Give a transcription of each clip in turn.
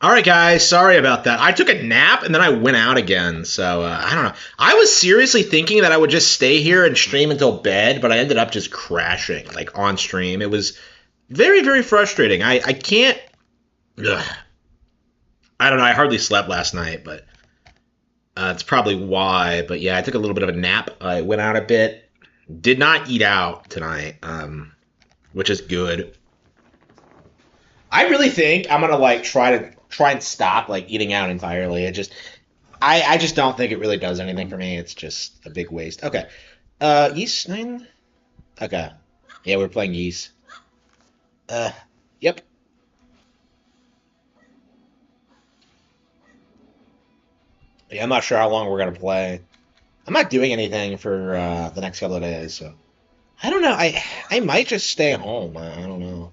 All right, guys. Sorry about that. I took a nap and then I went out again. So I don't know. I was seriously thinking that I would just stay here and stream until bed, but I ended up just crashing like on stream. It was very, very frustrating. I can't. Ugh, I don't know. I hardly slept last night, but it's probably why. But yeah, I took a little bit of a nap. I went out a bit. Did not eat out tonight, which is good. I really think I'm gonna like try and stop like eating out entirely. I just don't think it really does anything for me. It's just a big waste. Okay. Yeast 9? Okay. Yeah, we're playing yeast. Uh yep. Yeah, I'm not sure how long we're gonna play. I'm not doing anything for the next couple of days, so I don't know. I might just stay home. I don't know.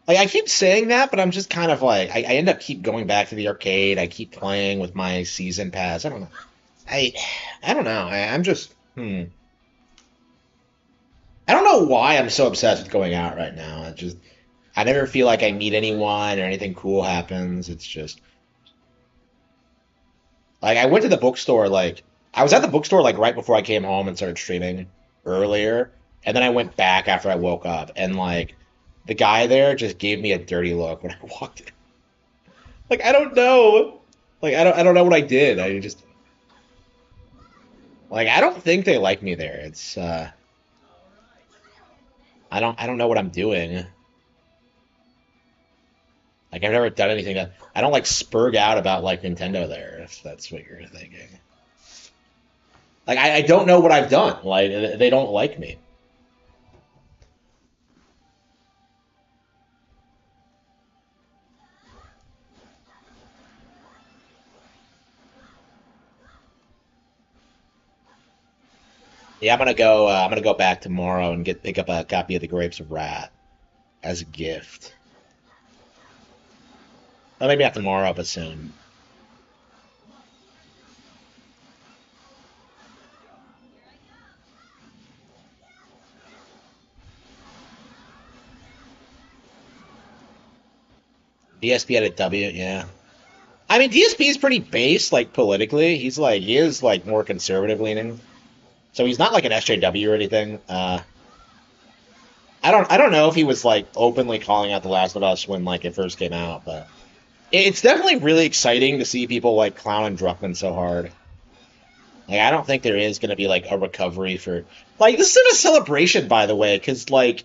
Like I keep saying that, but I'm just kind of like I end up keep going back to the arcade. I keep playing with my season pass. I don't know. I I don't know. I'm just I don't know why I'm so obsessed with going out right now. I never feel like I meet anyone or anything cool happens. It's just like I went to the bookstore like I was at the bookstore like right before I came home and started streaming earlier, and then I went back after I woke up and like the guy there just gave me a dirty look when I walked in. Like I don't know. Like I don't know what I did. I just like I don't think they like me there. It's I don't know what I'm doing. Like I've never done anything that I don't like spurg out about like Nintendo there, if that's what you're thinking. Like I don't know what I've done. Like they don't like me. Yeah, I'm gonna go back tomorrow and get pick up a copy of the Grapes of Wrath as a gift. Well, maybe not tomorrow, but soon. DSP at a W, yeah. I mean, DSP is pretty based, like politically. He is like more conservative leaning, so he's not like an SJW or anything. I don't know if he was like openly calling out The Last of Us when like it first came out, but it's definitely really exciting to see people like clowning Druckmann so hard. Like I don't think there is going to be like a recovery for like this is a celebration by the way because like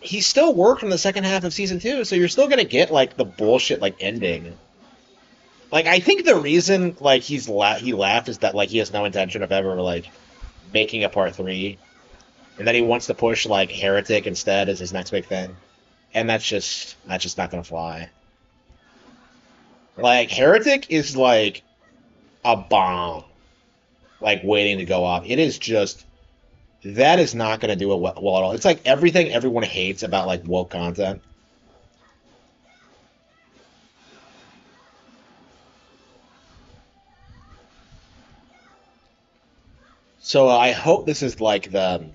he still worked in the second half of season two, so you're still going to get like the bullshit like ending. Like I think the reason like he laughed is that like he has no intention of ever like making a part three, and that he wants to push like Heretic instead as his next big thing, and that's just not going to fly. Like Heretic is like a bomb, like waiting to go off. It is just that is not going to do it well at all. It's like everything everyone hates about like woke content. So I hope this is like the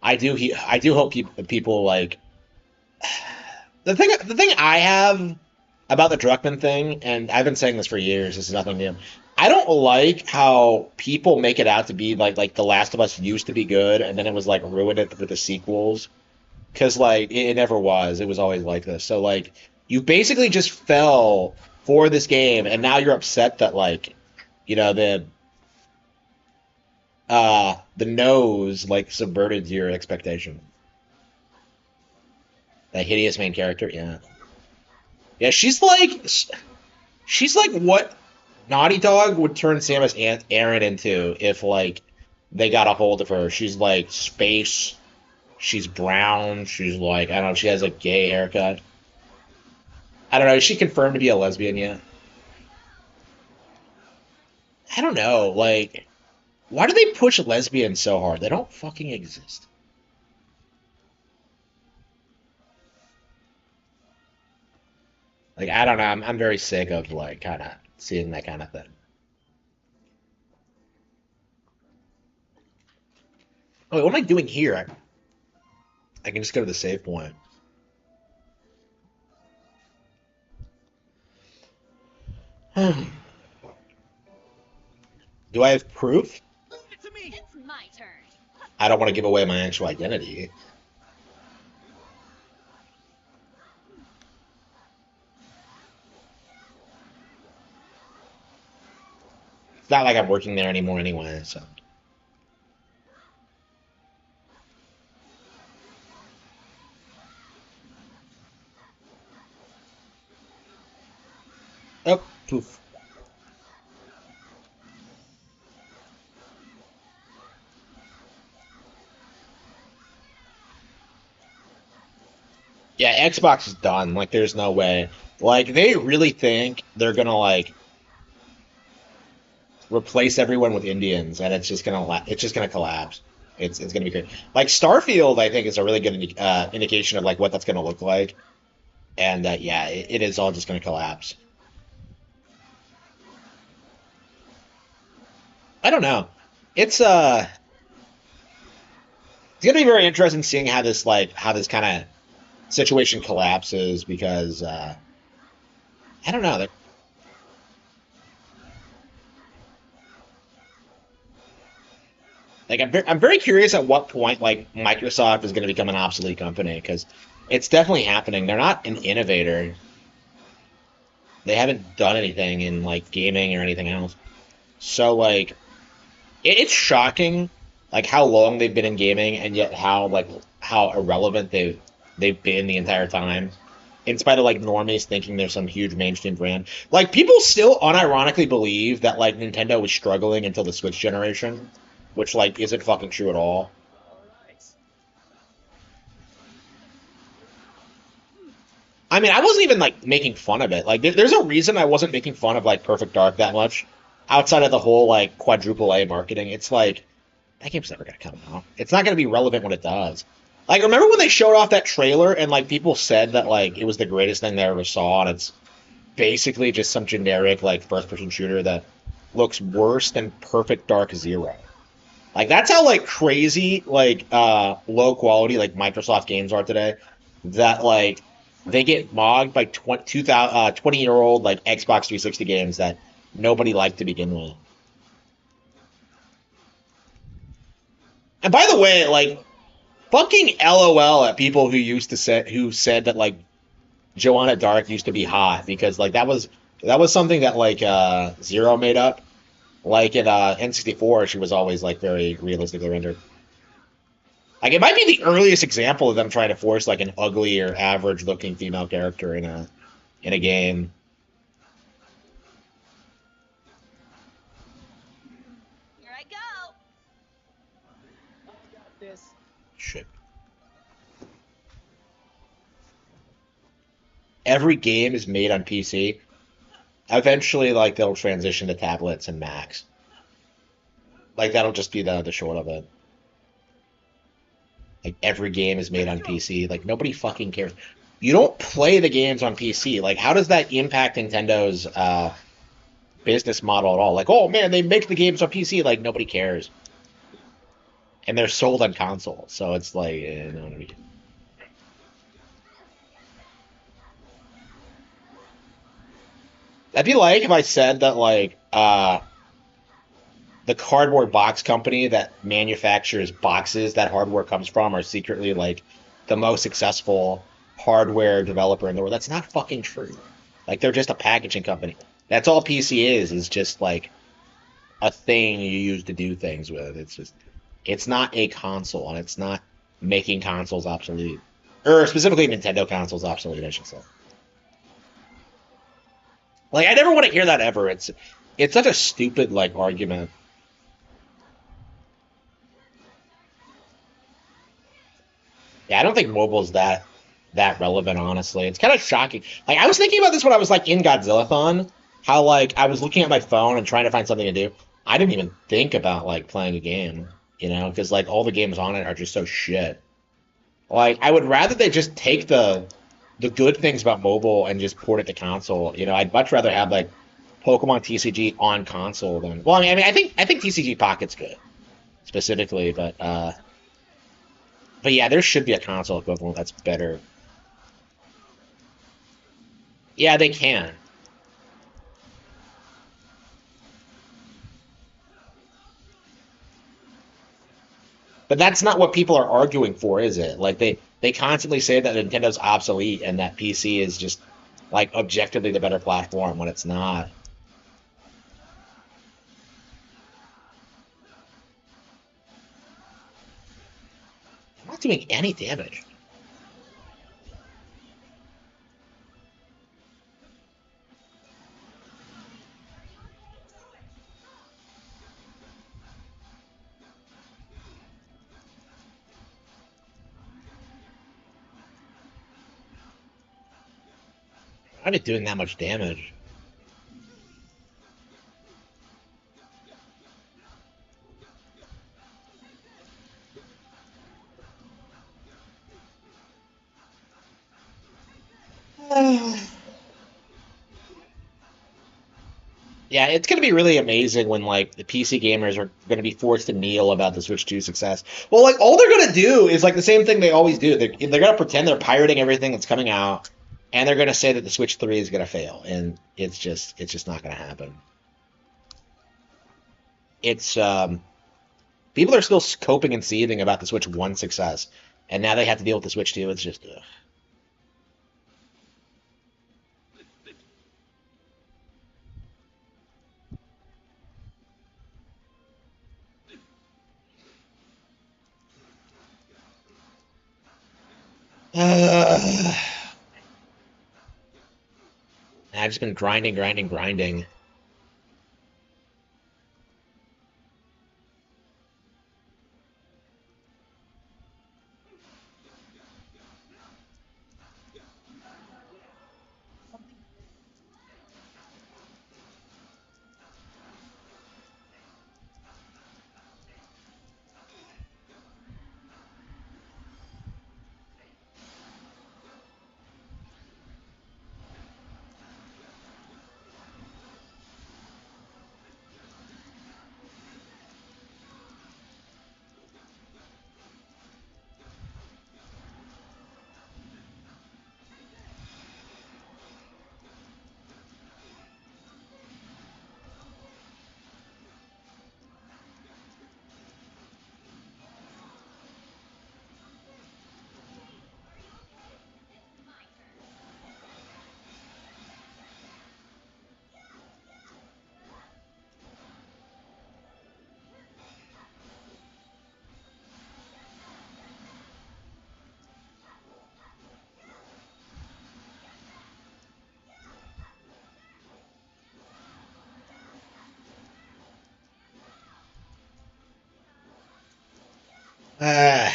I do hope people like the thing I have about the Druckmann thing, and I've been saying this for years. This is nothing new. I don't like how people make it out to be like The Last of Us used to be good, and then it was like ruined it with the sequels. Because like it never was. It was always like this. So like you basically just fell for this game, and now you're upset that like you know the nose like subverted your expectation. That hideous main character, yeah. Yeah, she's like what Naughty Dog would turn Samus Aran into if like they got a hold of her. She's like space. She's brown. She's like I don't know. She has a gay haircut. I don't know. Is she confirmed to be a lesbian yet? I don't know. Like, why do they push lesbians so hard? They don't fucking exist. Like, I don't know. I'm very sick of like kind of seeing that kind of thing. Oh, wait, what am I doing here? I can just go to the save point. Do I have proof? It's my turn. I don't want to give away my actual identity. It's not like I'm working there anymore anyway, so. Oh, poof. Yeah, Xbox is done. Like, there's no way. Like, they really think they're gonna like replace everyone with Indians, and it's just gonna collapse. It's gonna be great. Like Starfield, I think is a really good indication of like what that's gonna look like, and yeah, it is all just gonna collapse. I don't know. It's it's gonna be very interesting seeing how this kind of situation collapses because I don't know. Like I'm very curious at what point like Microsoft is going to become an obsolete company because it's definitely happening. They're not an innovator. They haven't done anything in like gaming or anything else. So like it's shocking like how long they've been in gaming and yet how irrelevant they've been the entire time. In spite of like normies thinking there's some huge mainstream brand. Like people still unironically believe that like Nintendo was struggling until the Switch generation, which like isn't fucking true at all. I mean, I wasn't even like making fun of it. Like, there's a reason I wasn't making fun of like Perfect Dark that much, outside of the whole like quadruple A marketing. It's like that game's never gonna come out. It's not gonna be relevant when it does. Like, remember when they showed off that trailer and like people said that like it was the greatest thing they ever saw, and it's basically just some generic like first-person shooter that looks worse than Perfect Dark Zero. Like that's how like crazy like low quality like Microsoft games are today. That like they get mogged by 20 year old like Xbox 360 games that nobody liked to begin with. And by the way, like fucking LOL at people who said that like Joanna Dark used to be hot because like that was something that like Zero made up. Like in N64, she was always like very realistically rendered. Like it might be the earliest example of them trying to force like an ugly or average looking female character in a game. Here I go. Shit. Every game is made on PC. Eventually, like they'll transition to tablets and Macs. Like that'll just be the short of it. Like every game is made on PC. Like nobody fucking cares. You don't play the games on PC. Like how does that impact Nintendo's business model at all? Like, oh man, they make the games on PC. Like nobody cares, and they're sold on console. So it's like, no, that'd be like if I said that like the cardboard box company that manufactures boxes that hardware comes from are secretly like the most successful hardware developer in the world. That's not fucking true. Like they're just a packaging company. That's all PC is just like a thing you use to do things with. It's not a console and it's not making consoles obsolete. Or specifically Nintendo consoles obsolete, I should say. Like I never want to hear that ever. It's such a stupid like argument. Yeah, I don't think mobile's that relevant, honestly. It's kind of shocking. Like I was thinking about this when I was like in Godzillathon, how like I was looking at my phone and trying to find something to do. I didn't even think about like playing a game, because like all the games on it are just so shit. Like I would rather they just take the good things about mobile and just port it to console. I'd much rather have like Pokemon TCG on console than well, I think TCG Pocket's good specifically, but yeah, there should be a console equivalent that's better. Yeah, they can. But that's not what people are arguing for, is it? Like they constantly say that Nintendo's obsolete and that PC is just like objectively the better platform when it's not. I'm not doing any damage. I'm not doing that much damage. Yeah, it's going to be really amazing when like the PC gamers are going to be forced to kneel about the Switch 2 success. Well, like all they're going to do is like the same thing they always do. They're going to pretend they're pirating everything that's coming out, and they're going to say that the Switch 3 is going to fail, and it's just not going to happen. It's people are still coping and seething about the Switch 1 success, and now they have to deal with the Switch 2. It's just ugh. I've just been grinding, grinding, grinding. Uh,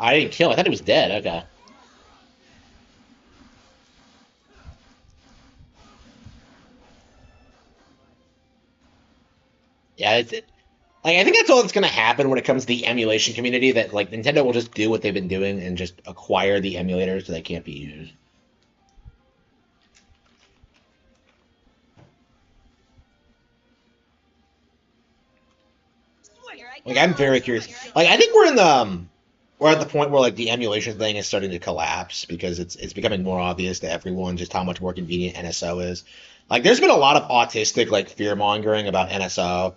I didn't kill. I thought he was dead. Okay. Yeah, like I think that's all that's gonna happen when it comes to the emulation community. That like Nintendo will just do what they've been doing and just acquire the emulators so they can't be used. Here I Like I'm go. very curious. Here I Like I think go. we're at the point where like the emulation thing is starting to collapse because it's becoming more obvious to everyone just how much more convenient NSO is. Like there's been a lot of autistic like fear mongering about NSO,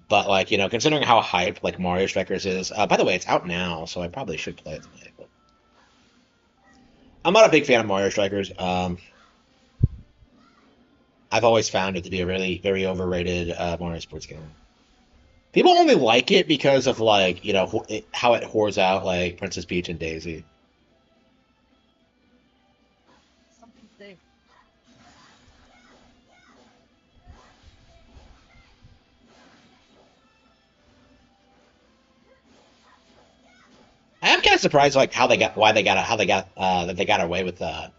but like considering how hyped like Mario Strikers is. By the way, it's out now, so I probably should play it tonight. But I'm not a big fan of Mario Strikers. I've always found it to be a really very overrated Mario sports game. People only like it because of like how it whores out like Princess Peach and Daisy. I'm kind of surprised like how they got why they got how they got that they got away with that.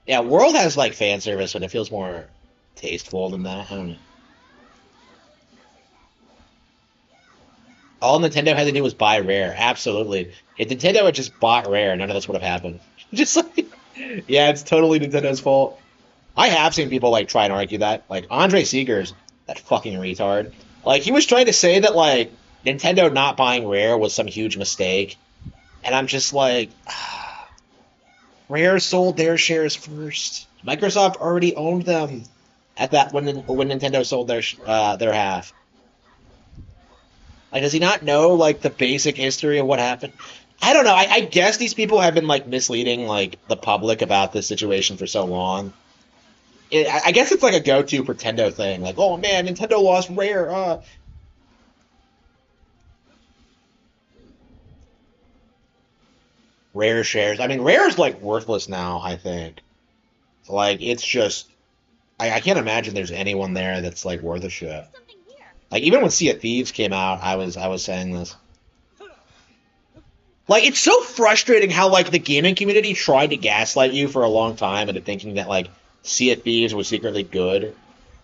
Yeah, World has like fan service, but it feels more tasteful than that. I don't know. All Nintendo had to do was buy Rare. Absolutely. If Nintendo had just bought Rare, none of this would have happened. Just like, yeah, it's totally Nintendo's fault. I have seen people like try and argue that. Like Andre Seegers, that fucking retard. Like he was trying to say that like Nintendo not buying Rare was some huge mistake, and I'm just like, Rare sold their shares first. Microsoft already owned them at that when Nintendo sold their half. Like, does he not know like the basic history of what happened? I don't know. I guess these people have been like misleading like the public about this situation for so long. I guess it's like a go-to Pretendo thing. Like, oh man, Nintendo lost Rare. Rare shares. I mean, Rare's like worthless now. I think. Like, it's just I can't imagine there's anyone there that's like worth a shit. There's something here. Like even when Sea of Thieves came out, I was saying this. Like it's so frustrating how like the gaming community tried to gaslight you for a long time into thinking that like Sea of Thieves was secretly good.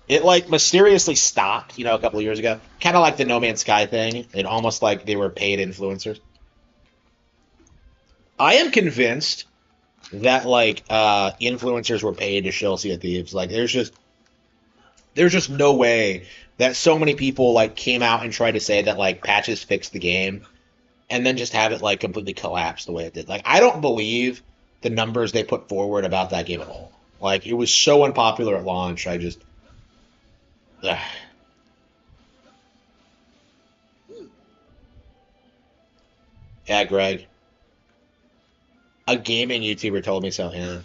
It like mysteriously stopped, a couple of years ago. Kind of like the No Man's Sky thing. It almost like they were paid influencers. I am convinced that like influencers were paid to shill Sea of Thieves. Like there's just no way that so many people like came out and tried to say that like patches fixed the game and then just have it like completely collapse the way it did. Like I don't believe the numbers they put forward about that game at all. Like it was so unpopular at launch. I just ugh. Yeah, Greg. A gaming YouTuber told me so, yeah.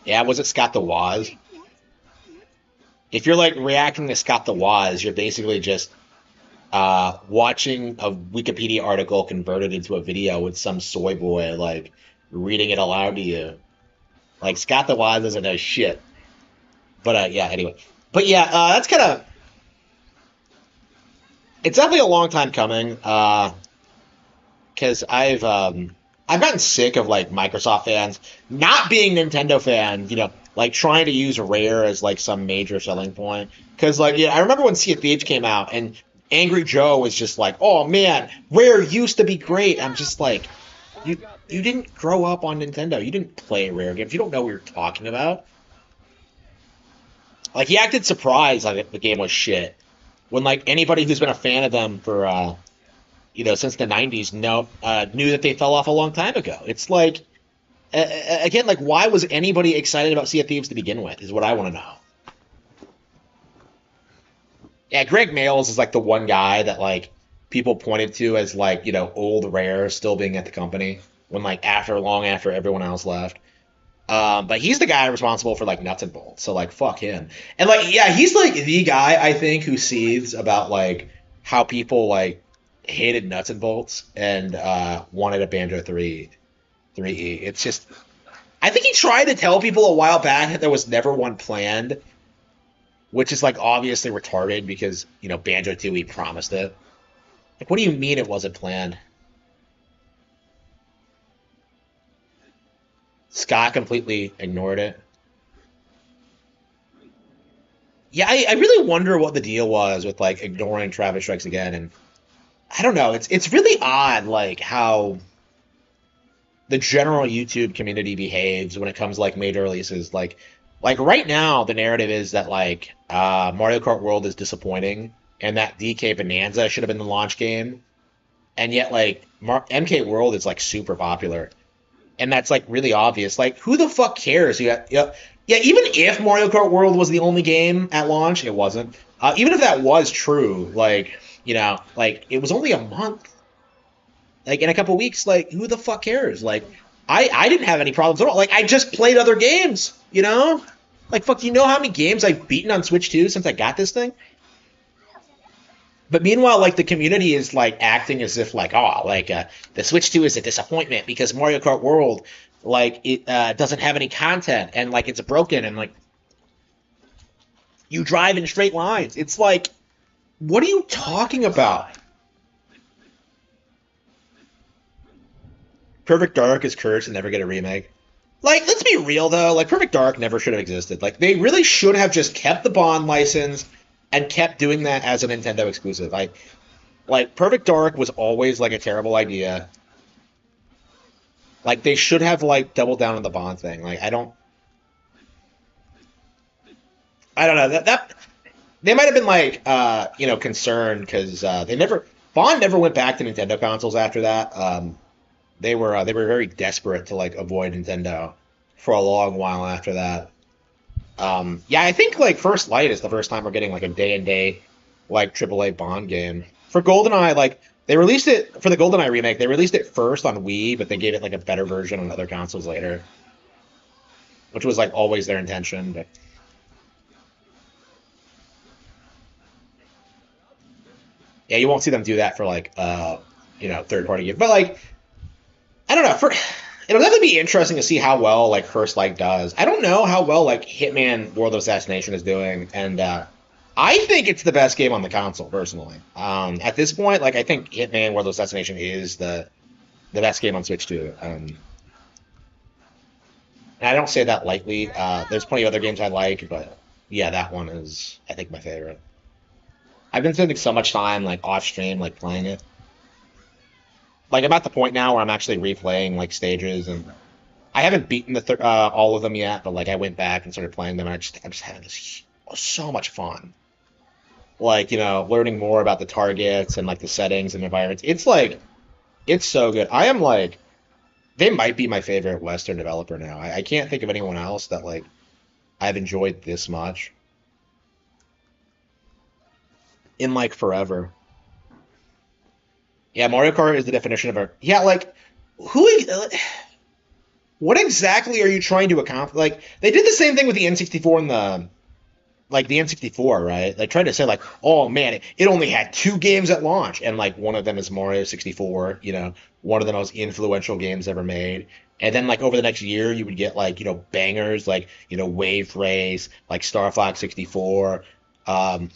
Yeah, was it Scott the Waz? If you're like reacting to Scott the Waz, you're basically just watching a Wikipedia article converted into a video with some soy boy like reading it aloud to you. Like Scott the Waz doesn't know shit. But yeah, anyway. But yeah, that's kind of it's definitely a long time coming. Because I've gotten sick of like Microsoft fans not being Nintendo fans, like trying to use Rare as like some major selling point. Because like yeah, I remember when Sea of Thieves came out and Angry Joe was just like, "Oh man, Rare used to be great." I'm just like, you didn't grow up on Nintendo. You didn't play Rare games. You don't know what you're talking about. Like he acted surprised like the game was shit when like anybody who's been a fan of them for since the '90s knew that they fell off a long time ago. It's like again, like why was anybody excited about Sea of Thieves to begin with? Is what I want to know. Yeah, Greg Mails is like the one guy that like people pointed to as like old Rare still being at the company when like long after everyone else left. But he's the guy responsible for like nuts and bolts. So like fuck him. And like yeah, he's like the guy I think who seethes about like how people like hated nuts and bolts and wanted a Banjo 3E. It's just I think he tried to tell people a while back that there was never one planned, which is like obviously retarded because Banjo 2E promised it. Like what do you mean it wasn't planned? Scott completely ignored it. Yeah, I really wonder what the deal was with like ignoring Travis Strikes Again, and I don't know. It's really odd like how the general YouTube community behaves when it comes to, like major releases. Like right now, the narrative is that like Mario Kart World is disappointing, and that DK Bonanza should have been the launch game, and yet like MK World is like super popular, and that's like really obvious. Like who the fuck cares? Yeah. Even if Mario Kart World was the only game at launch, it wasn't. Even if that was true, like like it was only a month. Like in a couple weeks, like who the fuck cares? Like I didn't have any problems at all. Like I just played other games. Like fuck, do you know how many games I've beaten on Switch 2 since I got this thing? But meanwhile, like the community is like acting as if like like the Switch 2 is a disappointment because Mario Kart World like it doesn't have any content and like it's broken and like you drive in straight lines. It's like what are you talking about? Perfect Dark is cursed and never get a remake. Like, let's be real though. Like, Perfect Dark never should have existed. Like, they really should have just kept the Bond license and kept doing that as a Nintendo exclusive. Like Perfect Dark was always like a terrible idea. Like, they should have like doubled down on the Bond thing. Like, I don't. I don't know that they might have been like concerned because they never Bond never went back to Nintendo consoles after that. They were very desperate to like avoid Nintendo for a long while after that. Yeah, I think like First Light is the first time we're getting like a day and day like AAA Bond game for GoldenEye. Like they released it for the GoldenEye remake. They released it first on Wii, but they gave it like a better version on other consoles later, which was like always their intention. But yeah, you won't see them do that for like third party games. But like I don't know. It'll definitely be interesting to see how well like First Light does. I don't know how well like Hitman World of Assassination is doing, and I think it's the best game on the console personally. At this point, like I think Hitman World of Assassination is the best game on Switch too. And I don't say that lightly. Here I There's go. plenty of other games I like, but yeah, that one is I think my favorite. I've been spending so much time like off stream like playing it. Like I'm at the point now where I'm actually replaying like stages, and I haven't beaten all of them yet, but like I went back and started playing them, and I'm just having so much fun. Like learning more about the targets and like the settings and environments. It's so good. I am like they might be my favorite Western developer now. I can't think of anyone else that like I've enjoyed this much in like forever. Yeah, Mario Kart is the definition of a yeah. Like who? What exactly are you trying to accomplish? Like they did the same thing with the N64 and the N64, right? They tried to say like, oh man, it only had two games at launch, and like one of them is Mario 64, one of the most influential games ever made. And then like over the next year, you would get like bangers like Wave Race, like Star Fox 64. Um,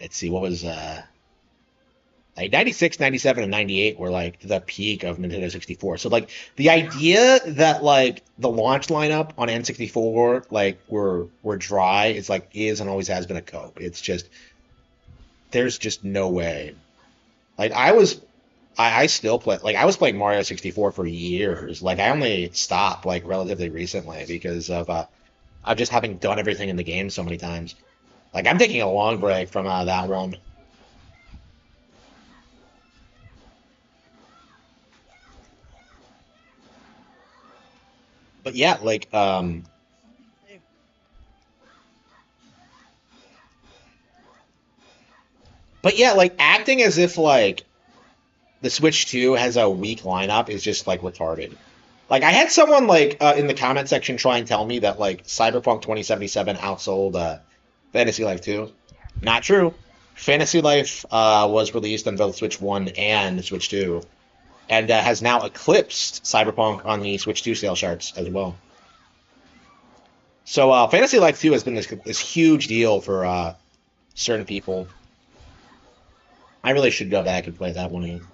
let's see, what was like 96, 97, and 98 were like the peak of Nintendo 64. So like the idea that like the launch lineup on N64 like were dry is and always has been a cope. It's just there's just no way. Like I still play like I was playing Mario 64 for years. Like I only stopped like relatively recently because of just having done everything in the game so many times. Like I'm taking a long break from that one. But yeah, like but yeah, like acting as if like the Switch 2 has a weak lineup is just like retarded. Like I had someone like in the comment section try and tell me that like Cyberpunk 2077 outsold Fantasy Life 2. Not true. Fantasy Life was released on both Switch 1 and Switch 2, and has now eclipsed Cyberpunk on the Switch 2 sales charts as well. So Fantasy Life 2 has been this huge deal for certain people. I really should go back and play that one again.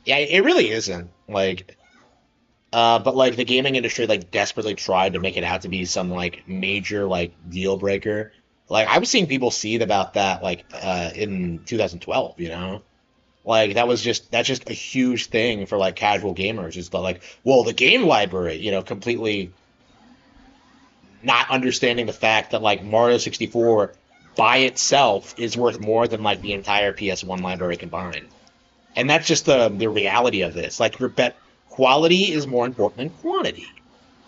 Yeah, it really isn't. Like, but like the gaming industry like desperately tried to make it out to be some like major like deal breaker. Like I was seeing people seed about that like in 2012, Like that's just a huge thing for like casual gamers. It's like, well, the game library, completely not understanding the fact that like Mario 64 by itself is worth more than like the entire PS1 library combined. And that's just the reality of this. Like your bet quality is more important than quantity.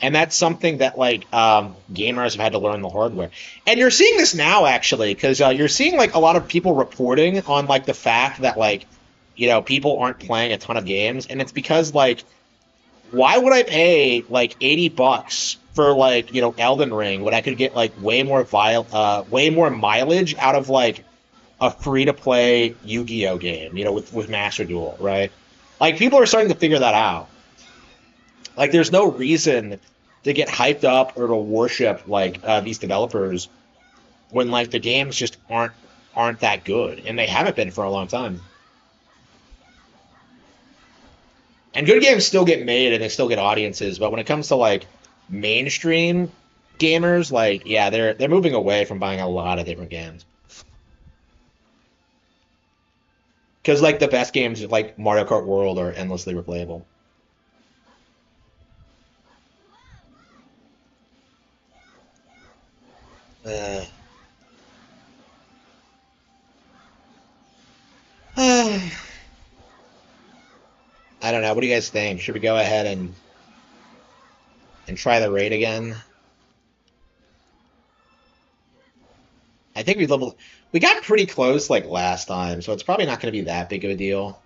And that's something that like gamers have had to learn the hard way. And you're seeing this now actually, because you're seeing like a lot of people reporting on like the fact that like people aren't playing a ton of games, and it's because like why would I pay like $80 for like Elden Ring when I could get like way more mileage out of like a free to play Yu-Gi-Oh game, with Master Duel, right? Like people are starting to figure that out. Like there's no reason to get hyped up or to worship like these developers when like the games just aren't that good, and they haven't been for a long time. And good games still get made and they still get audiences, but when it comes to like mainstream gamers, like yeah, they're moving away from buying a lot of different games. Because like the best games like Mario Kart World are endlessly replayable. Uh, I don't know. What do you guys think? Should we go ahead and try the raid again? I think we leveled. We got pretty close like last time, so it's probably not going to be that big of a deal.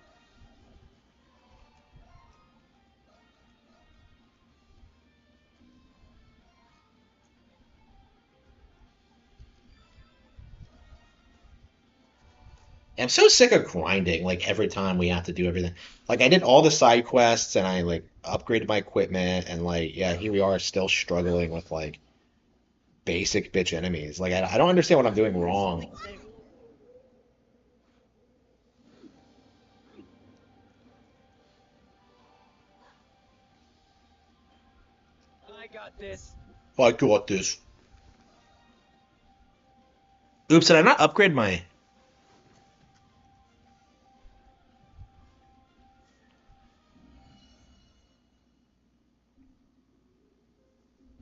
I'm so sick of grinding, like every time we have to do everything. Like I did all the side quests and I like upgraded my equipment and like yeah, here we are still struggling with like basic bitch enemies. Like I don't understand what I'm doing wrong. I got this. I got this. Oops, did I not upgrade my?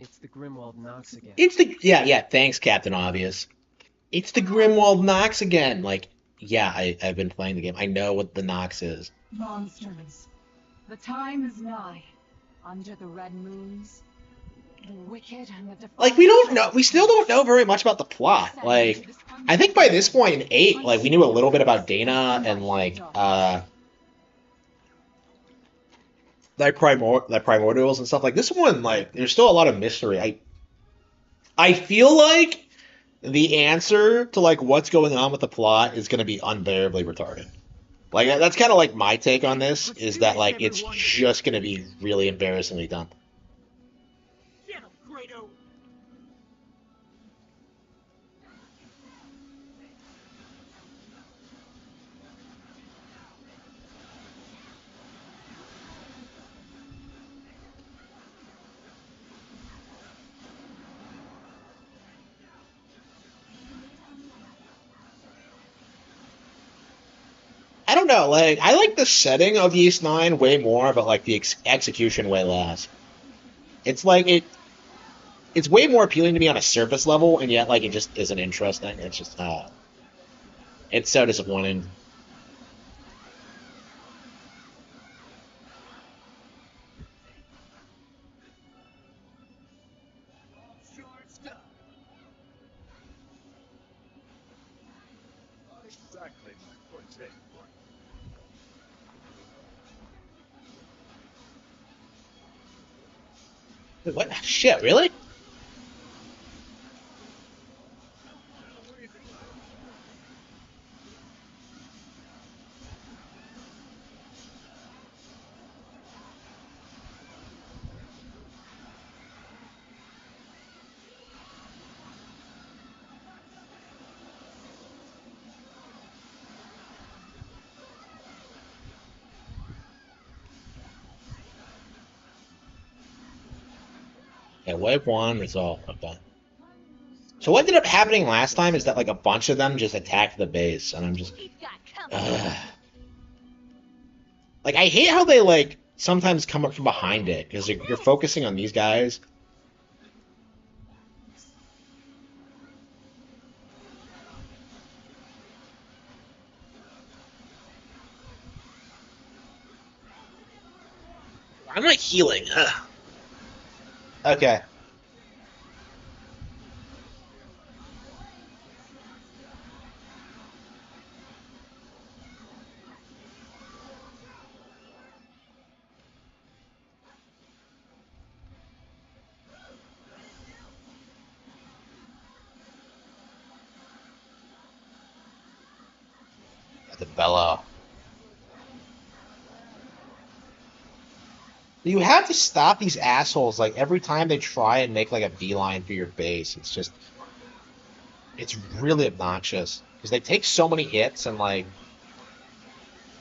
It's the Grimwald Nox again. It's the yeah. Thanks, Captain Obvious. It's the Grimwald Nox again. Like yeah, I've been playing the game. I know what the Nox is. Monsters, the time is nigh. Under the red moons, the wicked and the Like we don't know. We still don't know very much about the plot. Like I think by this point in 8, like we knew a little bit about Dana and like primordials and stuff. Like this one, like there's still a lot of mystery. I feel like the answer to like what's going on with the plot is going to be unbearably retarded. Like that's kind of like my take on this is that like it's just going to be really embarrassingly dumb. Get him, Grado! I don't know. Like I like the setting of Yeast 9 way more, but like the execution way less. It's like it's way more appealing to me on a surface level, and yet like it just isn't interesting. It's just it's so disappointing. Short stuff. Exactly my point. What shit? Really? Yeah, wave one resolved. Okay. So what ended up happening last time is that like a bunch of them just attacked the base, and I'm just We've got company. like I hate how they like sometimes come up from behind it because you're focusing on these guys. I'm not healing. Ugh. Okay. The Bella. You have to stop these assholes. Like every time they try and make like a beeline for your base, it's really obnoxious because they take so many hits and like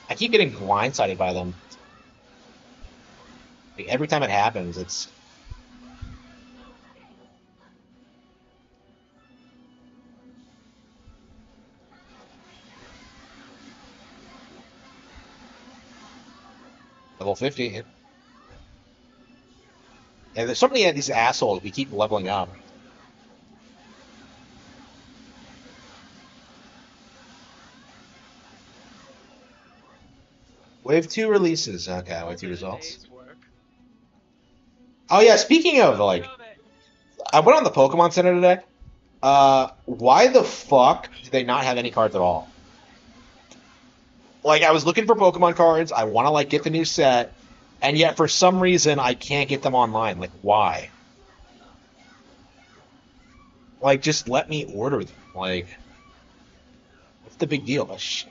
I keep getting blindsided by them. Like, every time it happens, it's level 50. And there's so many of these assholes we keep leveling up. Wave 2 releases. Okay, Wave 2 Wasn't a results. day's work. Oh yeah, speaking of like, Shove it. I went on the Pokemon Center today. Why the fuck do they not have any cards at all? Like, I was looking for Pokemon cards. I want to like get the new set, and yet for some reason I can't get them online. Like, why? Like, just let me order them. Like, what's the big deal? Oh shit.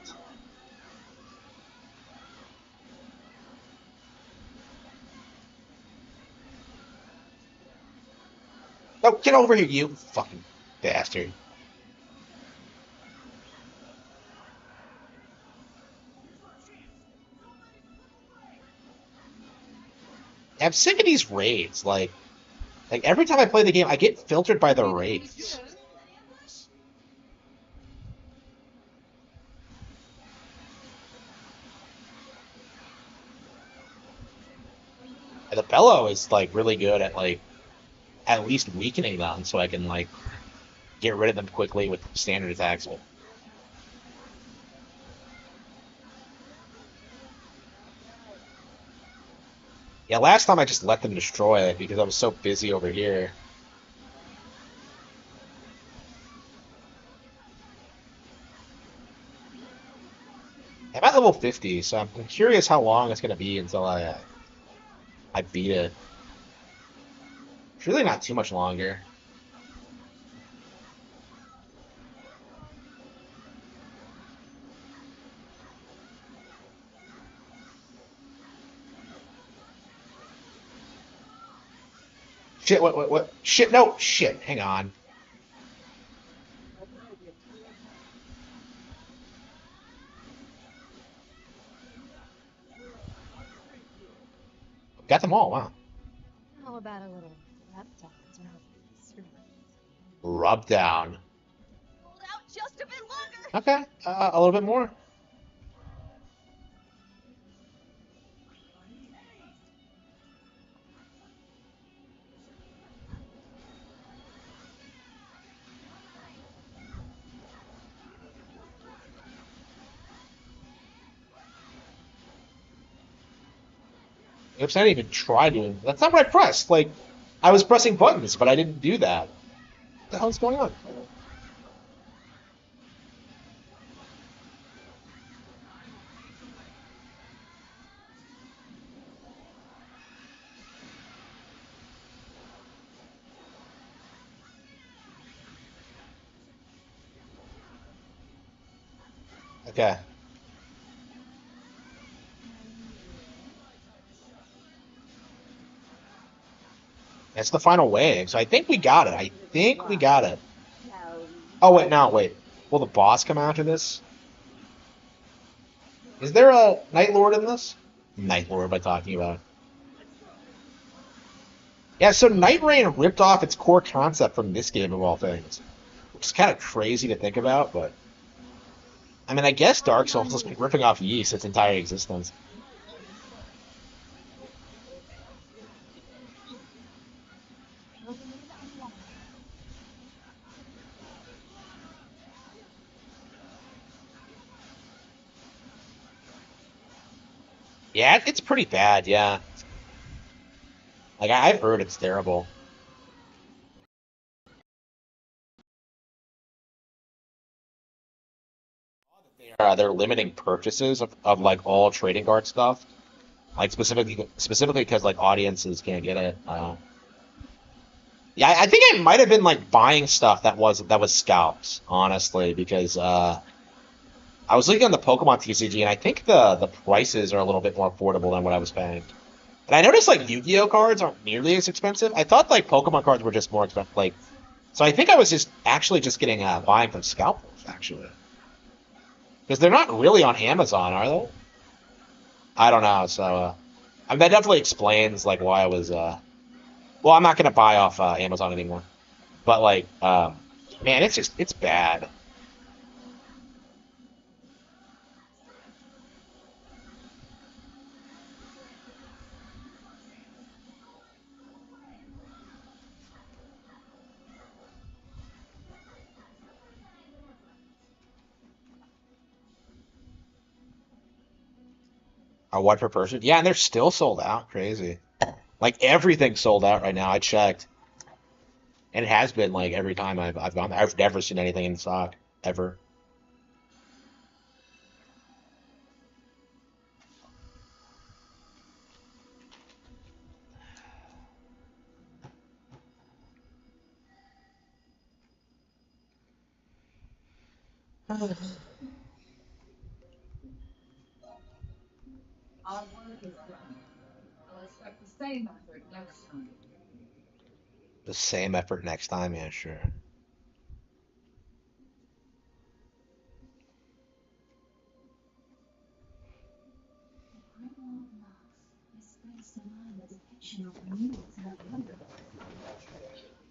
No, get over here, you fucking bastard. I'm sick of these raids. Like every time I play the game, I get filtered by the raids. And the Bellow is like really good at like at least weakening them, so I can like get rid of them quickly with standard attacks. Yeah, last time I just let them destroy it because I was so busy over here. I'm at level 50, so I'm curious how long it's gonna be until I beat it. It's really not too much longer. Shit, what? Shit, no, shit, hang on. Got them all, wow. How about a little laptop to help you? Rub down. Hold out just a bit longer. Okay, a little bit more. Oops, I didn't even try doing. That's not what I pressed. Like, I was pressing buttons, but I didn't do that. What the hell's going on? Okay. That's the final wave, so I think we got it. I think we got it. Oh, wait, no, wait. Will the boss come after this? Is there a Night Lord in this? Night Lord, am I talking about? Yeah, so Night Rain ripped off its core concept from this game of all things. Which is kind of crazy to think about, but I mean, I guess Dark Souls has been ripping off Yeast its entire existence. Yeah, it's pretty bad, yeah. Like, I've heard it's terrible. They're limiting purchases of like all trading card stuff, like specifically because like audiences can't get it. Yeah, I think I might have been like buying stuff that was scalps, honestly, because I was looking on the Pokemon TCG and I think the prices are a little bit more affordable than what I was paying. And I noticed like Yu-Gi-Oh cards aren't nearly as expensive. I thought like Pokemon cards were just more expensive. Like, so I think I was just actually just getting buying from scalpers actually, because they're not really on Amazon, are they? I don't know. So I mean, that definitely explains like why I was. Well, I'm not gonna buy off Amazon anymore. But like, man, it's bad. A one per person? Yeah, and they're still sold out. Crazy. Like everything's sold out right now. I checked, and it has been like every time I've gone there. I've never seen anything in stock ever. Our work is done. I'll expect the same effort next time. The same effort next time. Yeah, sure.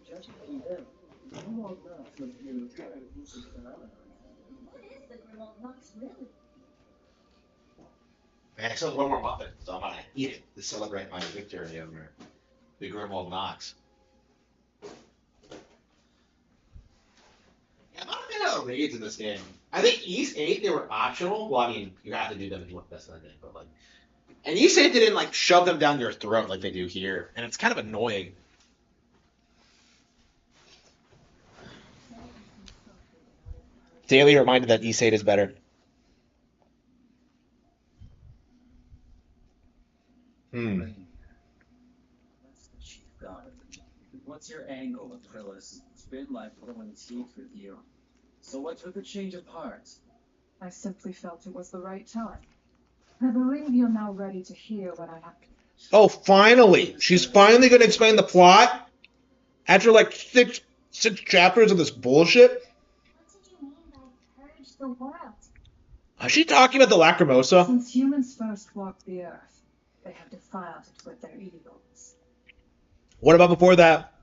Judging from them, Grimwald Knox must be a very elusive phenomenon. What is the Grimwald Knox really? Man, I still have one more muffin, so I'm gonna eat it to celebrate my victory over the Grimwald Knox. Yeah, I'm not a fan of raids in this game. I think East 8, they were optional. Well, I mean, you have to do them if you want the best ending, but like, and East 8 didn't like shove them down your throat like they do here, and it's kind of annoying. Daily reminded that East 8 is better. Hmm. Rain. That's the chief god of the. What's your angle, Aprillis? It's been like pulling teeth with you. So what took a change of heart? I simply felt it was the right time. I believe you're now ready to hear what I have. Oh, finally! She's finally gonna explain the plot after like six chapters of this bullshit. What did you mean by purge the world? Is she talking about the Lacrimosa? Since humans first walked the earth, they have defiled it with their evils. What about before that?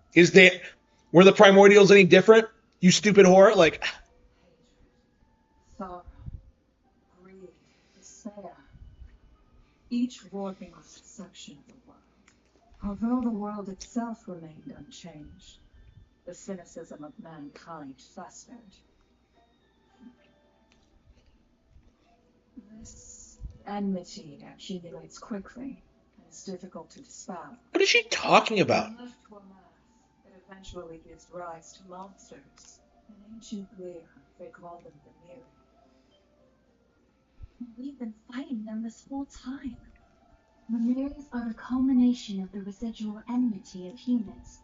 Were the primordials any different? You stupid whore! Like, Sorrow, greed, despair. Each warping a section of the world. Although the world itself remained unchanged, the cynicism of mankind festered. This enmity accumulates quickly and is difficult to dispel. what is she talking about? When left to amass, it eventually gives rise to monsters. In ancient Greer, they called them the Miri. We've been fighting them this whole time. The mirrors are the culmination of the residual enmity of humans.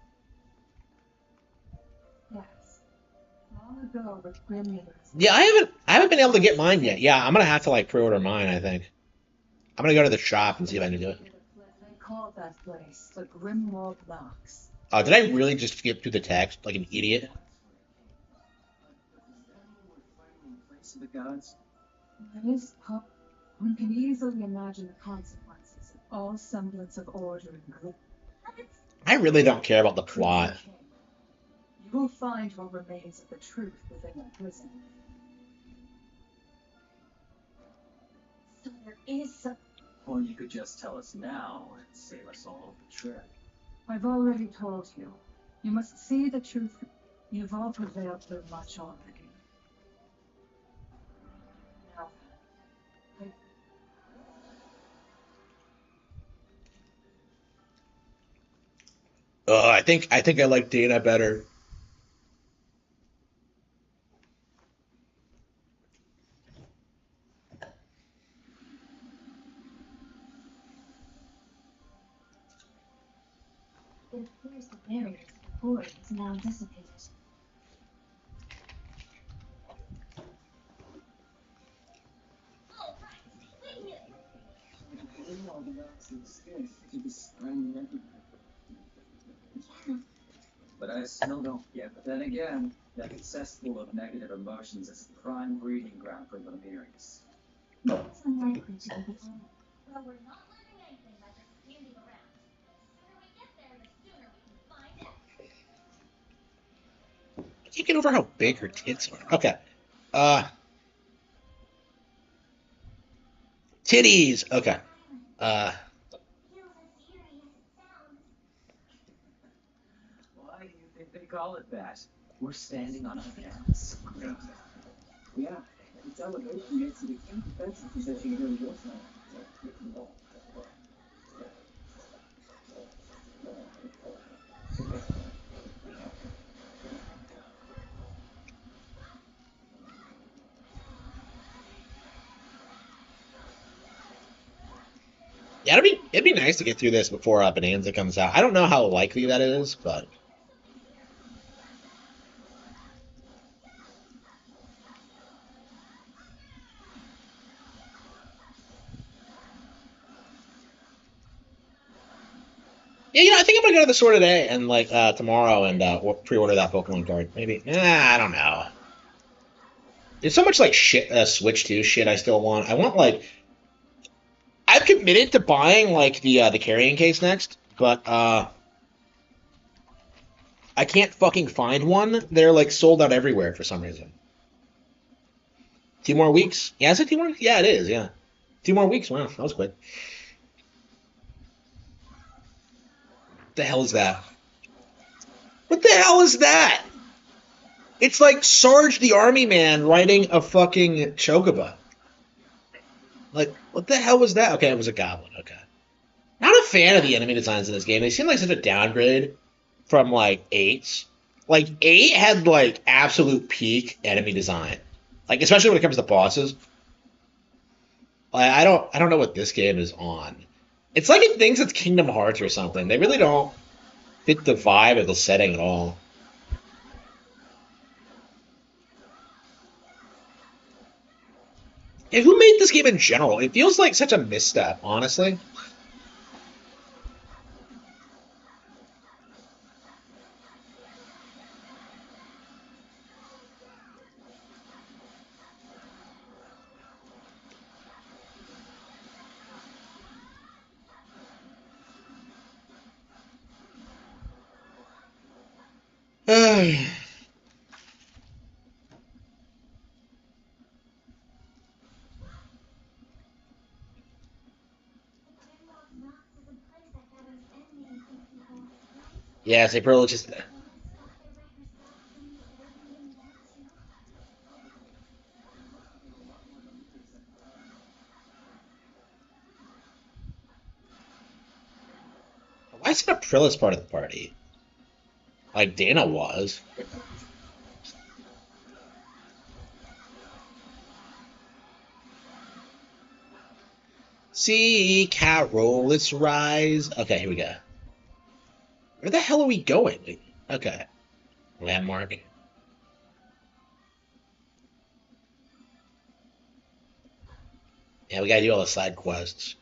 Yes. Long ago with Grimmir's. Yeah, I haven't been able to get mine yet. Yeah, I'm gonna have to like pre-order mine. I think I'm gonna go to the shop and see if I can do it. They called that place the Grimwald Knox. Did I really just skip through the text like an idiot? Place of the gods? That is pop. One can easily imagine the consequences of all semblance of order and good. I really don't care about the plot. You will find what remains of the truth within the prison. So there is some. Or you could just tell us now and save us all the trip. I've already told you. You must see the truth. You've all prevailed through much already. Now, I think I like Dana better. It appears the barrier to the void is now dissipated. Oh, right. We knew it. Grimwald Knox escaped to this unrecognized. Yeah. But I still don't get. But then again, that cesspool of negative emotions is a prime breeding ground for Lemurians. It's unlikely to be the end. Well, we're not learning anything by just standing around. The sooner we get there, the sooner we can find out. I can't get over how big her tits are. Okay. Uh, titties. Okay. Uh, Feels as eerie as it sounds. Why do you think they call it that? We're standing on a dance. Yeah, its elevation makes it a key defensive position during wartime. Yeah, it'd be nice to get through this before Bonanza comes out. I don't know how likely that is, but yeah, I think I'm gonna go to the store today and like tomorrow and pre-order that Pokemon card. Maybe. I don't know. There's so much like shit Switch 2 shit I still want. I want like I've committed to buying like the carrying case next, but I can't fucking find one. They're like sold out everywhere for some reason. 2 more weeks? Yeah, is it 2 more? Yeah, it is. Yeah, 2 more weeks. Wow, that was quick. The hell is that? What the hell is that? It's like Sarge the Army Man riding a fucking chocobo. Like, what the hell was that? Okay, it was a goblin. Okay. Not a fan of the enemy designs in this game. They seem like such a downgrade from like 8's. Like 8 had like absolute peak enemy design. Like especially when it comes to bosses. Like, I don't know what this game is on. It's like it thinks it's Kingdom Hearts or something. They really don't fit the vibe of the setting at all. And who made this game in general? It feels like such a misstep, honestly. The Grimlock Knox is a place that gathers envy and think people, right? Yes, April just. Will this stop the right herself from ordering them that too? Why isn't Aprilis part of the party? Like Dana was. See, Carolus rise. Okay, here we go. Where the hell are we going? Okay, landmark. Yeah, we gotta do all the side quests.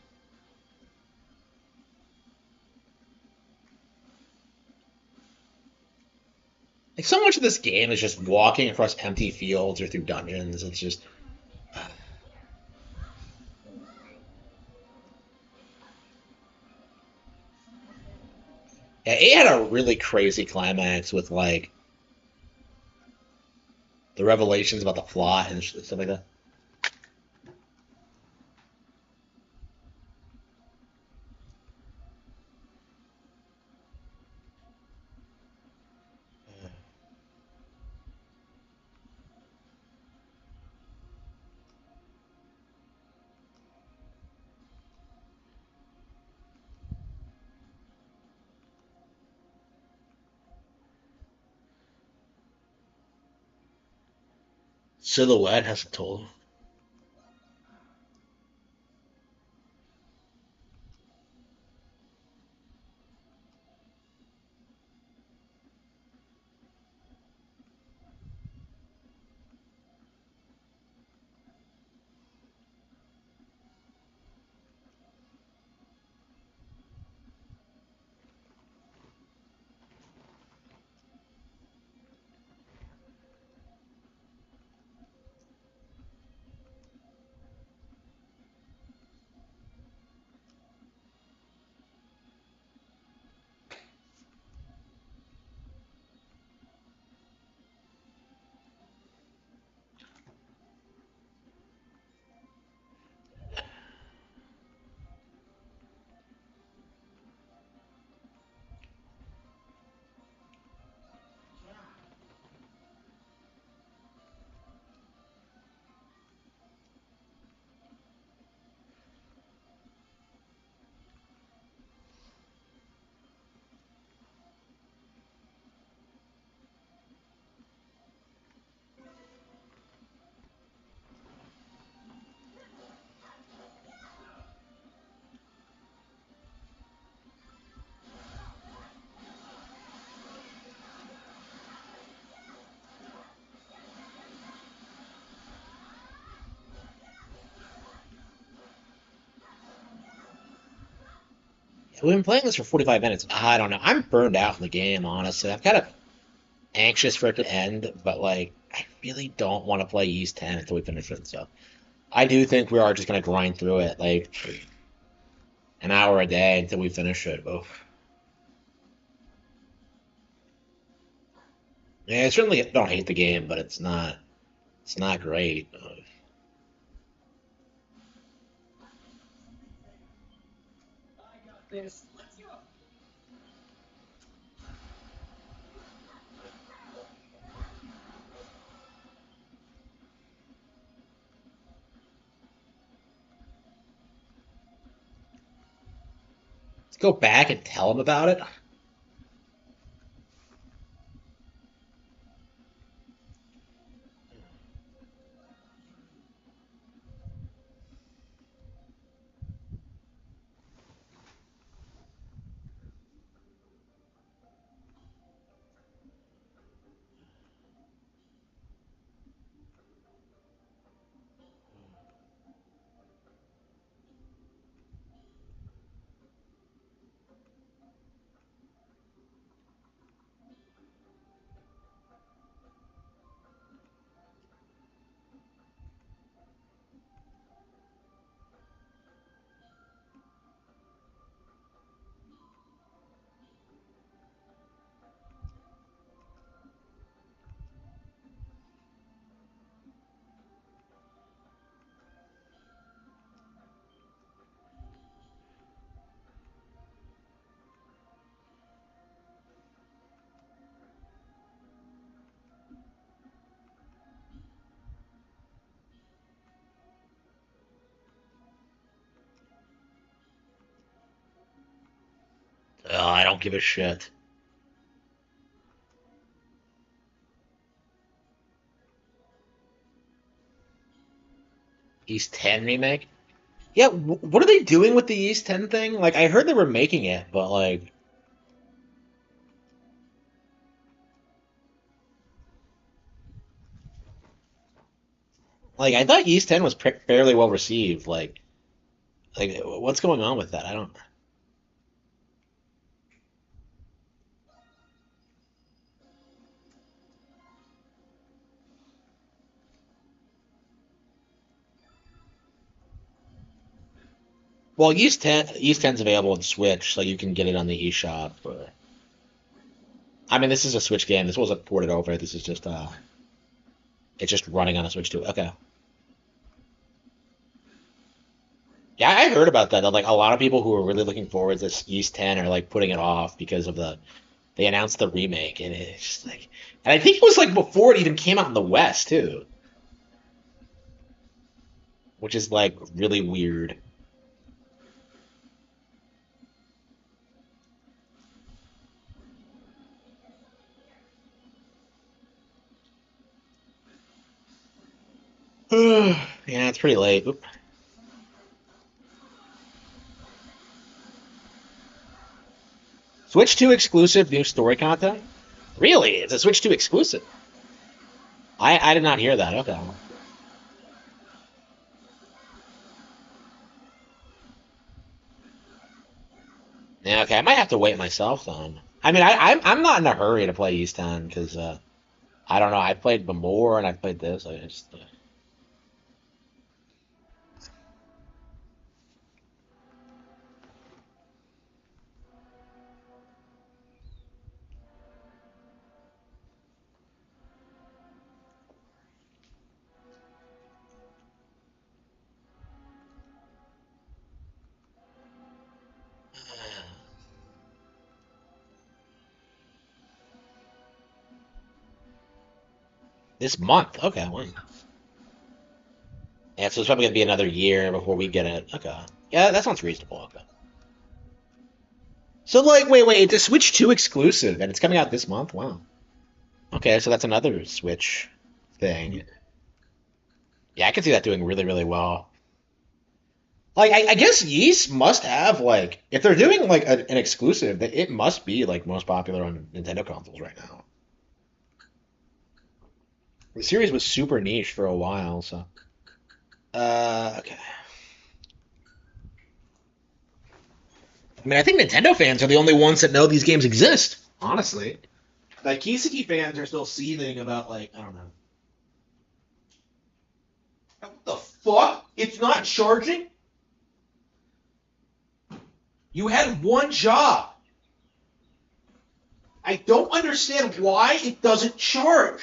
Like so much of this game is just walking across empty fields or through dungeons. It's just yeah, it had a really crazy climax with like the revelations about the plot and stuff like that. Silhouette hasn't told. We've been playing this for 45 minutes. I don't know. I'm burned out in the game, honestly. I'm kind of anxious for it to end, but like, I really don't want to play East 10 until we finish it. So I do think we are just gonna grind through it like an hour a day until we finish it. Oof. Yeah, I certainly don't hate the game, but it's not great. I got this. Let's go. Let's go back and tell him about it. Oh, I don't give a shit. East 10 remake? Yeah, what are they doing with the East 10 thing? Like, I heard they were making it, but like I thought East 10 was fairly well received. Like what's going on with that? I don't. Well, East 10's available on Switch, so you can get it on the eShop. But, I mean, this is a Switch game. This wasn't ported over. This is just it's just running on a Switch too. Okay. Yeah, I heard about that. Like a lot of people who are really looking forward to this East 10 are like putting it off because of they announced the remake, and it's just like, and I think it was like before it even came out in the West too, which is like really weird. Yeah, it's pretty late. Oop. Switch 2 exclusive new story content? Really? It's a Switch 2 exclusive. I did not hear that. Okay. Yeah, okay. I might have to wait myself then. I mean, I'm not in a hurry to play East 10 because I don't know. I played Bemore and I played this. I just this month. Okay. Well, yeah, so it's probably gonna be another year before we get it. Okay. Yeah, that sounds reasonable. Okay. So like, wait, it's a Switch 2 exclusive and it's coming out this month. Wow. Okay, so that's another Switch thing. Yeah, I can see that doing really, really well. Like, I guess Yeast must have like, if they're doing like an exclusive, that it must be like most popular on Nintendo consoles right now. The series was super niche for a while, so. Okay. I mean, I think Nintendo fans are the only ones that know these games exist. Honestly, like Kiseki fans are still seething about like I don't know. What the fuck? It's not charging? You had one job. I don't understand why it doesn't charge.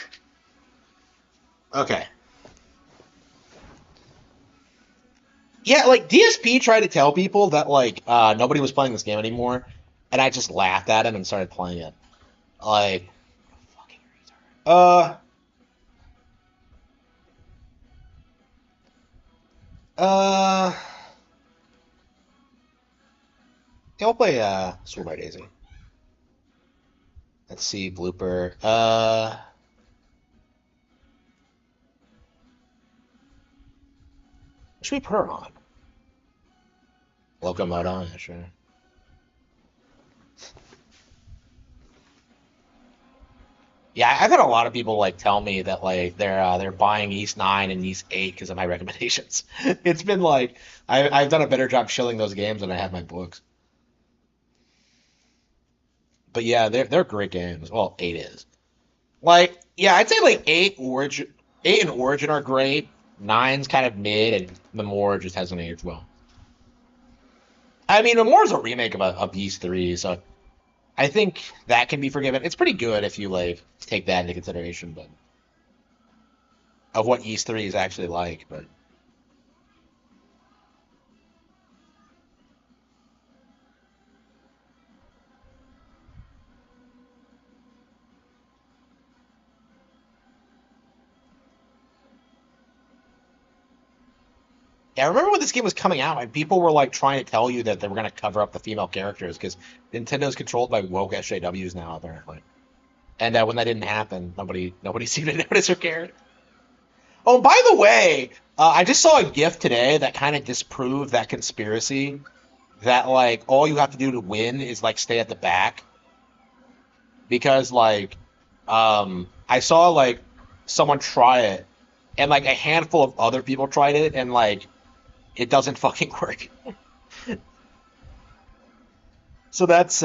Okay. Yeah, like DSP tried to tell people that like nobody was playing this game anymore, and I just laughed at him and started playing it. Like, fucking retard. Uh, yeah, we'll play Super Mario Daisy. Let's see, blooper. What should we put her on? Locomoto, yeah, sure. Yeah, I've had a lot of people like tell me that like they're buying East 9 and East 8 because of my recommendations. It's been like I've done a better job shilling those games than I have my books. But yeah, they're great games. Well, 8 is. Like, yeah, I'd say like 8 and Origin are great. Nine's kind of mid, and Memoir just hasn't aged well. I mean, Memoir's a remake of Beast 3, so I think that can be forgiven. It's pretty good if you like take that into consideration, but of what East 3 is actually like. But yeah, I remember when this game was coming out, and people were like trying to tell you that they were going to cover up the female characters because Nintendo's controlled by woke SJWs now, apparently. And when that didn't happen, nobody seemed to notice or care. Oh, by the way, I just saw a GIF today that kind of disproved that conspiracy that like all you have to do to win is like stay at the back because like I saw like someone try it and like a handful of other people tried it and like it doesn't fucking work. So that's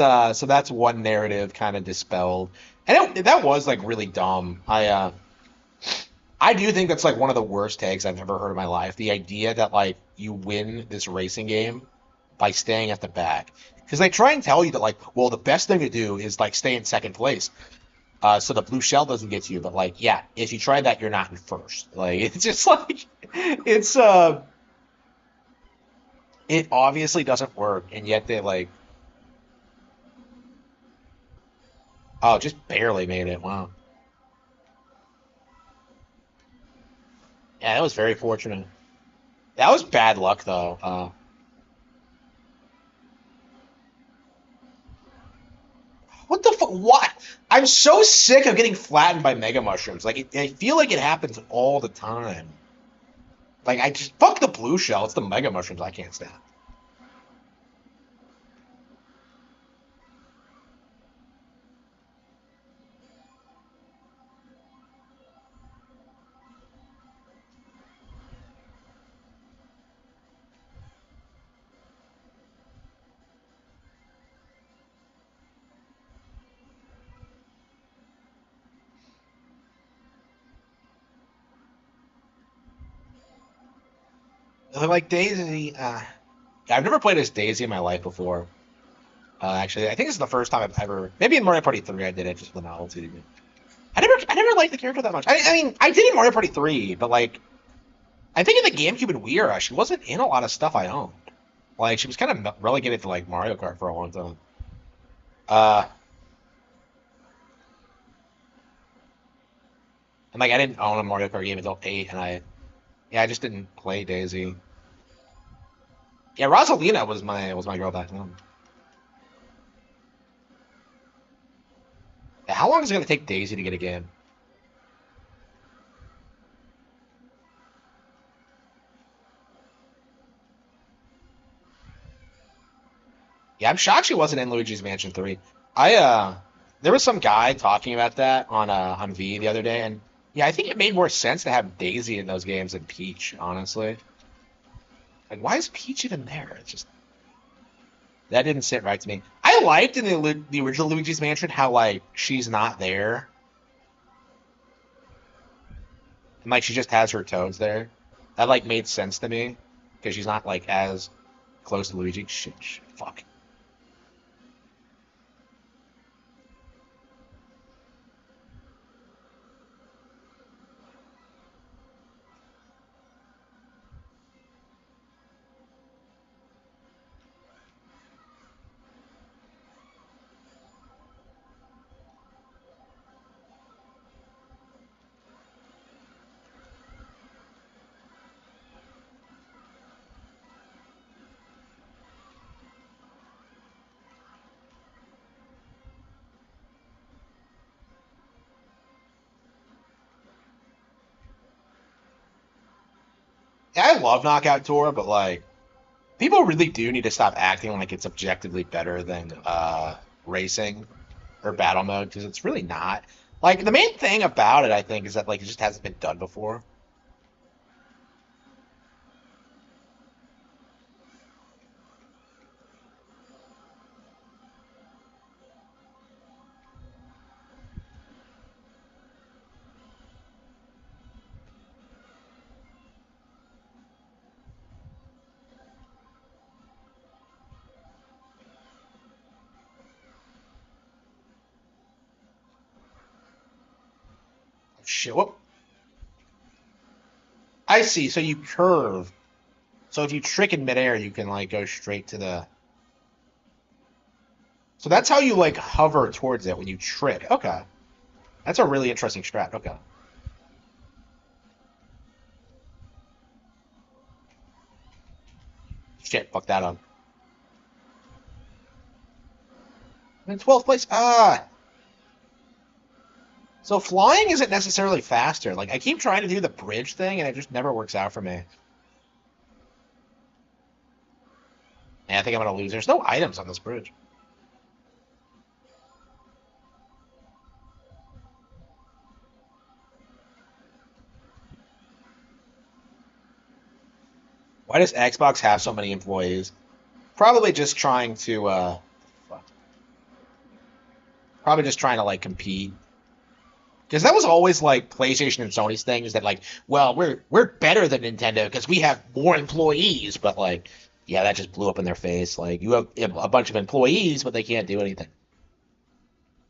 one narrative kind of dispelled. And that was like really dumb. I do think that's like one of the worst takes I've ever heard in my life. The idea that like you win this racing game by staying at the back. Because they try and tell you that like, well, the best thing to do is like stay in second place, so the blue shell doesn't get to you. But like, yeah, if you try that, you're not in first. Like it's just like it's it obviously doesn't work, and yet they like oh just barely made it. Wow. Yeah, that was very fortunate. That was bad luck though. What the fuck? What? I'm so sick of getting flattened by mega mushrooms. Like, I feel like it happens all the time. Like, I just fuck the blue shell. It's the mega mushrooms I can't stand. Like Daisy, I've never played as Daisy in my life before. Actually, I think this is the first time I've ever. Maybe in Mario Party 3 I did it just for the novelty. I never liked the character that much. I mean, I did in Mario Party 3, but like, I think in the GameCube and Wii era, she wasn't in a lot of stuff I owned. Like, she was kind of relegated to like Mario Kart for a long time. Uh, and like, I didn't own a Mario Kart game until 8, and yeah, I just didn't play Daisy. Yeah, Rosalina was my girl back then. Yeah, how long is it gonna take Daisy to get a game? Yeah, I'm shocked she wasn't in Luigi's Mansion 3. I there was some guy talking about that on V the other day, and yeah, I think it made more sense to have Daisy in those games than Peach, honestly. Like, why is Peach even there? It's just That didn't sit right to me. I liked in the original Luigi's Mansion how like she's not there and like she just has her toads there. That like made sense to me because she's not like as close to Luigi. Shit, fuck. Yeah, I love Knockout Tour, but like people really do need to stop acting like it's objectively better than racing or battle mode because it's really not. Like the main thing about it, I think, is that like it just hasn't been done before. Shit. Whoop. I see. So you curve. So if you trick in midair, you can like go straight to the. So that's how you like hover towards it when you trick. Okay, that's a really interesting strat. Okay. Shit. Fuck that up. I'm in 12th place. Ah. So flying isn't necessarily faster. Like I keep trying to do the bridge thing, and it just never works out for me. And I think I'm gonna lose. There's no items on this bridge. Why does Xbox have so many employees? Probably just trying to probably just trying to like compete. Because that was always like PlayStation and Sony's thing is that like, well, we're better than Nintendo because we have more employees, but like, yeah, that just blew up in their face. Like you have a bunch of employees, but they can't do anything.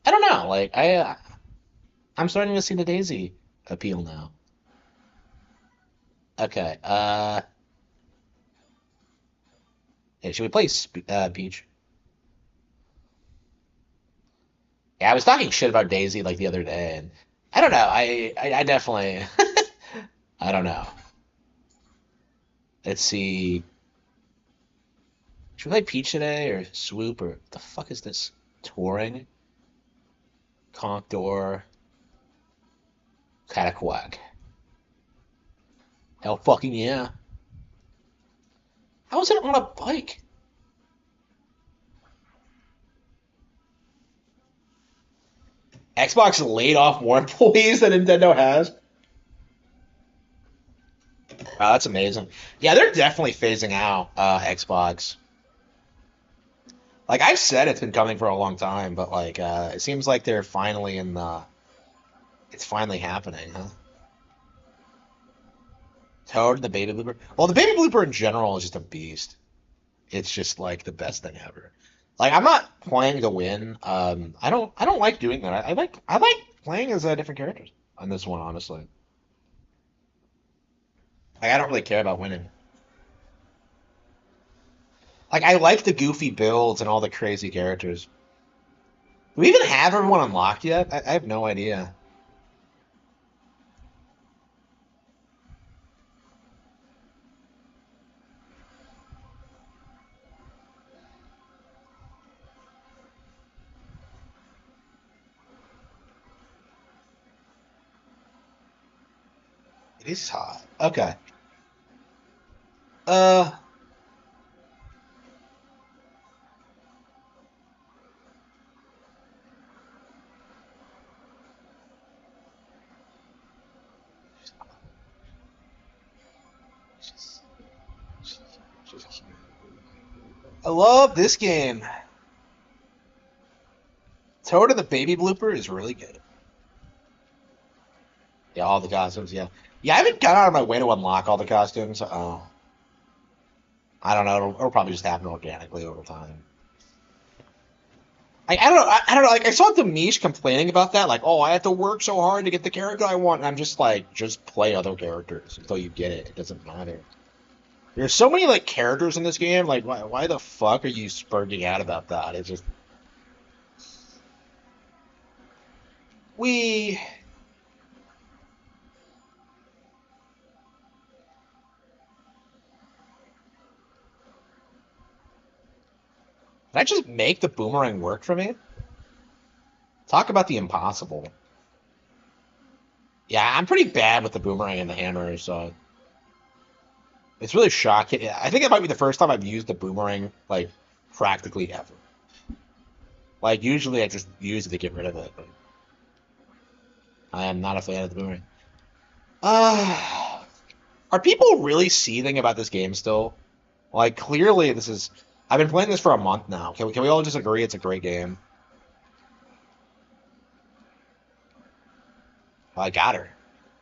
I don't know. Like I'm starting to see the Daisy appeal now. Okay. Hey, should we play Peach? Yeah, I was talking shit about Daisy like the other day, and I don't know. I definitely I don't know. Let's see. Should we play Peach today or Swoop or what the fuck is this? Touring? Conk Door. Cataquack. Hell fucking yeah. How is it on a bike? Xbox laid off more employees than Nintendo has. Wow, that's amazing. Yeah, they're definitely phasing out Xbox. Like I've said, it's been coming for a long time, but like it seems like they're finally in the. It's finally happening, huh? Toad and the Baby Blooper. Well, the Baby Blooper in general is just a beast. It's just like the best thing ever. Like I'm not playing to win. I don't like doing that. I like playing as different characters on this one, honestly. Like I don't really care about winning. Like I like the goofy builds and all the crazy characters. Do we even have everyone unlocked yet? I have no idea. It is hot. Okay. Uh, I love this game. Toad and the Baby blooper is really good. Yeah, all the costumes, yeah. Yeah, I haven't gone out of my way to unlock all the costumes. I don't know. It'll probably just happen organically over time. I don't know. I don't know. Like I saw Demish complaining about that. Like, oh, I have to work so hard to get the character I want. And I'm just like, just play other characters until you get it. It doesn't matter. There's so many like characters in this game. Like, why the fuck are you spurting out about that? It's just we. Can I just make the boomerang work for me? Talk about the impossible. Yeah, I'm pretty bad with the boomerang and the hammer, so it's really shocking. I think it might be the first time I've used the boomerang like practically ever. Like usually I just use it to get rid of it, but I am not a fan of the boomerang. Are people really seething about this game still? Like clearly this is. I've been playing this for a month now. Can we all just agree it's a great game? I got her,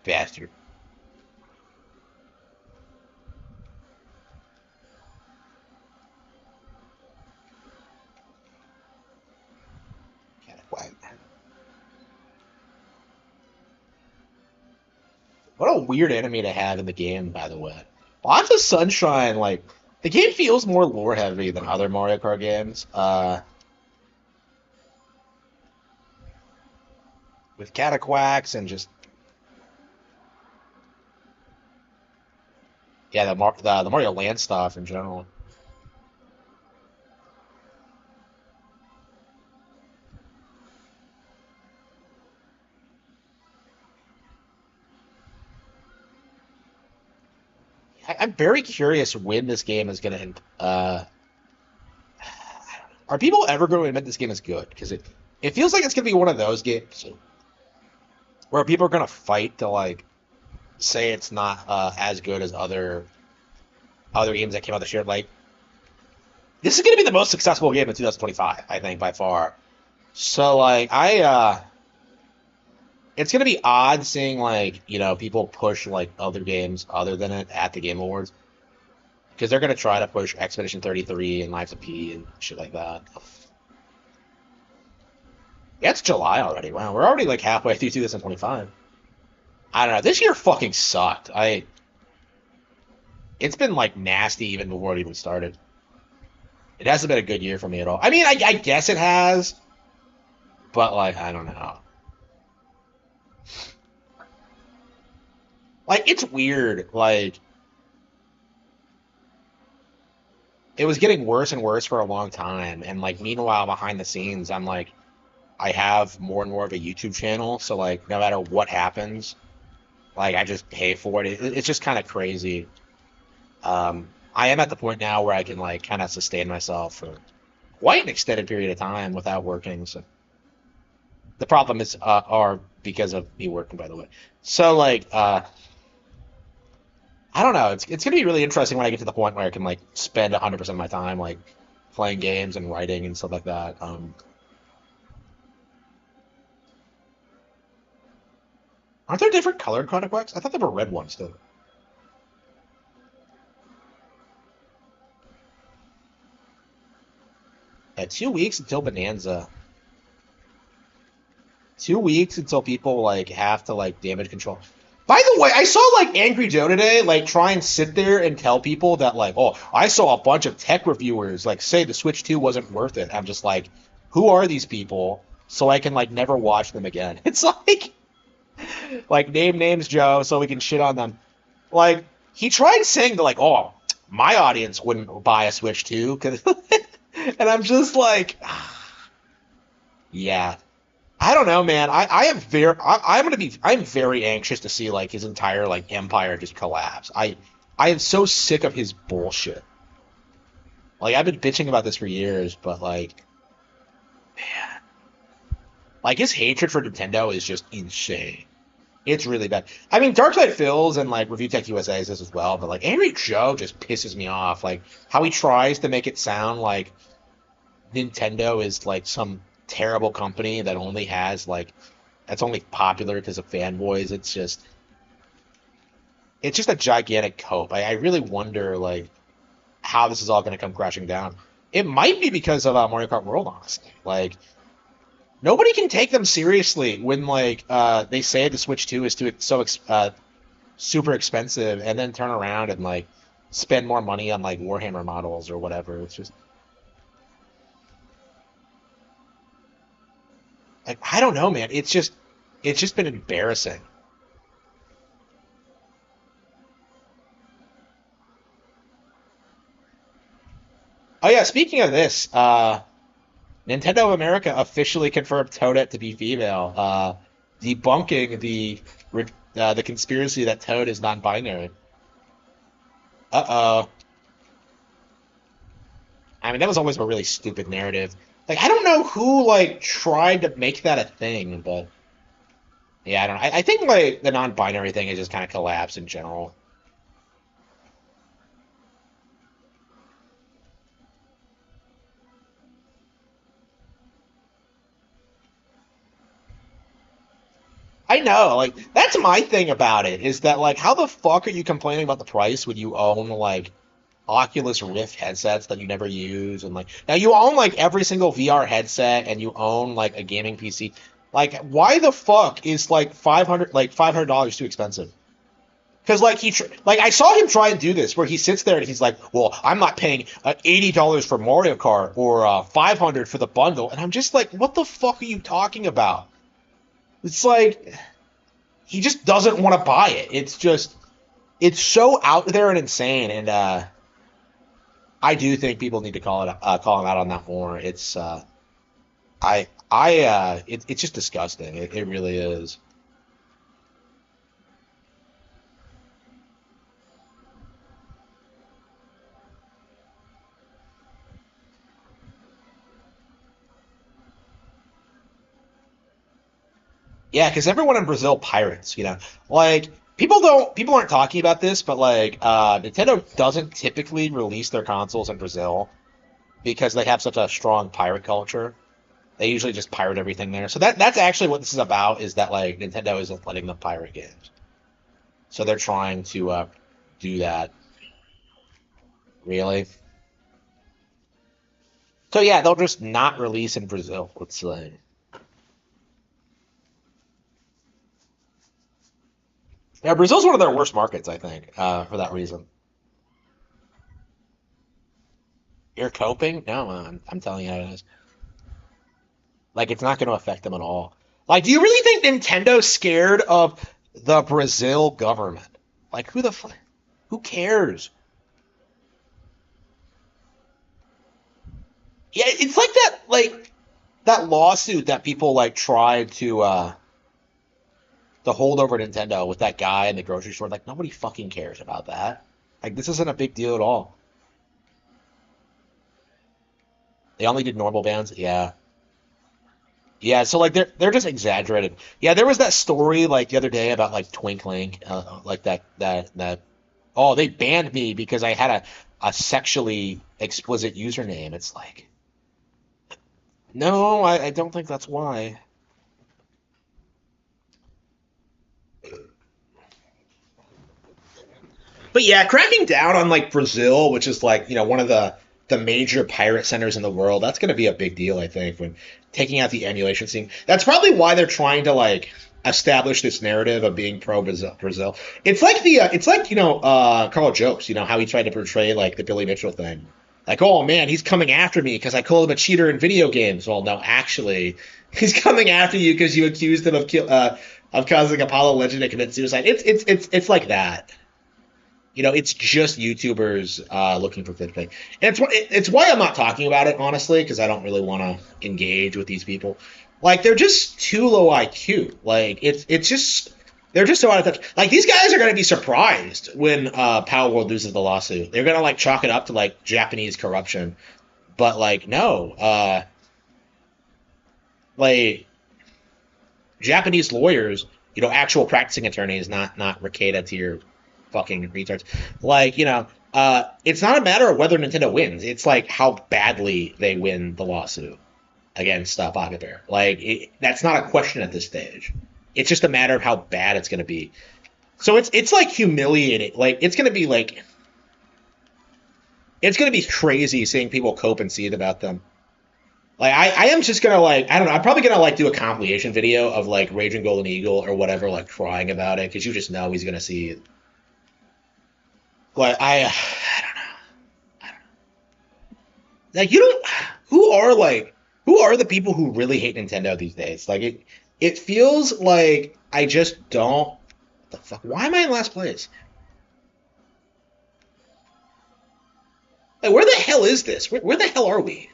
bastard. What a weird enemy to have in the game, by the way. Lots of sunshine. Like the game feels more lore heavy than other Mario Kart games. With Cataquacks and just yeah, the Mario Land stuff in general. I'm very curious when this game is gonna end. Are people ever going to admit this game is good? Because it feels like it's gonna be one of those games where people are gonna fight to like say it's not as good as other games that came out this year. Like this is gonna be the most successful game in 2025, I think by far. So like it's gonna be odd seeing like people push like other games other than it at the Game Awards because they're gonna try to push Expedition 33 and Lives of P and shit like that. Yeah, it's July already. Wow, we're already like halfway through 2025. I don't know. This year fucking sucked. It's been like nasty even before it even started. It hasn't been a good year for me at all. I mean, I guess it has, but like I don't know. Like it's weird. Like it was getting worse and worse for a long time, and like meanwhile behind the scenes, I'm like I have more and more of a YouTube channel, so like no matter what happens, like I just pay for it. It's just kind of crazy. I am at the point now where I can like kind of sustain myself for quite an extended period of time without working. So the problem is are because of me working, by the way. So like I don't know. It's gonna be really interesting when I get to the point where I can like spend 100% of my time like playing games and writing and stuff like that. Aren't there different colored Conequacs? I thought there were red ones too. Yeah, 2 weeks until Bonanza. 2 weeks until people like have to like damage control. By the way, I saw like Angry Joe today like try and sit there and tell people that like, oh, I saw a bunch of tech reviewers like say the Switch 2 wasn't worth it. I'm just like, who are these people? So I can like never watch them again. It's like name names, Joe, so we can shit on them. Like he tried saying that like, oh, my audience wouldn't buy a Switch 2, and I'm just like, yeah. I don't know, man. I'm very anxious to see like his entire like empire just collapse. I am so sick of his bullshit. Like I've been bitching about this for years, but like, man, like his hatred for Nintendo is just insane. It's really bad. I mean, Darkside Phil's and like Review Tech USA is this as well, but like Angry Joe just pisses me off. Like how he tries to make it sound like Nintendo is like some terrible company that only has like that's only popular because of fanboys. It's just a gigantic cope. I really wonder like how this is all going to come crashing down. It might be because of Mario Kart World, honestly. Like nobody can take them seriously when like they say the Switch 2 is super expensive, and then turn around and like spend more money on like Warhammer models or whatever. It's just like I don't know, man. It's just been embarrassing. Oh yeah, speaking of this, Nintendo of America officially confirmed Toadette to be female, debunking the conspiracy that Toad is non-binary. Uh-oh. I mean, that was always a really stupid narrative. Like, I don't know who like tried to make that a thing, but yeah, I don't know. I think like the non-binary thing has just kind of collapsed in general. I know, like that's my thing about it is that like how the fuck are you complaining about the price when you own like Oculus Rift headsets that you never use and like now you own like every single VR headset and you own like a gaming PC. Like why the fuck is like $500 too expensive? Because like like I saw him try and do this where he sits there and he's like, well, I'm not paying $80 for Mario Kart or 500 for the bundle, and I'm just like, what the fuck are you talking about? It's like he just doesn't want to buy it. It's so out there and insane, and I do think people need to call him out on that more. It's just disgusting. It really is. Yeah, because everyone in Brazil pirates, like people aren't talking about this, but like Nintendo doesn't typically release their consoles in Brazil because they have such a strong pirate culture. They usually just pirate everything there. So that's actually what this is about, is that like Nintendo isn't letting them pirate games. So they're trying to do that. Really? So yeah, they'll just not release in Brazil, let's say. Yeah, Brazil's one of their worst markets, I think, for that reason. You're coping? No, I'm telling you how it is. Like, it's not going to affect them at all. Like, do you really think Nintendo's scared of the Brazil government? Like, who cares? Yeah, it's like that lawsuit that people like tried to hold over Nintendo with that guy in the grocery store. Like, nobody fucking cares about that. Like, this isn't a big deal at all. They only did normal bands. Yeah. Yeah, so like they're just exaggerated. Yeah, there was that story like the other day about like Twinkling, like that. Oh, they banned me because I had a sexually explicit username. It's like, no, I don't think that's why. But yeah, cracking down on like Brazil, which is like one of the major pirate centers in the world, that's going to be a big deal, I think, when taking out the emulation scene. That's probably why they're trying to like establish this narrative of being pro Brazil. It's like Carl Jokes, how he tried to portray like the Billy Mitchell thing. Like, oh man, he's coming after me because I called him a cheater in video games. Well, no, actually, he's coming after you because you accused him of causing Apollo Legend to commit suicide. It's like that. It's just YouTubers looking for clickbait, and it's why I'm not talking about it honestly, because I don't really want to engage with these people. Like they're just too low IQ. Like it's just they're just so out of touch. Like these guys are gonna be surprised when Power World loses the lawsuit. They're gonna like chalk it up to like Japanese corruption, but like no, like Japanese lawyers actual practicing attorneys, not Ricada to your fucking retards. Like, it's not a matter of whether Nintendo wins. It's like how badly they win the lawsuit against Pocket Bear. Like, that's not a question at this stage. It's just a matter of how bad it's going to be. So it's like humiliating. Like, it's going to be like, it's going to be crazy seeing people cope and seethe about them. Like, I am just gonna, like, I don't know, I'm probably gonna, like, do a compilation video of, like, Raging Golden Eagle or whatever, like, crying about it, because you just know he's gonna see it. Like, like, you don't, who are the people who really hate Nintendo these days? Like, it feels like I just don't, what the fuck, why am I in last place? Like, where the hell is this? Where the hell are we?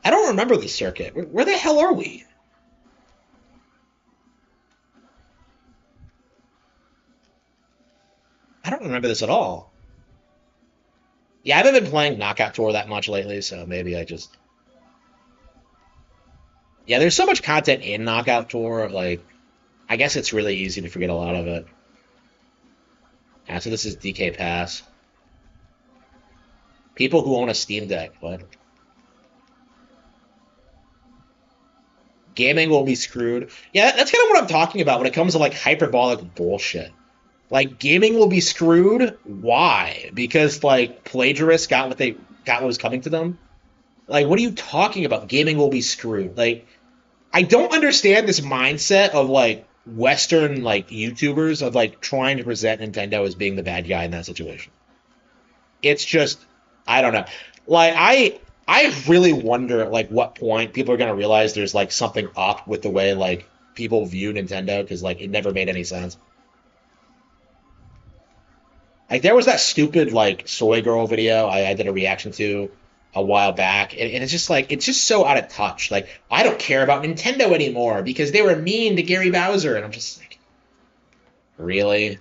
I don't remember this circuit. Where the hell are we? I don't remember this at all. Yeah, I haven't been playing Knockout Tour that much lately, so maybe I just. Yeah, there's so much content in Knockout Tour, like, I guess it's really easy to forget a lot of it. Yeah, so this is DK Pass. People who own a Steam Deck, what? Gaming will be screwed. Yeah, that's kind of what I'm talking about when it comes to, like, hyperbolic bullshit. Like, gaming will be screwed. Why? Because, like, plagiarists got what was coming to them. Like, what are you talking about? Gaming will be screwed. Like, I don't understand this mindset of, like, Western, like, YouTubers of, like, trying to present Nintendo as being the bad guy in that situation. It's just, I don't know. Like, I really wonder, like, what point people are gonna realize there's, like, something up with the way, like, people view Nintendo, because, like, it never made any sense. Like, there was that stupid, like, soy girl video I did a reaction to a while back, and it's just like, it's just so out of touch. Like, I don't care about Nintendo anymore because they were mean to Gary Bowser, and I'm just like, really?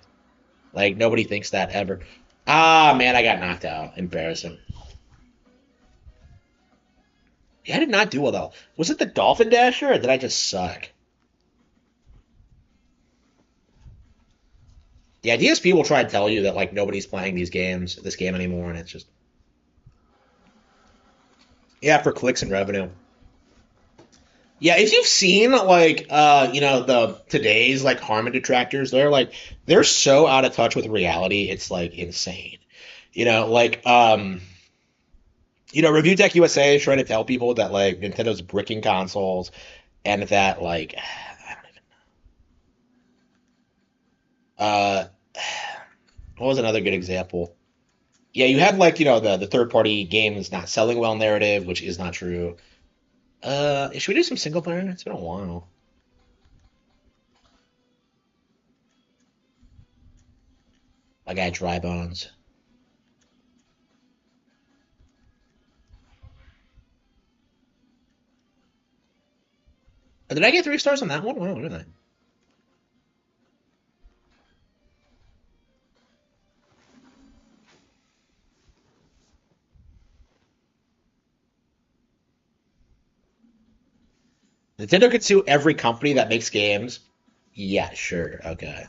Like, nobody thinks that ever. Ah, man, I got knocked out. Embarrassing. Yeah, I did not do well, though. Was it the Dolphin Dasher, or did I just suck? The idea is people try to tell you that, like, nobody's playing this game anymore, and it's just, yeah, for clicks and revenue. Yeah, if you've seen, like, the today's, like, Harman detractors, they're so out of touch with reality, it's, like, insane. Like, Review Tech USA is trying to tell people that, like, Nintendo's bricking consoles, and that, like, I don't even, uh, what was another good example? Yeah, you have, like, the third party games not selling well narrative, which is not true. Should we do some single player? It's been a while. I got dry bones. Did I get 3 stars on that one? Wow, did I? Nintendo could sue every company that makes games. Yeah, sure, okay.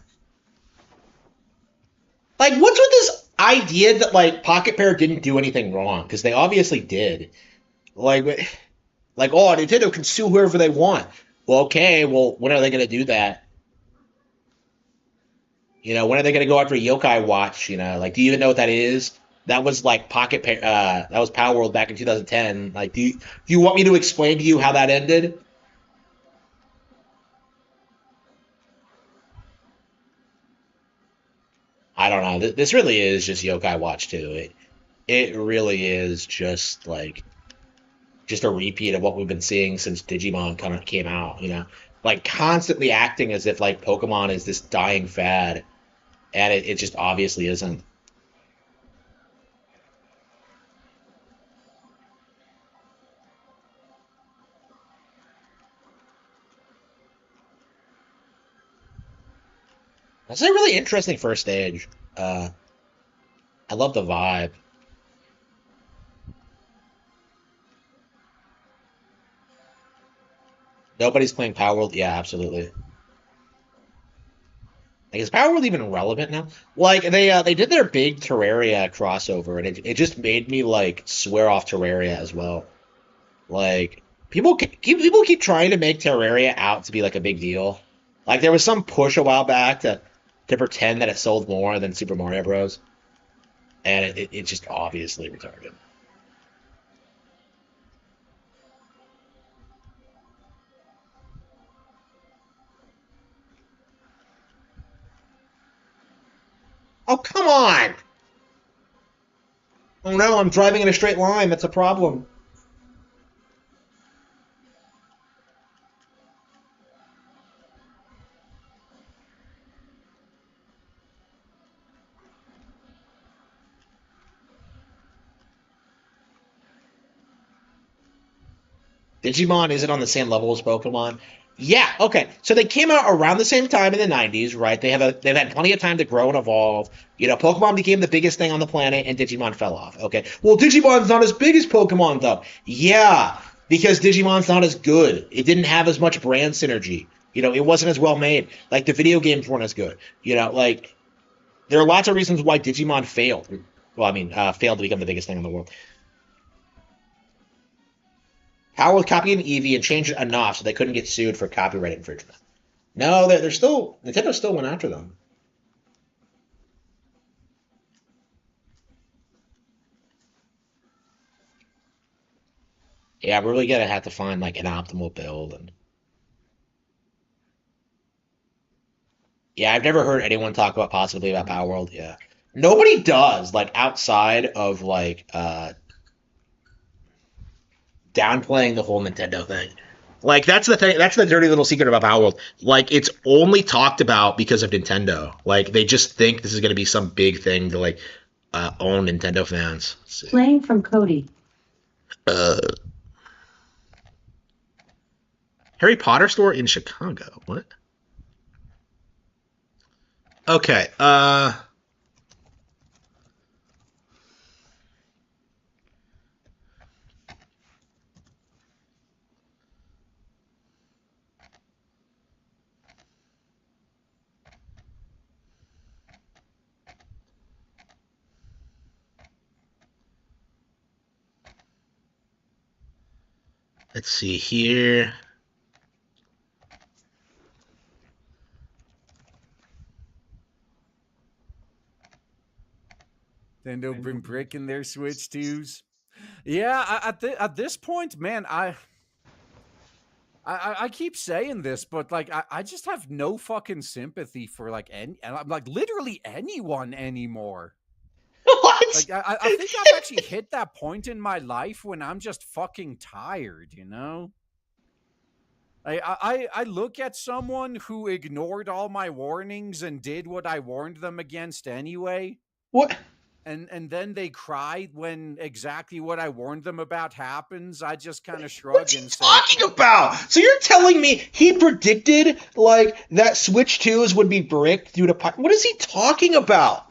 Like, what's with this idea that, like, Pocket Pair didn't do anything wrong? Because they obviously did. Like, oh, Nintendo can sue whoever they want. Well, okay, well, when are they going to do that? When are they going to go after Yokai Watch? Like, do you even know what that is? That was like that was Power World back in 2010. Like, do you want me to explain to you how that ended? I don't know. This really is just Yokai Watch 2. It really is just a repeat of what we've been seeing since Digimon kind of came out. Like, constantly acting as if, like, Pokemon is this dying fad, and it just obviously isn't. That's a really interesting first stage. I love the vibe. Nobody's playing Power World. Yeah, absolutely. Like, is Power World even relevant now? Like they did their big Terraria crossover, and it just made me like swear off Terraria as well. Like people keep trying to make Terraria out to be like a big deal. Like there was some push a while back to pretend that it sold more than Super Mario Bros. And it's just obviously retarded. Oh, come on! Oh no, I'm driving in a straight line. That's a problem. Digimon isn't on the same level as Pokemon. Yeah, okay. So they came out around the same time in the 90s, right? They've had plenty of time to grow and evolve. You know, Pokemon became the biggest thing on the planet and Digimon fell off. Okay. Well, Digimon's not as big as Pokemon though. Yeah, because Digimon's not as good. It didn't have as much brand synergy. You know, it wasn't as well made. Like the video games weren't as good. You know, like there are lots of reasons why Digimon failed. Well, I mean, failed to become the biggest thing in the world. Howell copied an Eevee and changed it enough so they couldn't get sued for copyright infringement. No, they're still Nintendo still went after them. Yeah, we're really gonna have to find like an optimal build and yeah, I've never heard anyone talk about positively about Power World. Yeah. Nobody does, like outside of like downplaying the whole Nintendo thing. Like that's the thing. That's the dirty little secret about Power World. Like it's only talked about because of Nintendo. Like they just think this is going to be some big thing to like own Nintendo fans. Let's see. Playing from Cody. Uh, Harry Potter store in Chicago. What? Okay. Let's see here. Nintendo been breaking their Switch 2s. Yeah, at this point, man, I keep saying this, but like I just have no fucking sympathy for like any, and I'm like literally anyone anymore. What? Like I think I've actually hit that point in my life when I'm just fucking tired, you know? I look at someone who ignored all my warnings and did what I warned them against anyway, What? and then they cry when exactly what I warned them about happens. I just kind of What's shrug he and say, talking about? So you're telling me he predicted like that Switch 2s would be bricked due to what is he talking about?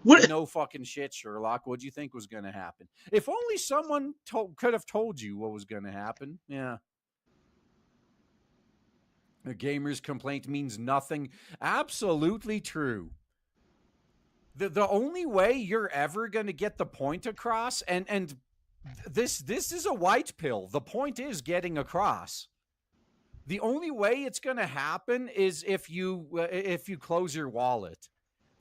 What? no fucking shit, Sherlock. What'd you think was going to happen? If only someone could have told you what was going to happen. Yeah. A gamer's complaint means nothing. Absolutely true. The only way you're ever going to get the point across, and this is a white pill. The point is getting across. The only way it's going to happen is if you close your wallet.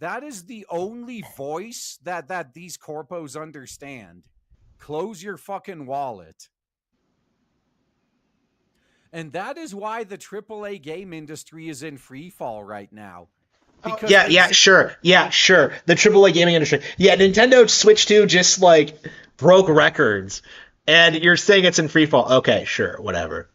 That is the only voice that these corpos understand. Close your fucking wallet. And that is why the AAA game industry is in free fall right now. Because Yeah, sure. Yeah, sure. The AAA gaming industry. Yeah, Nintendo Switch 2 just like broke records. And you're saying it's in free fall. Okay, sure, whatever.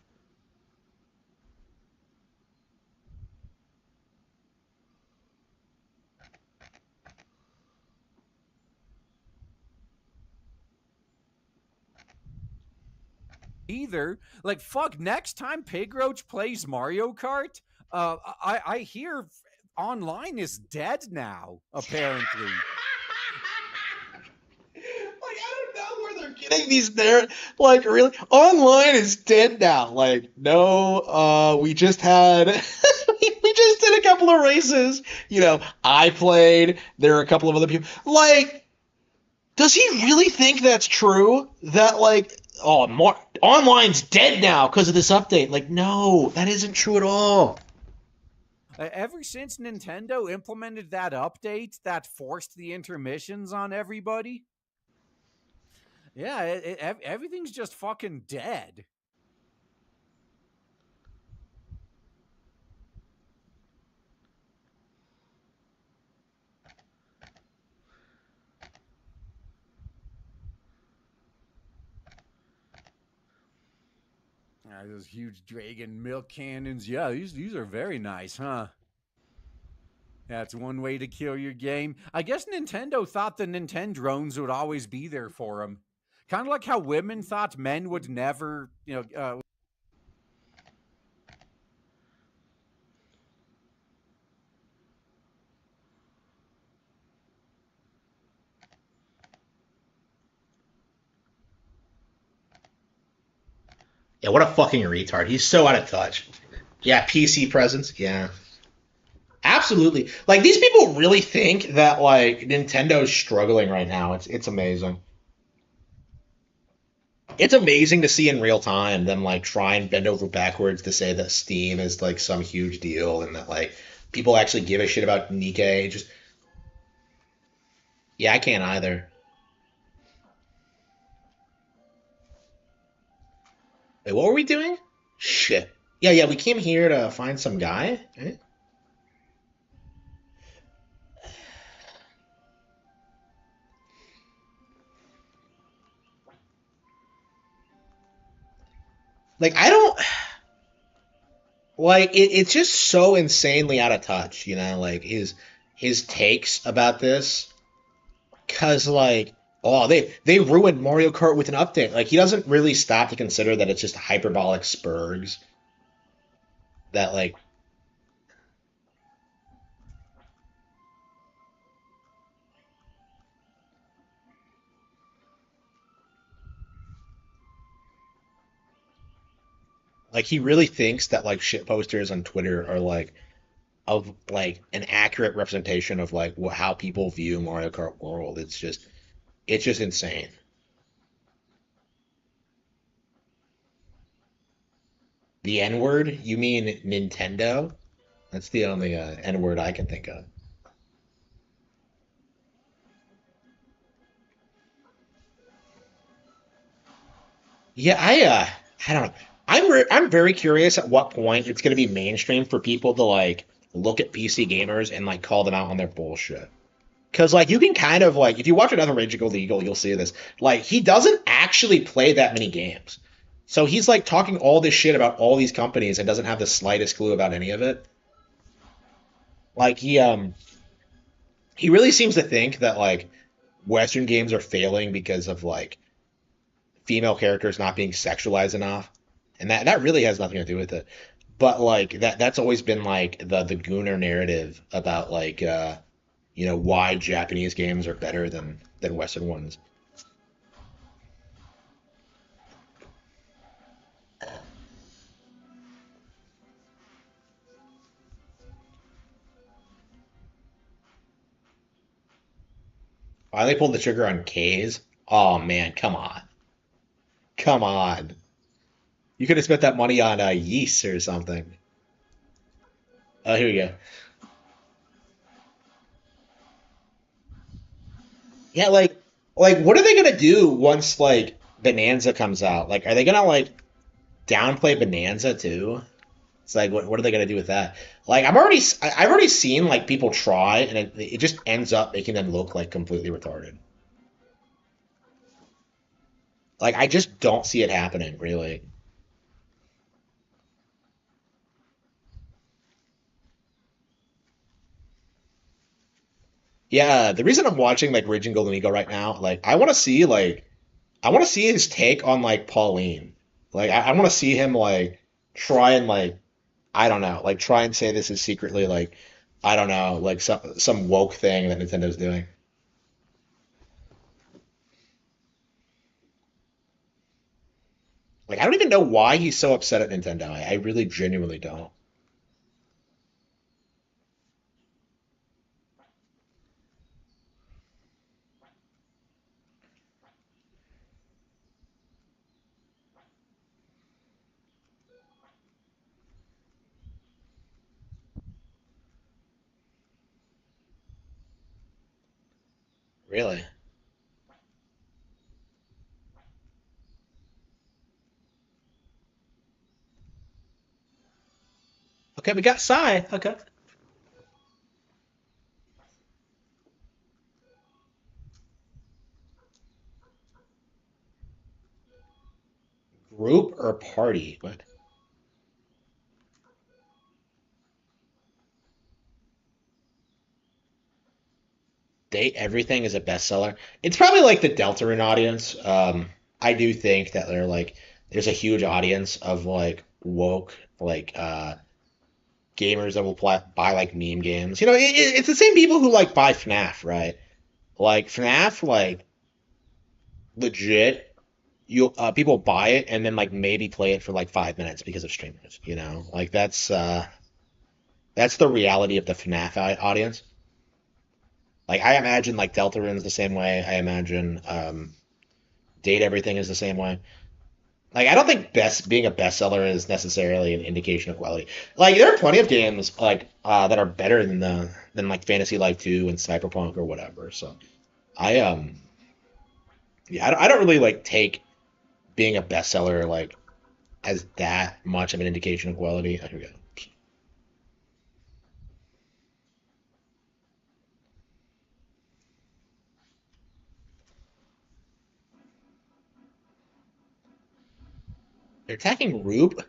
either. Like, fuck, next time Pig Roach plays Mario Kart, I hear online is dead now, apparently. Like I don't know where they're getting these there. Like really, online is dead now. Like no, we just had we just just did a couple of races. I played. There are a couple of other people. Like, does he really think that's true? That like, oh, more online's dead now because of this update? Like, no, that isn't true at all. Ever since Nintendo implemented that update that forced the intermissions on everybody, yeah, everything's just fucking dead. Those huge dragon milk cannons. Yeah, these are very nice, huh? That's one way to kill your game. I guess Nintendo thought the Nintendo drones would always be there for them. Kind of like how women thought men would never, Yeah, what a fucking retard. He's so out of touch. Yeah, PC presence. Yeah. Absolutely. Like these people really think that like Nintendo's struggling right now. It's amazing. It's amazing to see in real time them like try and bend over backwards to say that Steam is like some huge deal and that like people actually give a shit about Nikkei. Just yeah, I can't either. Wait, what were we doing? Shit. Yeah, we came here to find some guy. Right? Like I don't like it's just so insanely out of touch, like his takes about this. Cause like oh they ruined Mario Kart with an update. Like he doesn't really stop to consider that it's just hyperbolic spurgs that like he really thinks that like shit posters on Twitter are like of like an accurate representation of like how people view Mario Kart World. It's just insane. The N word? You mean Nintendo? That's the only N word I can think of. Yeah, I don't know. I'm very curious at what point it's going to be mainstream for people to like look at PC gamers and like call them out on their bullshit. Because like you can kind of like if you watch another Rage Go Legal, you'll see this. Like he doesn't actually play that many games, so he's like talking all this shit about all these companies and doesn't have the slightest clue about any of it. Like he really seems to think that like Western games are failing because of like female characters not being sexualized enough, and that really has nothing to do with it. But like that's always been like the Gooner narrative about like why Japanese games are better than Western ones. Why they pulled the trigger on K's? Oh man, come on, come on. You could have spent that money on yeast or something. Oh, here we go. Yeah, like what are they gonna do once like Bonanza comes out? Like, are they gonna like downplay Bonanza too? It's like, what are they gonna do with that? Like, I've already seen like people try, and it just ends up making them look like completely retarded. Like, I just don't see it happening, really. Yeah, the reason I'm watching like Raging Golden Eagle right now, like, I want to see his take on like Pauline. Like, I want to see him like try and like I don't know, like try and say this is secretly like I don't know, like some woke thing that Nintendo's doing. Like I don't even know why he's so upset at Nintendo. I really genuinely don't. Really? Okay, we got Psy. Okay. Group or party? What? Date Everything is a bestseller. It's probably like the Deltarune audience. I do think that there's a huge audience of like woke gamers that will buy like meme games. It's the same people who like buy FNAF, right? Like FNAF, like legit, you people buy it and then like maybe play it for like 5 minutes because of streamers. Like that's the reality of the FNAF audience. Like I imagine like Deltarune's the same way. I imagine Date Everything is the same way. Like I don't think best being a bestseller is necessarily an indication of quality. Like there are plenty of games like that are better than like Fantasy Life 2 and Cyberpunk or whatever. So I yeah, I don't really like take being a bestseller like as that much of an indication of quality. Here we go. They're attacking Rube.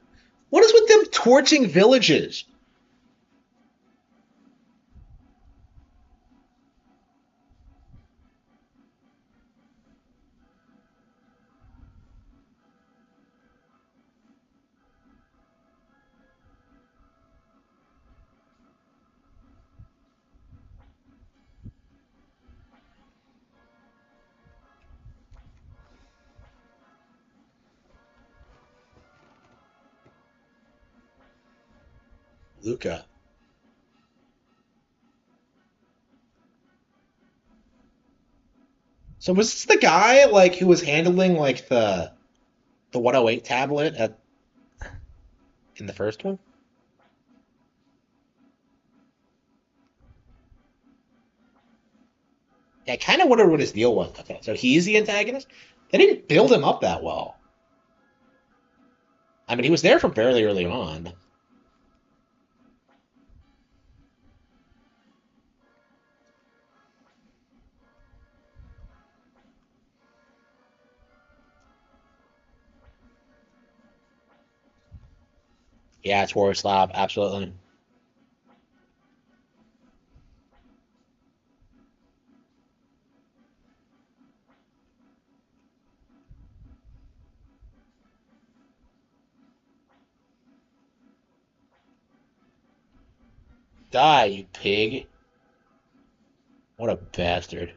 What is with them torching villages? Luca. So was this the guy like who was handling like the 108 tablet in the first one? Yeah, I kind of wondered what his deal was. Okay, so he's the antagonist. They didn't build him up that well. I mean, he was there from fairly early on. Yeah, it's War Slab, absolutely. Die, you pig! What a bastard.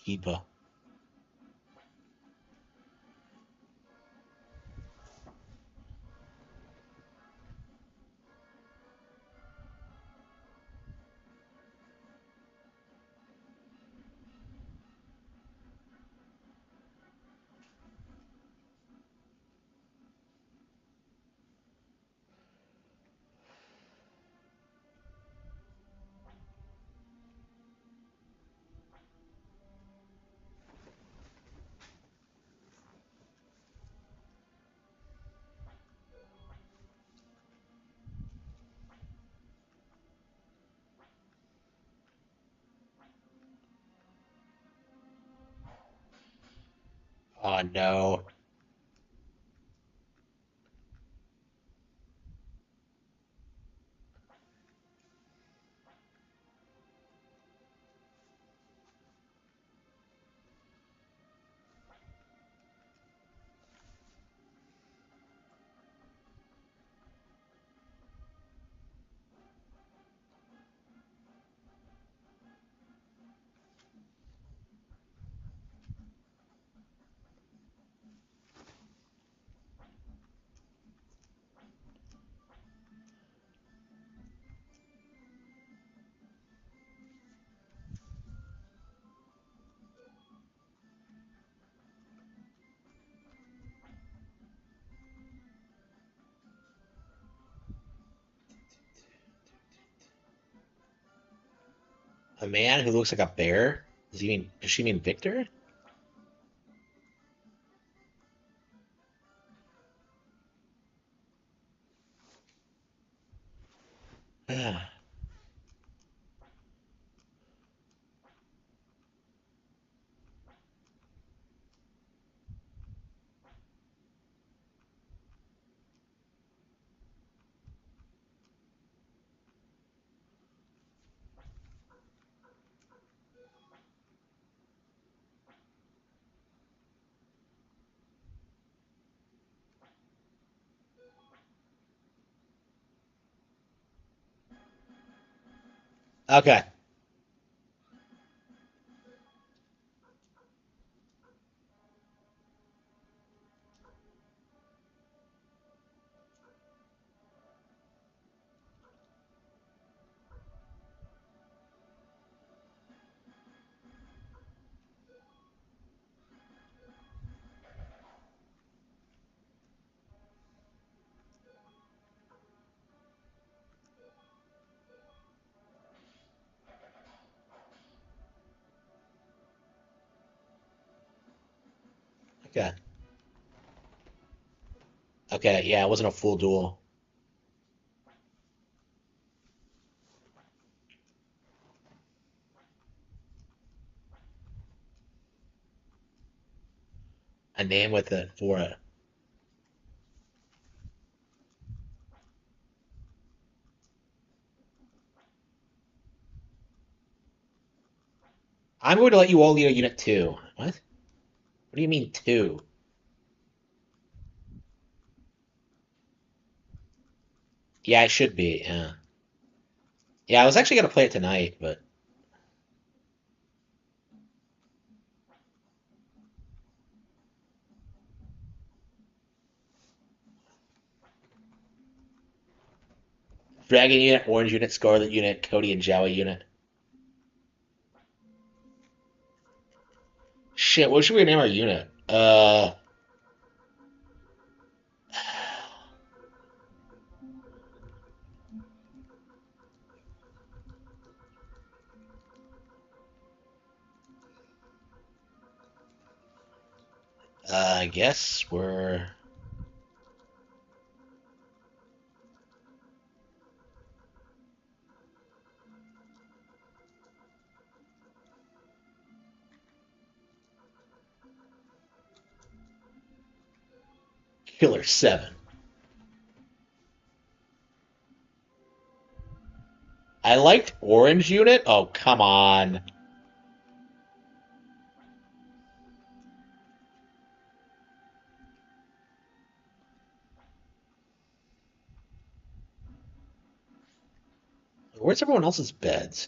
Keepa. Oh no. A man who looks like a bear? Does she mean Victor? Okay. Okay. Okay. Yeah, it wasn't a full duel. A name with it for it. I'm going to let you all lead a unit two. What? What do you mean two? Yeah, it should be. Yeah. Yeah, I was actually gonna play it tonight, but Dragon unit, Orange unit, Scarlet unit, Cody and Jowie unit. Shit, what should we name our unit? I guess we're Killer 7. I liked Orange unit. Oh, come on. Where's everyone else's beds?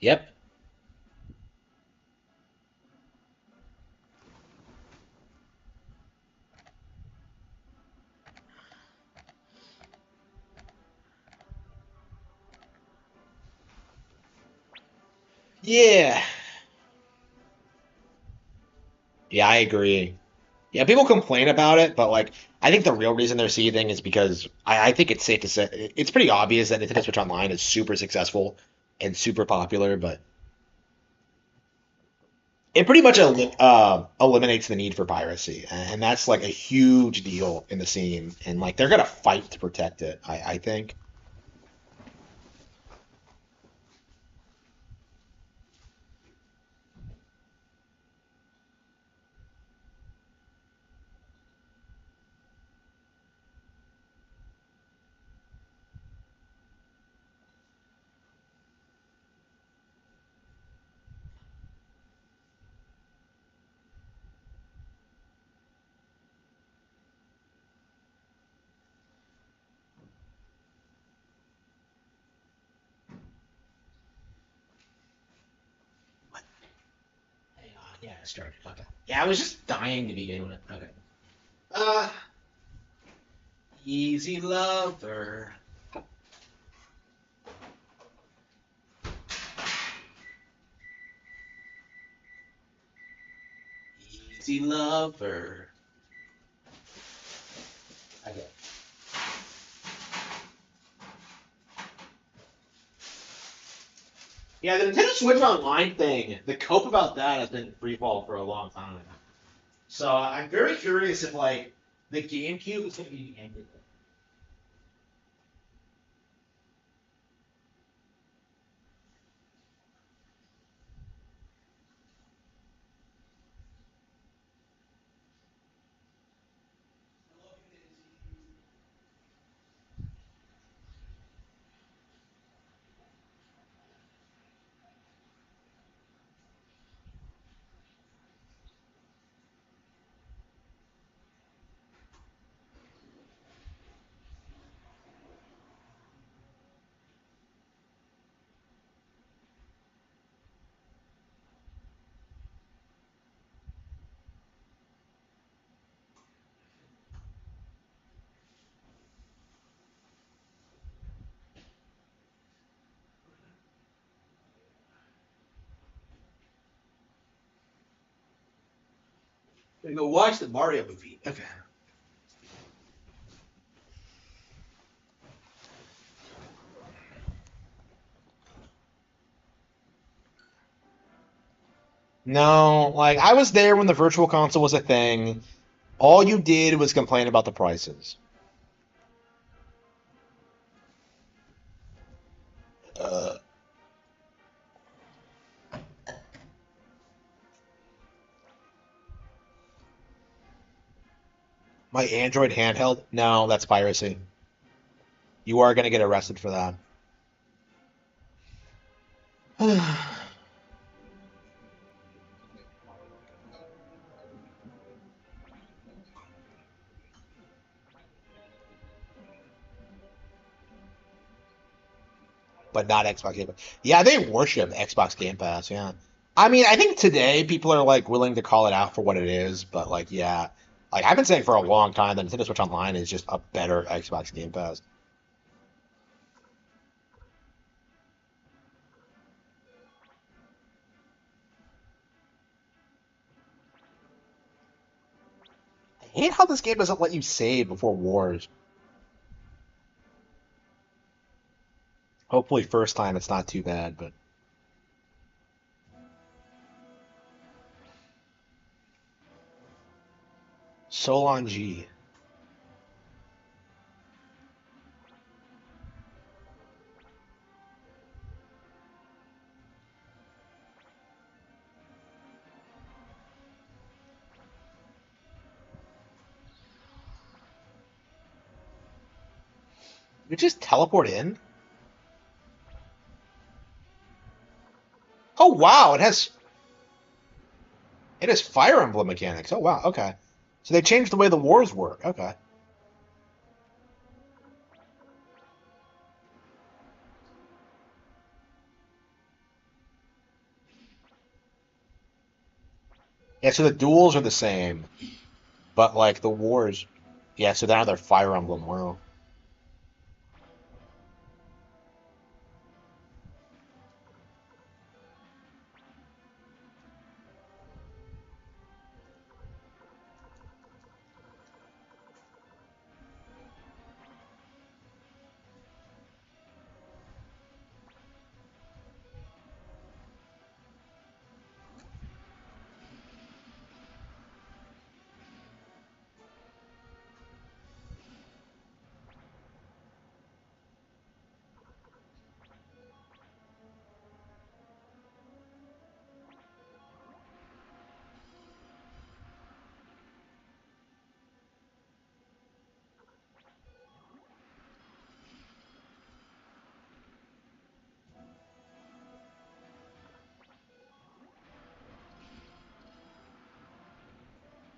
Yep. Yeah. Yeah, I agree. Yeah, people complain about it, but like, I think the real reason they're seething is because I think it's safe to say it's pretty obvious that Nintendo Switch Online is super successful and super popular, but it pretty much eliminates the need for piracy, and that's like a huge deal in the scene, and like they're gonna fight to protect it. I think. Yeah, I started. Okay. Yeah, I was just dying to begin with. Okay. Uh, Easy Lover. Easy Lover. Okay. Yeah, the Nintendo Switch Online thing, the cope about that has been freefall for a long time. So I'm very curious if like the GameCube is going to be the end of it. I'm gonna go watch the Mario movie. Okay. No, like I was there when the Virtual Console was a thing. All you did was complain about the prices. Uh, my Android handheld? No, that's piracy. You are gonna get arrested for that. But not Xbox Game Pass. Yeah, they worship Xbox Game Pass. Yeah, I mean, I think today people are like willing to call it out for what it is, but like, yeah, like I've been saying for a long time that Nintendo Switch Online is just a better Xbox Game Pass. I hate how this game doesn't let you save before wars. Hopefully, first time it's not too bad, but Solon G. You just teleport in? Oh wow, it has Fire Emblem mechanics. Oh wow, okay. So they changed the way the wars work. Okay. Yeah, so the duels are the same, but like the wars, yeah. So now they're Fire Emblem. Wow.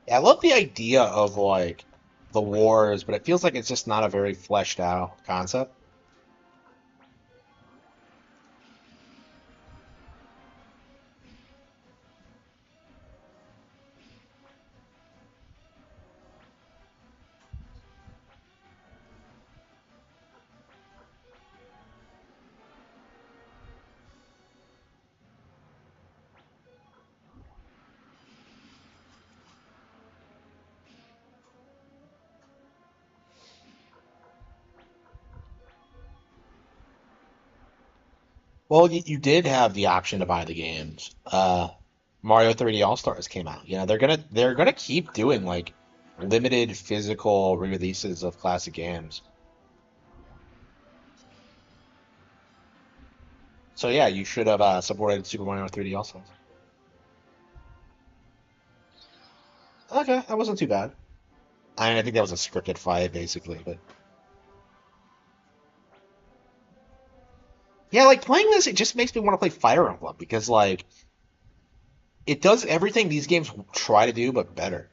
Yeah, I love the idea of like the wars, but it feels like it's just not a very fleshed out concept. Well, you did have the option to buy the games. Mario 3D All Stars came out. They're gonna keep doing like limited physical re-releases of classic games. So yeah, you should have supported Super Mario 3D All Stars. Okay, that wasn't too bad. I think that was a scripted fight basically, but yeah, like playing this, it just makes me want to play Fire Emblem because like it does everything these games try to do, but better.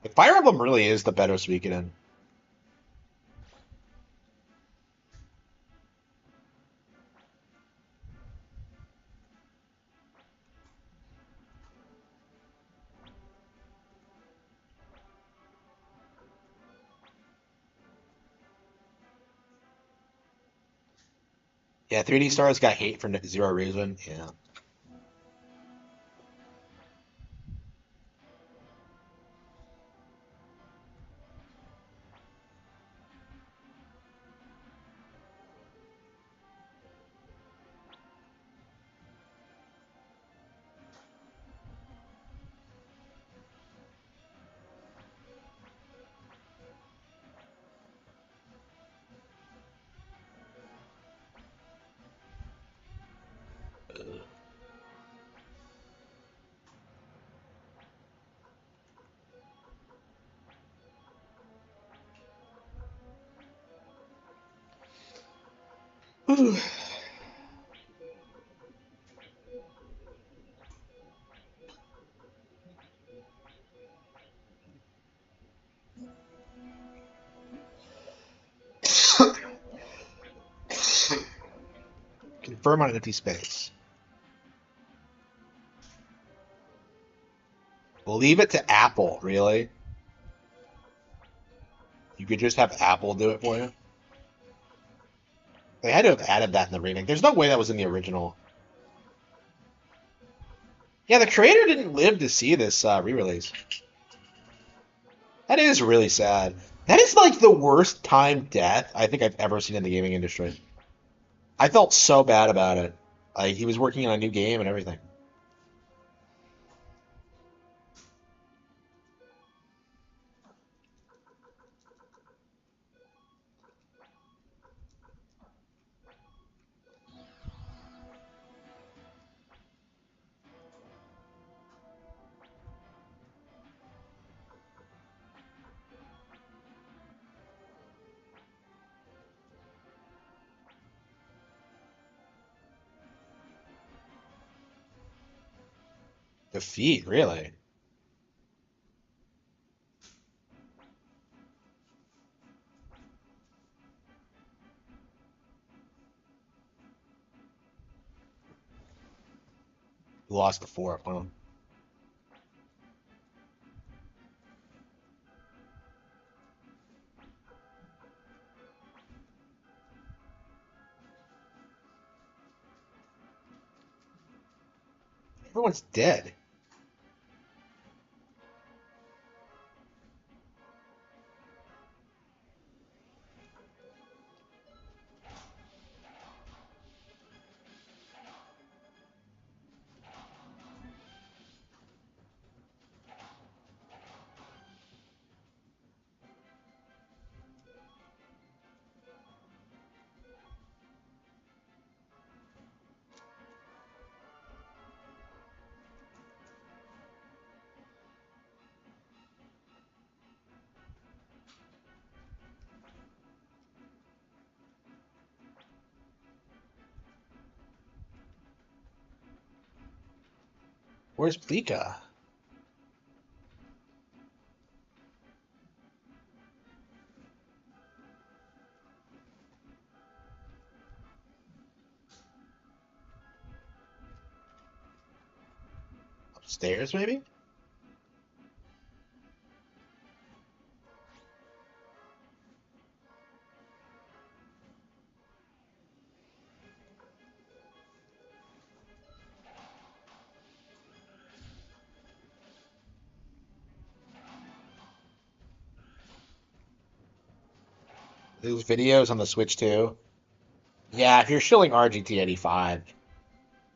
Like, Fire Emblem really is the better Suikoden. Yeah, 3D Stars got hate for zero reason. Yeah. Confirm on an empty space. We'll leave it to Apple, really? You could just have Apple do it for you? They had to have added that in the remake. There's no way that was in the original. Yeah, the creator didn't live to see this re-release. That is really sad. That is like the worst timed death I think I've ever seen in the gaming industry. I felt so bad about it. Like he was working on a new game and everything. Defeat, really? You lost the fourth. Well, everyone's dead. Where's Pika? Upstairs, maybe? There's videos on the Switch too. Yeah, if you're shilling RGT 85,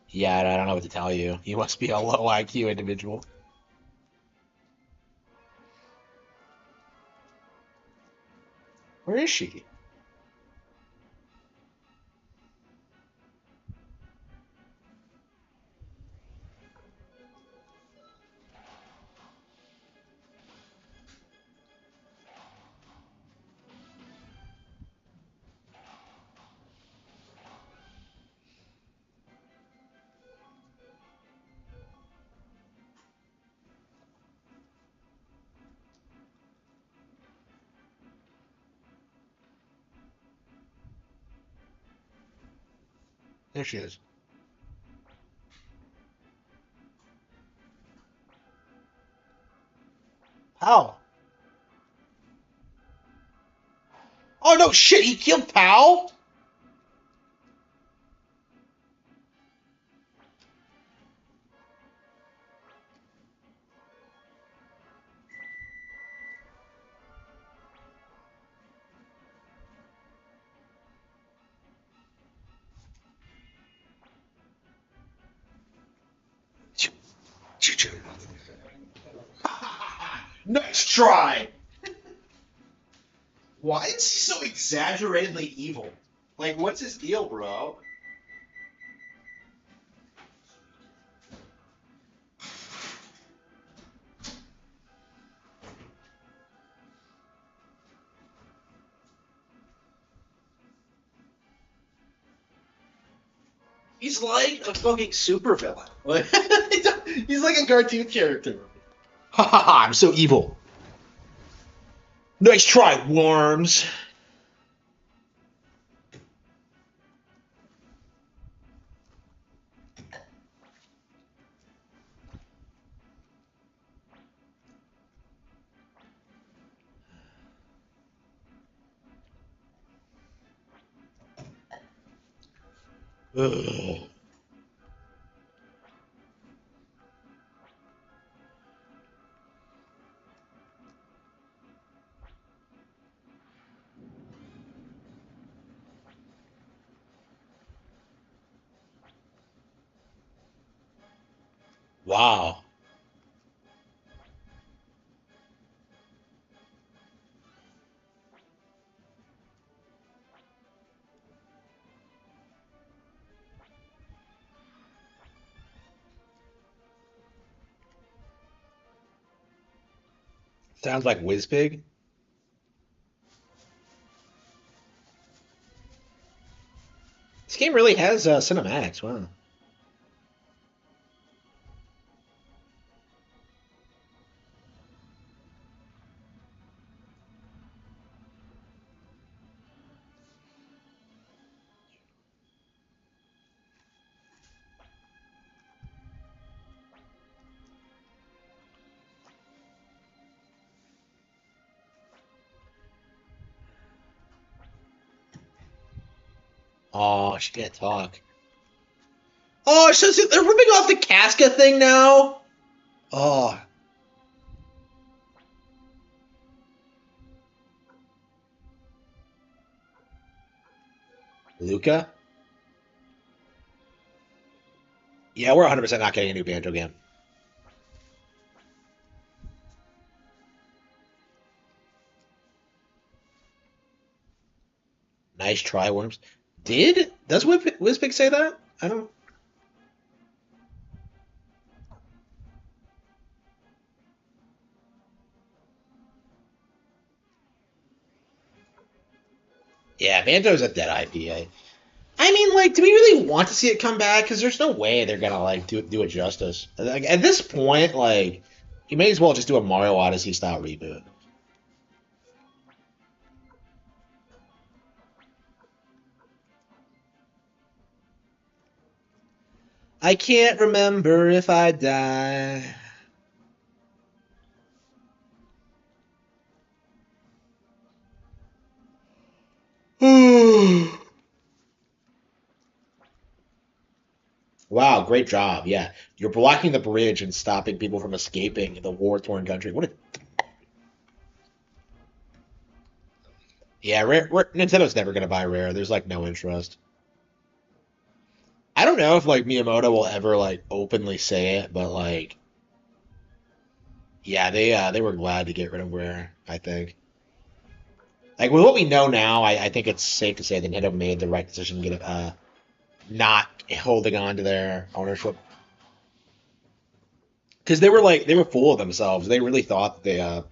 yeah, I don't know what to tell you. You must be a low IQ individual. Where is she? There she is. How? Oh no, shit! He killed Pal. Nice try. Why is he so exaggeratedly evil? Like, what's his deal, bro? He's like a fucking supervillain. He's like a cartoon character. Ha ha ha! I'm so evil. Nice try, worms. Ugh. Wow. Sounds like Whizpig. This game really has cinematics. Wow. Oh, she can't talk. Oh, so they're ripping off the Casca thing now? Oh, Luca? Yeah, we're 100% not getting a new Banjo game. Nice try, Worms. Does Whizpig say that? I don't. Yeah, Banjo's a dead IP. I mean, like, do we really want to see it come back? Because there's no way they're gonna like do it justice. Like, at this point, like, you may as well just do a Mario Odyssey style reboot. I can't remember if I die. Wow, great job. Yeah, you're blocking the bridge and stopping people from escaping the war-torn country. What a Yeah, Nintendo's never gonna buy Rare. There's like no interest. I don't know if like Miyamoto will ever like openly say it, but like, yeah, they were glad to get rid of Rare. I think. Like with what we know now, I think it's safe to say that Nintendo made the right decision to get not holding on to their ownership because they were full of themselves. They really thought they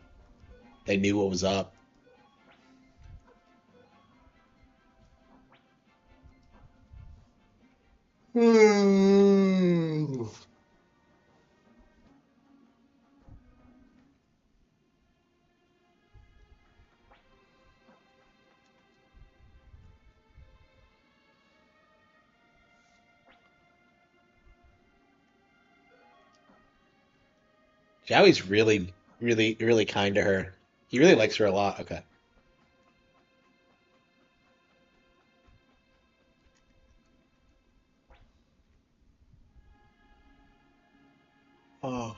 knew what was up. Hmm. Joey's really kind to her. He really likes her a lot. Okay. Oh.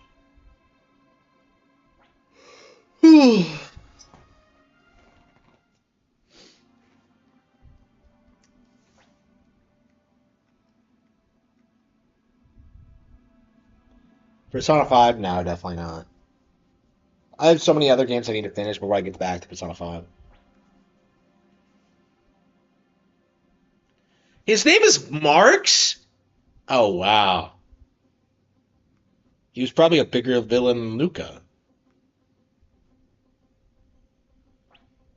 Persona 5? No, definitely not. I have so many other games I need to finish before I get back to Persona 5. His name is Marks? Oh, wow. He was probably a bigger villain than Luca.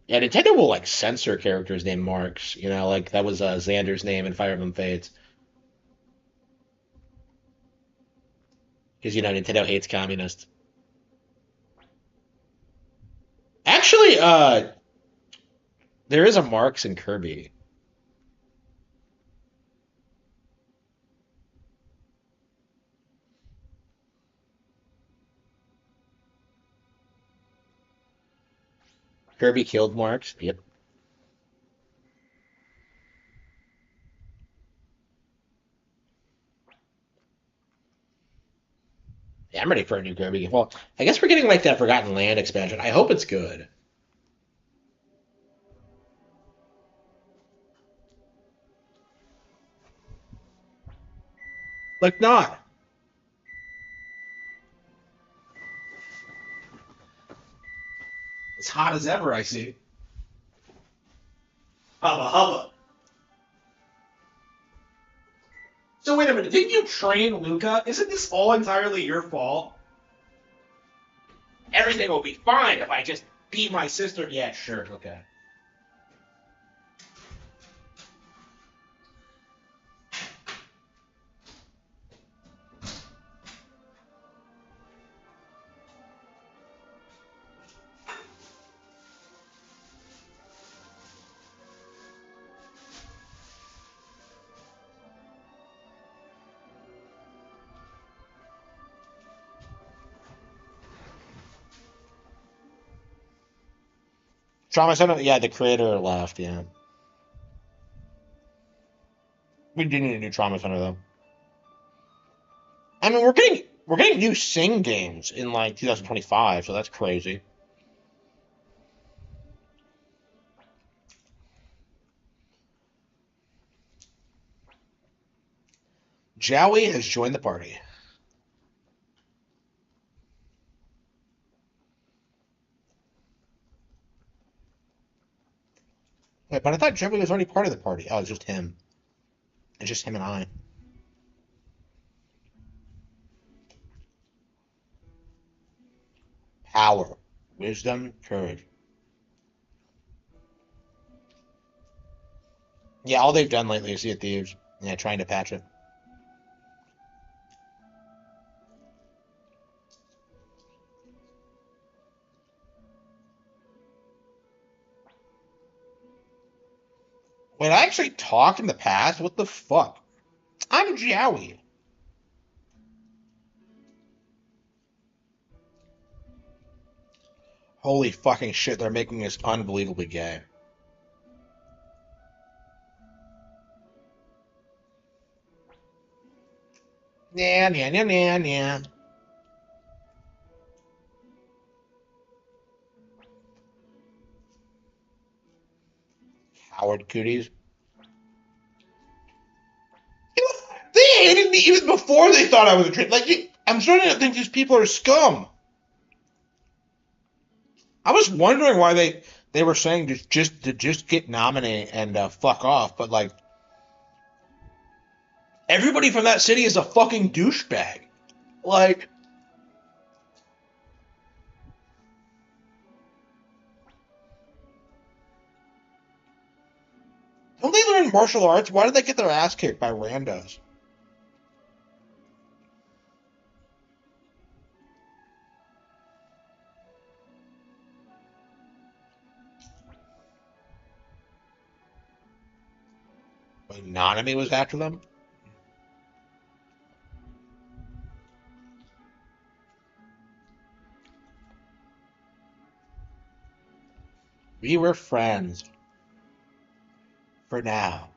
Yeah, Nintendo will like censor characters named Marks. You know, like that was Xander's name in Fire Emblem Fates. Because, Nintendo hates communists. Actually, there is a Marks in Kirby. Kirby killed Marks. Yep. Yeah, I'm ready for a new Kirby game. Well, I guess we're getting like that Forgotten Land expansion. I hope it's good. Like not. As hot as ever, I see. Hubba hubba. So wait a minute, didn't you train Luca? Isn't this all entirely your fault? Everything will be fine if I just beat my sister. Yeah, sure, okay. Trauma Center, yeah, the creator left, yeah. We do need a new Trauma Center though. I mean, we're getting new Sing games in like 2025, so that's crazy. Jowie has joined the party. Wait, but I thought Joey was already part of the party. Oh, it's just him. It's just him and I. Power, wisdom, courage. Yeah, all they've done lately is Sea of Thieves. Yeah, trying to patch it. Wait, I actually talked in the past? What the fuck? I'm Jowie. Holy fucking shit, they're making this unbelievably gay. Yeah, yeah, yeah, yeah, yeah. Howard cooties. They hated me even before they thought I was a trans. Like, I'm starting to think these people are scum. I was wondering why they were saying just get nominated and fuck off, but like everybody from that city is a fucking douchebag. Like, don't they learn martial arts? Why did they get their ass kicked by randos? Like, Nanami was after them? We were friends. For now.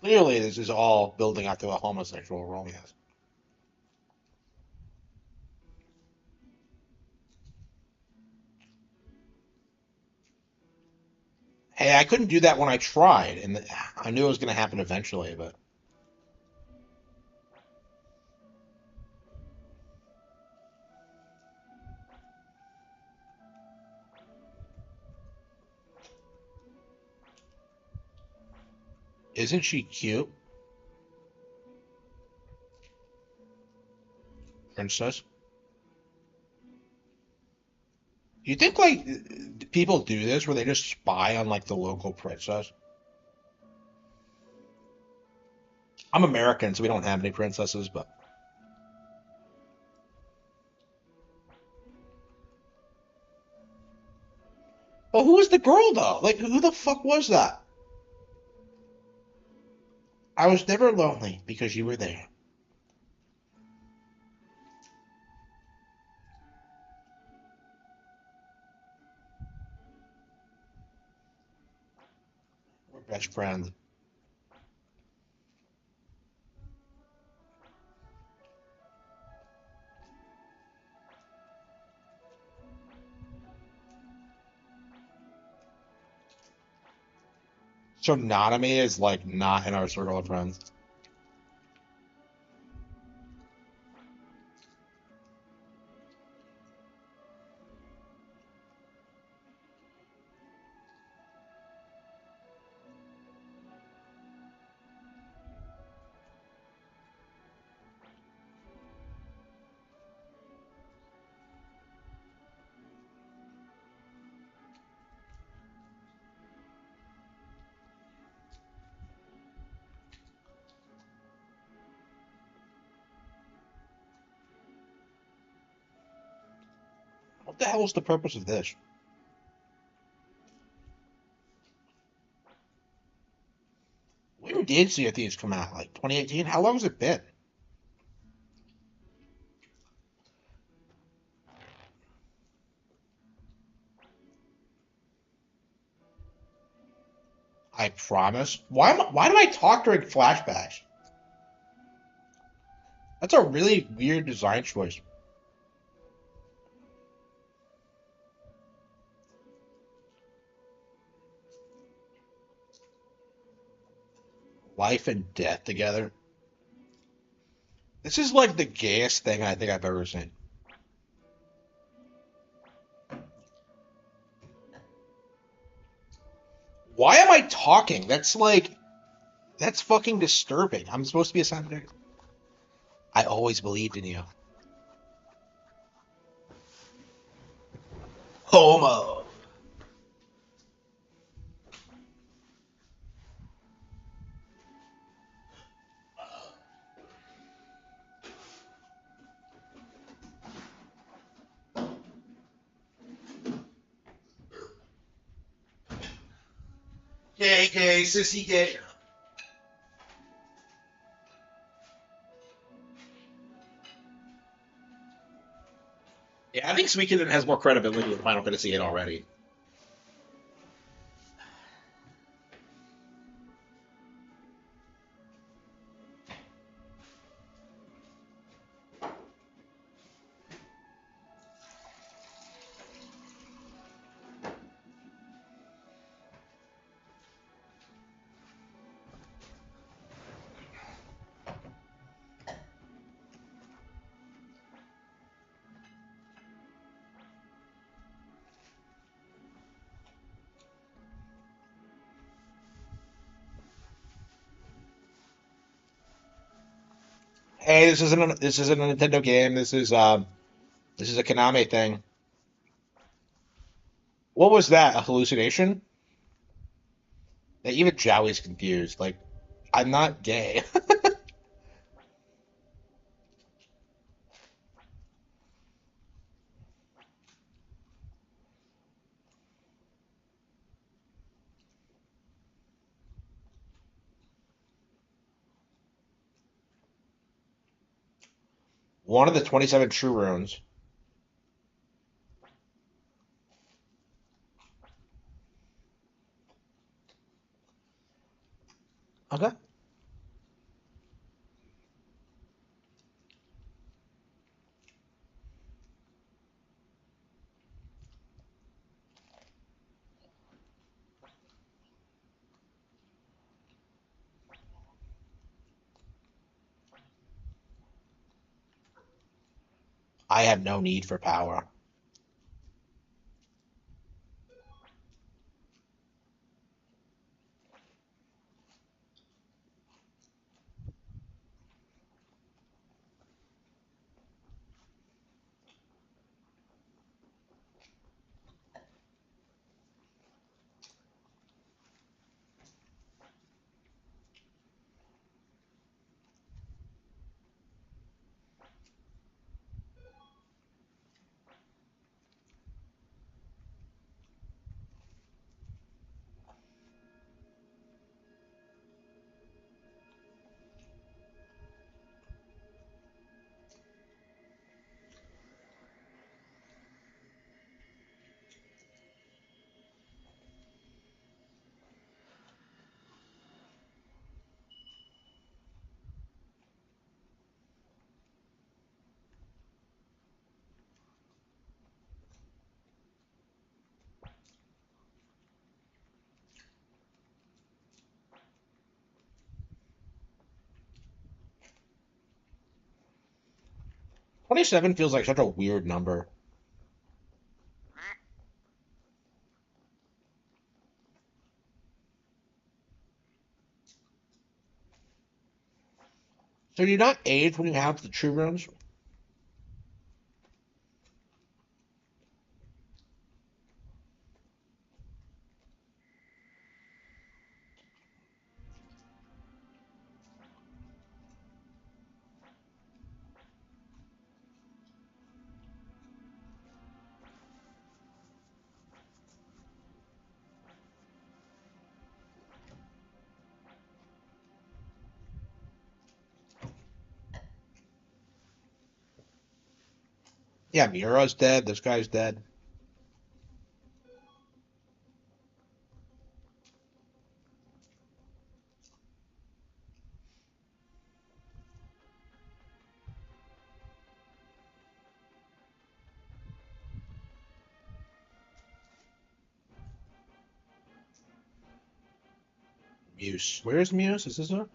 Clearly, this is all building out to a homosexual romance. Hey, I couldn't do that when I tried, and I knew it was going to happen eventually, but isn't she cute? Princess? Do you think, like, people do this where they just spy on, like, the local princess? I'm American, so we don't have any princesses, but. Well, who was the girl, though? Like, who the fuck was that? I was never lonely because you were there. We're best friends. So Nanami is, like, not in our circle of friends. What the hell is the purpose of this? When did Sea of Thieves come out? Like 2018? How long has it been? I promise. Why do I talk during flashbacks? That's a really weird design choice. Life and death together. This is like the gayest thing I think I've ever seen. Why am I talking? That's fucking disturbing. I'm supposed to be a scientific. I always believed in you. Homo. Gay, gay, sissy, gay. Yeah, I think Suikoden has more credibility than Final Fantasy VIII already. Hey, this isn't a Nintendo game. This is a Konami thing. What was that? A hallucination? Yeah, even Jowie's confused. Like, I'm not gay. One of the 27 true runes. Okay. I have no need for power. 27 feels like such a weird number. So do you not age when you have the true runes? Yeah, Mira's dead. This guy's dead. Muse. Where's Muse? Is this her?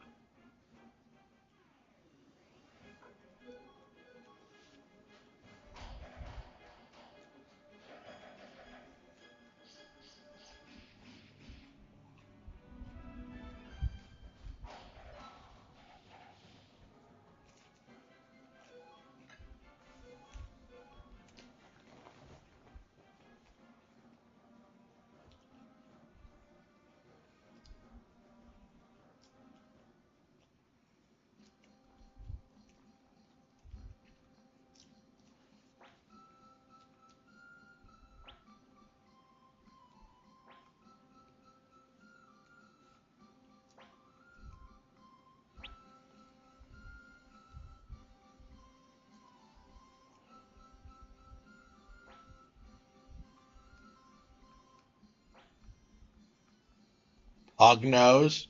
Hog nose.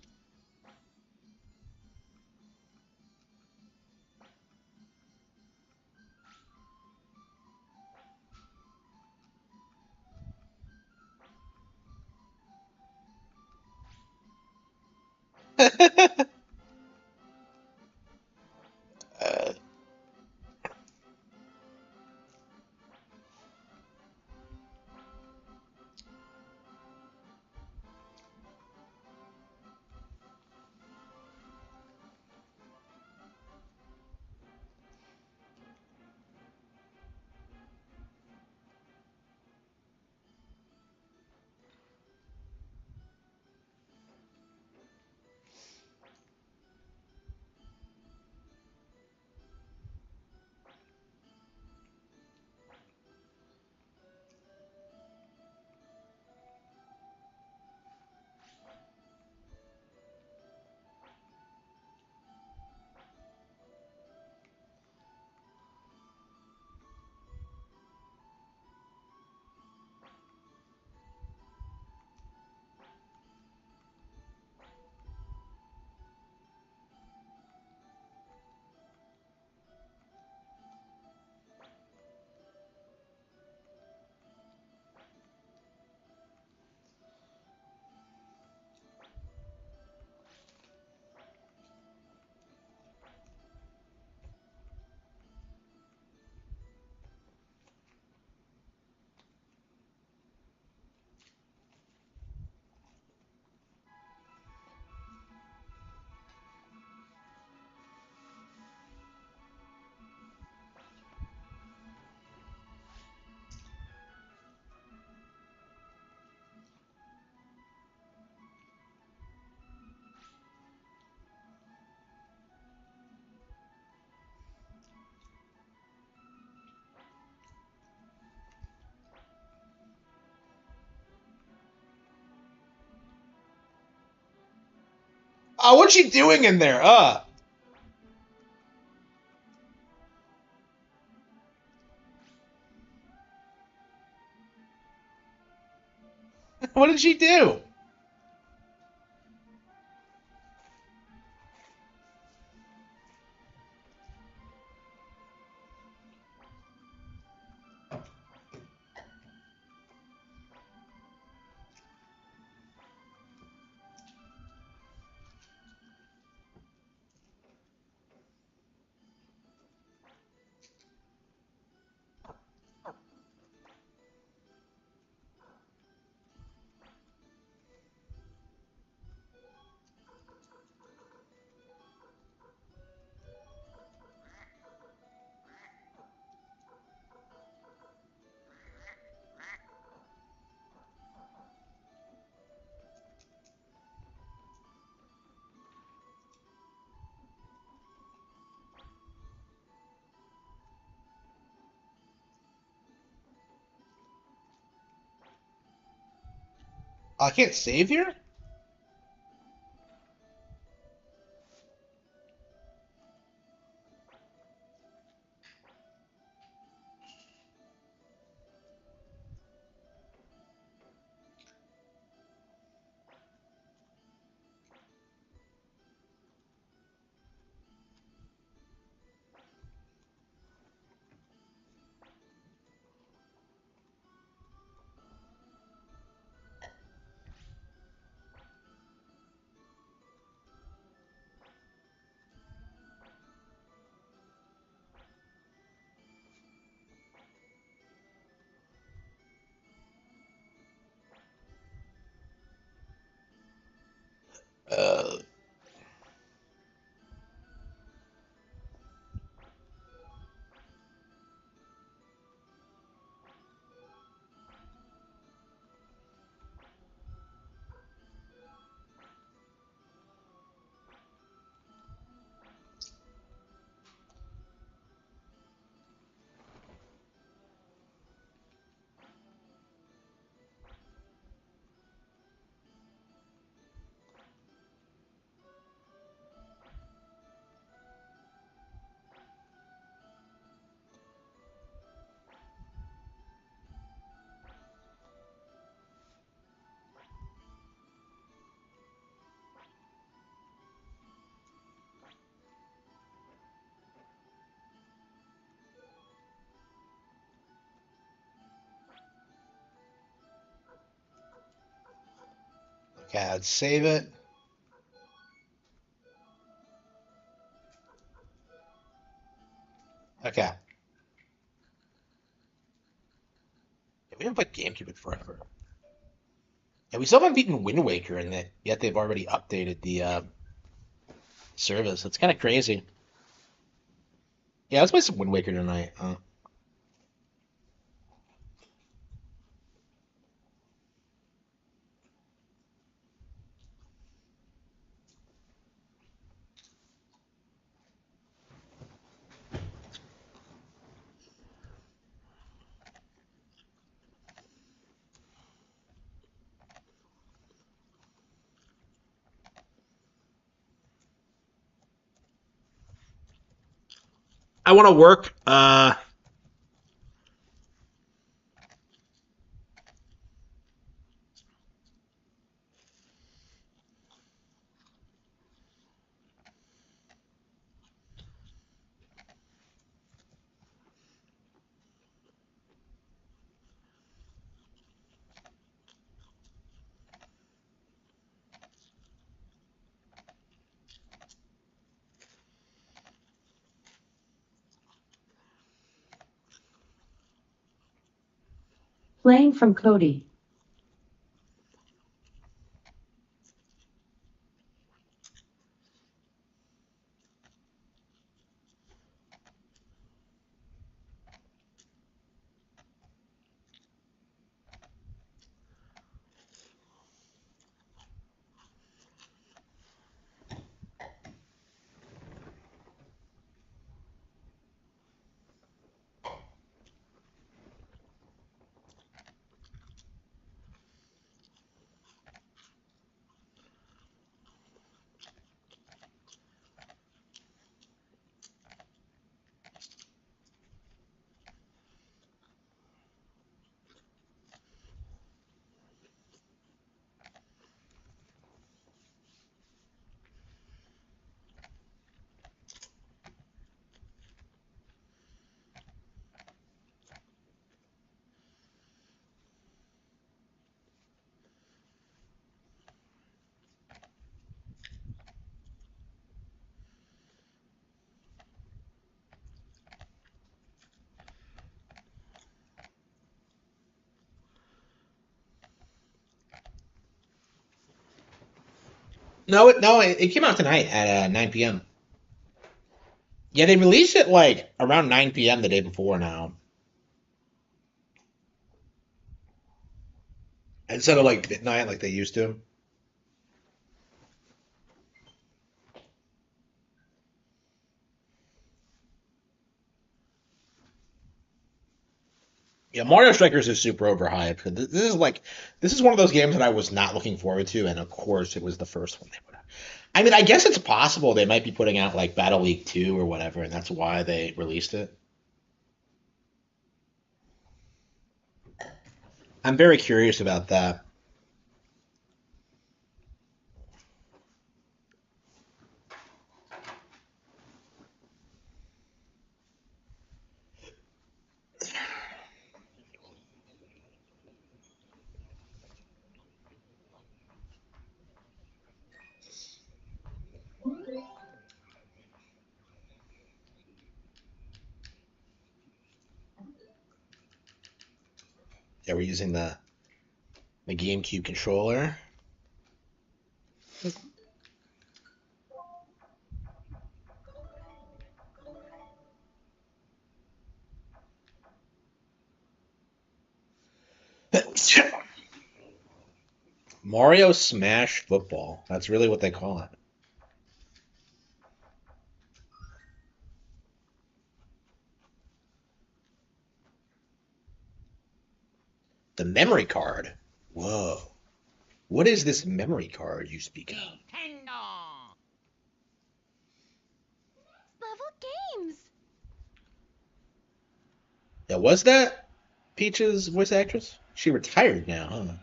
Oh, what's she doing in there? What did she do? I can't save here? Uh, okay, let's save it. Okay. We haven't played GameCube in forever. And we still haven't beaten Wind Waker, and yet they've already updated the service. It's kind of crazy. Yeah, let's play some Wind Waker tonight. I want to work. Playing from Cody. No, it came out tonight at 9 p.m. Yeah, they released it like around 9 p.m. the day before now, instead of like midnight like they used to. Yeah, Mario Strikers is super overhyped. This is one of those games that I was not looking forward to, and of course it was the first one they put out. I mean, I guess it's possible they might be putting out like Battle League 2 or whatever, and that's why they released it. I'm very curious about that. Yeah, we're using the GameCube controller. Mario Smash Football. That's really what they call it. The memory card. Whoa. What is this memory card you speak of? Level games. Yeah, was that Peach's voice actress? She retired now, huh?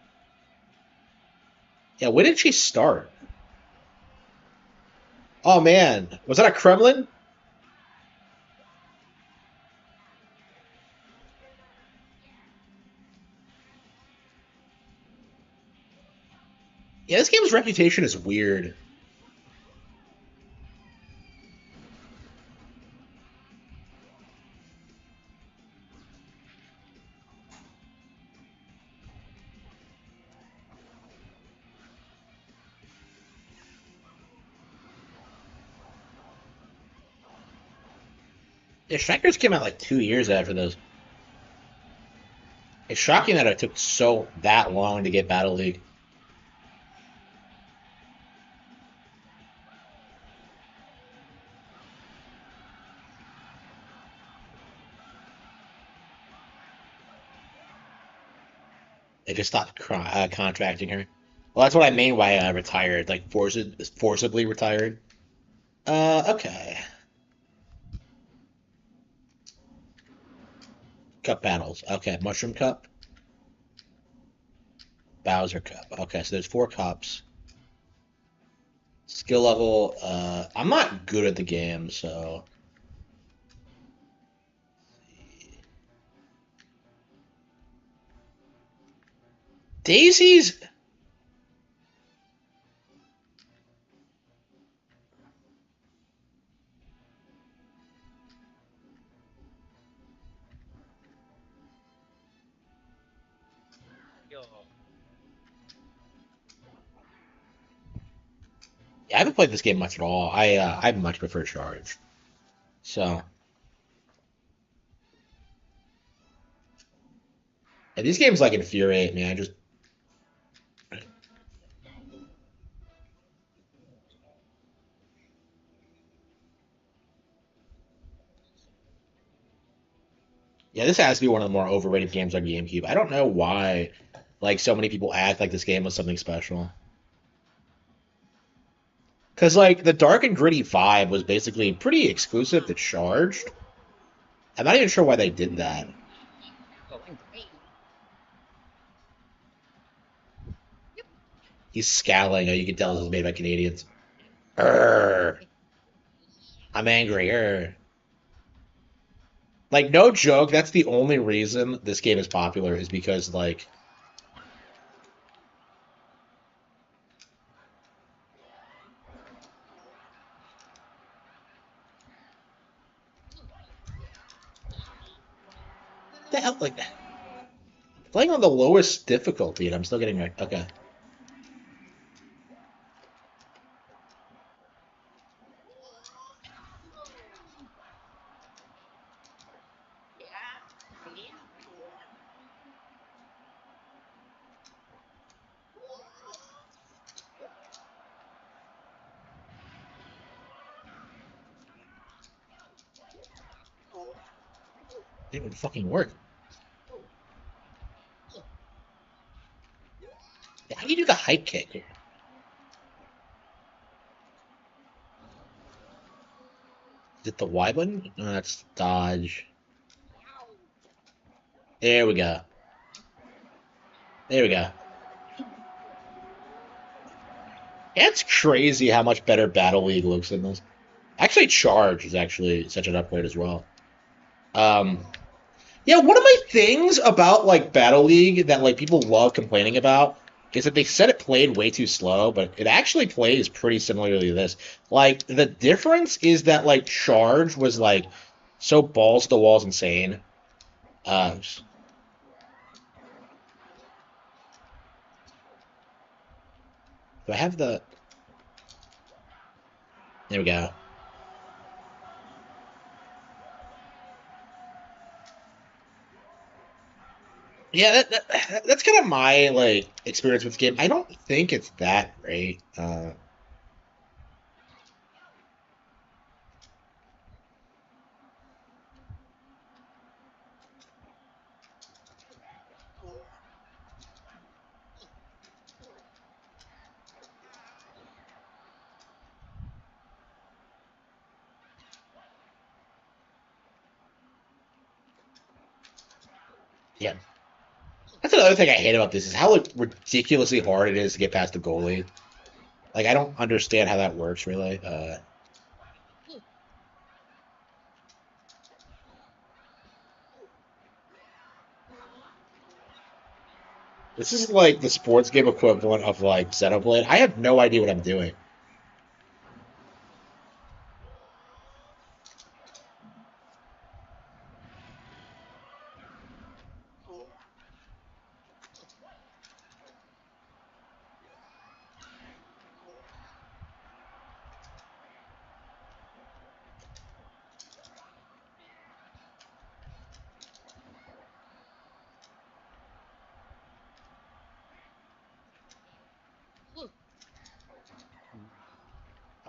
Yeah, when did she start? Oh man, was that a Kremlin? Yeah, this game's reputation is weird. Yeah, Strikers came out like 2 years after this. It's shocking that it took that long to get Battle League. They just stopped contracting her. Well, that's what I mean by retired, like forcibly retired. Okay. Cup battles. Okay, Mushroom Cup, Bowser Cup. Okay, so there's 4 cups. Skill level. I'm not good at the game, so Daisy's. Yeah, I haven't played this game much at all. I much prefer Charge. So yeah, these games like infuriate me. I just Yeah, this has to be one of the more overrated games on GameCube. I don't know why, like so many people act like this game was something special. Because like the dark and gritty vibe was basically pretty exclusive to Charged. I'm not even sure why they did that. He's scowling. Oh, you can tell this is made by Canadians. Urgh. I'm angry. Urgh. Like no joke, that's the only reason this game is popular is because like the hell like playing on the lowest difficulty and I'm still getting okay. Didn't even fucking work. How do you do the hype kick? Is it the Y button? No, that's dodge. There we go. There we go. It's crazy how much better Battle League looks in this. Actually, Charge is actually such an upgrade as well. Um, yeah, one of my things about like Battle League that like people love complaining about is that they said it played way too slow, but it actually plays pretty similarly to this. Like the difference is that like Charge was like so balls to the walls insane. Uh, do I have the? There we go. Yeah, that's kind of my like experience with the game. I don't think it's that great. Yeah, that's another thing I hate about this is how like ridiculously hard it is to get past the goalie. Like I don't understand how that works really. This is like the sports game equivalent of like Xenoblade. I have no idea what I'm doing.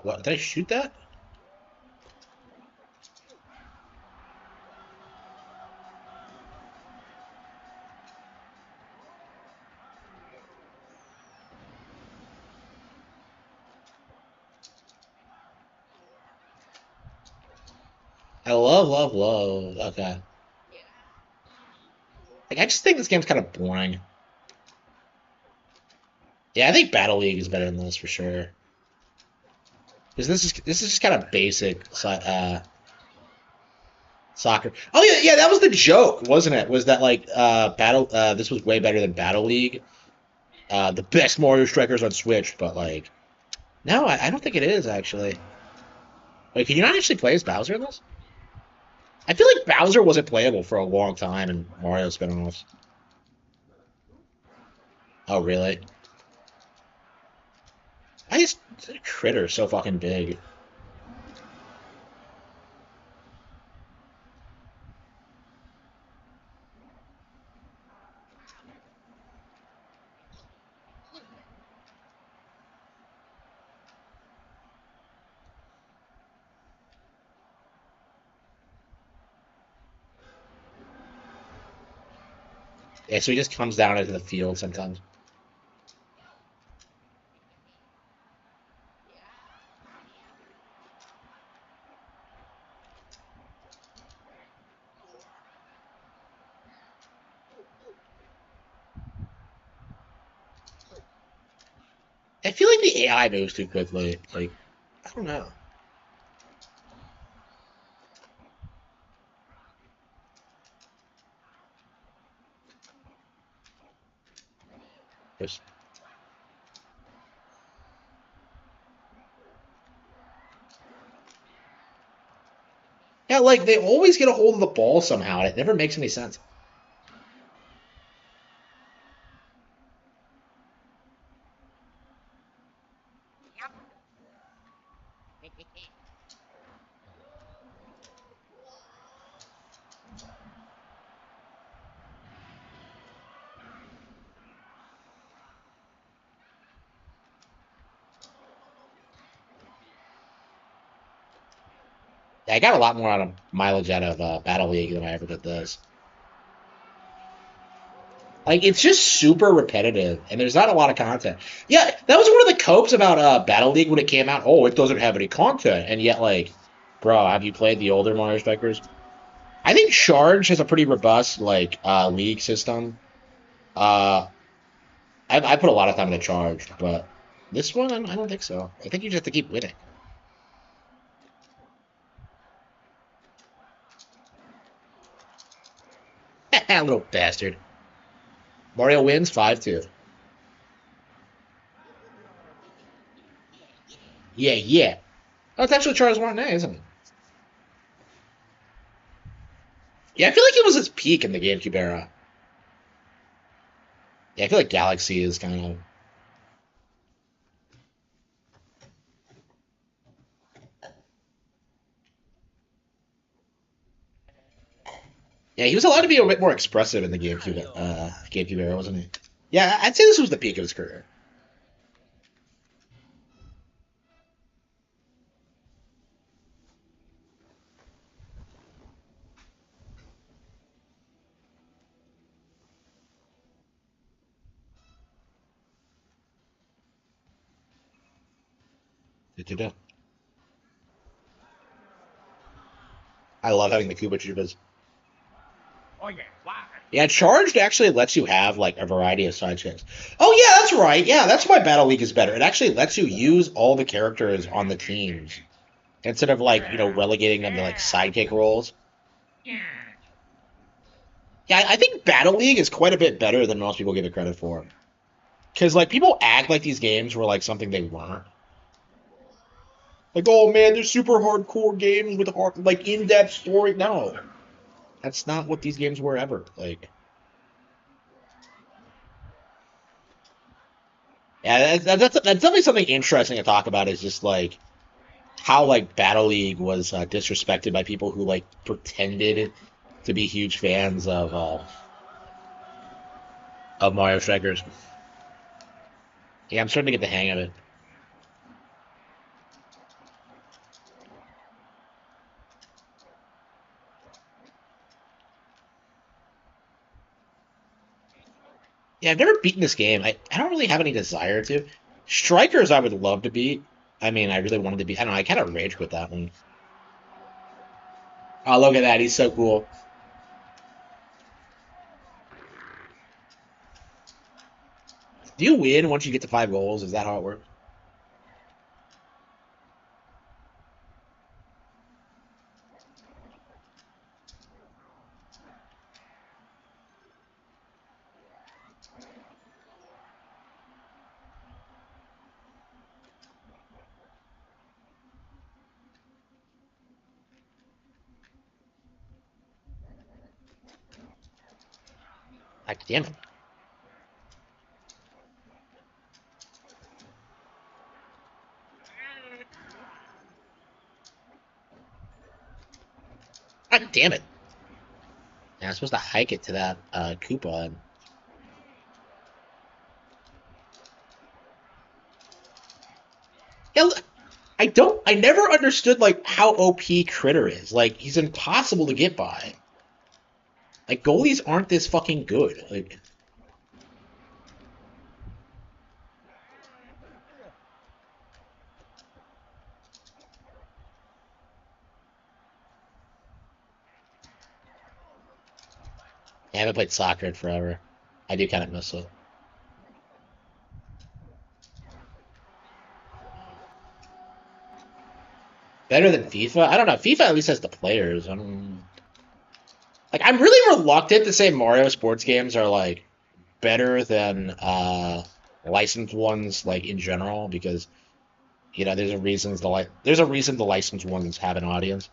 What did I shoot that? I love. Okay. Like I just think this game's kind of boring. Yeah, I think Battle League is better than this for sure. Because this is just kind of basic soccer. Oh yeah, yeah, that was the joke, wasn't it? Was that like this was way better than Battle League? The best Mario Strikers on Switch, but like no, I don't think it is actually. Wait, can you not actually play as Bowser in this? I feel like Bowser wasn't playable for a long time in Mario spin-offs. Oh really? I just Critter so fucking big. Yeah, so he just comes down into the field sometimes. I feel like the AI moves too quickly. Like, I don't know. Just, yeah, like they always get a hold of the ball somehow. It never makes any sense. Yeah, I got a lot more out of mileage out of Battle League than I ever did this. Like, it's just super repetitive, and there's not a lot of content. Yeah, that was one of the copes about Battle League when it came out. Oh, it doesn't have any content, and yet, like, bro, have you played the older Mario Strikers? I think Charge has a pretty robust like league system. Uh, I put a lot of time into Charge, but this one I don't think so. I think you just have to keep winning. Little bastard. Mario wins 5-2. Yeah, yeah. Oh, it's actually Charles Martinet, isn't it? Yeah, I feel like it was its peak in the GameCube era. Yeah, I feel like Galaxy is kind of. Yeah, he was allowed to be a bit more expressive in the GameCube era, wasn't he? Yeah, I'd say this was the peak of his career. Da-da-da. I love having the Koopa Troopas. Yeah, Charged actually lets you have like a variety of side chicks. Oh yeah, that's right. Yeah, that's why Battle League is better. It actually lets you use all the characters on the teams instead of like relegating them to like sidekick roles. Yeah, I think Battle League is quite a bit better than most people give it credit for. Because like people act like these games were like something they weren't. Like, oh man, they're super hardcore games with like in-depth story. No, that's not what these games were ever. Like, yeah, that's definitely something interesting to talk about. Is just like how like Battle League was disrespected by people who like pretended to be huge fans of Mario Strikers. Yeah, I'm starting to get the hang of it. Yeah, I've never beaten this game. I don't really have any desire to. Strikers, I would love to beat. I mean, I really wanted to beat. I don't know. I kind of rage with that one. Oh, look at that. He's so cool. Do you win once you get to 5 goals? Is that how it works? Like, damn it. God damn it. Yeah, I'm supposed to hike it to that Koopa. Yeah, I never understood like how OP Critter is. Like he's impossible to get by. Like goalies aren't this fucking good. Like I haven't played soccer in forever. I do kind of miss it. Better than FIFA? I don't know. FIFA at least has the players. I don't like. I'm really reluctant to say Mario sports games are like better than licensed ones like in general because there's a reason the licensed ones have an audience.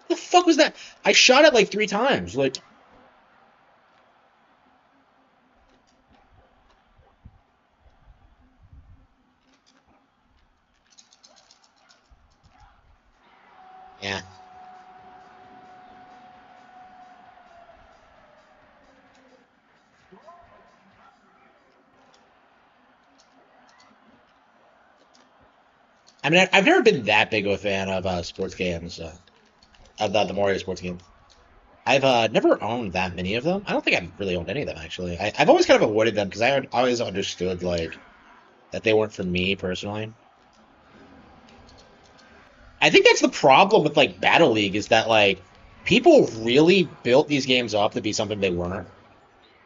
The fuck was that? I shot it like 3 times. Like yeah. I mean, I've never been that big of a fan of sports games, of the Mario sports games. I've never owned that many of them. I don't think I've really owned any of them actually. I've always kind of avoided them because I always understood like that they weren't for me personally. I think that's the problem with like Battle League is that like people really built these games up to be something they weren't.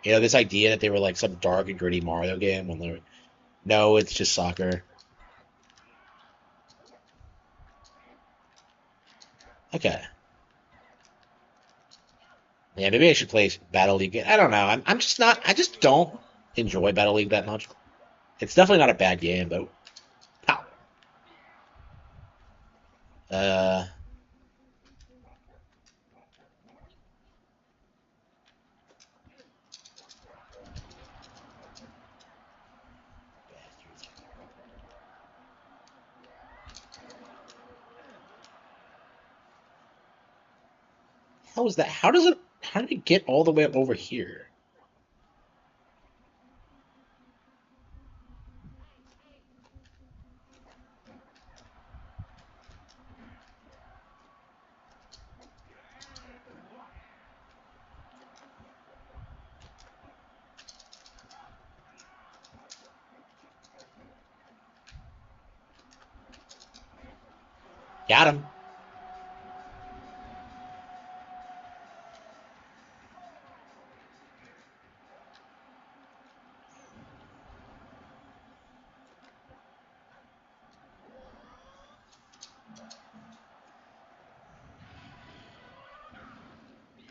You know, this idea that they were like some dark and gritty Mario game when they're no, it's just soccer. Okay. Yeah, maybe I should play Battle League. I don't know. I'm just not. I just don't enjoy Battle League that much. It's definitely not a bad game, but pow. Uh, how is that? How does it? How did it get all the way up over here? Got him.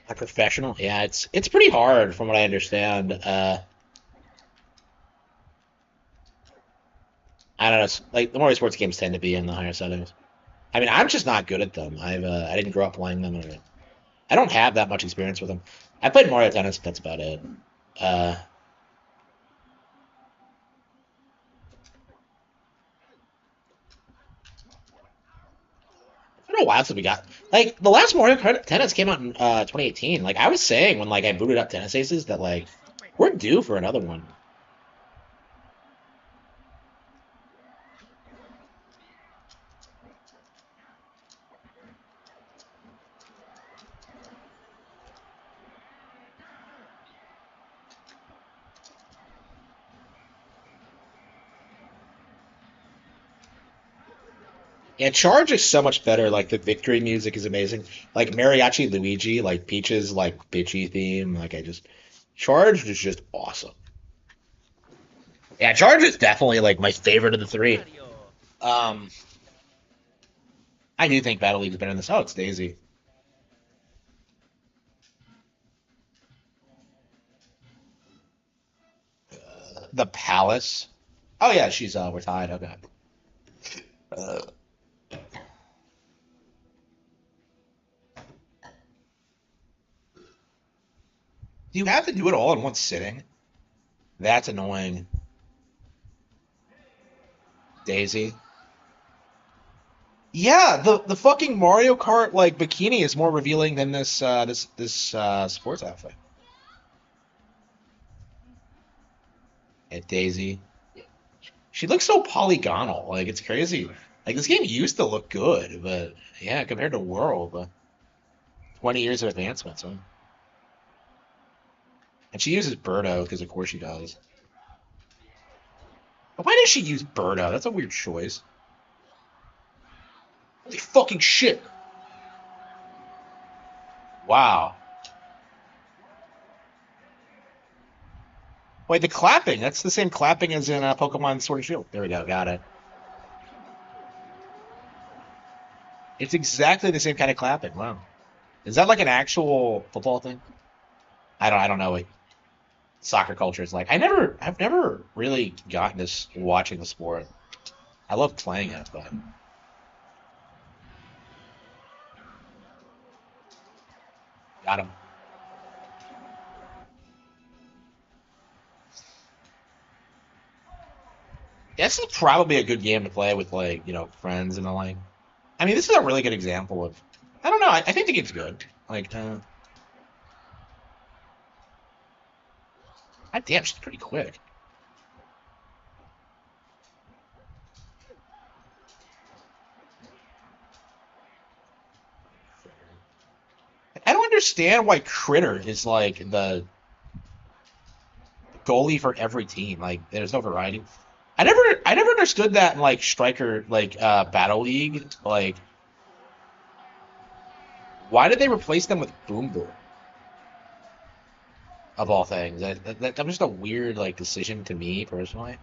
A professional? Yeah, it's pretty hard from what I understand. I don't know. Like the more sports games tend to be in the higher settings. I mean, I'm just not good at them. I didn't grow up playing them. I don't have that much experience with them. I played Mario Tennis. That's about it. Uh, it's been a while since we got like the last Mario Kart Tennis came out in 2018. Like I was saying when like I booted up Tennis Aces that like we're due for another one. Yeah, Charge is so much better. Like the victory music is amazing. Like Mariachi Luigi, like Peach's like bitchy theme. Like I just Charged is just awesome. Yeah, Charge is definitely like my favorite of the three. Um, I do think Battle League is better than this. Oh, it's Daisy. The Palace. Oh yeah, she's we're tied. Okay. Uh, do you have to do it all in one sitting? That's annoying. Daisy. Yeah, the fucking Mario Kart like bikini is more revealing than this sports outfit. And Daisy. She looks so polygonal. Like it's crazy. Like this game used to look good, but yeah, compared to World, 20 years of advancements. Huh? And she uses Birdo because of course she does. But why does she use Birdo? That's a weird choice. Holy fucking shit! Wow. Wait, the clapping. That's the same clapping as in Pokemon Sword and Shield. There we go. Got it. It's exactly the same kind of clapping. Wow. Is that like an actual football thing? I don't know what soccer culture is like. I've never really gotten this watching the sport. I love playing it, but got him. This is probably a good game to play with like friends and the like. I mean, this is a really good example of. I don't know. I think the game's good. Like, God damn, she's pretty quick. understand why Critter is like the goalie for every team. Like, there's no variety. I never understood that in like Striker, like Battle League. Like, why did they replace them with Boom Boom? Of all things, that was just a weird like decision to me personally.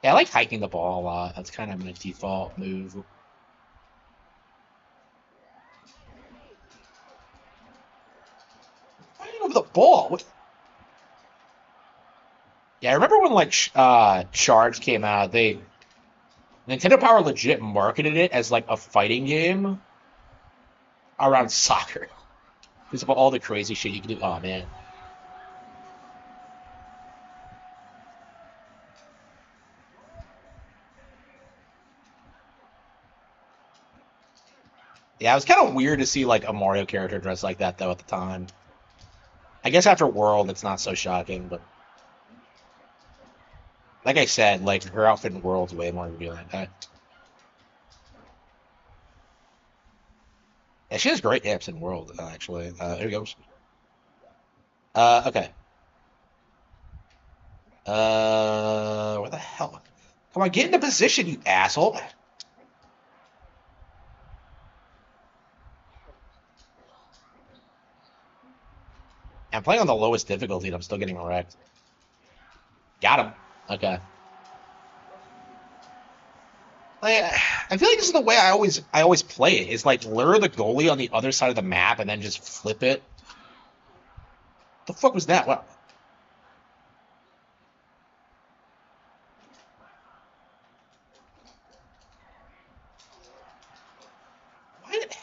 Yeah, I like hiking the ball a lot. That's kind of my default move. Fighting over the ball. What? Yeah, I remember when like Charge came out. They Nintendo Power legit marketed it as like a fighting game around soccer. Because of all the crazy shit you can do. Oh man. Yeah, it was kind of weird to see like a Mario character dressed like that though at the time. I guess after World, it's not so shocking, but like I said, like her outfit in World's way more revealing. Yeah, she has great hips in World, actually. Here he goes. Okay. Where the hell? Come on, get into position, you asshole. I'm playing on the lowest difficulty and I'm still getting wrecked. Got him. Okay. Like, I feel like this is the way I always play it. Is like lure the goalie on the other side of the map and then just flip it. The fuck was that? What? What?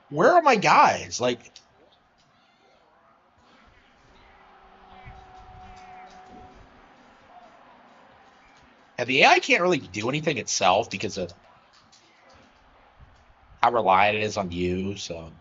Where are my guys? Like, and the AI can't really do anything itself because of how reliant it is on you. So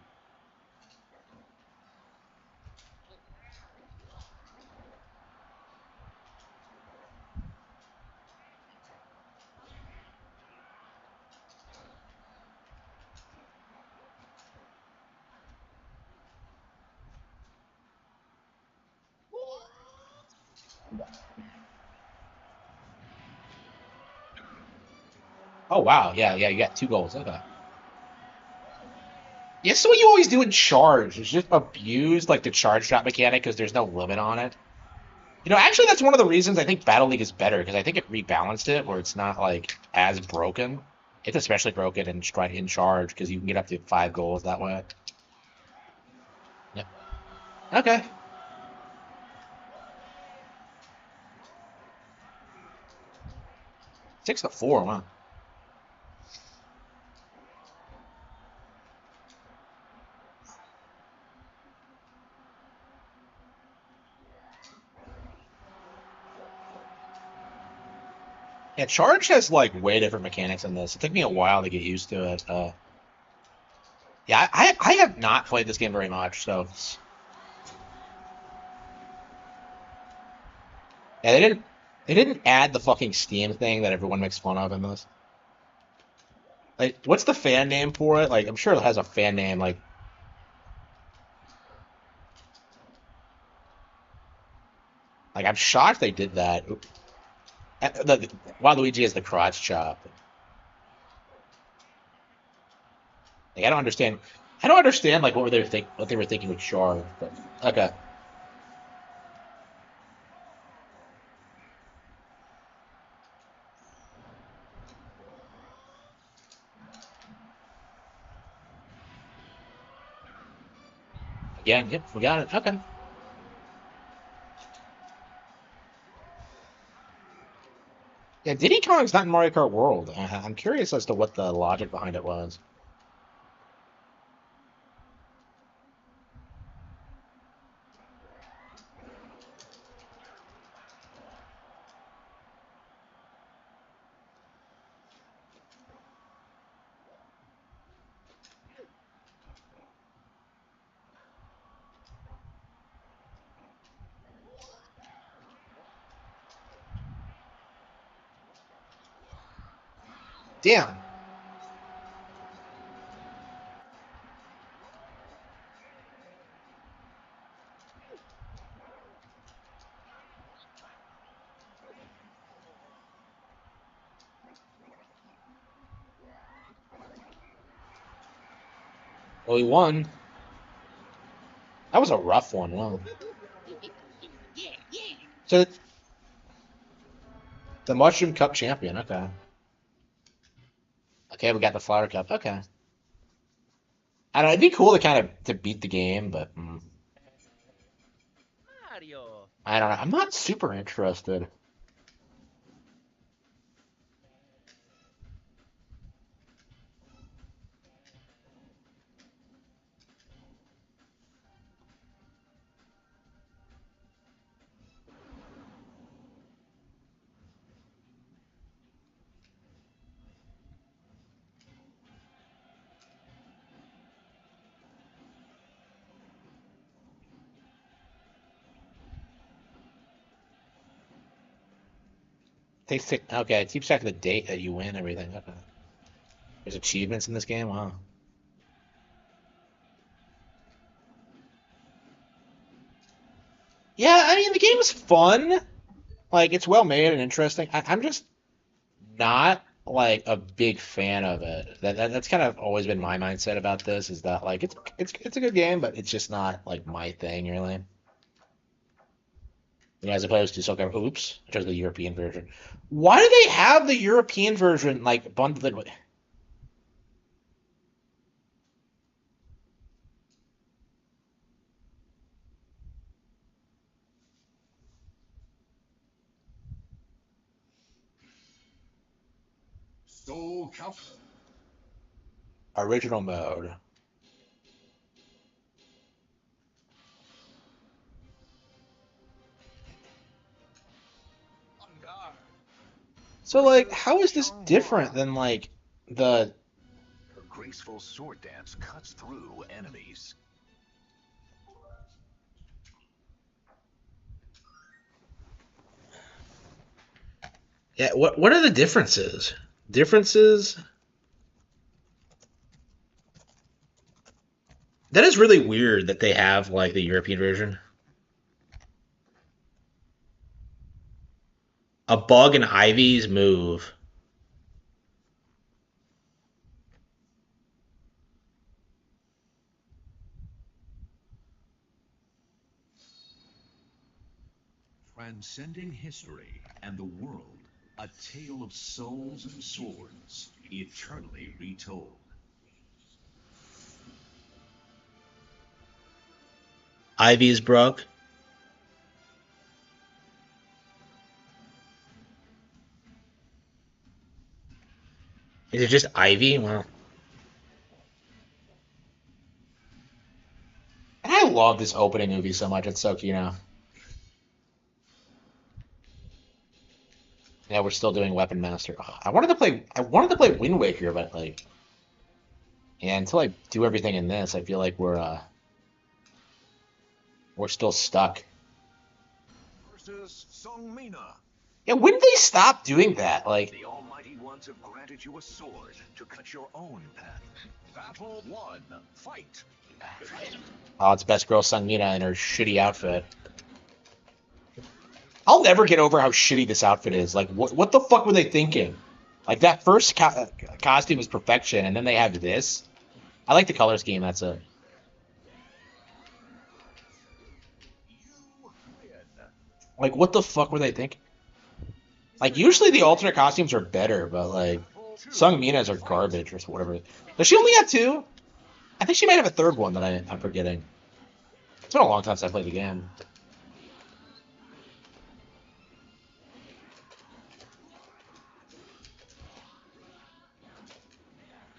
oh wow, yeah, yeah, you got 2 goals. Okay. Yeah, so what you always do in charge is just abuse like the charge shot mechanic because there's no limit on it. Actually, that's one of the reasons I think Battle League is better because I think it rebalanced it where it's not like as broken. It's especially broken in charge because you can get up to 5 goals that way. Yeah. Okay. 6-4. Wow. Yeah, charge has like way different mechanics in this. It took me a while to get used to it. Yeah, I have not played this game very much, so yeah, they didn't add the fucking Steam thing that everyone makes fun of in this. Like, what's the fan name for it? Like, I'm sure it has a fan name. Like I'm shocked they did that. Waluigi has the crotch chop. Like, I don't understand. I don't understand like what they were thinking with Char. But okay, again, yep, we got it. Okay. Yeah, Diddy Kong's not in Mario Kart World. I'm curious as to what the logic behind it was. Damn. Well, he won. That was a rough one. Wow. So the Mushroom Cup champion. Okay. Okay, we got the Flower Cup. Okay. I don't know. It'd be cool to kind of to beat the game, but Mario. I don't know. I'm not super interested. Okay, it keeps track of the date that you win everything. Okay. There's achievements in this game. Wow. Yeah, I mean the game is fun. Like it's well made and interesting. I'm just not like a big fan of it. That's kind of always been my mindset about this. Is that like it's a good game, but it's just not like my thing really. You know, as opposed to Soul Oops, I chose the European version. Why do they have the European version like bundled with? Soul Calibur. Original mode. On guard. So like, how is this different than like the? Her graceful sword dance cuts through enemies. Yeah, what are the differences? Differences? That is really weird that they have like the European version. A bug in Ivy's move. Transcending history and the world, a tale of souls and swords, eternally retold. Ivy's broke. Is it just Ivy? Well, and I love this opening movie so much. It's so cute now. Yeah, we're still doing Weapon Master. Ugh, I wanted to play. I wanted to play Wind Waker, but like, yeah, until I do everything in this, I feel like we're still stuck. Versus Songmina. Yeah, when did they stop doing that? Like, The Almighty Ones have granted you a sword to cut your own path. Battle 1. Fight. oh, it's Best Girl Sungmina in her shitty outfit. I'll never get over how shitty this outfit is. Like, what the fuck were they thinking? Like that first costume was perfection, and then they have this. I like the color scheme. That's it. You win. Like, what the fuck were they thinking? Like, usually the alternate costumes are better, but like, Battle 2. Sungmina's are garbage or whatever. Does she only have two? I think she might have a third one that I'm forgetting. It's been a long time since I played the game.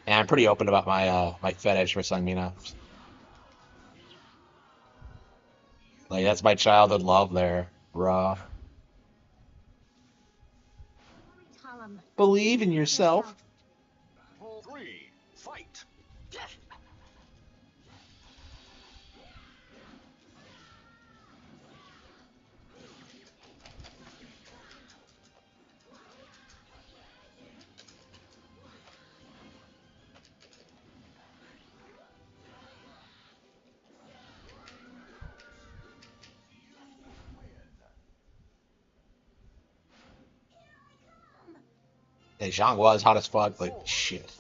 And I'm pretty open about my fetish for Sungmina. Like that's my childhood love there, raw. Believe in yourself. Battle 3. Fight. Yeah, Zhang was hot as fuck, but shit.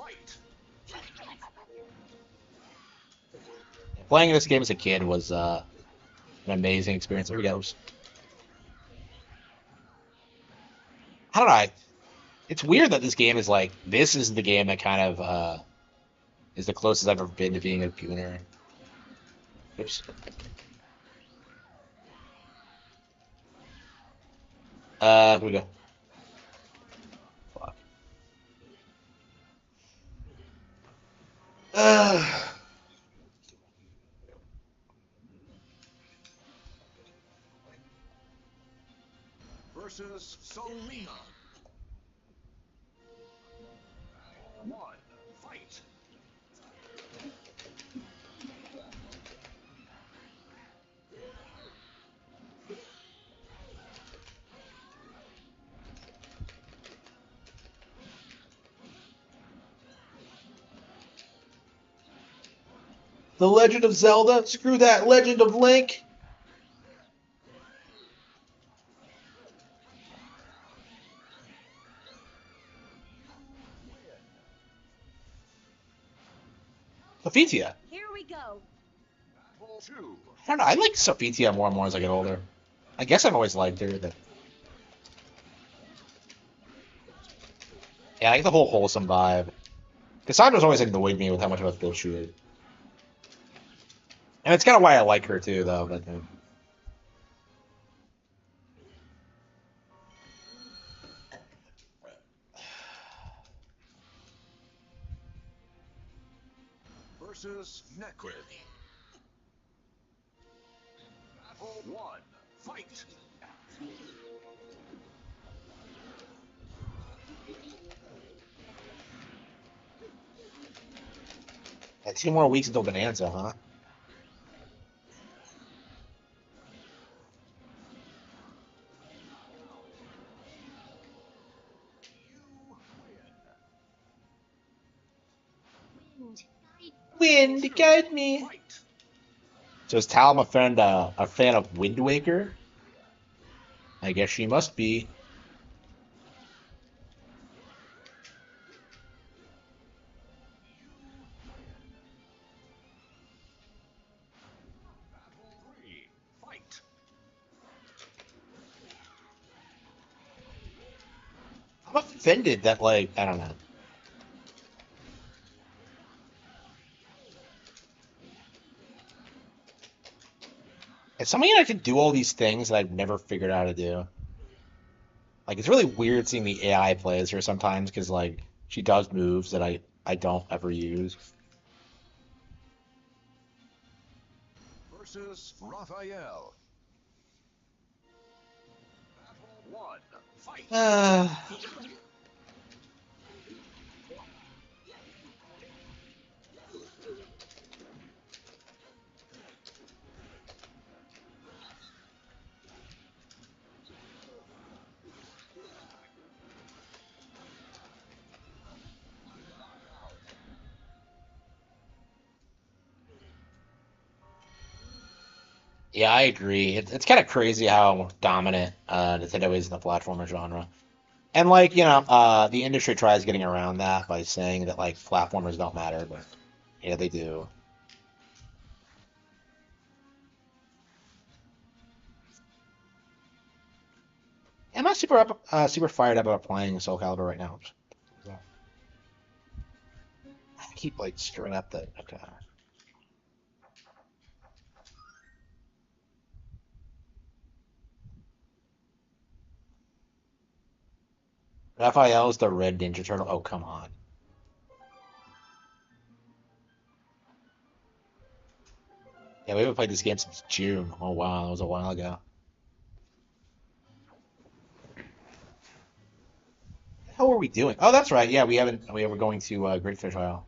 Playing this game as a kid was an amazing experience. There we go. I don't know. It's weird that this game is like this is the game that kind of is the closest I've ever been to being a gooner. Oops. Here we go. Fuck. Versus Selena. One, fight. The Legend of Zelda? Screw that. Legend of Link. Sophitia. Here we go. Battle two. I don't know. I like Sophitia more and more as I get older. I guess I've always liked her. But... Yeah, I like the whole wholesome vibe. Cassandra's always annoyed me with how much of a bitch she is. And it's kind of why I like her too, though. But, Versus Necrid. Battle one, fight. yeah, 2 more weeks until Bonanza, huh? Wind, guide me. Fight. So is Talon a fan of Wind Waker? I guess she must be. Battle three, fight. I'm offended that, like, I don't know. It's something I can do all these things that I've never figured out how to do. Like, it's really weird seeing the AI play as her sometimes because, like, she does moves that I don't ever use. Versus Raphael. Battle one, fight. Yeah, I agree. It's kind of crazy how dominant Nintendo is in the platformer genre. And like, the industry tries getting around that by saying that like platformers don't matter, but yeah, they do. I'm not super fired up about playing Soul Calibur right now. I keep like screwing up the. Okay. Raphael is the red Ninja Turtle. Oh, come on. Yeah, we haven't played this game since June. Oh wow, that was a while ago. How are we doing? Oh, that's right. Yeah, we haven't. We were going to Great Fish Isle.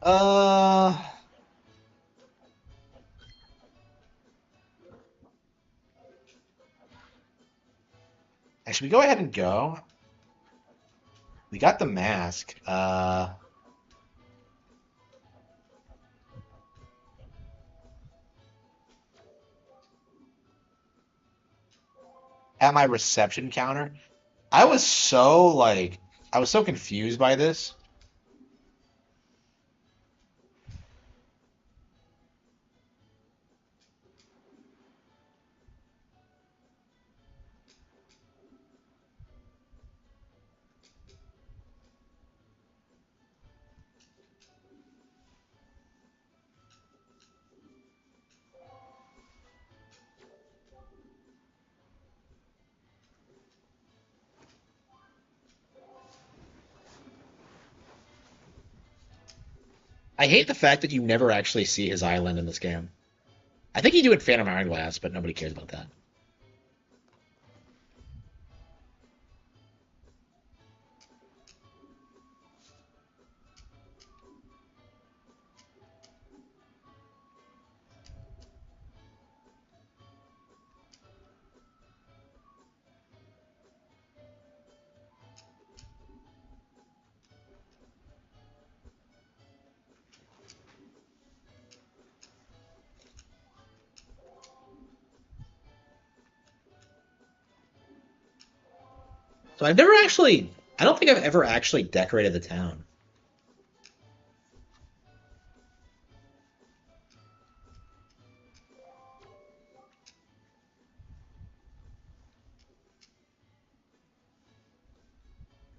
Uh, should we go ahead and go? We got the mask. at my reception counter. I was so like, I was so confused by this. I hate the fact that you never actually see his island in this game. I think you do in Phantom Hourglass, but nobody cares about that. So I've never actually, I don't think I've ever actually decorated the town.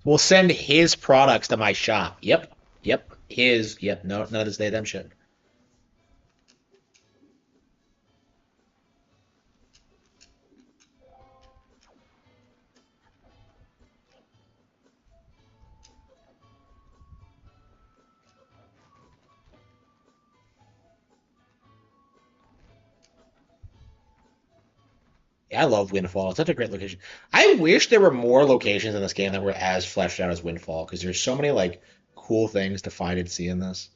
We'll send his products to my shop. Yep. Yep. His. Yep. No, none of this damn shit. Yeah, I love Windfall. It's such a great location. I wish there were more locations in this game that were as fleshed out as Windfall, because there's so many like cool things to find and see in this.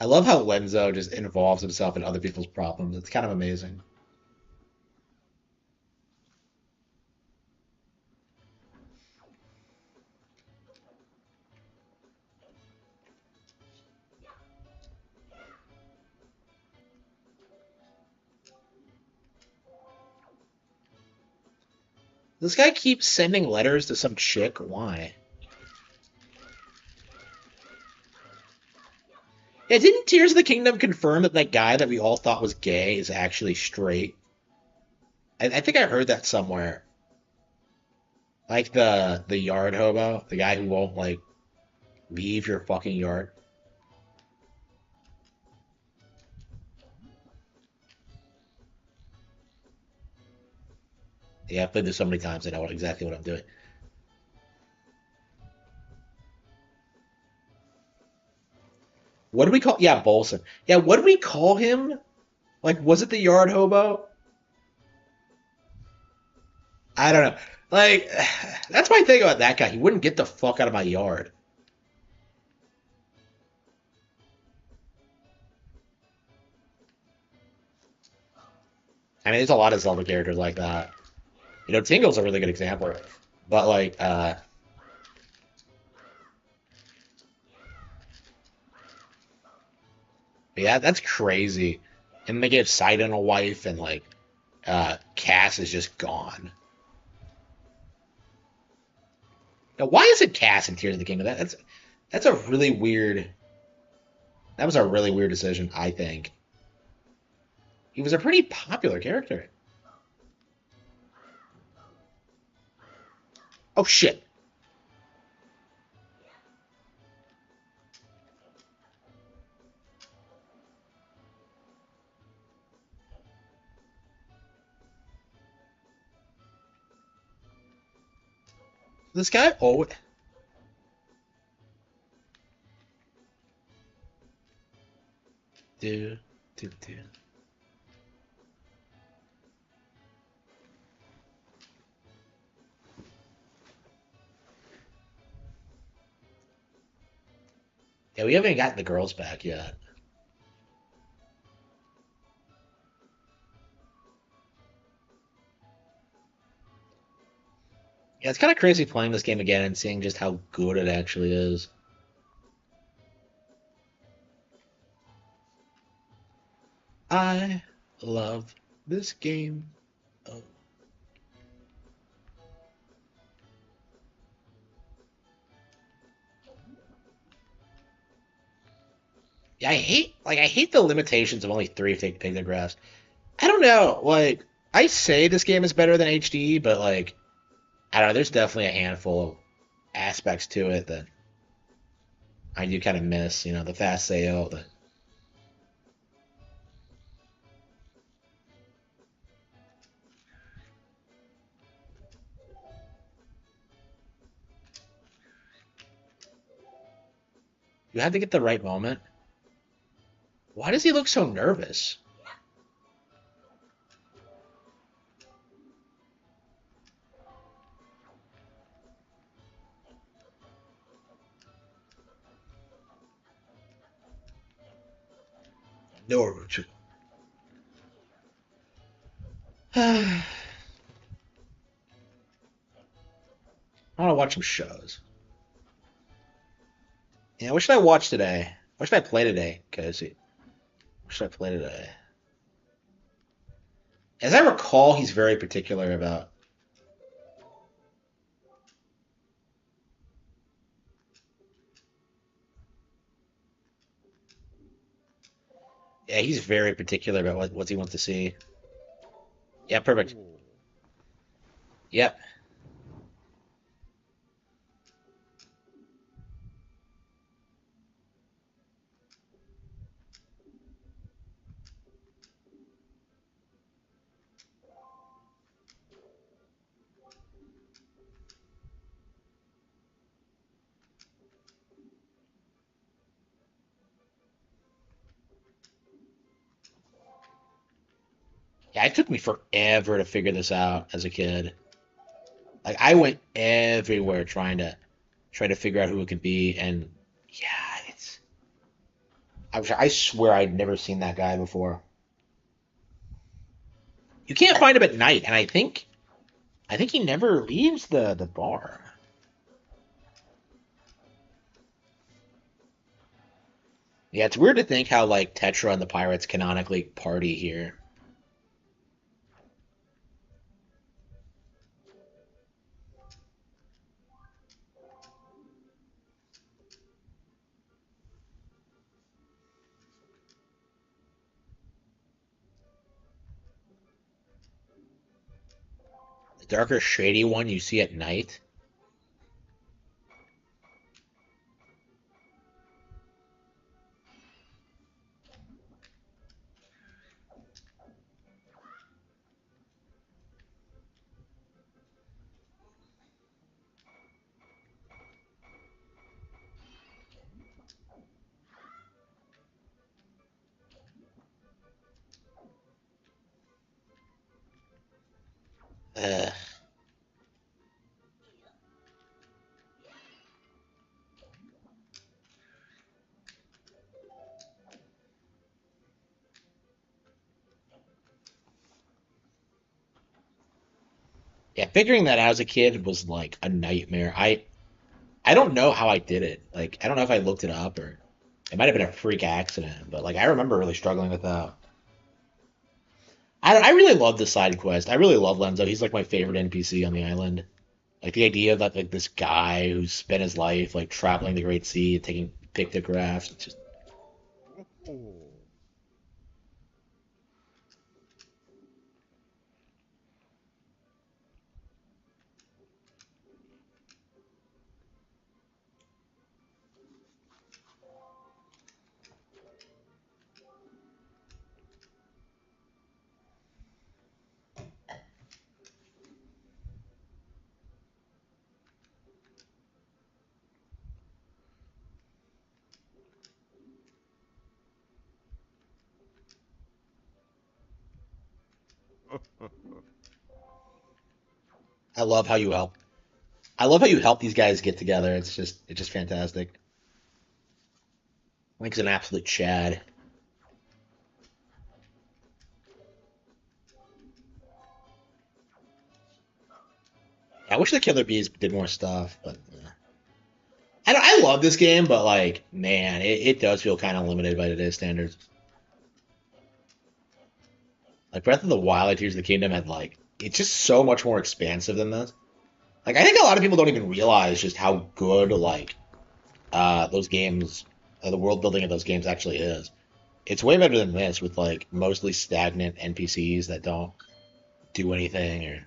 I love how Lenzo just involves himself in other people's problems. It's kind of amazing. This guy keeps sending letters to some chick. Why? Yeah, didn't Tears of the Kingdom confirm that that guy that we all thought was gay is actually straight? I think I heard that somewhere. Like the yard hobo, the guy who won't like leave your fucking yard. Yeah, I've played this so many times. I know exactly what I'm doing. What do we call? Yeah, Bolson. Yeah, what do we call him? Like, was it the yard hobo? I don't know. Like, that's my thing about that guy. He wouldn't get the fuck out of my yard. I mean, there's a lot of Zelda characters like that. You know, Tingle's a really good example. But like, yeah, that's crazy. And they gave Sidon a wife, and like, Cass is just gone. Now, why is it Cass in Tears of the Kingdom? That's a really weird. That was a really weird decision, I think. He was a pretty popular character. Oh shit. This guy always. Do, do, do. Yeah, we haven't gotten the girls back yet. Yeah, it's kind of crazy playing this game again and seeing just how good it actually is. I love this game. Oh. Yeah, I hate the limitations of only three pictographs. I don't know, like I say this game is better than HD, but like I don't know, there's definitely a handful of aspects to it that I do kind of miss. You know, the fast sale. You have to get the right moment. Why does he look so nervous? Naruto. I want to watch some shows. Yeah, what should I watch today? What should I play today, Casey? What should I play today? As I recall, he's very particular about. Yeah, he's very particular about what he wants to see. Yeah, perfect. Yep. Yeah, it took me forever to figure this out as a kid. Like I went everywhere trying to figure out who it could be, and yeah, I swear I'd never seen that guy before. You can't find him at night, and I think he never leaves the bar. Yeah, it's weird to think how like Tetra and the Pirates canonically party here. The darker, shady one you see at night. Ugh. Yeah, figuring that out as a kid was like a nightmare. I don't know how I did it. Like I don't know if I looked it up or it might have been a freak accident, but like I remember really struggling with that. I really love the side quest. I really love Lenzo. He's like my favorite NPC on the island. Like the idea that like this guy who spent his life like traveling the Great Sea, taking pictographs. It's just I love how you help. I love how you help these guys get together. It's just fantastic. Link's an absolute Chad. I wish the Killer Bees did more stuff, but I love this game, but like, man, it does feel kind of limited by today's standards. Like Breath of the Wild, like Tears of the Kingdom had like it's just so much more expansive than this. Like I think a lot of people don't even realize just how good like those games, the world building of those games actually is. It's way better than this with like mostly stagnant NPCs that don't do anything or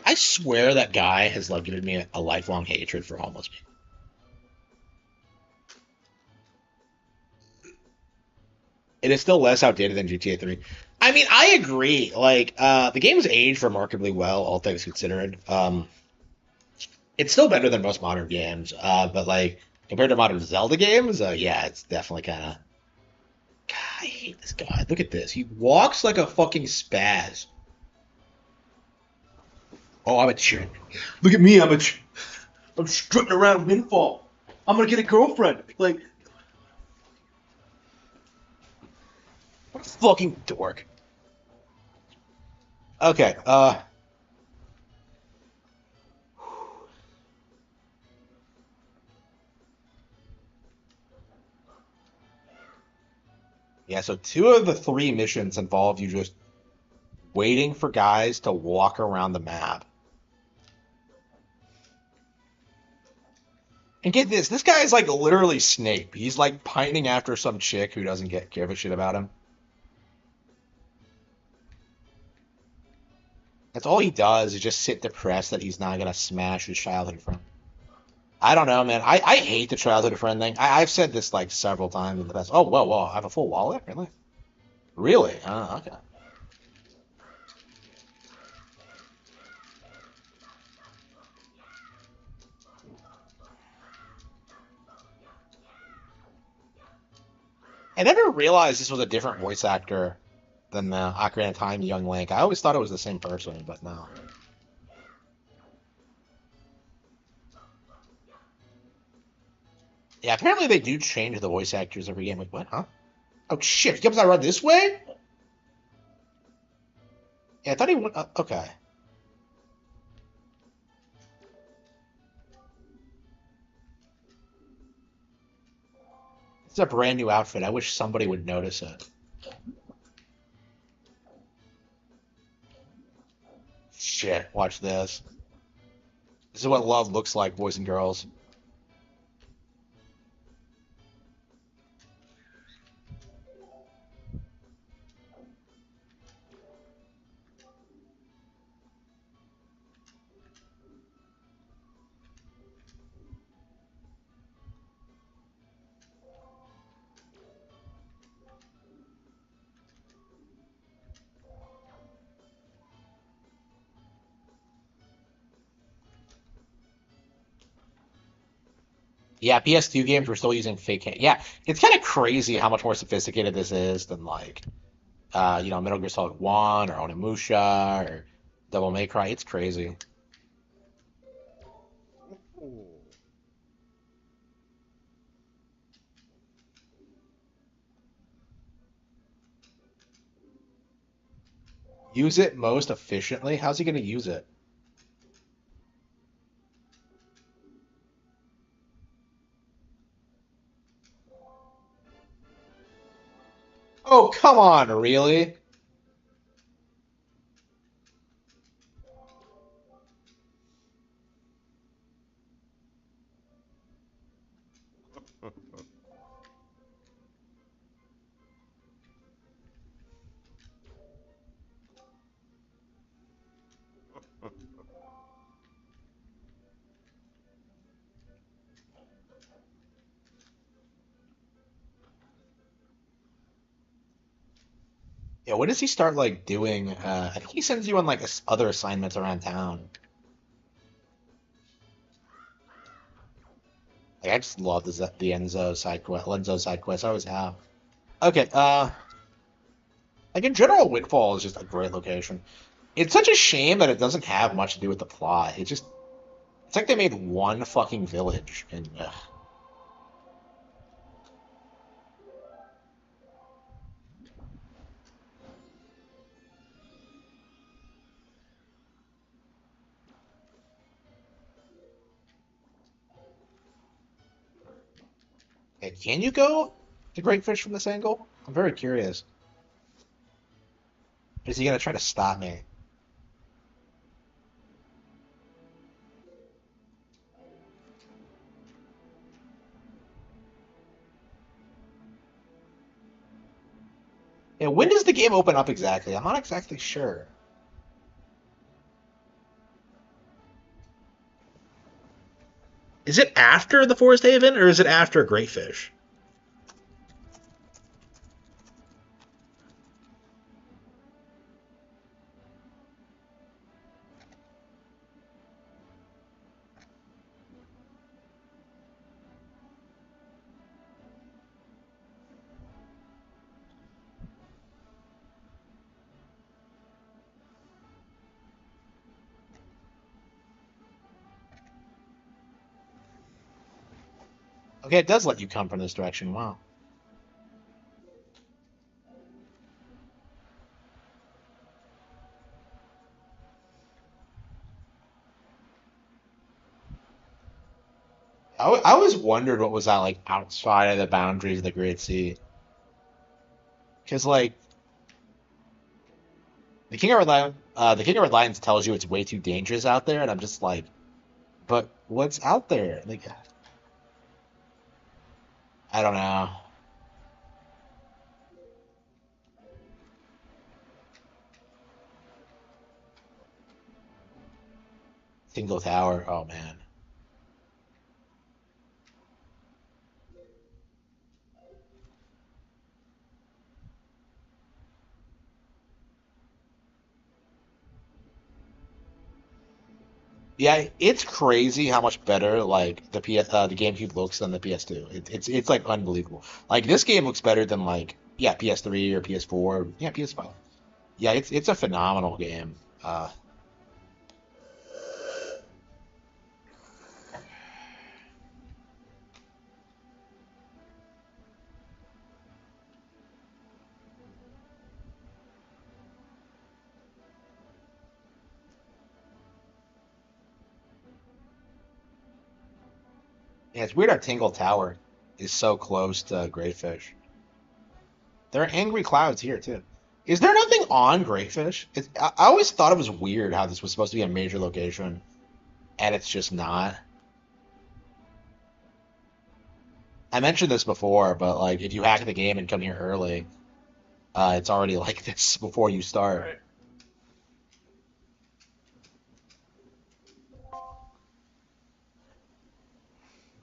I swear that guy has like given me a lifelong hatred for homeless people. It is still less outdated than GTA 3. I mean, I agree. Like, the game's aged remarkably well, all things considered. It's still better than most modern games, but like compared to modern Zelda games, yeah, it's definitely kind of. God, I hate this guy. Look at this. He walks like a fucking spaz. Oh, I'm a chick. Look at me. I'm strutting around Windfall. I'm gonna get a girlfriend. Like, what a fucking dork. Okay. Yeah. So two of the three missions involve you just waiting for guys to walk around the map. And get this, this guy is like literally Snape. He's like pining after some chick who doesn't give a shit about him. That's all he does is just sit depressed that he's not gonna smash his childhood friend. I don't know, man. I hate the childhood friend thing. I've said this like several times in the past. Oh, whoa, whoa! I have a full wallet, really? Really? Oh, okay. I never realized this was a different voice actor than the Ocarina of Time young Link. I always thought it was the same person, but no. Yeah, apparently they do change the voice actors every game. Like, what, huh? Oh, shit, he comes out right this way? Yeah, I thought he went. Okay. It's a brand new outfit. I wish somebody would notice it. Shit, watch this. This is what love looks like, boys and girls. Yeah, PS2 games were still using fake hand. Yeah, it's kind of crazy how much more sophisticated this is than like, Metal Gear Solid 1 or Onimusha or Devil May Cry. It's crazy. Use it most efficiently? How's he going to use it? Oh, come on, really? Yeah, when does he start like doing? I think he sends you on like other assignments around town. Like I just love the Enzo side quest, Lenzo side quest. I always have. Okay, like in general, Windfall is just a great location. It's such a shame that it doesn't have much to do with the plot. It's like they made one fucking village, and can you go to Great Fish from this angle? I'm very curious. Is he gonna try to stop me? Yeah, when does the game open up exactly? I'm not exactly sure. Is it after the Forest Haven or is it after Great Fish? Okay, it does let you come from this direction. Wow. I always wondered what was that like outside of the boundaries of the Great Sea. Because like the King of Red Lions tells you it's way too dangerous out there, and I'm just like, but what's out there? Like, I don't know. Single tower. Oh man. Yeah, it's crazy how much better like the GameCube looks than the PS2. It's like unbelievable. Like this game looks better than like yeah PS3 or PS4, yeah PS5. Yeah, it's a phenomenal game. Yeah, it's weird how Tingle Tower is so close to Greyfish. There are angry clouds here too. Is there nothing on Greyfish? I always thought it was weird how this was supposed to be a major location and it's just not. I mentioned this before, but like if you hack the game and come here early, it's already like this before you start. Right.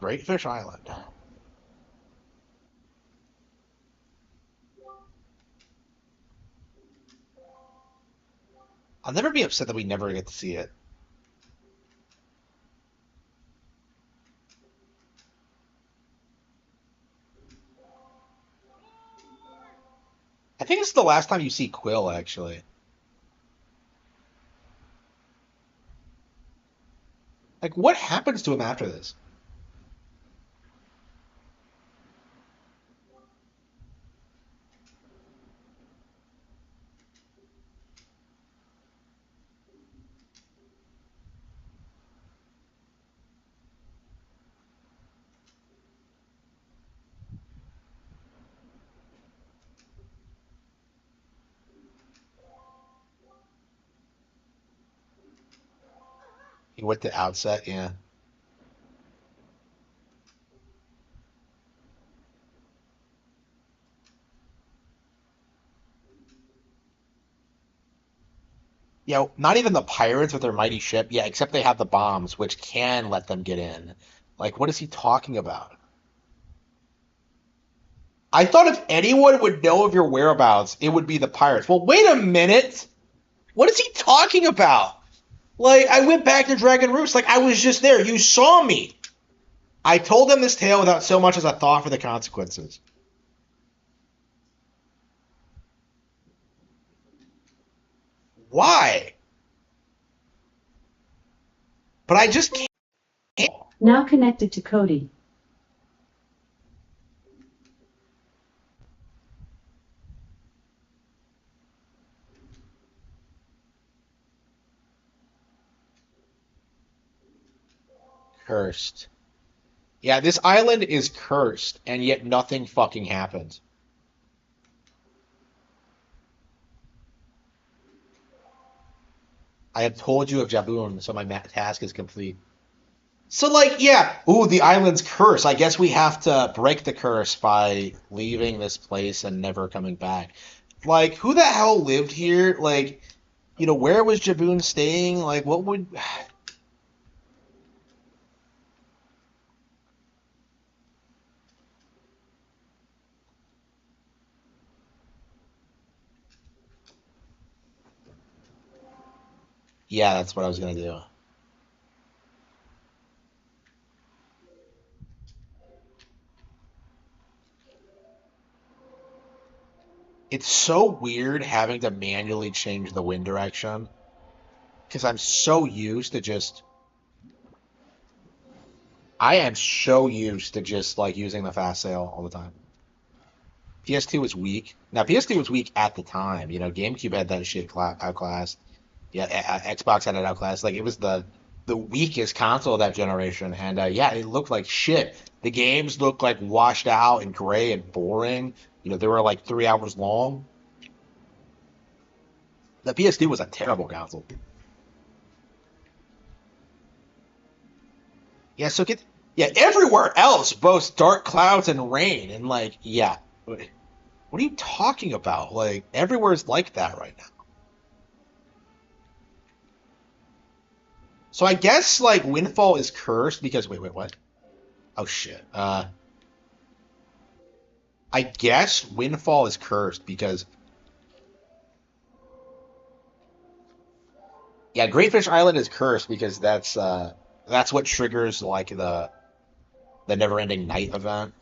Greatfish Island. I'll never be upset that we never get to see it. I think it's the last time you see Quill, actually. Like, what happens to him after this? He went to Outset, yeah. Not even the pirates with their mighty ship. Yeah, except they have the bombs, which can let them get in. Like, what is he talking about? I thought if anyone would know of your whereabouts, it would be the pirates. Well, wait a minute. What is he talking about? Like, I went back to Dragon Roost. Like, I was just there. You saw me. I told them this tale without so much as a thought for the consequences. Why? But I just can't. Now connected to Cody. Cursed. Yeah, this island is cursed, and yet nothing fucking happens. I have told you of Jaboon, so my task is complete. So, like, yeah, ooh, the island's cursed. I guess we have to break the curse by leaving this place and never coming back. Like, who the hell lived here? Like, where was Jaboon staying? Like, what would... Yeah, that's what I was gonna do. It's so weird having to manually change the wind direction because I'm so used to just... I am so used to just, like, using the fast sail all the time. PS2 was weak. Now, PS2 was weak at the time. GameCube had that shit outclassed. Yeah, Xbox had it outclassed. Like, it was the weakest console of that generation. And, yeah, it looked like shit. The games looked, like, washed out and gray and boring. They were, like, 3 hours long. The PS2 was a terrible console. Yeah, so everywhere else boasts dark clouds and rain, and like, yeah, what are you talking about? Like, everywhere's like that right now. So I guess like Windfall is cursed because wait, what? Oh shit. I guess Windfall is cursed because yeah, Great Fish Island is cursed because that's what triggers like the never-ending night event.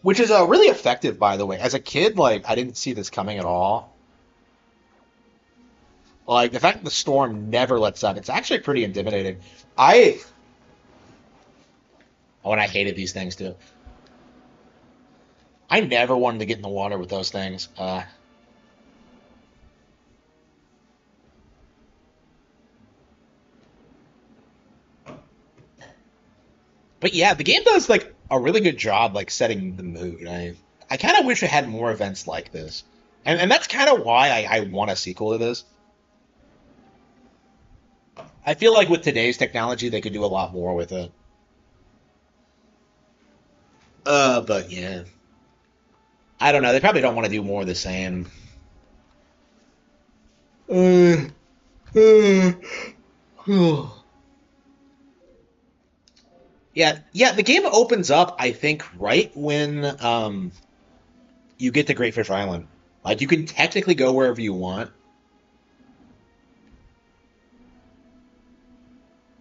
Which is really effective, by the way. As a kid, like I didn't see this coming at all. Like the fact that the storm never lets up, it's actually pretty intimidating. I Oh, and I hated these things too. I never wanted to get in the water with those things. But yeah, the game does like a really good job like setting the mood. I kind of wish it had more events like this, and that's kind of why I want a sequel to this. I feel like with today's technology, they could do a lot more with it. But yeah, I don't know. They probably don't want to do more of the same. Uh, uh, yeah. The game opens up, I think, right when you get to Great Fish Island. Like you can technically go wherever you want.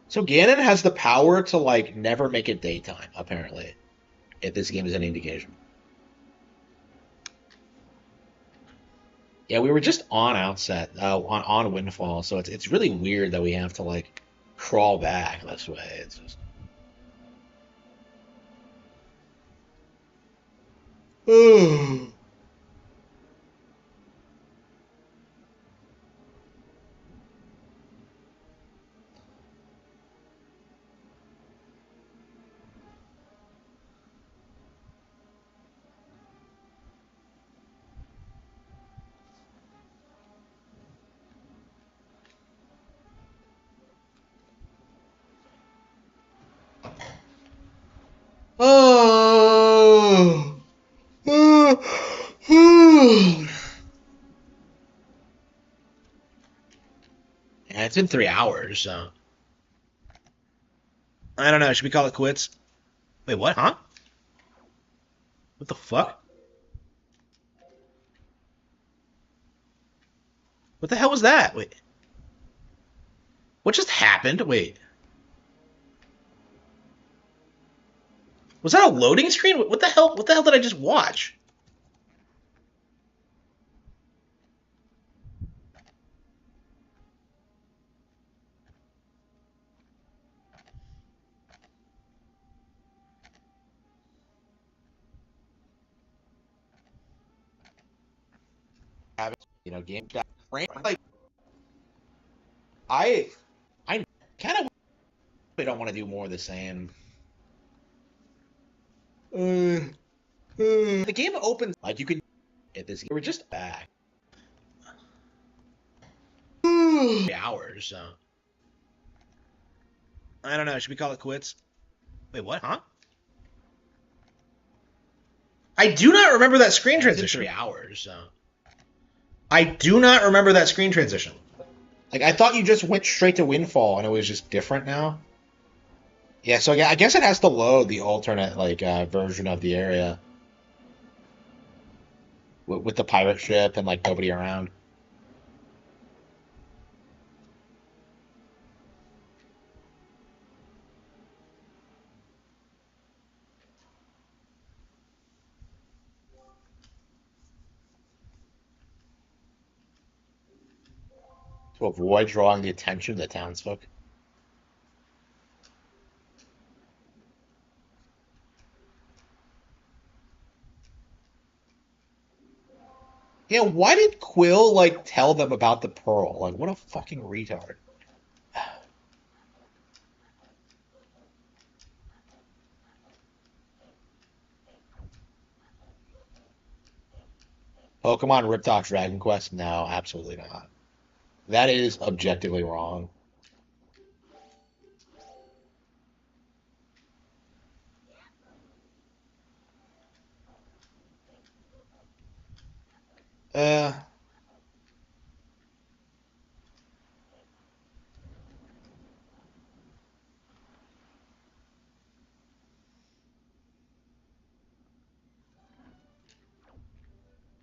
So Ganon has the power to like never make it daytime, apparently, if this game is any indication. Yeah, we were just on Outset, on Windfall, so it's really weird that we have to like crawl back this way. It's just. Oh. Yeah, it's been 3 hours, so I don't know. Should we call it quits? Wait, what? Huh? What the fuck? What the hell was that? Wait. What just happened? Wait. Was that a loading screen? What the hell? What the hell did I just watch? Game like I kind of don't want to do more of the same. The game opens like you can at this. We're just back. Hours. So. I don't know. Should we call it quits? Wait, what? Huh? I do not remember that screen transition. 3 hours. So. I do not remember that screen transition. Like I thought you just went straight to Windfall and it was just different now. Yeah, so I guess it has to load the alternate like version of the area with the pirate ship and like nobody around. To avoid drawing the attention of the townsfolk. Yeah, why did Quill like tell them about the pearl? Like, what a fucking retard. Pokemon ripped off Dragon Quest? No, absolutely not. That is objectively wrong. Uh,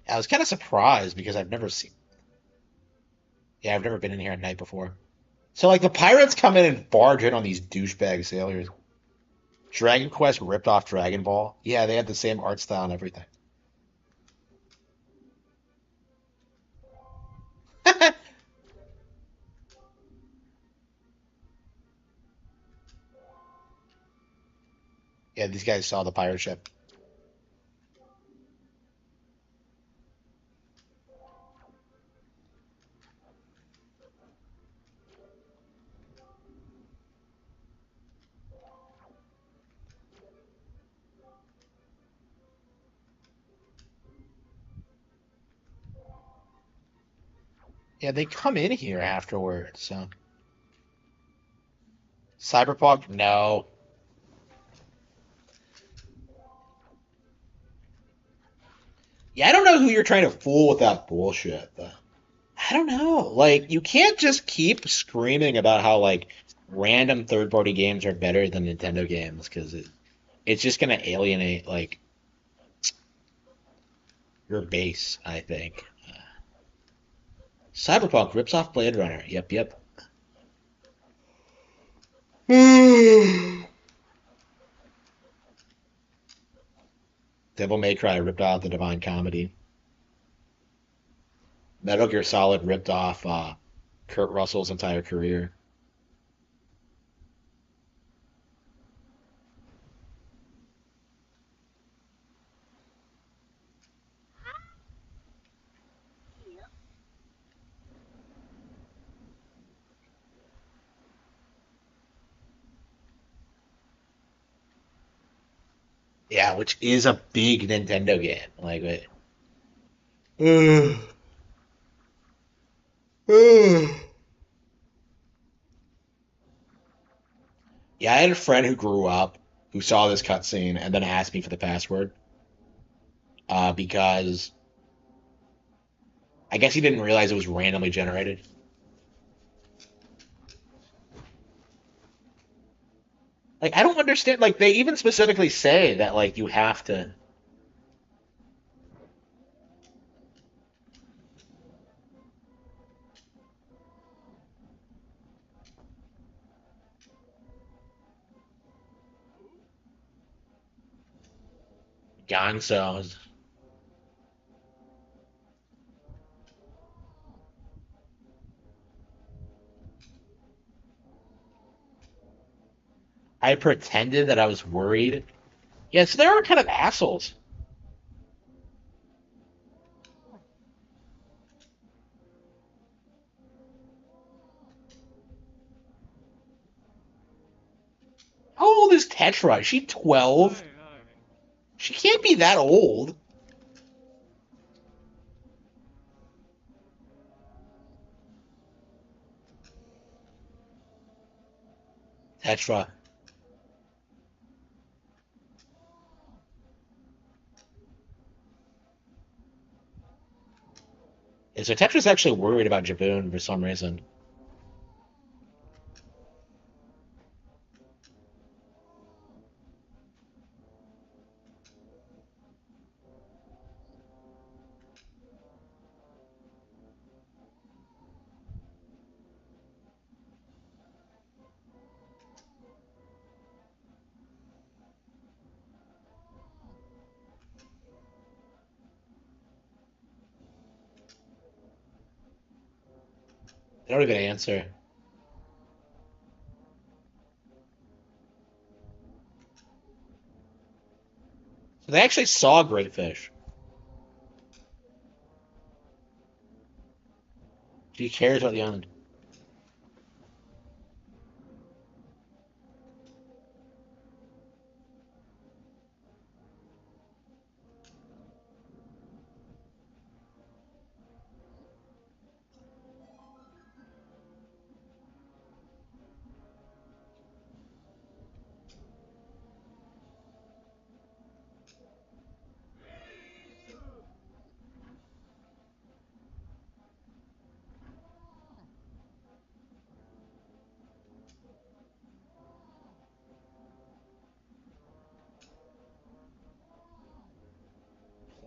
I was kind of surprised because I've never seen. Yeah, I've never been in here at night before. So like the pirates come in and barge in on these douchebag sailors. Dragon Quest ripped off Dragon Ball. Yeah, they had the same art style and everything. Yeah, these guys saw the pirate ship. Yeah, they come in here afterwards. So Cyberpunk, no. Yeah, I don't know who you're trying to fool with that bullshit. I don't know. Like, you can't just keep screaming about how like random third-party games are better than Nintendo games because it's just gonna alienate like your base. I think. Cyberpunk rips off Blade Runner. Yep, yep. Devil May Cry ripped off the Divine Comedy. Metal Gear Solid ripped off Kurt Russell's entire career. Yeah, which is a big Nintendo game. Like, wait. Yeah, I had a friend who grew up who saw this cutscene and then asked me for the password because I guess he didn't realize it was randomly generated. Like, I don't understand. Like, they even specifically say that like you have to. Gonzo. I pretended that I was worried. Yes, they are kind of assholes. How old is Tetra? Is she 12? She can't be that old. Tetra. Yeah, so Tetra's actually worried about Jaboon for some reason. They don't even answer. So they actually saw Great Fish. She cares about the island.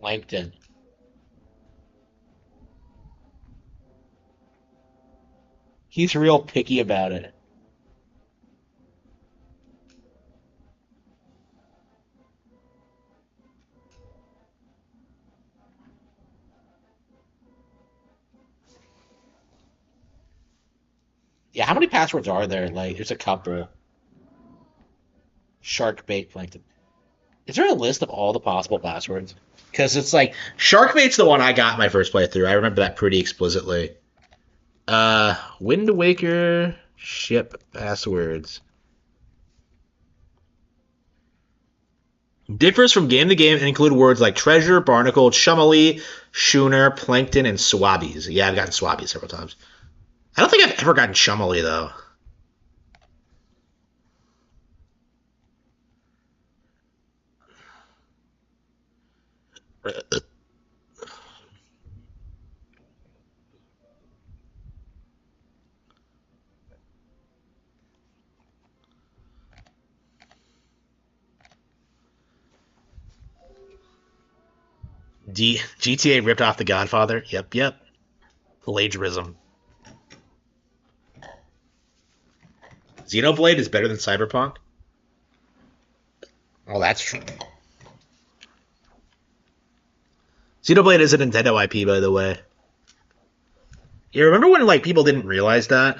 Plankton. He's real picky about it. Yeah, how many passwords are there? Like, there's a couple. Shark bait plankton. Is there a list of all the possible passwords? Because it's like Sharkbait's the one I got my first playthrough. I remember that pretty explicitly. Wind Waker ship passwords. Differs from game to game and include words like treasure, barnacle, chumley, schooner, plankton, and swabbies. Yeah, I've gotten swabbies several times. I don't think I've ever gotten chumley though. GTA ripped off The Godfather. Yep, yep. Plagiarism. Xenoblade is better than Cyberpunk. Oh, that's true. Xenoblade is a Nintendo IP, by the way. You remember when like people didn't realize that?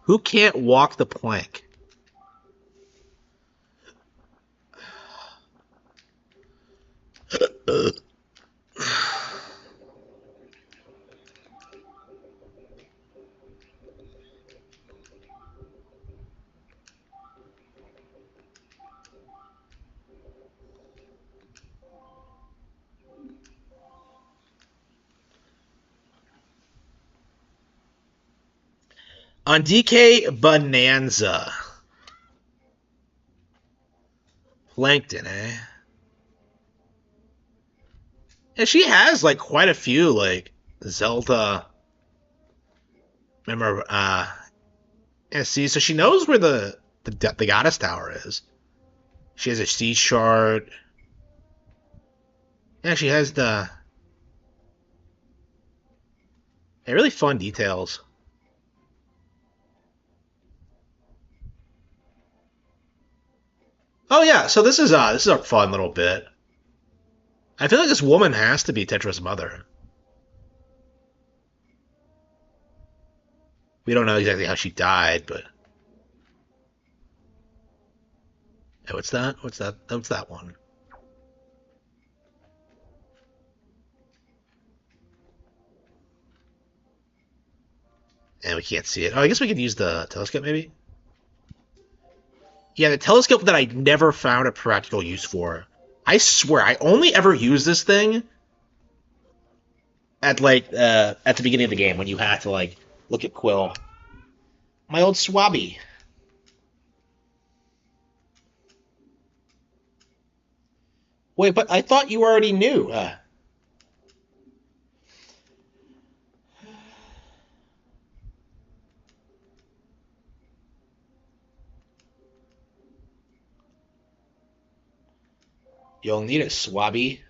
Who can't walk the plank? On DK Bonanza. Plankton, eh? Yeah, she has like quite a few like Zelda. Remember, yeah. See, so she knows where the goddess tower is. She has a sea chart. Yeah, she has the really fun details. Oh yeah, so this is a fun little bit. I feel like this woman has to be Tetra's mother. We don't know exactly how she died, but hey, what's that? What's that? What's that one? And we can't see it. Oh, I guess we could use the telescope maybe. Yeah, the telescope that I never found a practical use for. I swear, I only ever used this thing at the beginning of the game when you had to like look at Quill. My old swabby. Wait, but I thought you already knew. You'll need a swabby.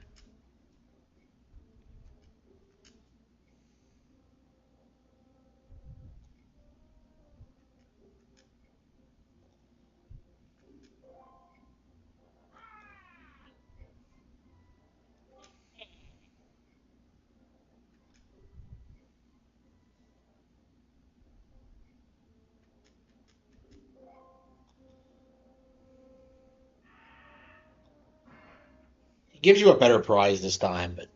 It gives you a better prize this time, but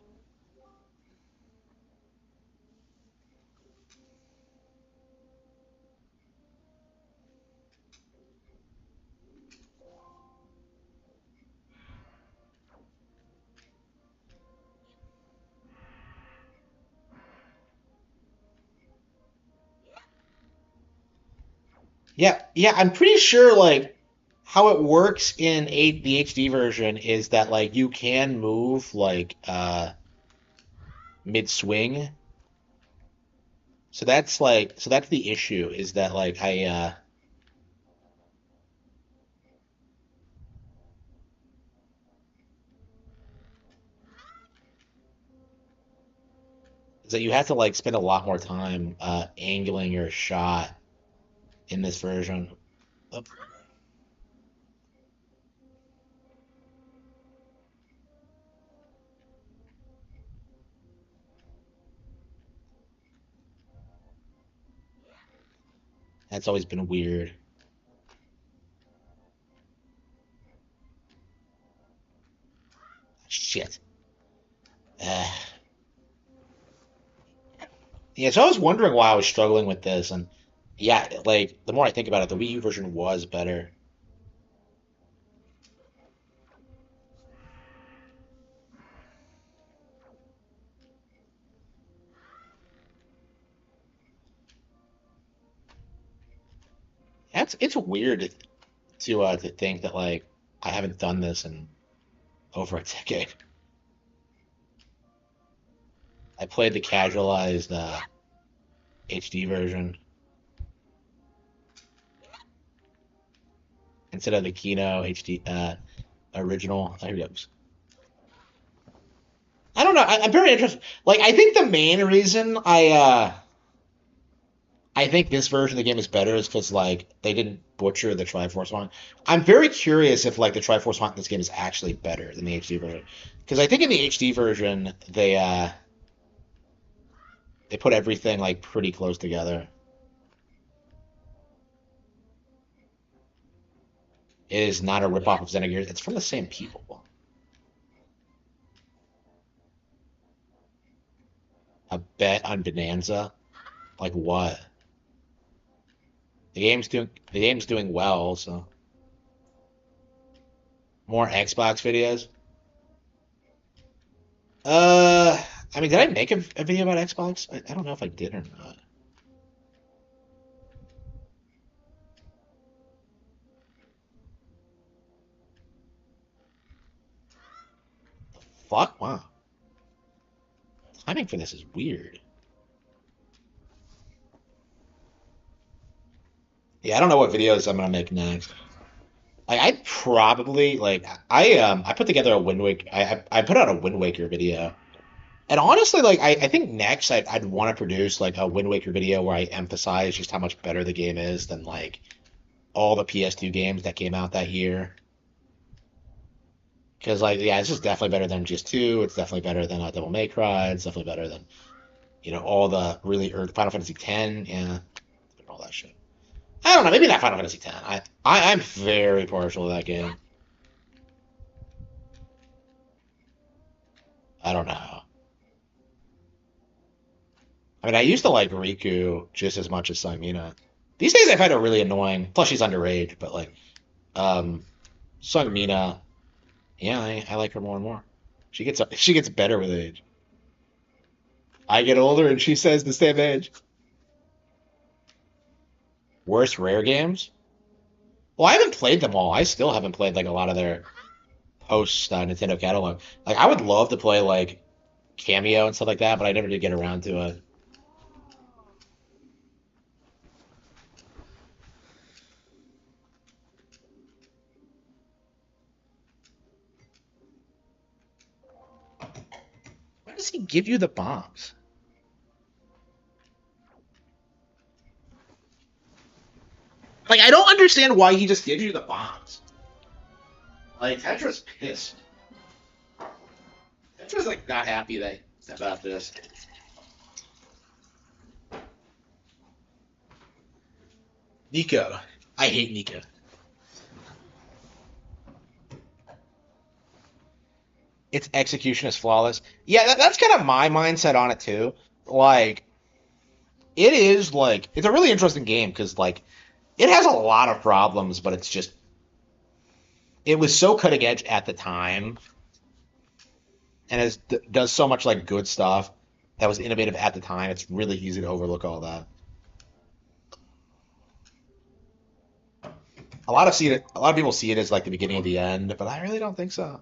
yeah, yeah, I'm pretty sure like how it works in the HD version is that like you can move like mid swing. So that's the issue is that like I is that you have to like spend a lot more time angling your shot in this version. Oh, that's always been weird. Shit. Uh, yeah, so I was wondering why I was struggling with this, and yeah, like the more I think about it, the Wii U version was better. That's it's weird to think that like I haven't done this in over a decade. I played the casualized HD version instead of the Kino HD original. I don't know. I'm very interested. Like, I think the main reason I think this version of the game is better is because like they didn't butcher the Triforce font. I'm very curious if like the Triforce font in this game is actually better than the HD version, because I think in the HD version they put everything like pretty close together. It is not a ripoff of Xenogears. It's from the same people. A bet on Bonanza? Like what? The game's doing well, so more Xbox videos. Uh, I mean, did I make a video about Xbox? I don't know if I did or not. Fuck, wow. Timing for this is weird. Yeah, I don't know what videos I'm gonna make next. Like I'd probably like I put together a Wind Waker. I put out a Wind Waker video. And honestly, like I think next I'd want to produce like a Wind Waker video where I emphasize just how much better the game is than like all the PS2 games that came out that year. Because like yeah, this is definitely better than GS2. It's definitely better than Devil May Cry. It's definitely better than all the really early Final Fantasy X. Yeah, all that shit. I don't know. Maybe not Final Fantasy X. I'm very partial to that game. I don't know. I mean, I used to like Riku just as much as Sangmina. These days, I find her really annoying. Plus, she's underage. But like, um, Sangmina, yeah, I like her more and more. She gets better with age. I get older, and she says the same age. Worst rare games? Well, I haven't played them all. I still haven't played like a lot of their post Nintendo catalog. Like, I would love to play like Cameo and stuff like that, but I never did get around to it. Why does he give you the bombs? Like, I don't understand why he just gives you the bombs. Like, Tetra's pissed. Tetra's like not happy about this. Nico. I hate Nico. Its execution is flawless. Yeah, that's kind of my mindset on it too. Like, it is like it's a really interesting game because like it has a lot of problems, but it was so cutting edge at the time, and does so much like good stuff that was innovative at the time. It's really easy to overlook all that. A lot of people see it as like the beginning of the end, but I really don't think so.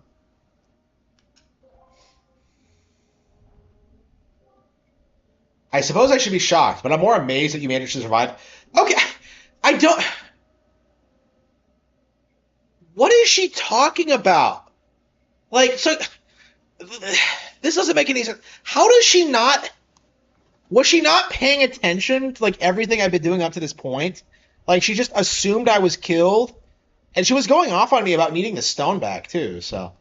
I suppose I should be shocked, but I'm more amazed that you managed to survive. Okay, I don't. What is she talking about? Like, so this doesn't make any sense. How does she not? Was she not paying attention to like everything I've been doing up to this point? Like, she just assumed I was killed, and she was going off on me about needing the stone back too. So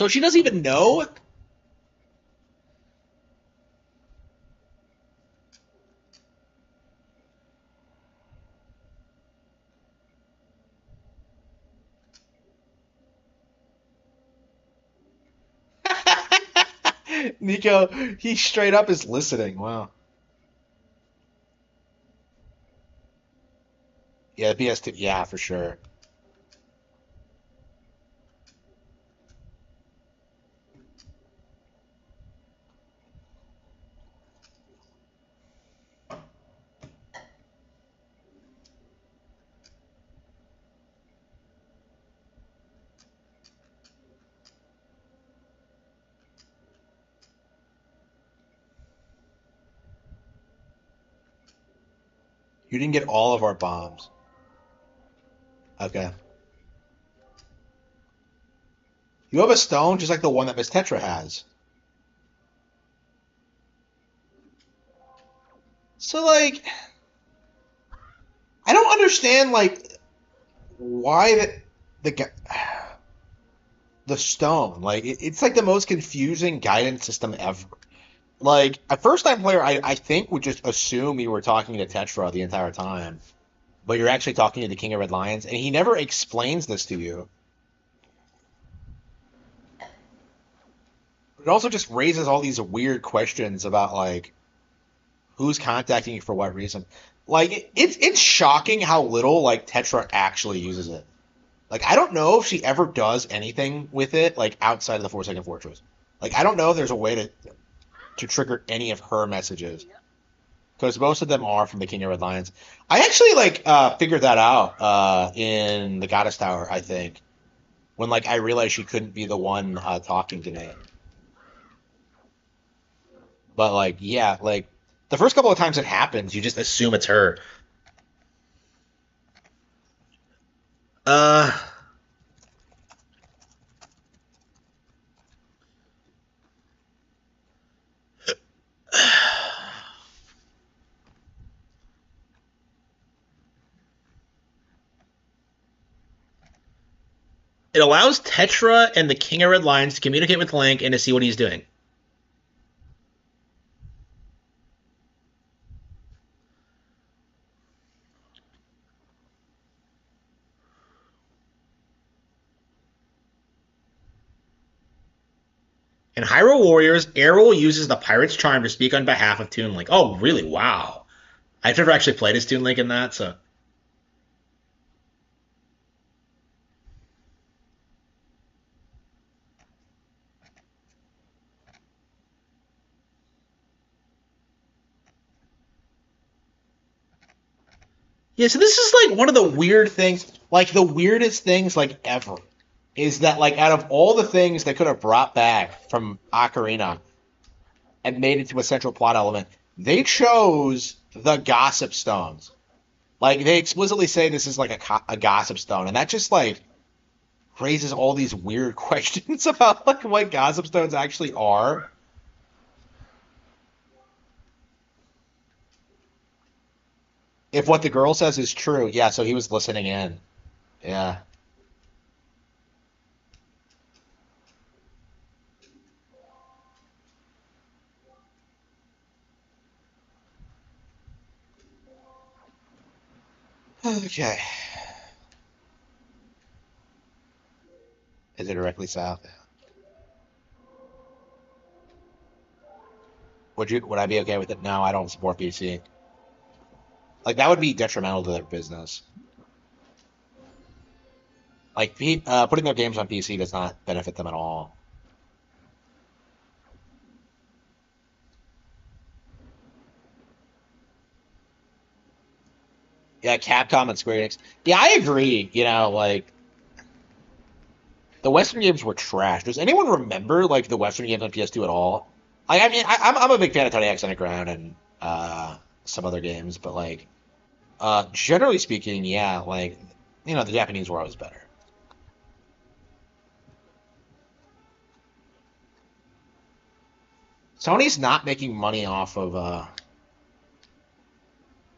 she doesn't even know. Nico, he straight up is listening. Wow. Yeah, PS2. Yeah, for sure. You didn't get all of our bombs. Okay. You have a stone just like the one that Miss Tetra has. So like, I don't understand like why the stone like it's like the most confusing guidance system ever. Like a first time player, I think would just assume you were talking to Tetra the entire time, but you're actually talking to the King of Red Lions, and he never explains this to you. It also just raises all these weird questions about like who's contacting you for what reason. Like it's shocking how little like Tetra actually uses it. Like I don't know if she ever does anything with it like outside of the 4-second fortress. Like I don't know if there's a way to trigger any of her messages because most of them are from the King of Red Lions. I actually like figured that out in the Goddess Tower. I think when like I realized she couldn't be the one talking to me. But like yeah, like The first couple of times it happens, you just assume it's her. Uh, it allows Tetra and the King of Red Lions to communicate with Link and to see what he's doing. In Hyrule Warriors, Errol uses the Pirate's Charm to speak on behalf of Toon Link. Oh, really? Wow. I've never actually played as Toon Link in that, so. Yeah, so this is like one of the weird things, like the weirdest things like ever, is that like out of all the things they could have brought back from Ocarina and made it to a central plot element, they chose the Gossip Stones. Like they explicitly say this is like a Gossip Stone, and that just like raises all these weird questions about like what Gossip Stones actually are. If what the girl says is true, yeah, so he was listening in. Yeah. Okay. Is it directly south? Would I be okay with it? No, I don't support PC. Like that would be detrimental to their business. Like putting their games on PC does not benefit them at all. Yeah, Capcom and Square Enix. Yeah, I agree. You know, like the Western games were trash. Does anyone remember like the Western games on PS2 at all? Like, I mean, I'm a big fan of Tony Hawk's Underground and some other games, but like generally speaking, yeah, like you know, the Japanese were always better. Sony's not making money off of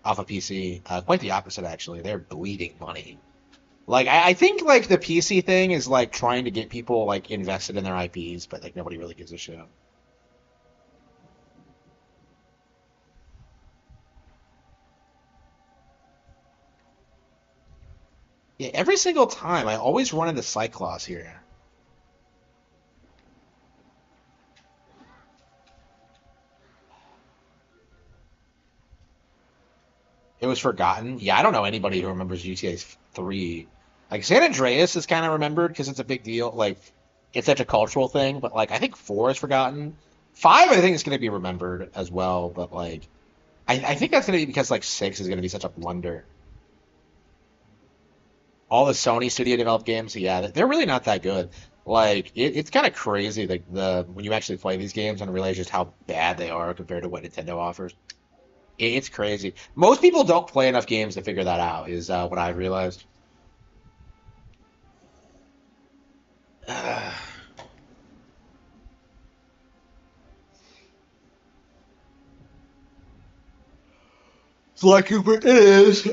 PC. Quite the opposite, actually. They're bleeding money. Like I think like the PC thing is like trying to get people like invested in their IPs, but like nobody really gives a shit. Yeah, every single time I always run into Cyclops here. It was forgotten. Yeah, I don't know anybody who remembers GTA 3. Like San Andreas is kind of remembered because it's a big deal. Like it's such a cultural thing, but like I think 4 is forgotten. 5 I think is going to be remembered as well, but like I think that's going to be because like 6 is going to be such a blunder. All the Sony studio developed games, yeah, they're really not that good. Like it's kind of crazy like the when you actually play these games and realize just how bad they are compared to what Nintendo offers. It's crazy. Most people don't play enough games to figure that out. Is what I've realized. Sly Cooper, it is.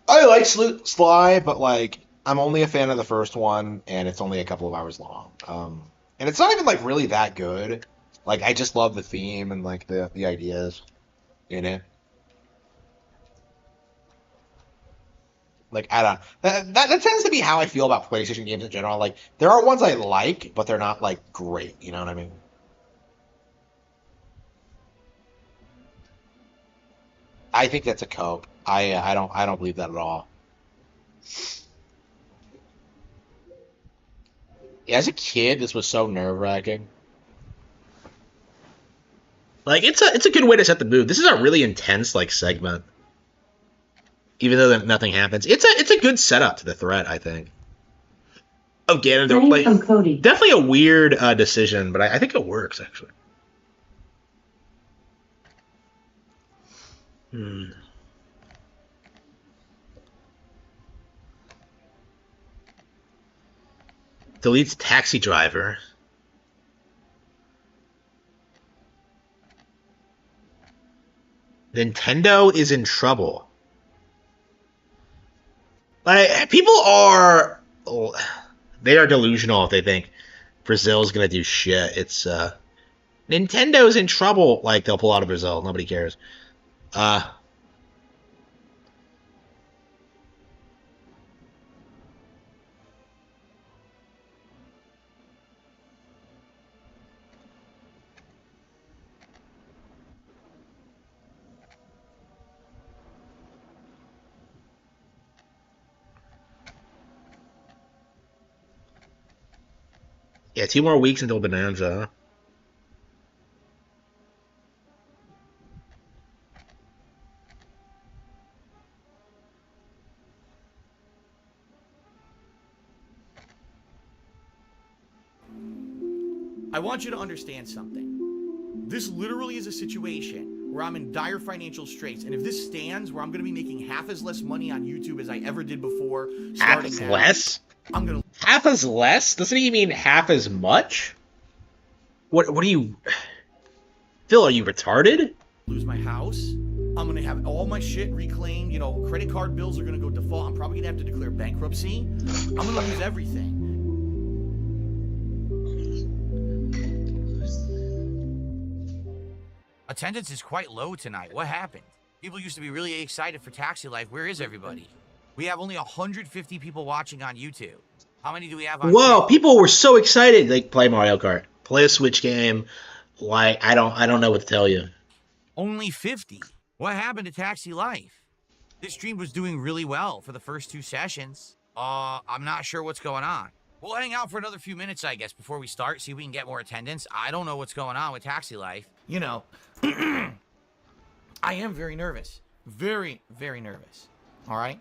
I like Sly, but like I'm only a fan of the first one, and it's only a couple of hours long. And it's not even like really that good. Like I just love the theme and like the ideas in it. Like I don't that tends to be how I feel about PlayStation games in general. Like there are ones I like, but they're not like great. You know what I mean? I think that's a cope. I don't believe that at all. Yeah, as a kid, this was so nerve wracking. Like it's a good way to set the mood. This is a really intense like segment, even though nothing happens. It's a good setup to the threat, I think. Of Ganondorf, Playing like from Cody. definitely a weird decision, but I think it works actually. Hmm. Deletes Taxi Driver. Nintendo is in trouble. Like, people are, they are delusional if they think Brazil's gonna do shit. It's Nintendo's in trouble. Like, they'll pull out of Brazil. Nobody cares. Uh, yeah, 2 more weeks until Bonanza. I want you to understand something. This literally is a situation where I'm in dire financial straits, and if this stands where I'm going to be making half as less money on YouTube as I ever did before, Half starting as now, less? I'm going to Half as less? Doesn't he mean half as much? What are you... Phil, are you retarded? lose my house. I'm going to have all my shit reclaimed. You know, credit card bills are going to go default. I'm probably going to have to declare bankruptcy. I'm going to lose everything. Attendance is quite low tonight. What happened? People used to be really excited for Taxi Life. Where is everybody? We have only 150 people watching on YouTube. How many do we have on Whoa, Twitch? people were so excited. Like, play Mario Kart. Play a Switch game. Like, I don't know what to tell you. Only 50. What happened to Taxi Life? This stream was doing really well for the first 2 sessions. I'm not sure what's going on. We'll hang out for another few minutes, I guess, before we start, see if we can get more attendance. I don't know what's going on with Taxi Life. You know, I am very nervous. Very, very nervous. All right?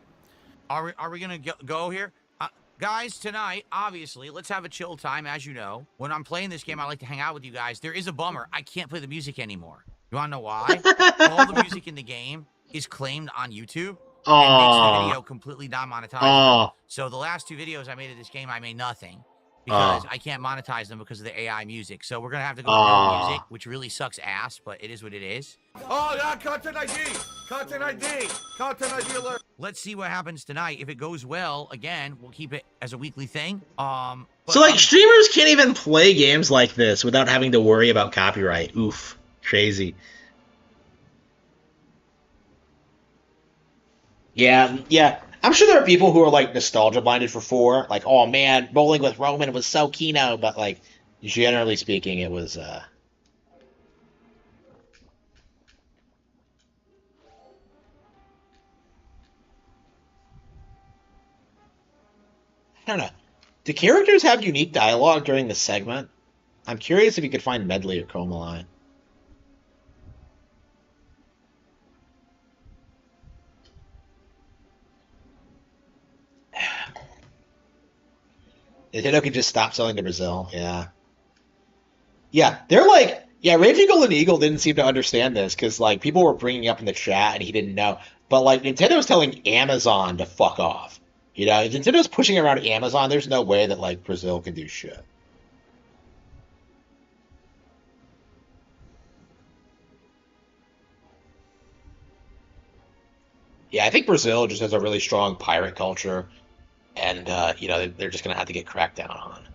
Are we gonna go here? Guys, tonight, obviously, let's have a chill time, as you know. When I'm playing this game, I like to hang out with you guys. There is a bummer. I can't play the music anymore. You wanna know why? All the music in the game is claimed on YouTube. It makes the video completely non-monetizable. So the last 2 videos I made of this game, I made nothing. Because I can't monetize them because of the AI music. So we're gonna have to go with no music, which really sucks ass, but it is what it is. Oh, yeah, content ID! Content ID! Content ID alert! Let's see what happens tonight. If it goes well, again, we'll keep it as a weekly thing. So, like, streamers can't even play games like this without having to worry about copyright. Oof. Crazy. Yeah. I'm sure there are people who are, like, nostalgia blinded for 4. Like, oh, man, Bowling with Roman was so kino. But, like, generally speaking, it was, I don't know. Do characters have unique dialogue during the segment? I'm curious if you could find Medley or Comaline. Nintendo could just stop selling to Brazil. Yeah, they're like, yeah, Raging Golden Eagle didn't seem to understand this because, like, people were bringing up in the chat and he didn't know. But, like, Nintendo's telling Amazon to fuck off. You know, if Nintendo's pushing around Amazon, there's no way that, like, Brazil can do shit. Yeah, I think Brazil just has a really strong pirate culture, and, you know, they're just going to have to get cracked down on.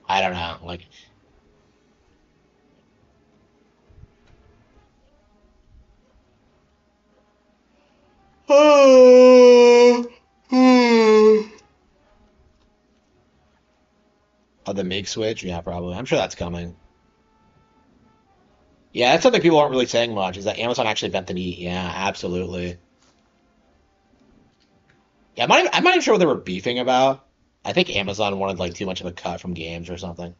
I don't know, like... Oh, the MIG switch? Yeah, probably. I'm sure that's coming. Yeah, that's something people aren't really saying much, is that Amazon actually bent the knee. Yeah, absolutely. Yeah, I'm not even sure what they were beefing about. I think Amazon wanted, like, too much of a cut from games or something.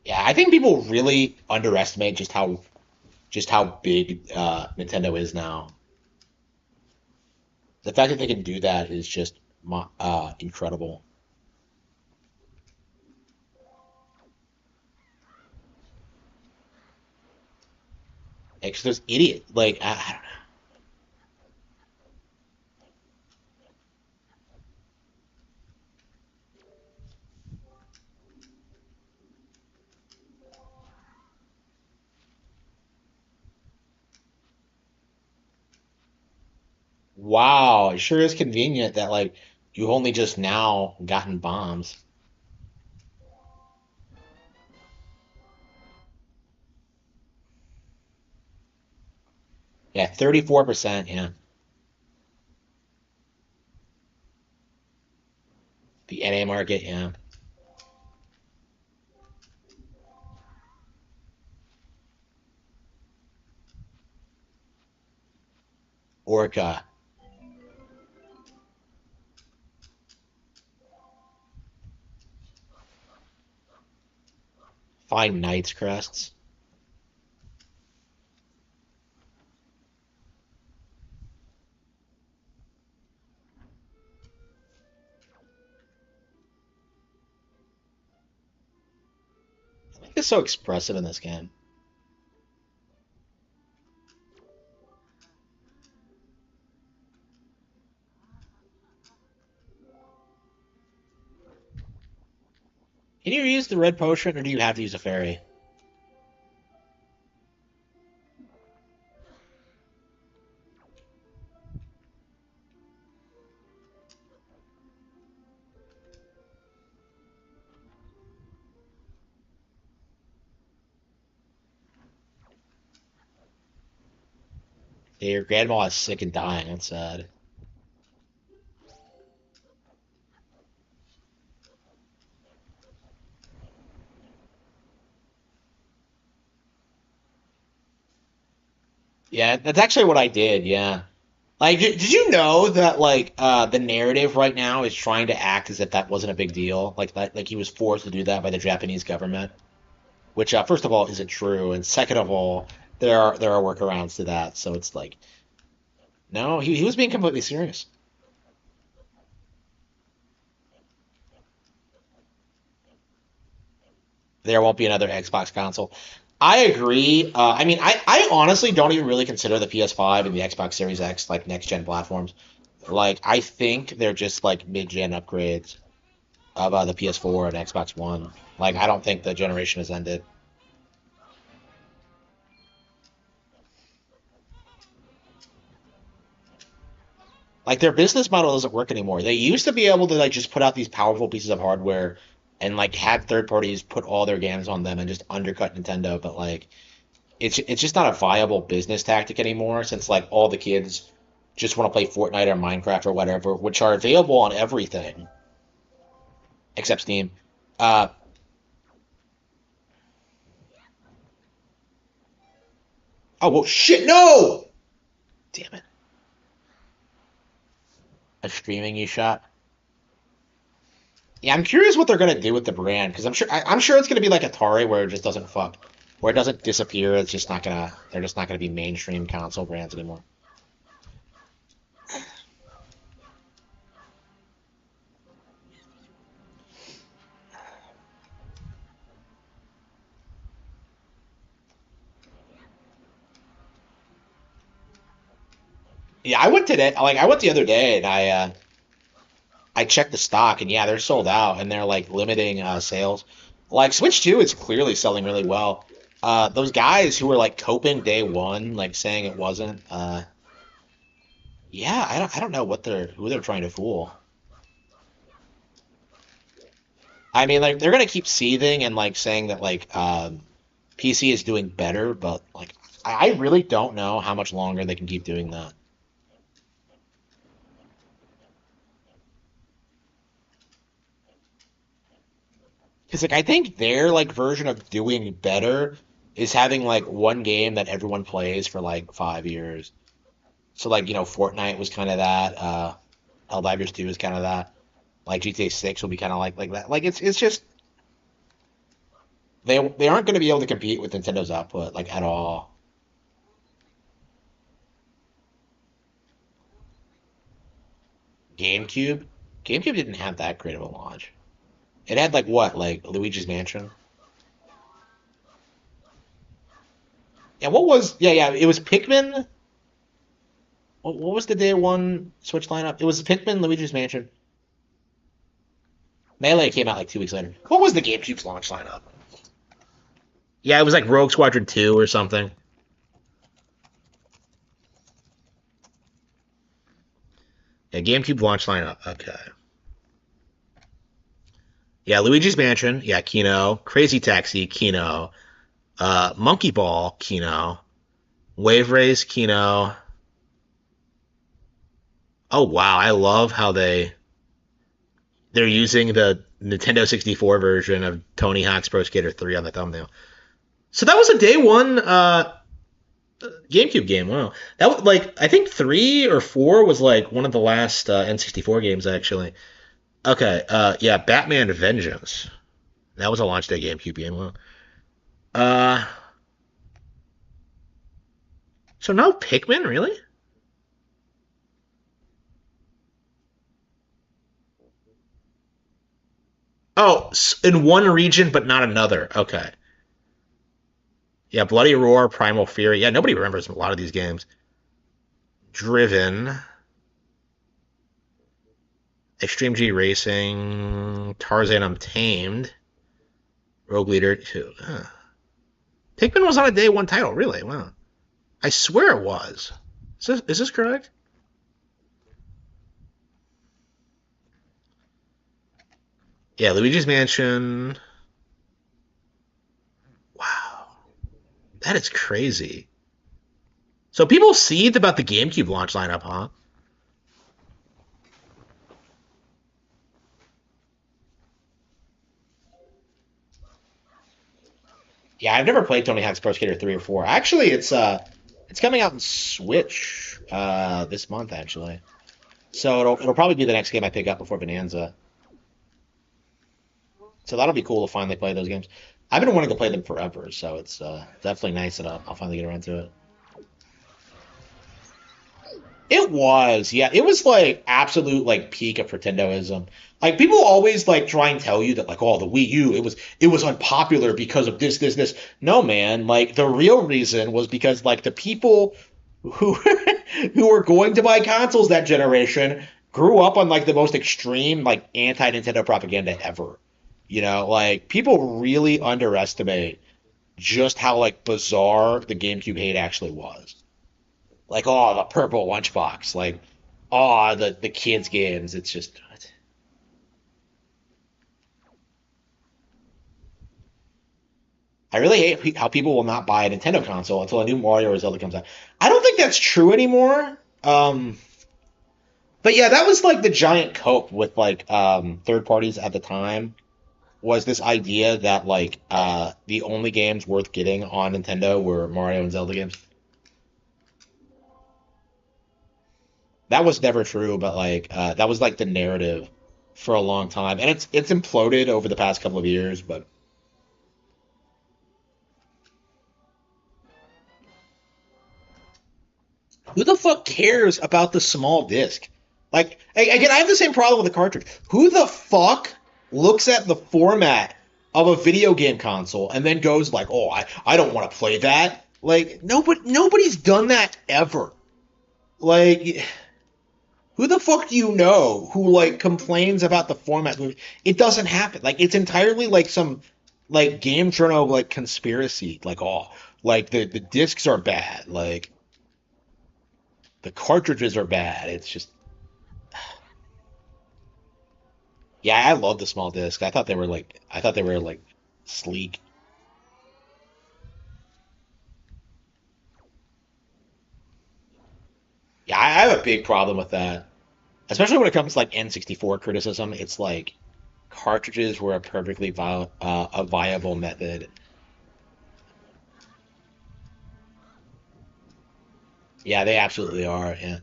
Yeah, I think people really underestimate just how big Nintendo is now. The fact that they can do that is just incredible. Because those idiot, like, I don't know. Wow, it sure is convenient that like you only just now gotten bombs. Yeah, 34%, yeah. The NA market, yeah. Orca. Find Knight's crests. I think it's so expressive in this game. Can you use the red potion or do you have to use a fairy? Yeah, your grandma is sick and dying. That's sad. Yeah, that's actually what I did. Yeah. Like, did you know that like the narrative right now is trying to act as if that wasn't a big deal? Like that, like he was forced to do that by the Japanese government, which first of all isn't true, and second of all, there are workarounds to that. So it's like, no, he was being completely serious. There won't be another Xbox console. I agree. I mean, I honestly don't even really consider the PS5 and the Xbox Series X like next gen platforms. Like, I think they're just like mid gen upgrades of the PS4 and Xbox One. Like, I don't think the generation has ended. Like, their business model doesn't work anymore. They used to be able to like just put out these powerful pieces of hardware and like have third parties put all their games on them and just undercut Nintendo, but like it's just not a viable business tactic anymore since like all the kids just want to play Fortnite or Minecraft or whatever, which are available on everything except Steam. Uh, oh well, shit, no! Damn it, a streaming eShop. Yeah, I'm curious what they're gonna do with the brand because I'm sure it's gonna be like Atari where it just doesn't fuck, where it doesn't disappear. It's just not gonna they're just not gonna be mainstream console brands anymore. Yeah, I went today. Like I went the other day and I checked the stock and yeah, they're sold out and they're like limiting sales. Like Switch 2 is clearly selling really well. Those guys who were like coping day one, like saying it wasn't, yeah, I don't know what who they're trying to fool. I mean, like they're gonna keep seething and like saying that like PC is doing better, but like I really don't know how much longer they can keep doing that. Because like I think their like version of doing better is having like one game that everyone plays for like 5 years. So like Fortnite was kind of that. Helldivers 2 is kind of that. Like GTA 6 will be kind of like that. Like it's just they aren't going to be able to compete with Nintendo's output like at all. GameCube. GameCube didn't have that great of a launch. It had like what, like Luigi's Mansion. Yeah, what was? Yeah, it was Pikmin. What was the day one Switch lineup? It was Pikmin, Luigi's Mansion. Melee came out like 2 weeks later. What was the GameCube's launch lineup? Yeah, it was like Rogue Squadron 2 or something. Yeah, GameCube launch lineup. Okay. Yeah, Luigi's Mansion. Yeah, Kino. Crazy Taxi, Kino. Monkey Ball, Kino. Wave Race, Kino. Oh wow, I love how they're using the Nintendo 64 version of Tony Hawk's Pro Skater 3 on the thumbnail. So that was a day one GameCube game. Wow, that was like I think 3 or 4 was like one of the last N64 games actually. Okay, yeah, Batman Vengeance. That was a launch day GameCube game. Wow. Uh, so no Pikmin really? Oh, in one region but not another. Okay. Yeah, Bloody Roar, Primal Fury. Yeah, nobody remembers a lot of these games. Driven, Extreme G Racing, Tarzan Untamed, Rogue Leader 2. Pikmin was on a day one title, really? Wow. I swear it was. Is this correct? Yeah, Luigi's Mansion. Wow. That is crazy. So people seethed about the GameCube launch lineup, huh? Yeah, I've never played Tony Hawk's Pro Skater 3 or 4. Actually, it's coming out in Switch this month actually. So it'll probably be the next game I pick up before Bonanza. So that'll be cool to finally play those games. I've been wanting to play them forever, so it's definitely nice that I'll finally get around to it. It was, yeah. It was like absolute like peak of Pretendoism. Like people always like try and tell you that like oh the Wii U it was unpopular because of this. No man, like the real reason was because like the people who who were going to buy consoles that generation grew up on like the most extreme like anti Nintendo propaganda ever. Like people really underestimate just how like bizarre the GameCube hate actually was. Like, oh, the purple lunchbox. Like, oh, the kids' games. It's just. I really hate how people will not buy a Nintendo console until a new Mario or Zelda comes out. I don't think that's true anymore. But yeah, that was like the giant cope with like third parties at the time. Was this idea that like the only games worth getting on Nintendo were Mario and Zelda games? That was never true, but like that was like the narrative for a long time, and it's imploded over the past couple of years. But who the fuck cares about the small disc? Like again, I have the same problem with the cartridge. Who the fuck looks at the format of a video game console and then goes like, "Oh, I don't want to play that." Like nobody's done that ever. Like who the fuck do you know who like complains about the format? It doesn't happen. Like it's entirely like some like game journal like conspiracy. Like oh, like the discs are bad. Like the cartridges are bad. It's just yeah. I love the small disc. I thought they were like sleek. Yeah, I have a big problem with that, especially when it comes to like N64 criticism. It's like cartridges were a perfectly a viable method. Yeah, they absolutely are. Yeah,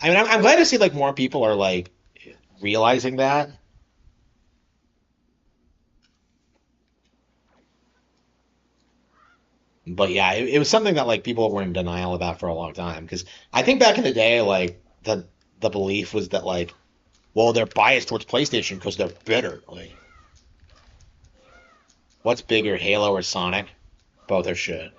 I mean, I'm glad to see like more people are like realizing that. But yeah, it was something that like people were in denial about for a long time. Because I think back in the day, like the belief was that like Well, they're biased towards PlayStation because they're bitter. Like, what's bigger, Halo or Sonic? Both are shit.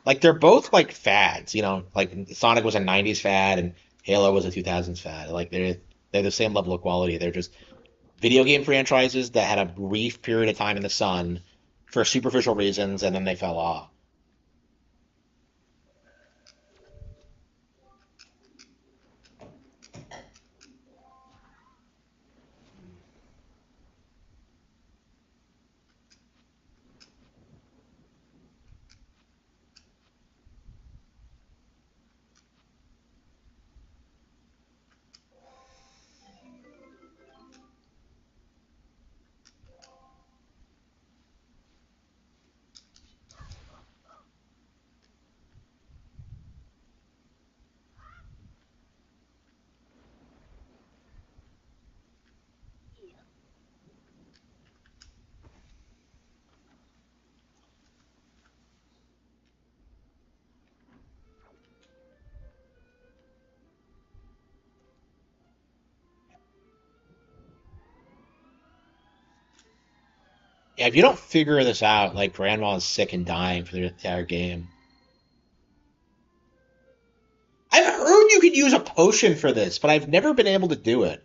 Like they're both like fads, you know. Like Sonic was a '90s fad and Halo was a 2000s fad. Like they're the same level of quality. They're just video game franchises that had a brief period of time in the sun for superficial reasons, and then they fell off. Yeah, if you don't figure this out, like Grandma's sick and dying for the entire game. I've heard you could use a potion for this, but I've never been able to do it.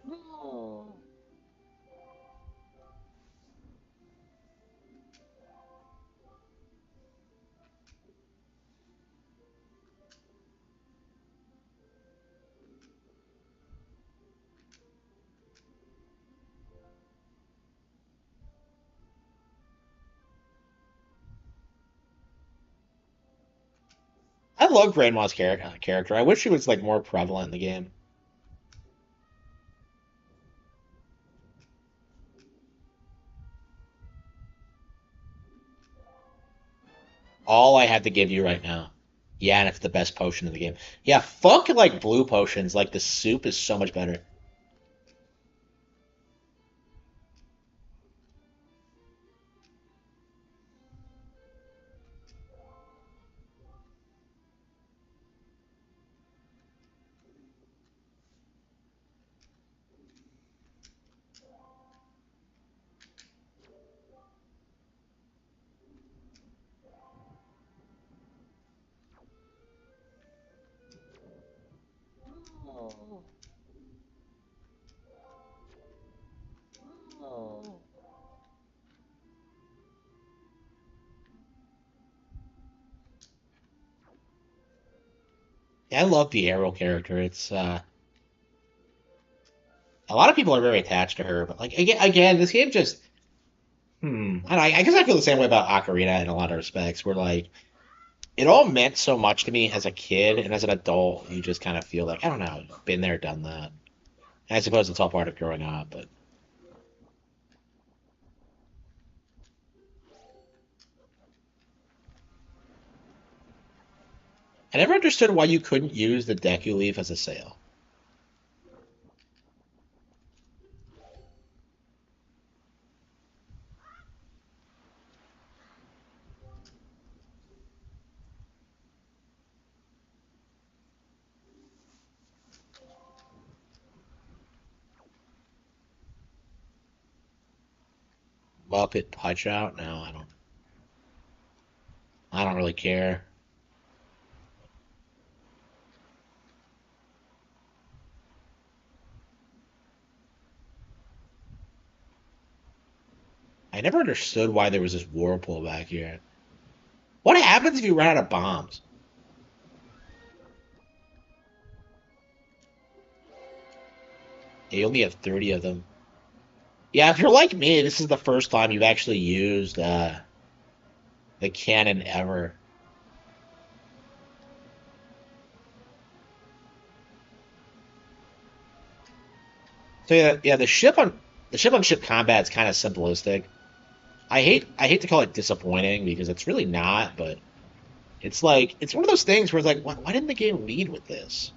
I love Grandma's character. I wish she was like more prevalent in the game. All I had to give you right now. Yeah, and it's the best potion in the game. Yeah, fuck like blue potions. Like the soup is so much better. Yeah, I love the Arrow character. It's a lot of people are very attached to her, but like again, this game just I don't know, I guess I feel the same way about Ocarina in a lot of respects. Where like it all meant so much to me as a kid, and as an adult, you just kind of feel like I don't know, been there, done that. And I suppose it's all part of growing up, but I never understood why you couldn't use the Deku Leaf as a sail. Muppet Punch Out? No, I don't. I don't really care. I never understood why there was this whirlpool back here. What happens if you run out of bombs? You only have 30 of them. Yeah, if you're like me, this is the first time you've actually used the cannon ever. So yeah, the ship on ship combat is kind of simplistic. I hate to call it disappointing because it's really not, but it's like it's one of those things where it's like, why didn't the game lead with this?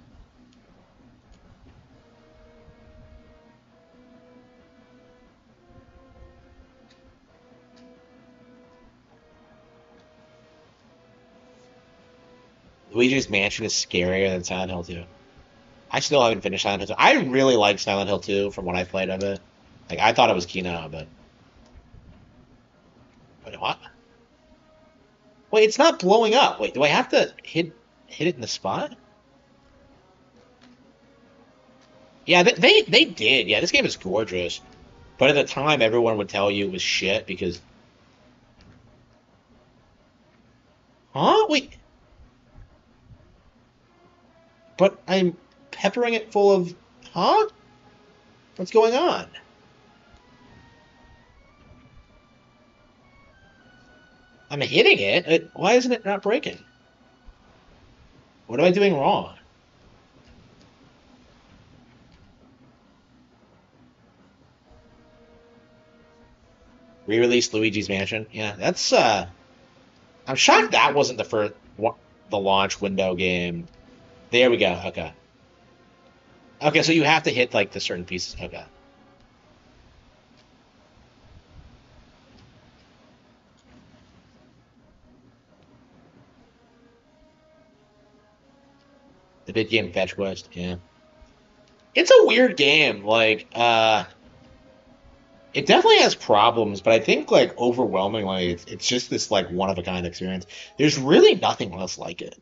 Luigi's Mansion is scarier than Silent Hill 2. I still haven't finished Silent Hill 2. I really like Silent Hill 2 from what I played of it. Like I thought it was Kino, but wait, what? Wait, it's not blowing up. Wait, do I have to hit it in the spot? Yeah, they did. Yeah, this game is gorgeous. But at the time, everyone would tell you it was shit because. Huh? Wait. But I'm peppering it full of. Huh? What's going on? I'm hitting it. Why isn't it not breaking? What am I doing wrong? Re-released Luigi's Mansion. Yeah, that's. I'm shocked that wasn't the first, the launch window game. There we go. Okay. Okay, so you have to hit like the certain pieces. Okay. The big game Fetch Quest. Yeah. It's a weird game. Like, it definitely has problems, but I think like overwhelmingly, it's just this like one of a kind experience. There's really nothing else like it.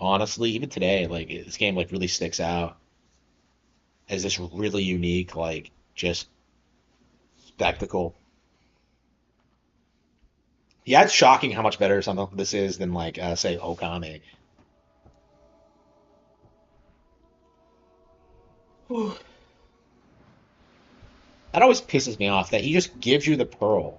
Honestly, even today, like this game like really sticks out as this really unique, like just spectacle. Yeah, it's shocking how much better something this is than like say Okami. That always pisses me off that he just gives you the pearl.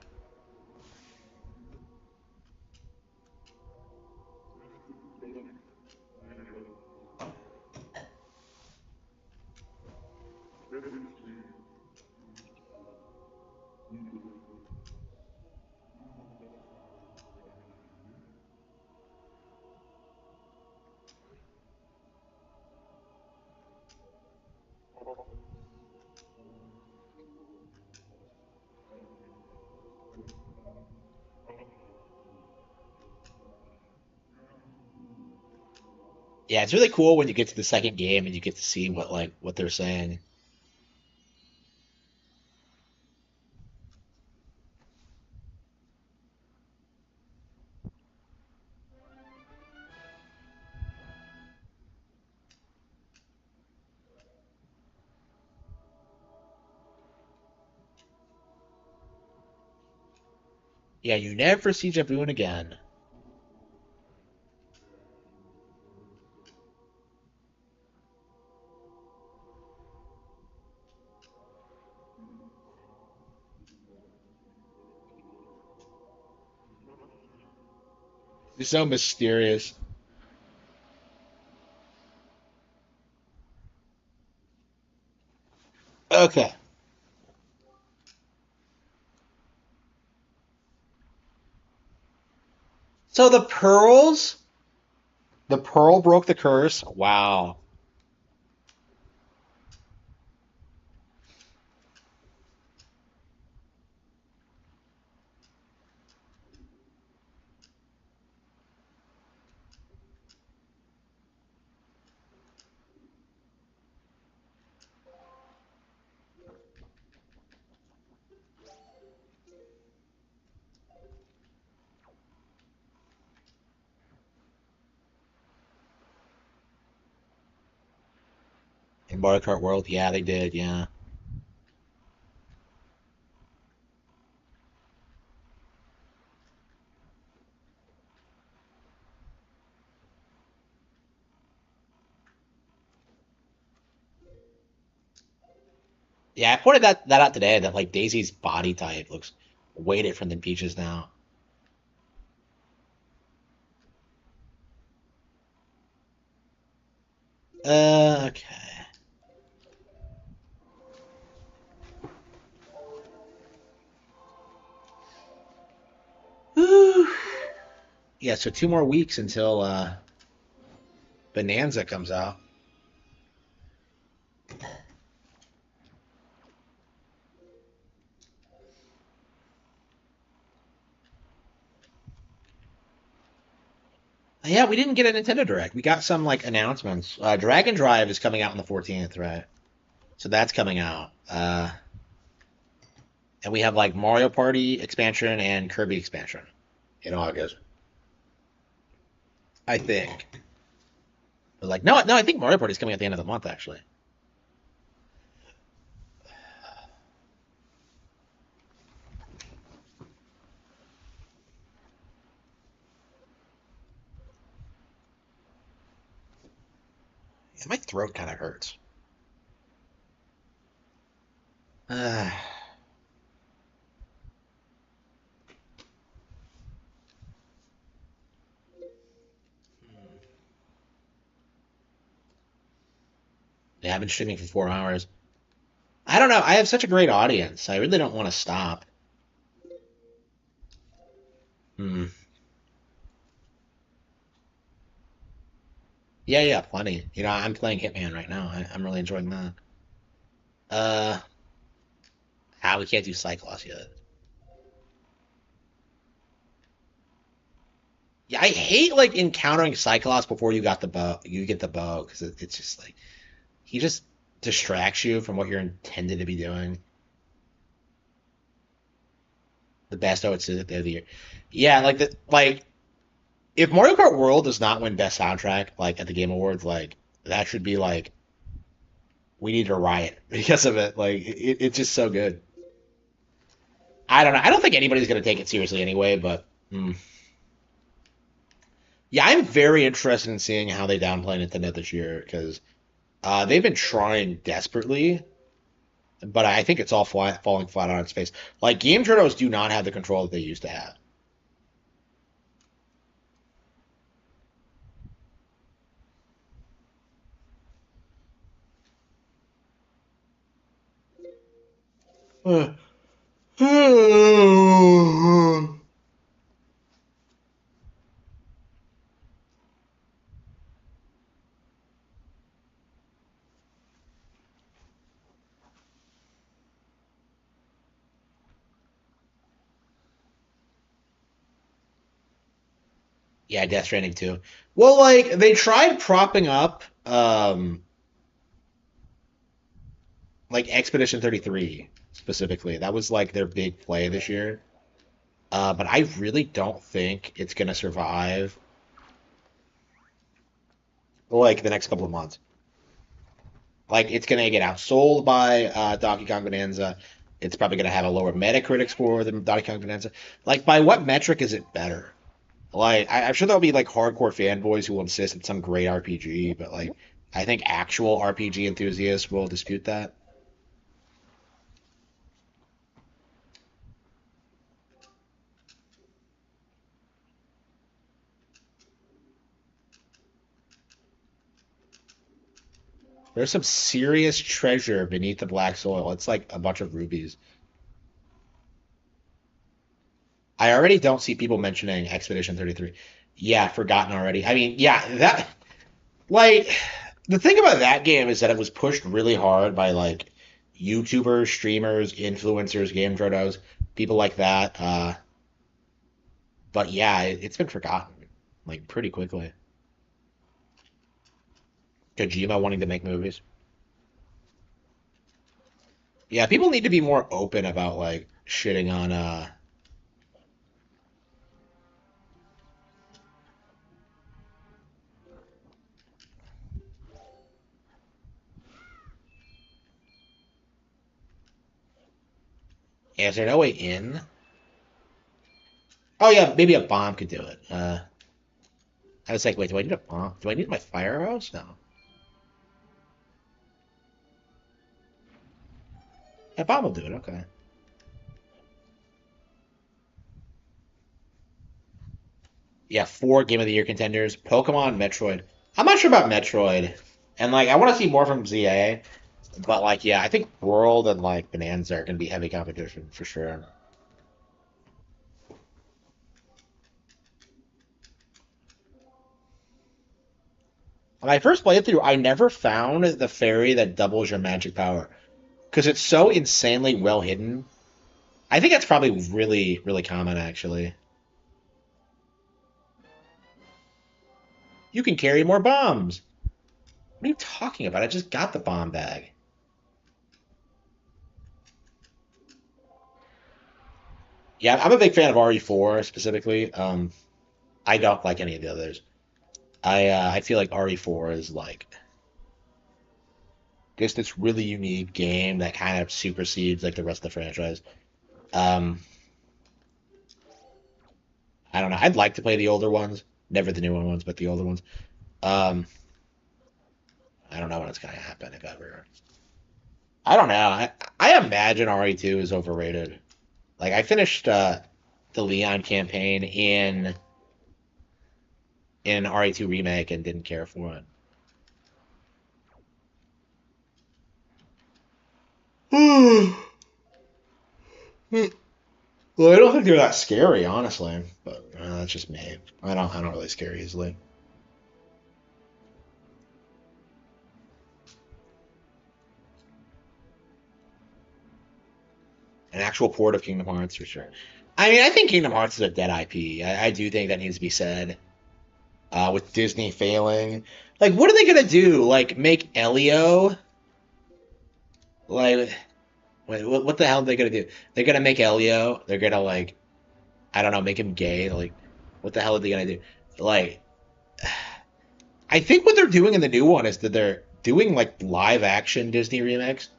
Yeah, it's really cool when you get to the second game and you get to see what they're saying. Yeah, you never see Jaboon again. He's so mysterious. Okay. So the pearl broke the curse. Wow. In Mario Kart World, yeah, they did, yeah. Yeah, I pointed that out today that like Daisy's body type looks way different than Peach's now. Okay. Whew. Yeah, so 2 more weeks until Bonanza comes out. Yeah, we didn't get a Nintendo Direct. We got some like announcements. Dragon Drive is coming out on the 14th, right? So that's coming out. And we have like Mario Party expansion and Kirby expansion in August. I think. But like, no, I think Mario Party is coming at the end of the month, actually. Yeah, my throat kind of hurts. Uh, yeah, I've been streaming for 4 hours. I don't know. I have such a great audience. I really don't want to stop. Hmm. Yeah, plenty. You know, I'm playing Hitman right now. I'm really enjoying that. Uh, we can't do Cyclops yet. Yeah, I hate like encountering Cyclops before you got the bow. You get the bow because it's just like he just distracts you from what you're intended to be doing. The best OST of the year. Yeah, like if Mario Kart World does not win Best Soundtrack like at the Game Awards, like that should be like we need to riot because of it. Like it's just so good. I don't know. I don't think anybody's gonna take it seriously anyway, but yeah, I'm very interested in seeing how they downplay Nintendo this year because they've been trying desperately, but I think it's all falling flat on its face. Like game journals do not have the control that they used to have. Yeah, Death Stranding too. Well, like they tried propping up like Expedition 33 specifically. That was like their big play this year. But I really don't think it's gonna survive like the next couple of months. Like it's gonna get outsold by Donkey Kong Bonanza. It's probably gonna have a lower Metacritic score than Donkey Kong Bonanza. Like by what metric is it better? Like I'm sure there'll be like hardcore fanboys who will insist it's some great RPG, but like I think actual RPG enthusiasts will dispute that. There's some serious treasure beneath the black soil. It's like a bunch of rubies. I already don't see people mentioning Expedition 33. Yeah, forgotten already. I mean, yeah, that like the thing about that game is that it was pushed really hard by like YouTubers, streamers, influencers, game journos, people like that. But yeah, it's been forgotten like pretty quickly. Kojima wanting to make movies. Yeah, people need to be more open about like shitting on yeah, is there no way in? Oh yeah, maybe a bomb could do it. I was like, wait, do I need a bomb? Do I need my fire hose? No. A bomb will do it, okay. Yeah, 4 Game of the Year contenders. Pokemon, Metroid. I'm not sure about Metroid. And like I want to see more from ZA. But like yeah, I think World and like Bonanza are gonna be heavy competition for sure. When I first played through, I never found the fairy that doubles your magic power. Because it's so insanely well hidden. I think that's probably really, really common actually. You can carry more bombs. What are you talking about? I just got the bomb bag. Yeah, I'm a big fan of RE4 specifically. I don't like any of the others. I feel like RE4 is like just this really unique game that kind of supersedes like the rest of the franchise. Um, I don't know. I'd like to play the older ones, never the newer ones, but the older ones. Um, I don't know when it's gonna happen if ever. I don't know. I imagine RE2 is overrated. Like I finished the Leon campaign in RE2 remake and didn't care for it. Well, I don't think they're that scary, honestly. But that's just me. I don't really scare easily. An actual port of Kingdom Hearts for sure. I mean, I think Kingdom Hearts is a dead IP. I do think that needs to be said. With Disney failing, like, what are they gonna do? Like, make Elio? Like, wait, what the hell are they gonna do? They're gonna make Elio. They're gonna like, I don't know, make him gay. Like, what the hell are they gonna do? Like, I think what they're doing in the new one is that they're doing like live action Disney remakes,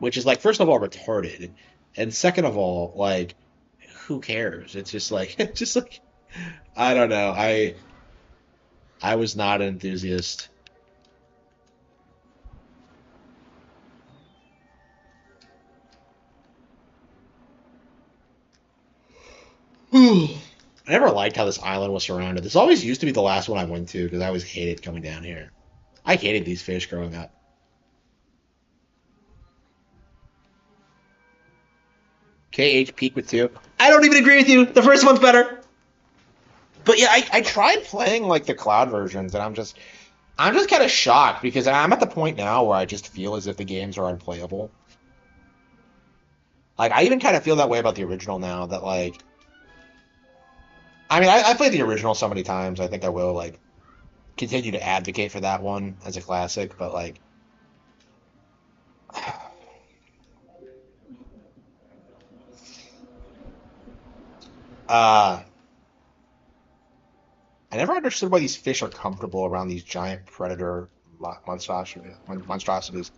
which is like first of all retarded, and second of all like who cares? It's just like it's just like I don't know. I was not an enthusiast. I never liked how this island was surrounded. This always used to be the last one I went to because I always hated coming down here. I hated these fish growing up. KH Peak with 2. I don't even agree with you. The first one's better. But yeah, I tried playing like the cloud versions, and I'm just kind of shocked because I'm at the point now where I just feel as if the games are unplayable. Like I even kind of feel that way about the original now. That like, I mean, I played the original so many times. I think I will like continue to advocate for that one as a classic. But like, uh, I never understood why these fish are comfortable around these giant predator monstrosities.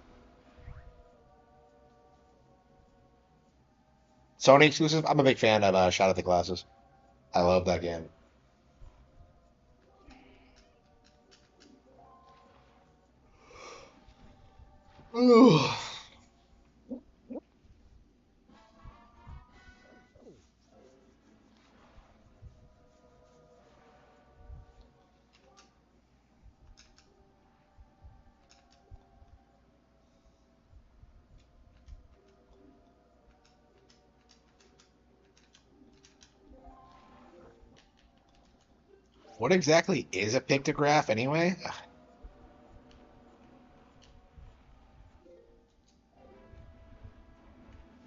Sony exclusive. I'm a big fan of Shadow of the Glasses. I love that game. Ooh. What exactly is a pictograph anyway?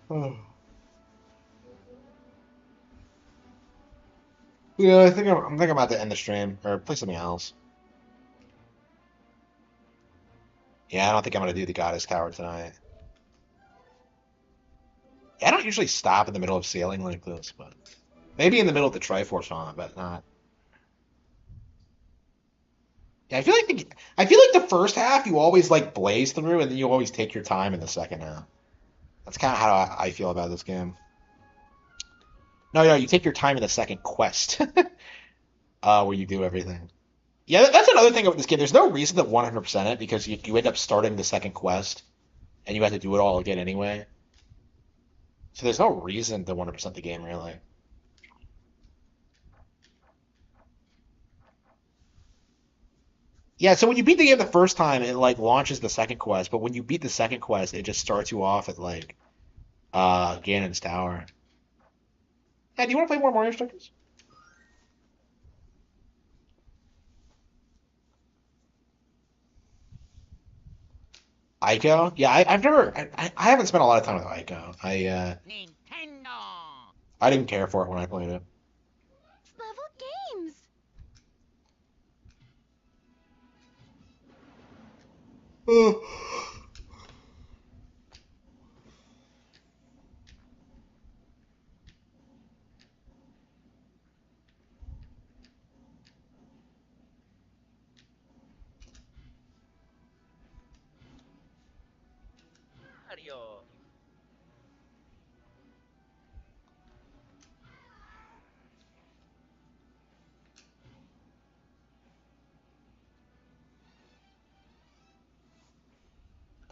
Oh. Yeah, I'm thinking about to end the stream or play something else. Yeah, I don't think I'm gonna do the Goddess Tower tonight. Yeah, I don't usually stop in the middle of sailing like this, but maybe in the middle of the Triforce on, but not. Yeah, I feel like the first half you always like blaze through, and then you always take your time in the second half. That's kind of how I feel about this game. No, no, you take your time in the second quest, where you do everything. Yeah, that's another thing about this game. There's no reason to 100% it because you end up starting the second quest, and you have to do it all again anyway. So there's no reason to 100% the game really. Yeah, so when you beat the game the first time, it like launches the second quest, but when you beat the second quest, it just starts you off at like Ganon's Tower. Hey, do you want to play more Mario Strikers? Ico? Yeah, I've never I haven't spent a lot of time with Ico. Nintendo. I didn't care for it when I played it. Level games.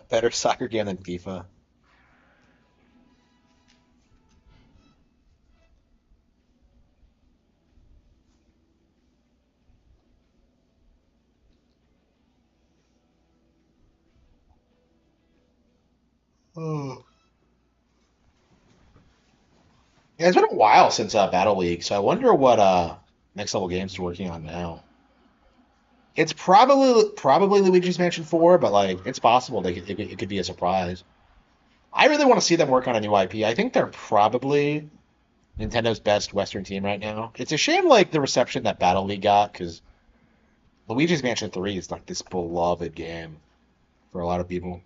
Better soccer game than FIFA. Oh. Yeah, it's been a while since Battle League, so I wonder what Next Level Games is working on now. It's probably Luigi's Mansion 4, but like it's possible it could be a surprise. I really want to see them work on a new IP. I think they're probably Nintendo's best Western team right now. It's a shame like the reception that Battle League got because Luigi's Mansion 3 is like this beloved game for a lot of people.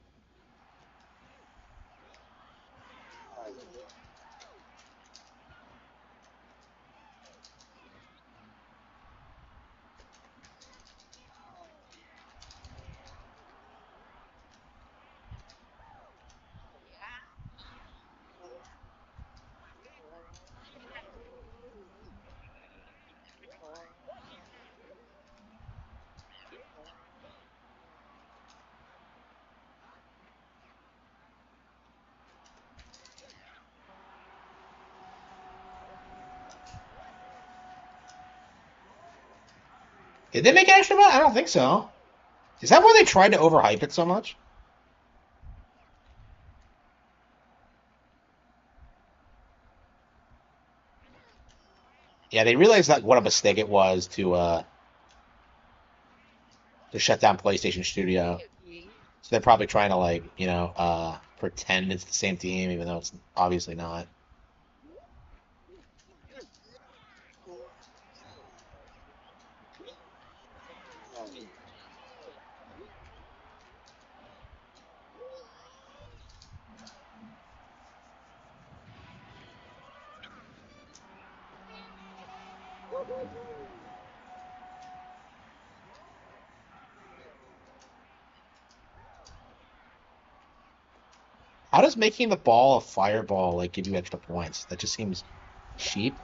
Did they make an extra mode? I don't think so. Is that why they tried to overhype it so much? Yeah, they realized that what a mistake it was to shut down PlayStation Studio. So they're probably trying to like, pretend it's the same team, even though it's obviously not. How does making the ball a fireball like give you extra points? That just seems cheap.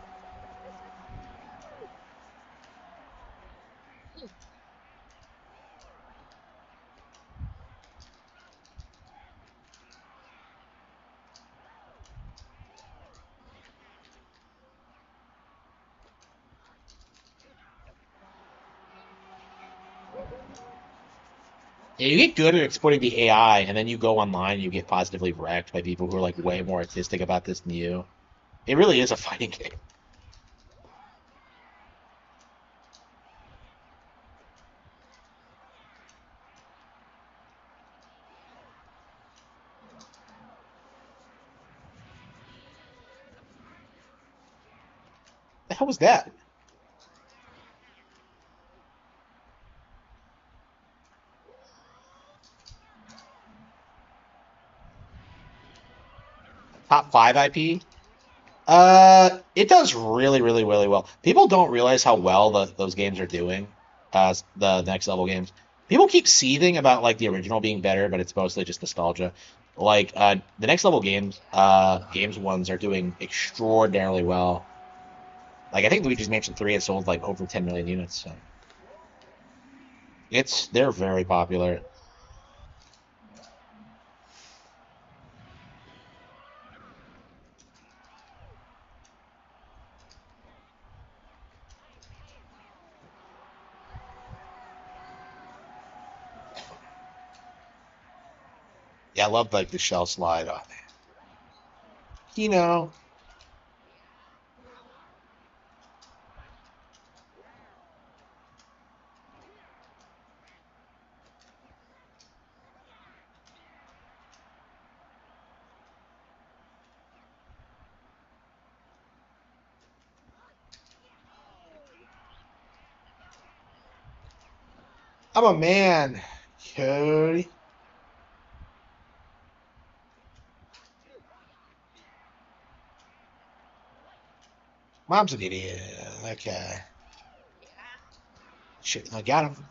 Yeah, you get good at exploiting the AI, and then you go online and you get positively wrecked by people who are like way more artistic about this than you. It really is a fighting game. The hell was that? Top 5 IP? It does really, really, really well. People don't realize how well those games are doing. The next level games. People keep seething about like the original being better, but it's mostly just nostalgia. Like the next level games ones are doing extraordinarily well. Like I think Luigi's Mansion 3 has sold like over 10 million units. So they're very popular. Yeah, I love like the shell slide. Oh, man. You know, I'm a man, Cody. Mom's an idiot. Okay. Shit, I got him.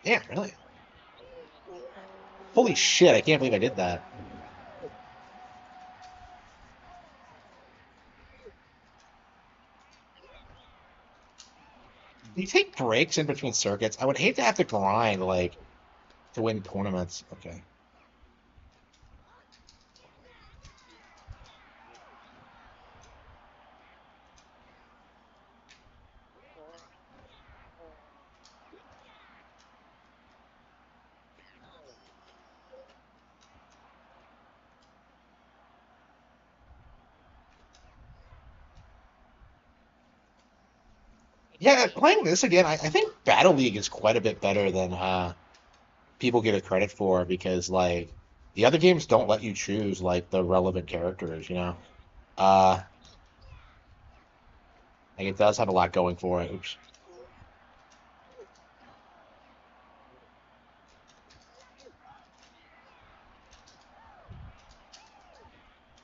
Damn, really? Holy shit, I can't believe I did that. Do you take breaks in between circuits? I would hate to have to grind, like, to win tournaments. Okay. Yeah, playing this again, I think Battle League is quite a bit better than people give it credit for because, like, the other games don't let you choose, like, the relevant characters, you know? Uh, like, it does have a lot going for it. Oops.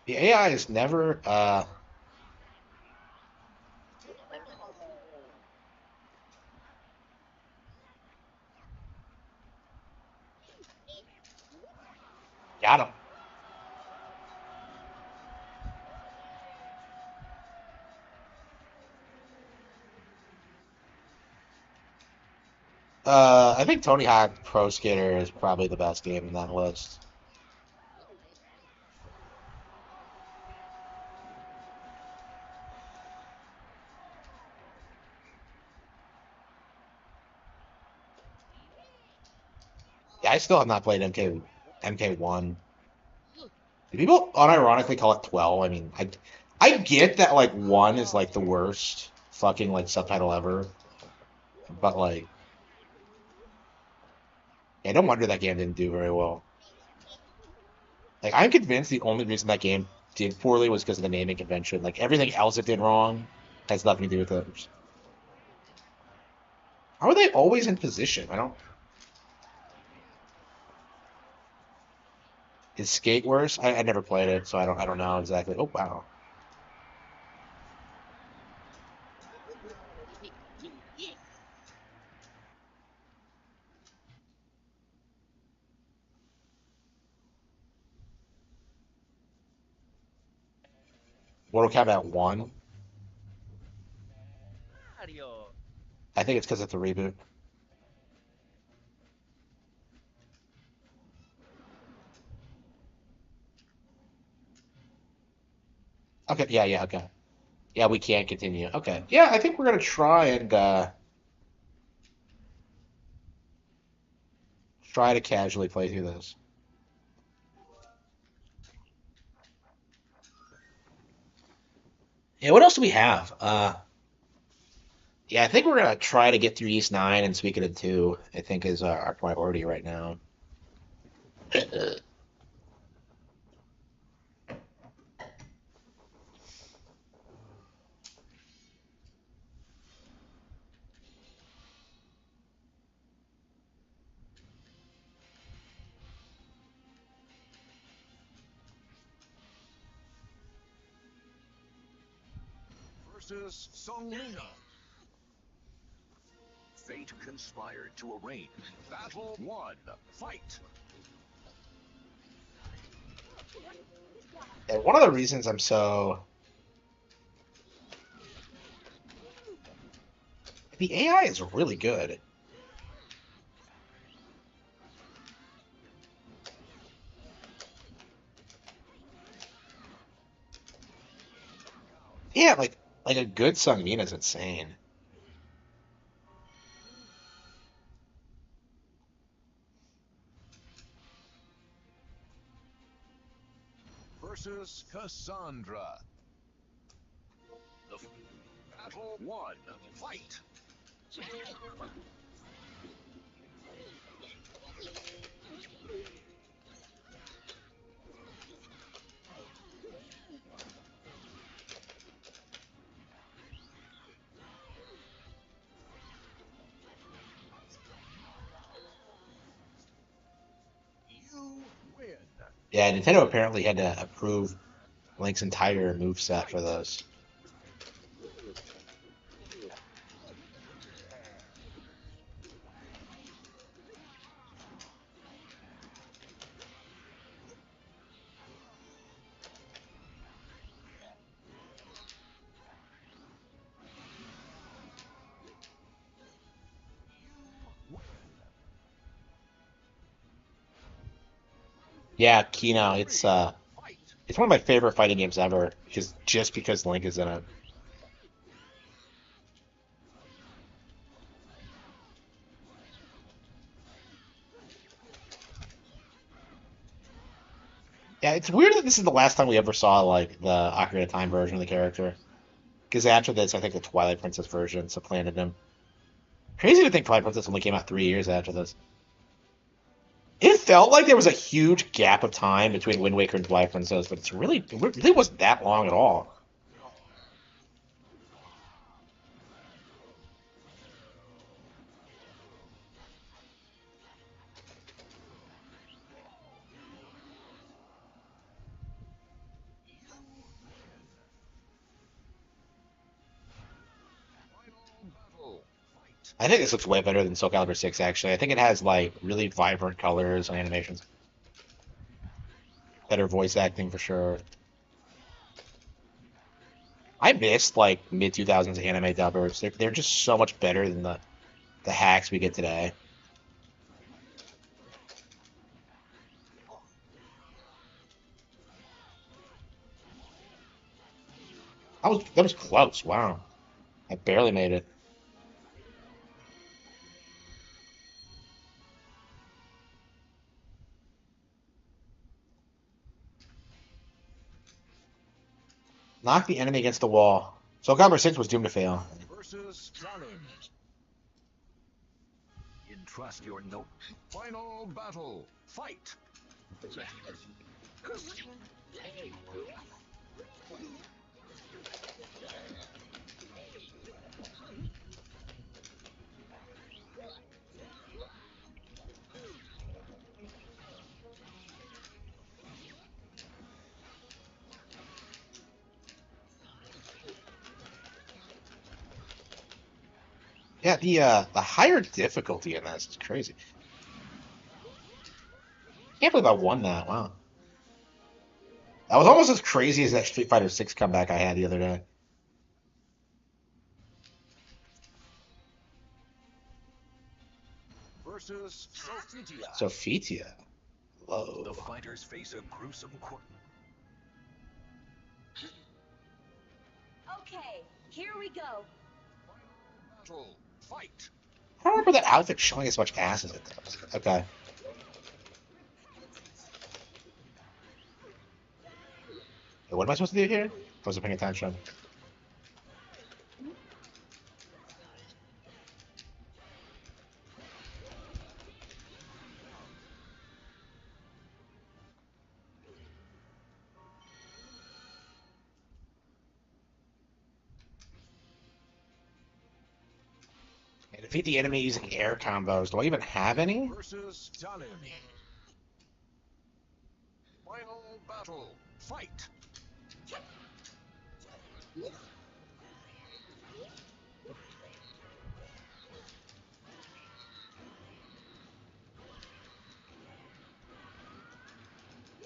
The AI is never, got him. I think Tony Hawk Pro Skater is probably the best game in that list. Yeah, I still have not played MK1. Do people unironically call it 12? I mean, I get that like 1 is like the worst fucking like subtitle ever, but like, yeah, no wonder that game didn't do very well. Like, I'm convinced the only reason that game did poorly was because of the naming convention. Like, everything else it did wrong has nothing to do with it. How are they always in position? I don't. Is Skate worse? I never played it, so I don't know exactly. Oh wow. Mortal Kombat 1. I think it's because it's a reboot. Okay, yeah, okay. Yeah, we can't continue. Okay. Yeah, I think we're gonna try to casually play through this. Yeah, what else do we have? Yeah, I think we're gonna try to get through East 9 and Suikoden 2, I think is our priority right now. Versus Soluna. Fate conspired to arrange. Battle 1. Fight. And one of the reasons I'm so the AI is really good. Yeah, like a good Sung Min is insane. Versus Cassandra. The Battle 1. Fight. Yeah, Nintendo apparently had to approve Link's entire moveset for those. Yeah, Kino, it's one of my favorite fighting games ever, just because Link is in it. Yeah, it's weird that this is the last time we ever saw like the Ocarina of Time version of the character. Because after this, I think the Twilight Princess version supplanted him. Crazy to think Twilight Princess only came out 3 years after this. It felt like there was a huge gap of time between Wind Waker and Twilight Princess, but it really wasn't that long at all. I think this looks way better than Soul Calibur 6, actually. I think it has like really vibrant colors and animations. Better voice acting for sure. I missed like mid 2000s anime dubbers. They're just so much better than the hacks we get today. That was close. Wow. I barely made it. Knock the enemy against the wall. Soul Calibur 6 was doomed to fail. Versus challenge. Entrust your note. Final battle. Fight. Yeah, the higher difficulty in this is crazy. Can't believe I won that. Wow. That was almost as crazy as that Street Fighter 6 comeback I had the other day. Versus Sophitia. Sophitia. The Whoa. fighters face a gruesome Okay, here we go. battle. Fight. I don't remember that outfit showing as much ass as it does. Okay. What am I supposed to do here? I wasn't paying attention. And defeat the enemy using air combos. Do I even have any? Versus challenge. Final battle. Fight.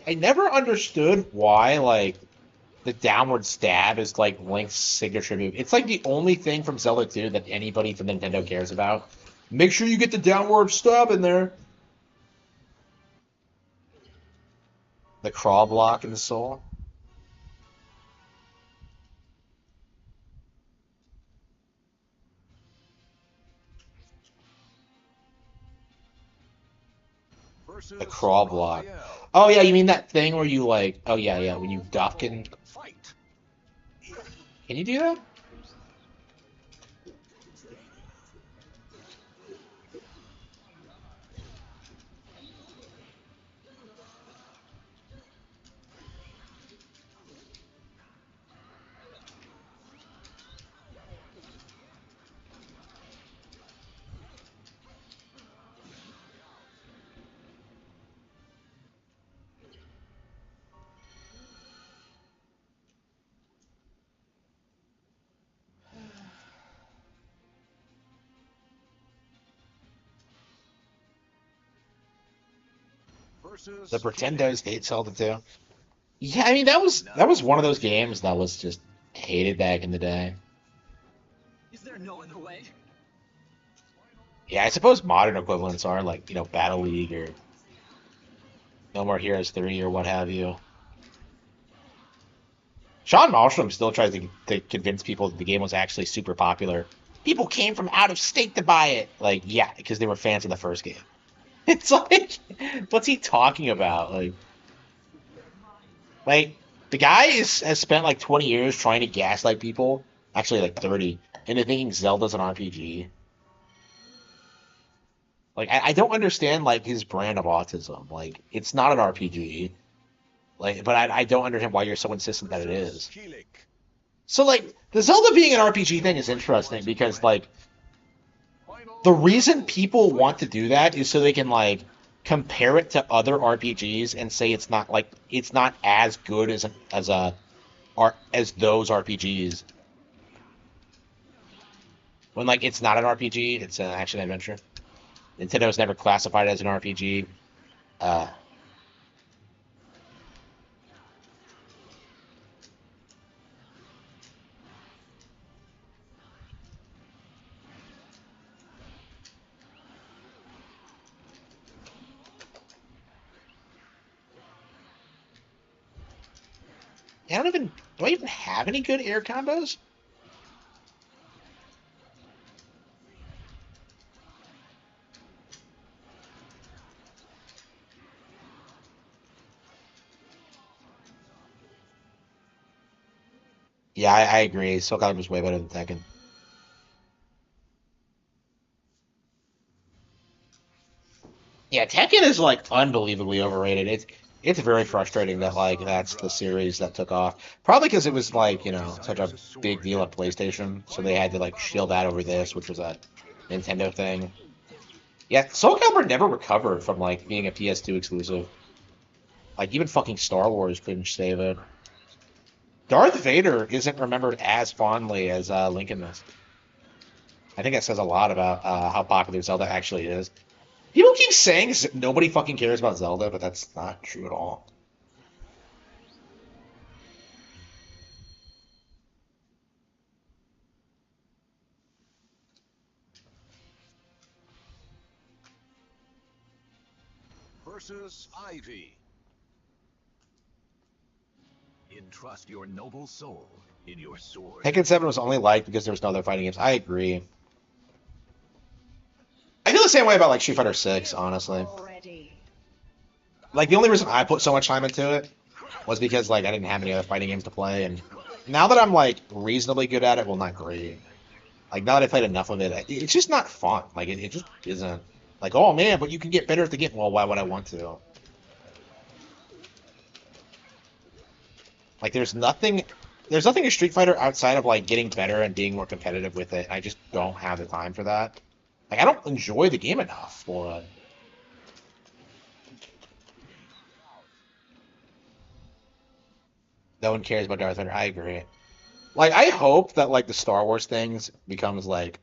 I never understood why, like, the downward stab is like Link's signature move. It's like the only thing from Zelda 2 that anybody from Nintendo cares about. Make sure you get the downward stab in there. The crawl block in the soul. Versus The crawl block. Raphael. Oh yeah, you mean that thing where you like? Oh yeah, yeah. When you duck and Fight. can you do that? versus The Pretendos hate Zelda too. Yeah, I mean that was one of those games that was just hated back in the day. Is there no other way? Yeah, I suppose modern equivalents are like, Battle League or No More Heroes 3 or what have you. Sean Malmstrom still tries to convince people that the game was actually super popular. People came from out of state to buy it. Like, yeah, because they were fans of the first game. It's like, what's he talking about? Like the guy has spent like 20 years trying to gaslight people, actually like 30, into thinking Zelda's an RPG. Like, I don't understand like his brand of autism. Like, it's not an RPG. Like, but I don't understand why you're so insistent that it is. Keelik. So like the Zelda being an RPG thing is interesting because like the reason people want to do that is so they can like compare it to other RPGs and say it's not as good as those RPGs. When like it's not an RPG, it's an action adventure. Nintendo's never classified it as an RPG. Uh, do I even have any good air combos? Yeah, I agree. Soul Calibur's way better than Tekken. Yeah, Tekken is like unbelievably overrated. It's very frustrating that like that's the series that took off. Probably because it was like, such a big deal at PlayStation, so they had to like shield that over this, which was a Nintendo thing. Yeah, Soul Calibur never recovered from like being a PS2 exclusive. Like even fucking Star Wars couldn't save it. Darth Vader isn't remembered as fondly as Link in this. I think that says a lot about how popular Zelda actually is. People keep saying nobody fucking cares about Zelda, but that's not true at all. versus Ivy. Entrust your noble soul in your sword. Tekken 7 was only liked because there was no other fighting games. I agree. I feel the same way about like Street Fighter 6, honestly. Like the only reason I put so much time into it was because like I didn't have any other fighting games to play, and now that I'm like reasonably good at it, well, not great. Like now that I played enough of it, it's just not fun. Like it just isn't. Like, oh man, but you can get better at the game. Well, why would I want to? Like there's nothing in Street Fighter outside of like getting better and being more competitive with it. I just don't have the time for that. Like I don't enjoy the game enough for it. No one cares about Darth Vader. I agree. Like I hope that like the Star Wars things becomes like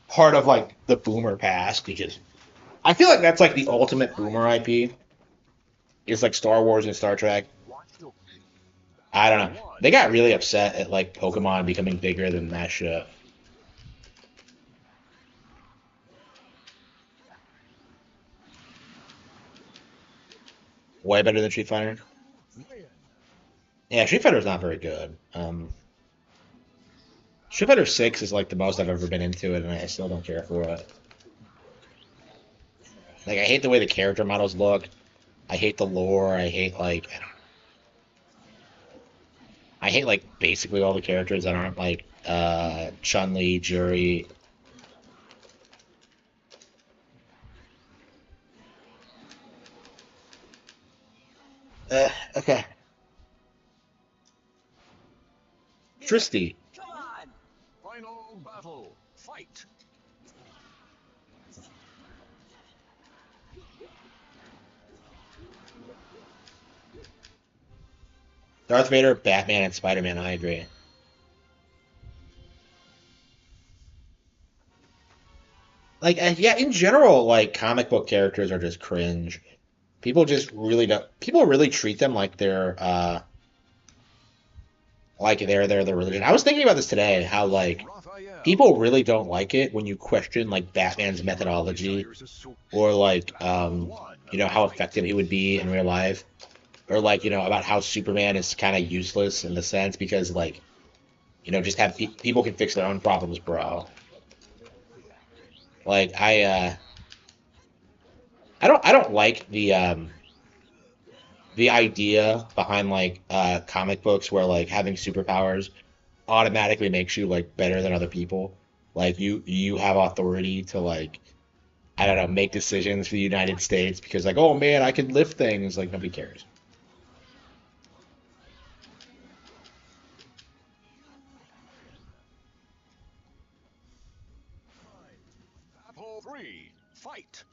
part of like the boomer past because I feel like that's like the ultimate boomer IP. Is like Star Wars and Star Trek. I don't know. They got really upset at like Pokemon becoming bigger than that shit. Way better than Street Fighter. Yeah, Street Fighter's not very good. Street Fighter 6 is like the most I've ever been into it, and I still don't care for it. Like I hate the way the character models look. I hate the lore. I hate like basically all the characters that aren't like Chun-Li, Juri. Okay. Tristy. Come on! Final battle. Fight. Darth Vader, Batman, and Spider-Man, I agree. Like, yeah, in general, like, comic book characters are just cringe. People just really don't. People really treat them like they're their religion. I was thinking about this today, how like people really don't like it when you question like Batman's methodology or like how effective he would be in real life, or like about how Superman is kind of useless in the sense because like just have people can fix their own problems, bro. Like I don't like the idea behind like comic books where like having superpowers automatically makes you like better than other people. Like you have authority to like I don't know make decisions for the United States because like oh man I can lift things like nobody cares. Apple 3, fight!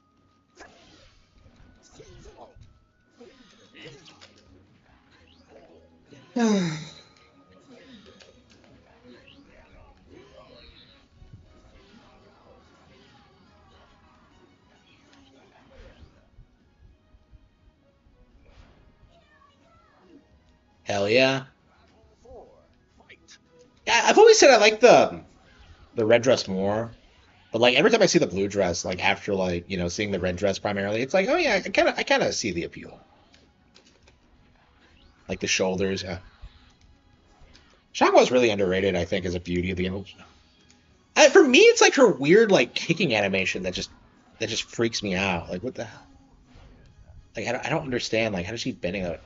Hell yeah. Apple 4, fight! Yeah, I've always said I like the red dress more. But like every time I see the blue dress, like after like seeing the red dress primarily, it's like oh yeah, I kind of see the appeal, like the shoulders. Yeah. Shangwa's really underrated, I think, as a beauty of the image. For me, it's like her weird like kicking animation that just freaks me out. Like what the hell? Like I don't understand. Like how does she bending it?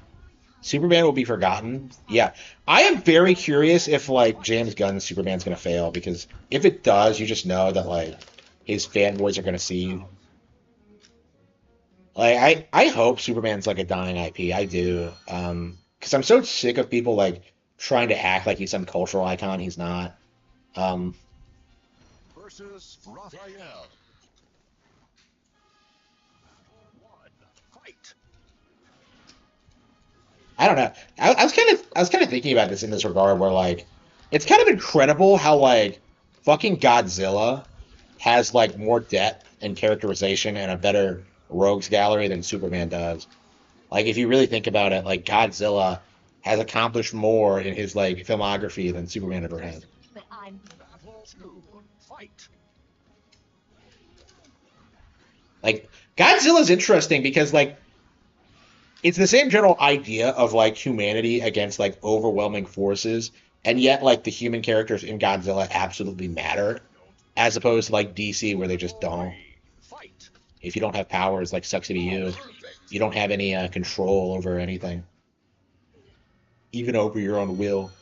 Superman will be forgotten. Yeah, I am very curious if like James Gunn's Superman's gonna fail because if it does, you just know that like his fanboys are gonna see. Like I hope Superman's like a dying IP. I do. Because I'm so sick of people like trying to act like he's some cultural icon. He's not. Um, Versus Raphael. 1, fight! I don't know. I was kind of thinking about this in this regard where like it's kind of incredible how like fucking Godzilla has like more depth and characterization and a better rogues gallery than Superman does. Like if you really think about it, like Godzilla has accomplished more in his like filmography than Superman ever has. But I'm Apple 2, fight! Like Godzilla's interesting because like it's the same general idea of like humanity against like overwhelming forces, and yet like the human characters in Godzilla absolutely matter, as opposed to like DC where they just don't. 3, fight! If you don't have powers, like sucks to be you. You don't have any control over anything, even over your own will.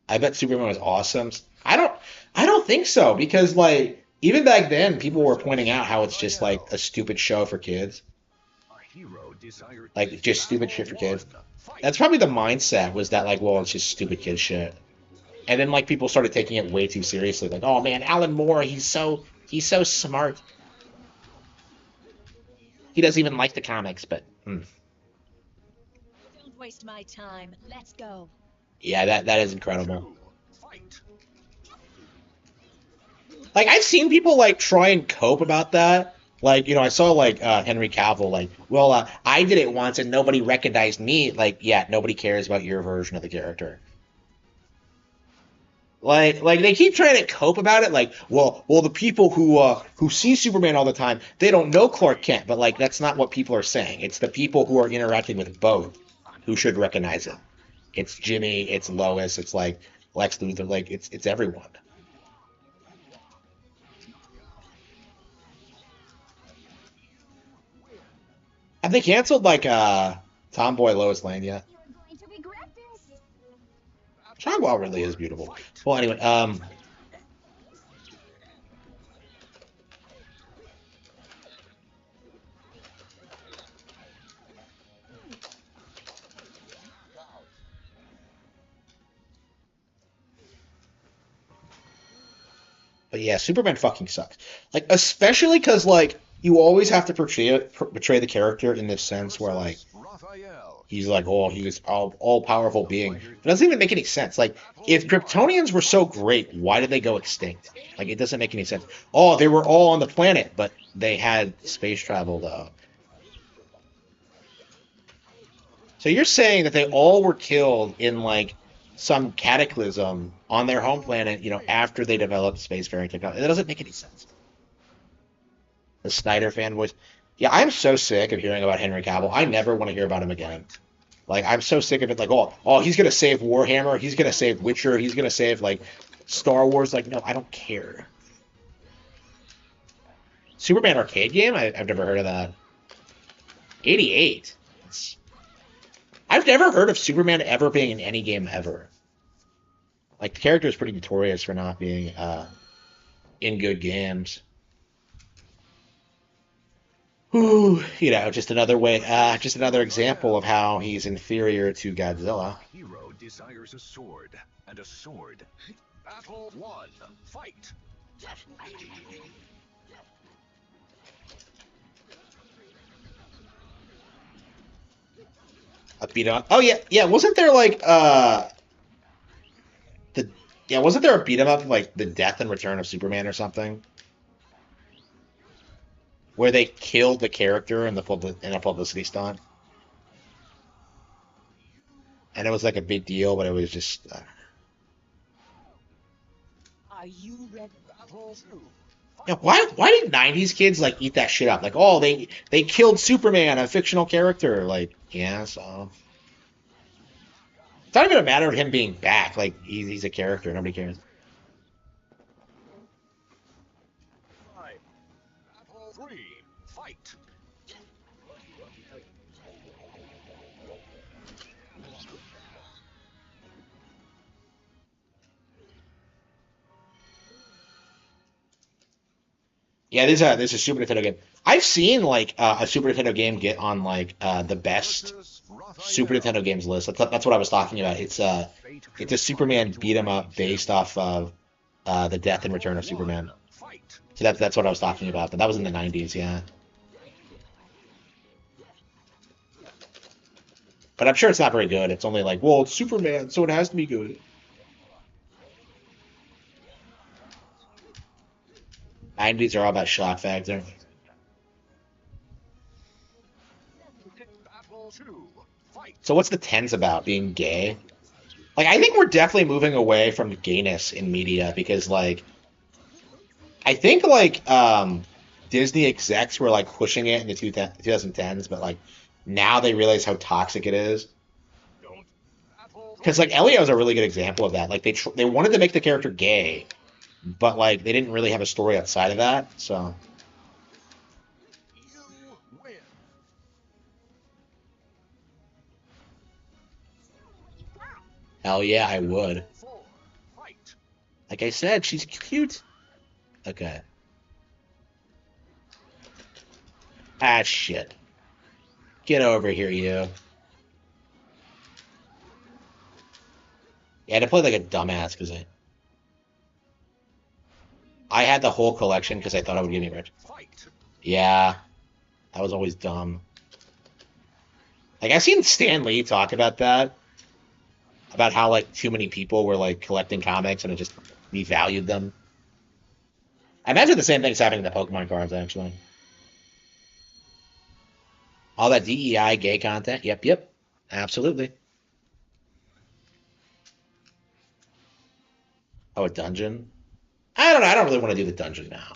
I bet Superman was awesome. I don't think so because like even back then people were pointing out how it's just like a stupid show for kids. A hero desires Like just stupid shit for kids. 1, fight! That's probably the mindset was that like, well, it's just stupid kid shit. And then like people started taking it way too seriously. Like, oh man, Alan Moore, he's so smart. He doesn't even like the comics, but don't waste my time. Let's go. yeah, that is incredible. 2, fight! Like I've seen people like try and cope about that. Like, I saw like Henry Cavill like, well, I did it once and nobody recognized me. Like, yeah, nobody cares about your version of the character. Like they keep trying to cope about it. Like, well, the people who see Superman all the time, they don't know Clark Kent. But like, that's not what people are saying. It's the people who are interacting with both who should recognize it. It's Jimmy, it's Lois, it's like Lex Luthor, like it's everyone. Have they canceled like Tomboy Lois Lane yet? You're going to regret this. Shangwa really is beautiful. Well, anyway, but yeah, Superman fucking sucks. Like, especially because like you always have to portray the character in this sense where like Versus Raphael. he's like, oh, he's all powerful being. It doesn't even make any sense. Like, if Kryptonians were so great, why did they go extinct? Like, it doesn't make any sense. Oh, they were all on the planet, but they had space travel though. So you're saying that they all were killed in like some cataclysm on their home planet, after they developed spacefaring technology. That doesn't make any sense. The Snyder fanboys. Yeah, I'm so sick of hearing about Henry Cavill. I never want to hear about him again. Like, I'm so sick of it. Like, oh, he's gonna save Warhammer. He's gonna save Witcher. He's gonna save like Star Wars. Like, no, I don't care. Superman arcade game? I've never heard of that. 88. I've never heard of Superman ever being in any game ever. Like, the character is pretty notorious for not being in good games. Ooh, just another way, just another example of how he's inferior to Godzilla. Hero desires a sword, and a sword. Battle 1. Fight. A beat up. Oh yeah. Wasn't there like wasn't there a beat 'em up like the Death and Return of Superman or something? Where they killed the character in a publicity stunt, and it was like a big deal, but it was just. Are you ready? Battle 2. Yeah, why did '90s kids like eat that shit up? Like, oh, they killed Superman, a fictional character. Like, yeah, so it's not even a matter of him being back. Like, he's a character. Nobody cares. Battle 3. Fight. Yeah, this is a Super Nintendo game. I've seen like a Super Nintendo game get on like the best Super Nintendo games list. That's what I was talking about. It's a Superman beat 'em up based off of the Death and Return of Superman. So that's what I was talking about. But that was in the '90s, yeah. But I'm sure it's not very good. It's only like, well, it's Superman, so it has to be good. '90s are all about shock factor. Battle 2. Fight. So what's the tens about? Being gay? Like, I think we're definitely moving away from gayness in media because, like, I think, like, Disney execs were, like, pushing it in the 2010s, but, like, now they realize how toxic it is. Because, like, Elio's a really good example of that. Like, they wanted to make the character gay, but, like, they didn't really have a story outside of that, so... You win. Hell yeah, I would. 4. Fight. Like I said, she's cute. Okay. Ah, shit. Get over here, you. Yeah, I had to play like a dumbass because I had the whole collection because I thought it would get me rich. Fight. Yeah, that was always dumb. Like, I've seen Stan Lee talk about that. About how, like, too many people were, like, collecting comics and it just devalued them. I imagine the same thing's happening to Pokemon cards, actually. All that DEI gay content. Yep. Absolutely. Oh, a dungeon? I don't know. I don't really want to do the dungeon now.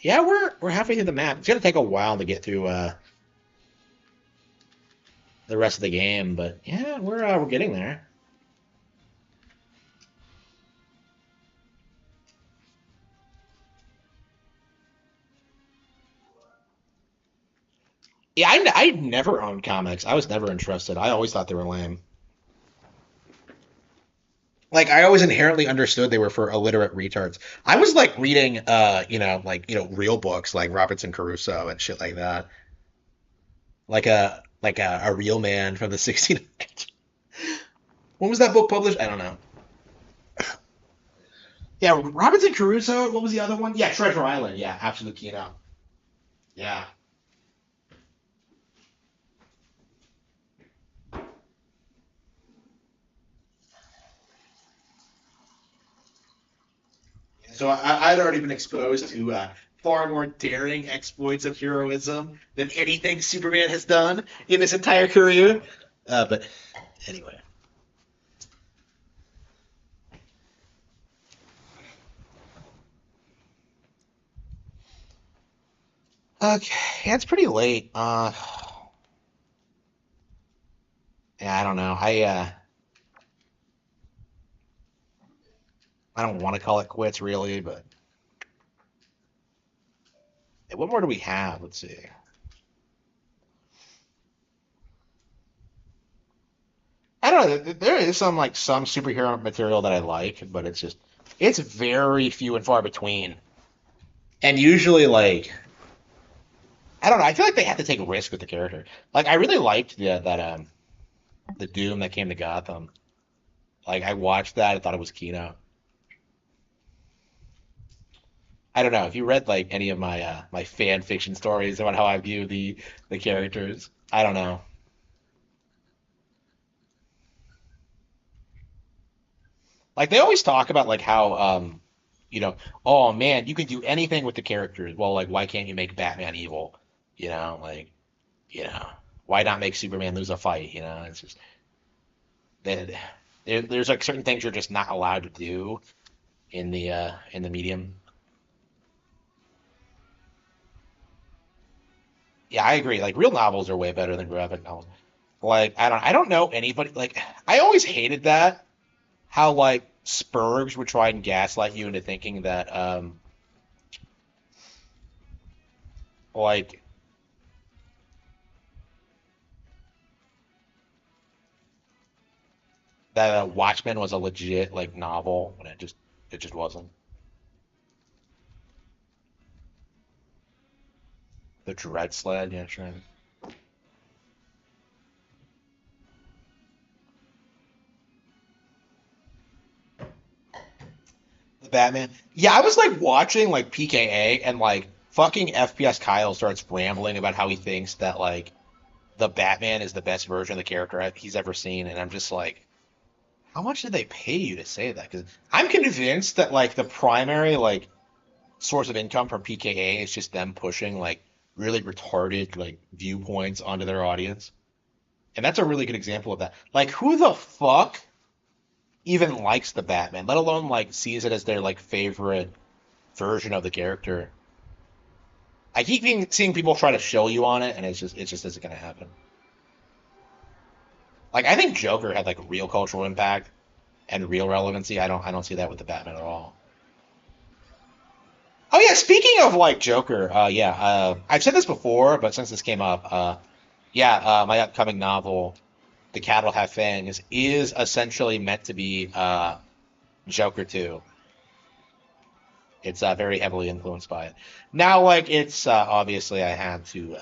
Yeah, we're halfway through the map. It's gonna take a while to get through the rest of the game, but yeah, we're getting there. Yeah, I never owned comics. I was never interested. I always thought they were lame. Like, I always inherently understood they were for illiterate retards. I was like reading, real books like Robinson Crusoe and shit like that. Like a real man from the 1600s. When was that book published? I don't know. Yeah, Robinson Crusoe. What was the other one? Yeah, Treasure Island. Yeah, Absolute Kino. Yeah. So I'd already been exposed to far more daring exploits of heroism than anything Superman has done in his entire career. But anyway. Okay, yeah, it's pretty late. Yeah, I don't know. I don't want to call it quits really, but what more do we have? Let's see. I don't know. There is some superhero material that I like, but it's very few and far between. And usually I don't know. I feel like they have to take a risk with the character. Like I really liked the Doom that came to Gotham. Like I watched that. I thought it was Kino. I don't know if you read like any of my fan fiction stories about how I view the characters. I don't know. Like they always talk about like how you know, oh man, you can do anything with the characters. Well, like why can't you make Batman evil? You know, like you know, why not make Superman lose a fight? You know, it's just that there's like certain things you're just not allowed to do in the medium. Yeah, I agree. Like real novels are way better than graphic novels. Like I don't know anybody like I always hated that how like Spurgs would try and gaslight you into thinking that like that Watchmen was a legit like novel when it just wasn't. The Dread Sled, yeah, sure. The Batman. Yeah, I was like watching like PKA and like fucking FPS Kyle starts rambling about how he thinks that like the Batman is the best version of the character he's ever seen, and I'm just like, how much did they pay you to say that? Because I'm convinced that like the primary like source of income from PKA is just them pushing like really retarded like viewpoints onto their audience. And that's a really good example of that. Like, who the fuck even likes the Batman, let alone like sees it as their like favorite version of the character? I keep seeing people try to show you on it, and it just isn't gonna happen. Like, I think Joker had like real cultural impact and real relevancy. I don't see that with the Batman at all. Oh yeah, speaking of like Joker, yeah, I've said this before, but since this came up, yeah, my upcoming novel, The Cattle Have Fangs, is essentially meant to be Joker 2. It's very heavily influenced by it. Now, like, it's obviously I had to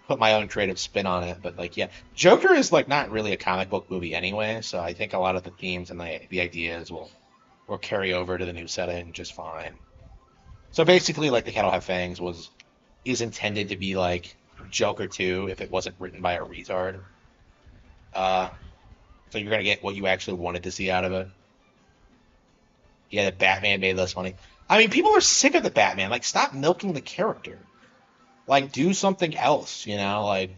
put my own creative spin on it, but like, yeah, Joker is like not really a comic book movie anyway, so I think a lot of the themes and the ideas will carry over to the new setting just fine. So basically, like, The Cattle Have Fangs is intended to be like Joker 2 if it wasn't written by a retard. Uh, so you're gonna get what you actually wanted to see out of it. Yeah, the Batman made less money. I mean, people are sick of the Batman. Like, stop milking the character. Like, do something else, you know? Like,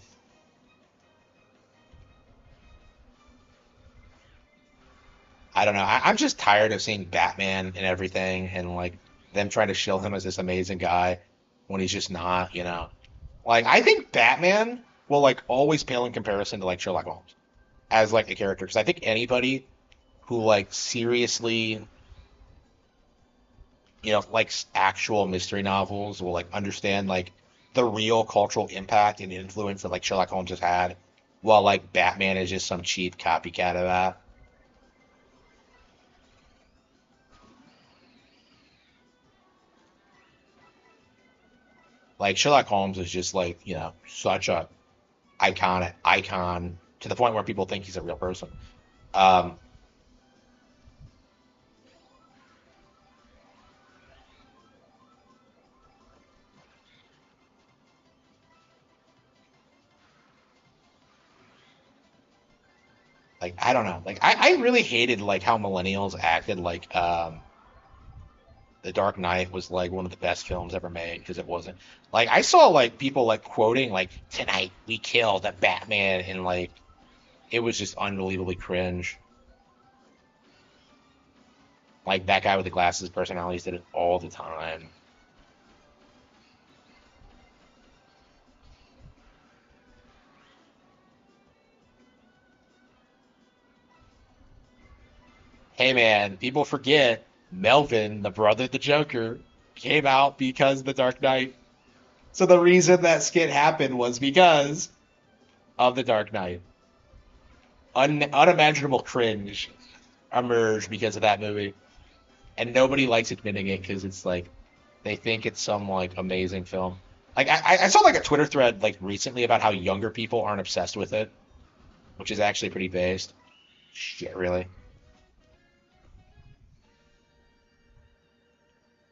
I don't know. I'm just tired of seeing Batman and everything and, like, them trying to shill him as this amazing guy when he's just not, you know? Like, I think Batman will, like, always pale in comparison to, like, Sherlock Holmes as, like, a character. Because I think anybody who, like, seriously, you know, likes actual mystery novels will, like, understand, like, the real cultural impact and influence that, like, Sherlock Holmes has had, while, like, Batman is just some cheap copycat of that. Like Sherlock Holmes is just like, you know, such a iconic icon to the point where people think he's a real person. Um, Like I don't know. Like I really hated like how millennials acted like The Dark Knight was like one of the best films ever made because it wasn't. Like I saw like people like quoting like tonight we killed a Batman and like it was just unbelievably cringe. Like that guy with the glasses personalities did it all the time. Hey man, people forget Melvin, the brother of the Joker, came out because of The Dark Knight. So the reason that skit happened was because of The Dark Knight. Unimaginable cringe emerged because of that movie, and nobody likes admitting it because it's like they think it's some like amazing film. Like I saw like a Twitter thread like recently about how younger people aren't obsessed with it, which is actually pretty based. Shit, really?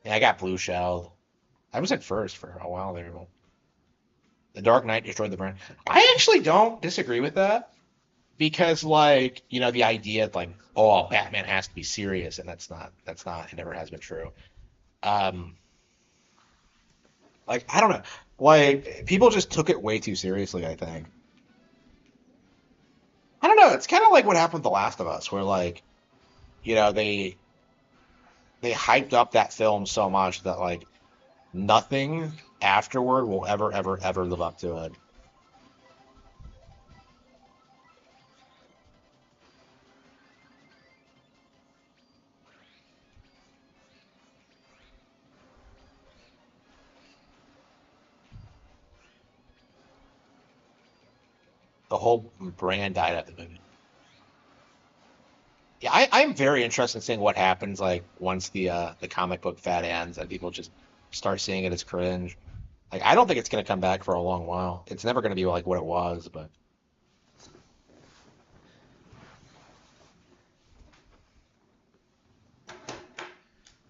Yeah, I got blue shelled. I was at first for a while there. But The Dark Knight destroyed the brand. I actually don't disagree with that because, like, you know, the idea like, oh, Batman has to be serious, and it never has been true. Um, like, I don't know, like, people just took it way too seriously. I think. I don't know. It's kind of like what happened with The Last of Us, where like, you know, they hyped up that film so much that like nothing afterward will ever live up to it. The whole brand died at the movie. Yeah, I'm very interested in seeing what happens like once the comic book fad ends and people just start seeing it as cringe. Like I don't think it's gonna come back for a long while. It's never gonna be like what it was, but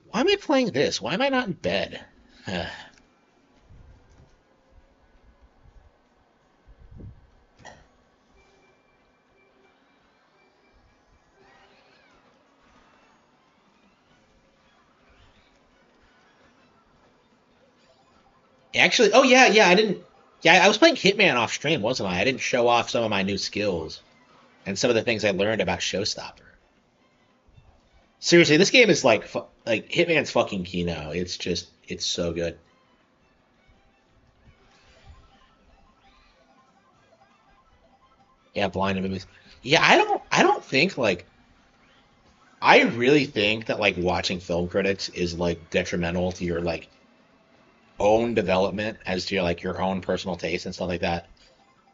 why am I playing this? Why am I not in bed? Actually, oh yeah, yeah, I didn't. Yeah, I was playing Hitman off stream, wasn't I? I didn't show off some of my new skills and some of the things I learned about Showstopper. Seriously, this game is like Hitman's fucking Kino. It's so good. Yeah, blind movies. Yeah, I don't think like I really think that like watching film critics is like detrimental to your like own development as to your like your own personal taste and stuff like that.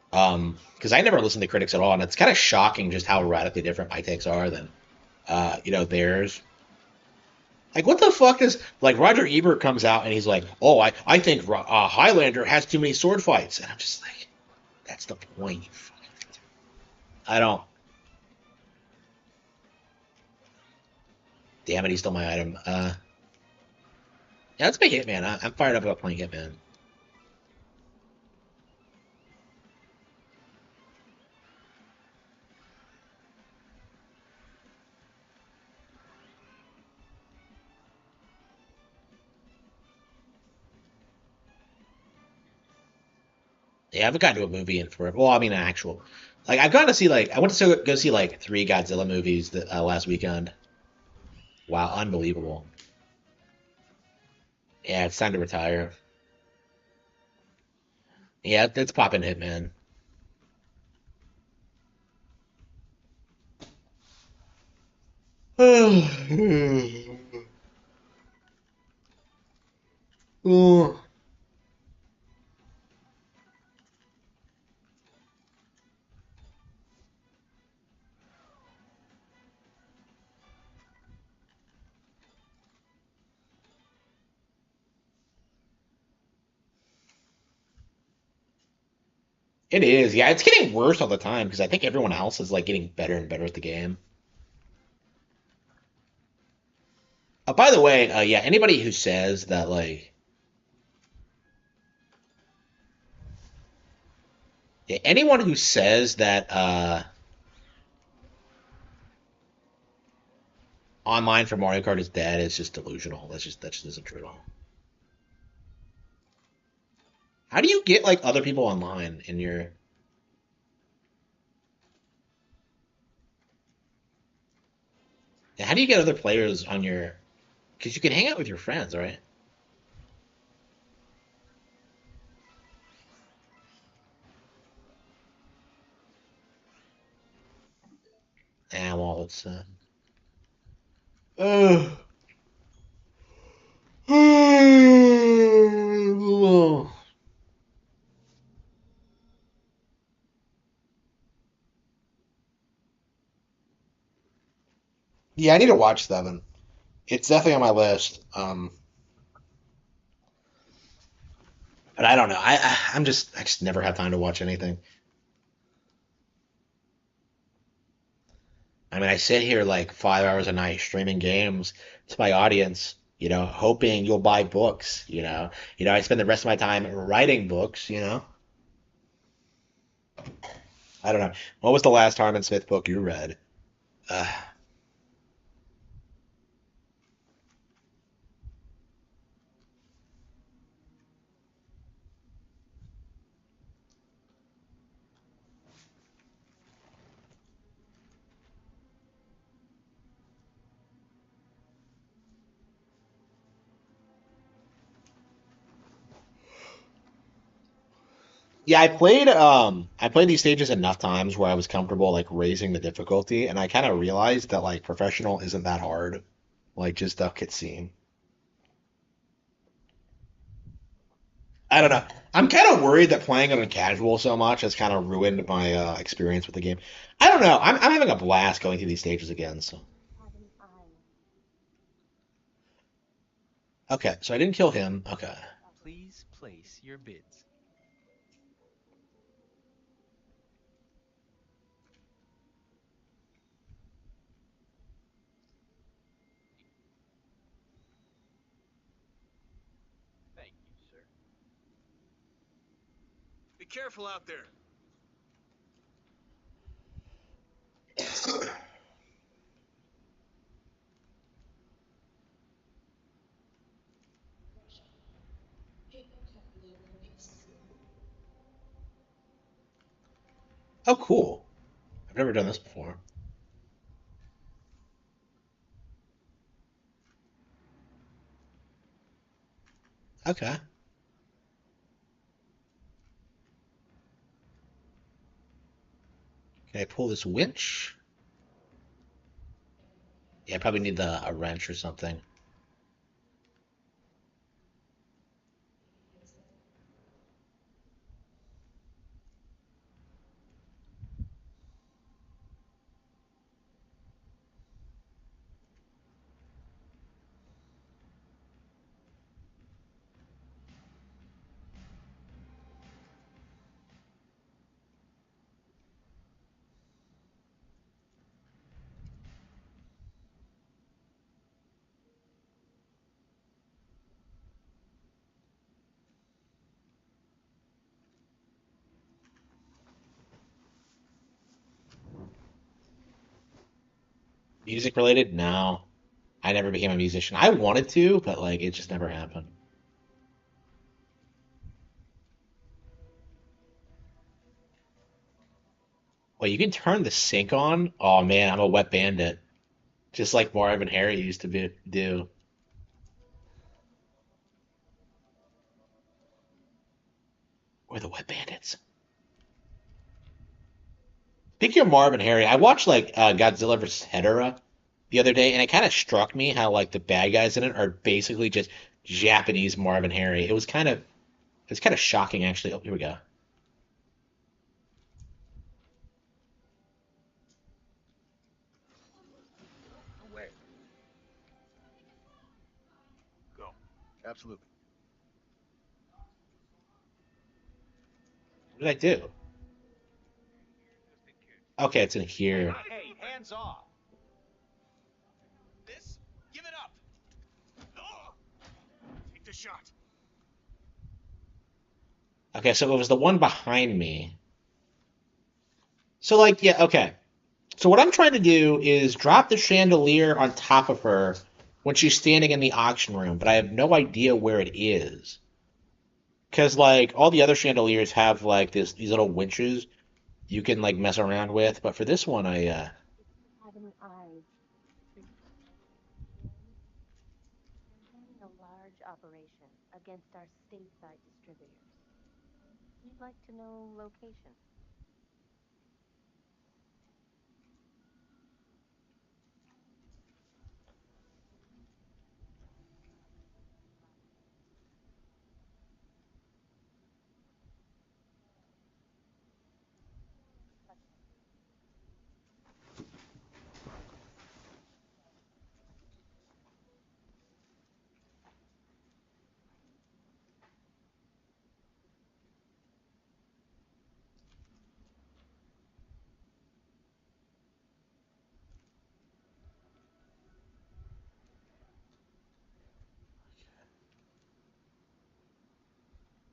Because I never listen to critics at all, and it's kind of shocking just how radically different my takes are than you know, theirs. Like, what the fuck is like Roger Ebert comes out and he's like, "Oh, I think Highlander has too many sword fights," and I'm just like, "That's the point." You fucking- I don't. Damn it, he stole my item. Yeah, let's play Hitman. I'm fired up about playing Hitman. Yeah, I haven't gotten to a movie in forever. Well, I mean, an actual. Like, I've gone to see like I went to go see like three Godzilla movies last weekend. Wow, unbelievable. Yeah, it's time to retire. Yeah, it's popping Hitman. Ooh. It is, yeah. It's getting worse all the time because I think everyone else is like getting better and better at the game. By the way, yeah, anybody who says that like yeah, anyone who says that online for Mario Kart is dead. It's just delusional. That just isn't true at all. How do you get like other people online in your? How do you get other players on your? Because you can hang out with your friends, right? Yeah, well, it's. Uh, yeah, I need to watch Seven. It's definitely on my list. But I don't know. I just never have time to watch anything. I mean, I sit here like 5 hours a night streaming games to my audience, hoping you'll buy books, I spend the rest of my time writing books, I don't know. What was the last Harman Smith book you read? Uh, yeah, I played these stages enough times where I was comfortable like raising the difficulty, and I kind of realized that like professional isn't that hard. Like just duck it scene. I don't know. I'm kind of worried that playing it on casual so much has kind of ruined my experience with the game. I don't know. I'm having a blast going through these stages again. So okay, so I didn't kill him. Okay. Please place your bids. Thank you, sir. Be careful out there. Oh, cool. I've never done this before. Okay. Can I pull this winch? Yeah, I probably need a wrench or something. Music related? No. I never became a musician. I wanted to, but like it just never happened. Well, you can turn the sink on. Oh man, I'm a wet bandit. Just like Marvin Harry used to do. We're the wet bandits. Speaking of Marvin Harry, I watched like Godzilla vs. Hedorah the other day, and it kind of struck me how like the bad guys in it are basically just Japanese Marvin Harry. It was kind of shocking actually. Oh, here we go. No way. Go. Absolutely. What did I do? Okay, it's in here. Hey, hands off. This? Give it up. Ugh. Take the shot. Okay, so it was the one behind me. So like, yeah, okay. So what I'm trying to do is drop the chandelier on top of her when she's standing in the auction room, but I have no idea where it is. Because like all the other chandeliers have like these little winches you can like mess around with, but for this one I Have any eyes? I'm planning a large operation against our stateside distributors. You'd like to know location?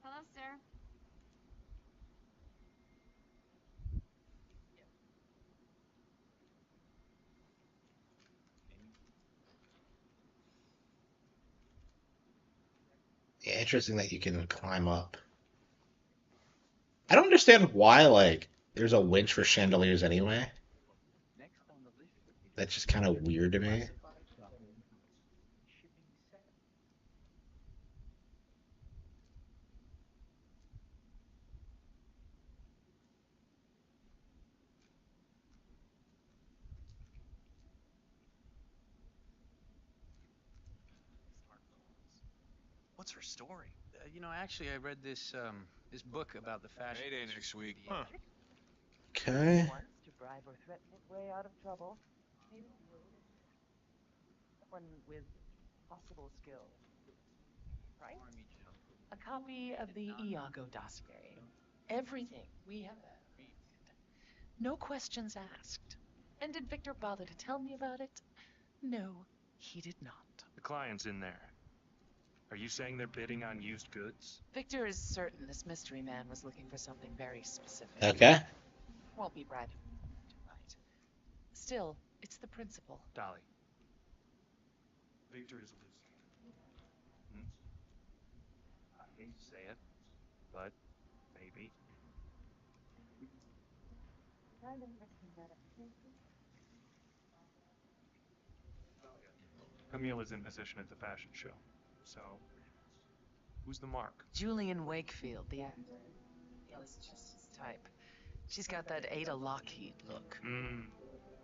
Hello, sir. yeah, interesting that you can climb up. I don't understand why like there's a winch for chandeliers anyway. Next on the list is That's just kind of weird to me. classified document shipping set. What's her story? Actually, I read this book about the fashion. Payday next week. Yeah. Huh. Okay. Wants to bribe or threaten his way out of trouble. Maybe someone with possible skill. Right? A copy of the Iago dossier. Everything we have ever. No questions asked. And did Victor bother to tell me about it? No, he did not. The client's in there. Are you saying they're bidding on used goods? Victor is certain this mystery man was looking for something very specific. Okay. Won't be bribing to right. Still, it's the principle. Dolly. Victor is loose. Hmm? I hate to say it, but maybe. Camille is in position at the fashion show. So, who's the mark? Julian Wakefield, the actor. Is just his type. She's got that Ada Lockheed look.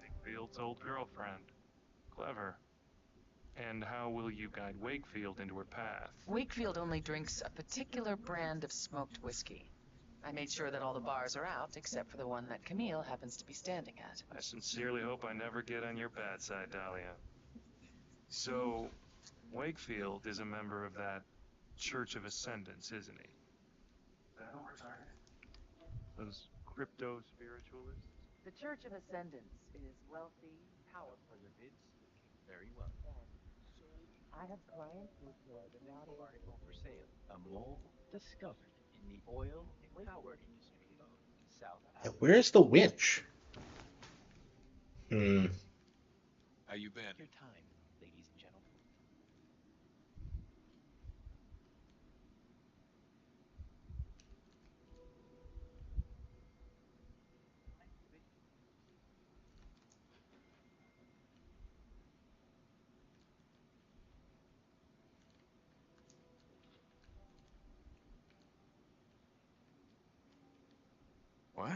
Wakefield's old girlfriend. Clever. And how will you guide Wakefield into her path? Wakefield only drinks a particular brand of smoked whiskey. I made sure that all the bars are out except for the one that Camille happens to be standing at. I sincerely hope I never get on your bad side, Dahlia. So, Wakefield is a member of that Church of Ascendance, isn't he? That overtime? Those crypto spiritualists? The Church of Ascendance is wealthy, powerful. Are the bids looking very well? I have clients who are the Beautiful article for sale. A mole discovered in the oil and power industry of South Yeah, Africa. where's the winch? Hmm. How you been? Your time, ladies and gentlemen. What?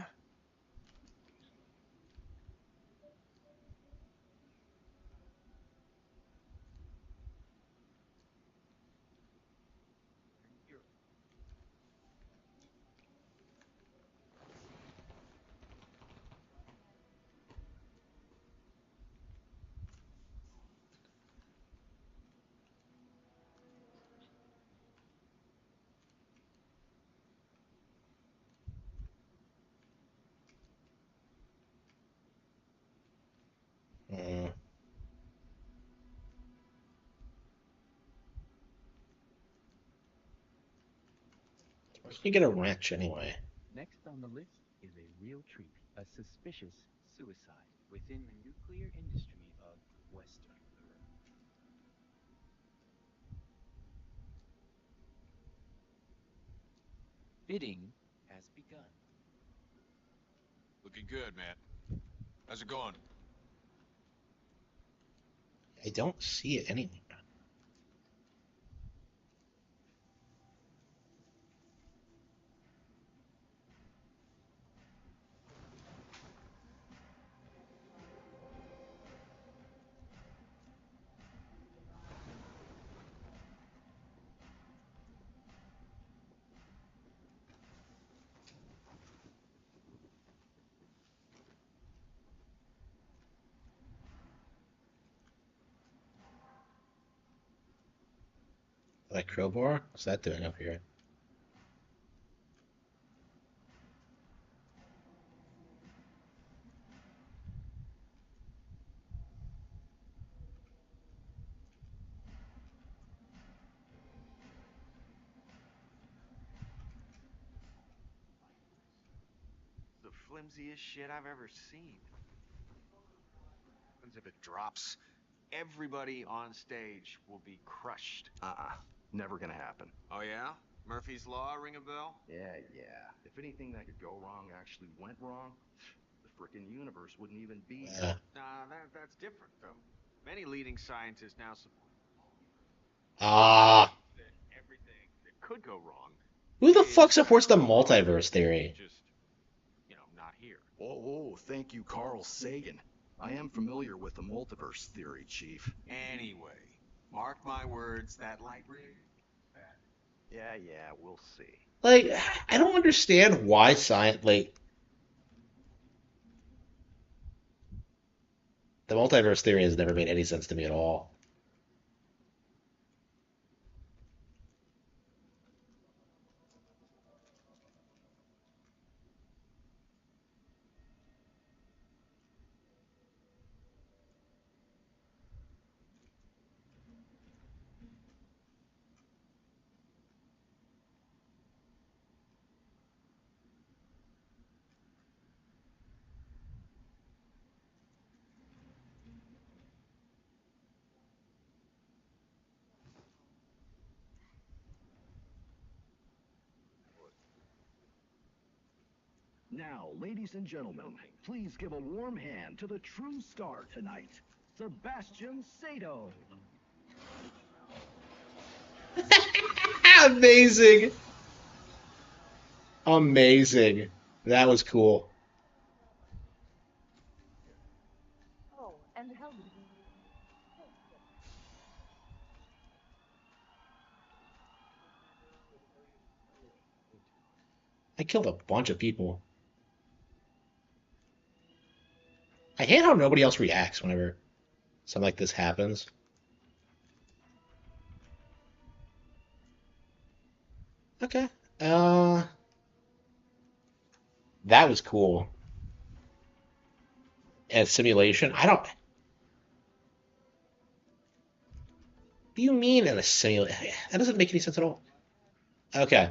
Hmm. Where can you get a wrench anyway? Next on the list is a real treat, a suspicious suicide. within the nuclear industry of Western Europe. Bidding has begun. Looking good, man. How's it going? I don't see it anywhere. That crowbar? What's that doing up here? The flimsiest shit I've ever seen. What happens if it drops? Everybody on stage will be crushed. Never gonna happen. Oh yeah? Murphy's Law ring a bell? Yeah. If anything that could go wrong actually went wrong, the frickin' universe wouldn't even be here. That's different though. Many leading scientists now support Ah. that everything that could go wrong. Who the fuck supports the multiverse theory? Just, not here. Oh, thank you, Carl Sagan. I am familiar with the multiverse theory, Chief. Anyway, mark my words, that light rig. Yeah, we'll see. Like, I don't understand why science, like, the multiverse theory has never made any sense to me at all. Now, ladies and gentlemen, please give a warm hand to the true star tonight, Sebastian Sato. Amazing. Amazing. That was cool. Oh, and how I killed a bunch of people. I hate how nobody else reacts whenever something like this happens. Okay. That was cool. And simulation? I don't. What do you mean in a simulation? That doesn't make any sense at all. Okay.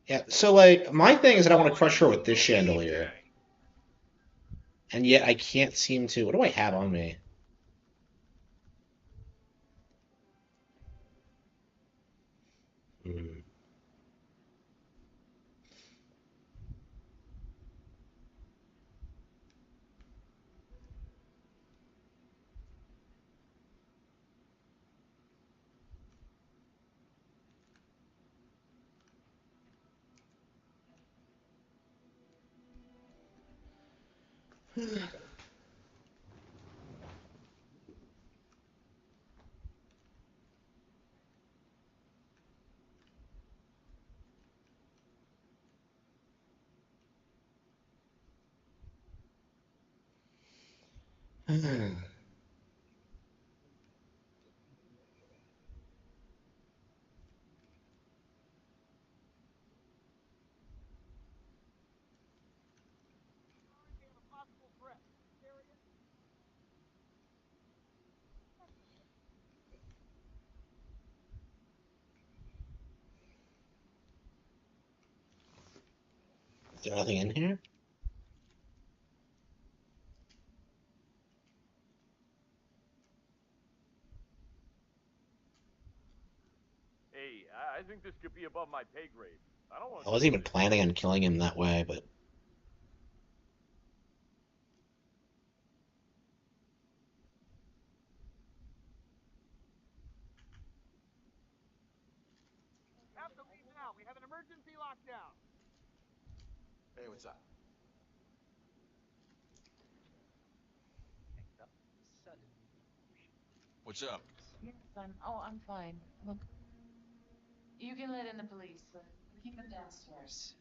Yeah, so like my thing is that I want to crush her with this chandelier. And yet I can't seem to. What do I have on me? Hmm. Is there nothing in here? sorry. I think this could be above my pay grade. I don't want I to wasn't deal even with it. planning on killing him that way, but Have to leave now. We have an emergency lockdown. Hey, what's up? What's up? Yes, I'm fine. Look, you can let in the police, but keep them downstairs.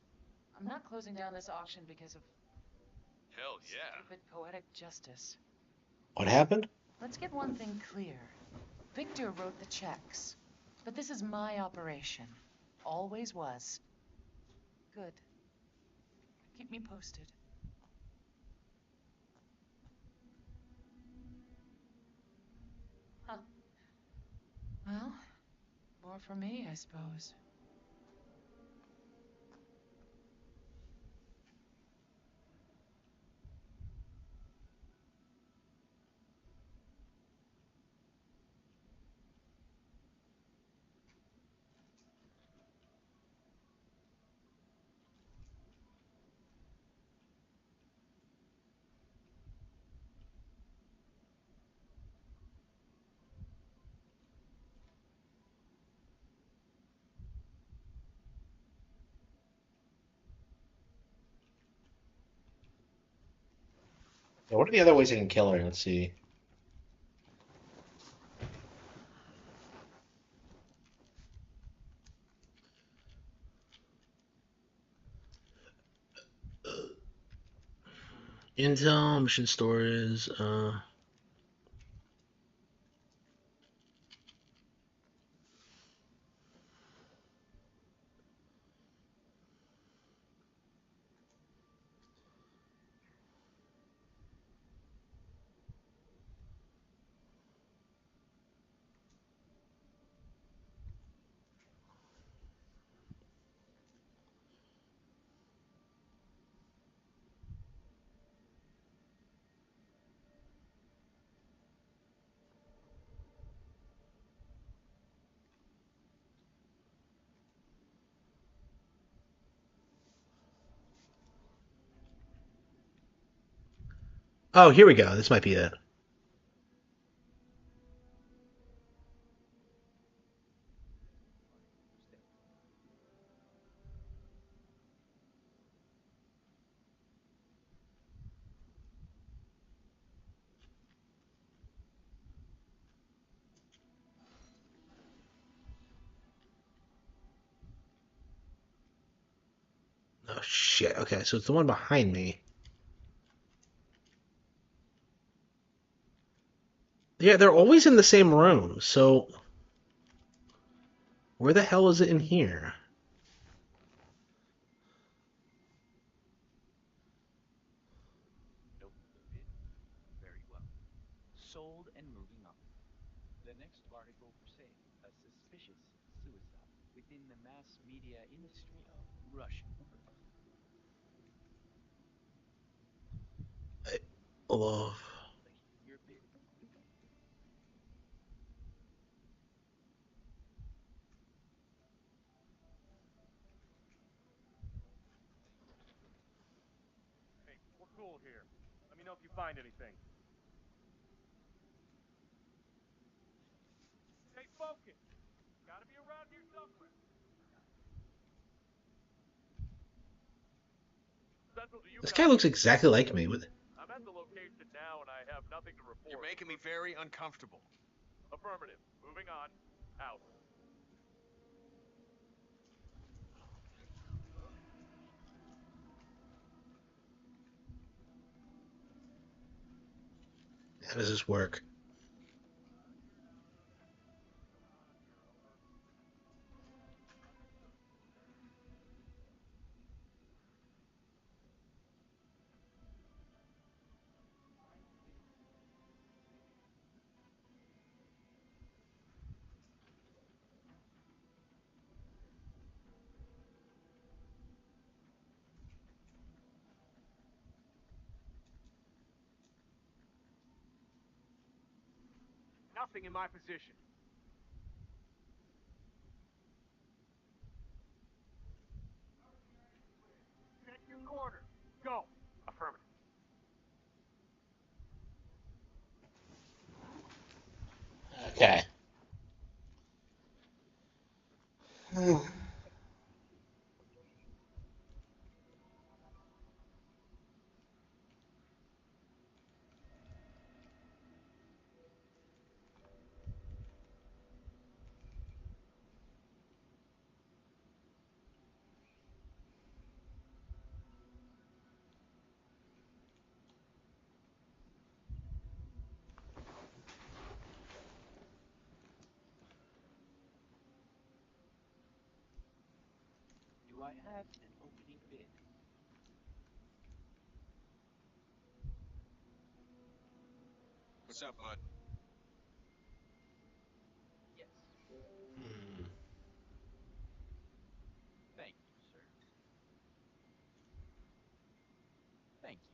I'm not closing down this auction because of Hell yeah. stupid poetic justice. what happened? Let's get one thing clear. Victor wrote the checks, but this is my operation. Always was. Good. Keep me posted. Huh. Well, more for me, I suppose. Yeah, what are the other ways I can kill her? Let's see. Intel, mission stories, oh, here we go. This might be it. Oh shit. Okay, so it's the one behind me. Yeah, they're always in the same room. So where the hell is it in here? Nope. Very well. Sold and moving on. The next article for sale, a suspicious suicide within the mass media industry of Russia. Love. Your bid. Hey, we're cool here. Let me know if you find anything. Stay focused. Gotta be around here somewhere. Central, do you This guy copy? looks exactly like me. I'm at the location now and I have nothing to report. You're making me very uncomfortable. Affirmative. Moving on. Out. How does this work? Nothing in my position. I have an opening bid? What's up, bud? Yes. Hmm. Thank you, sir. Thank you.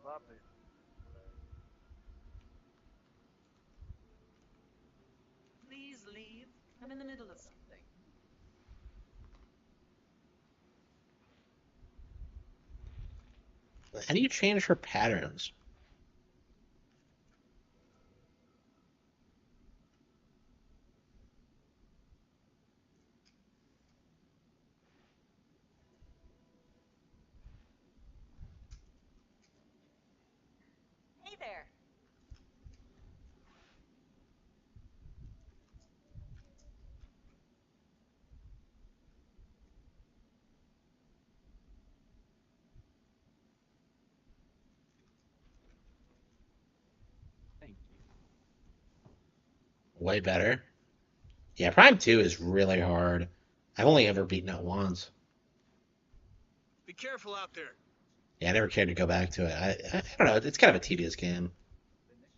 Lovely. Please leave. I'm in the middle of something. How do you change her patterns? Hey there. Thank you. Way better. Yeah, Prime 2 is really hard. I've only ever beaten it once. Be careful out there. Yeah, I never cared to go back to it. I don't know. It's kind of a tedious game. The next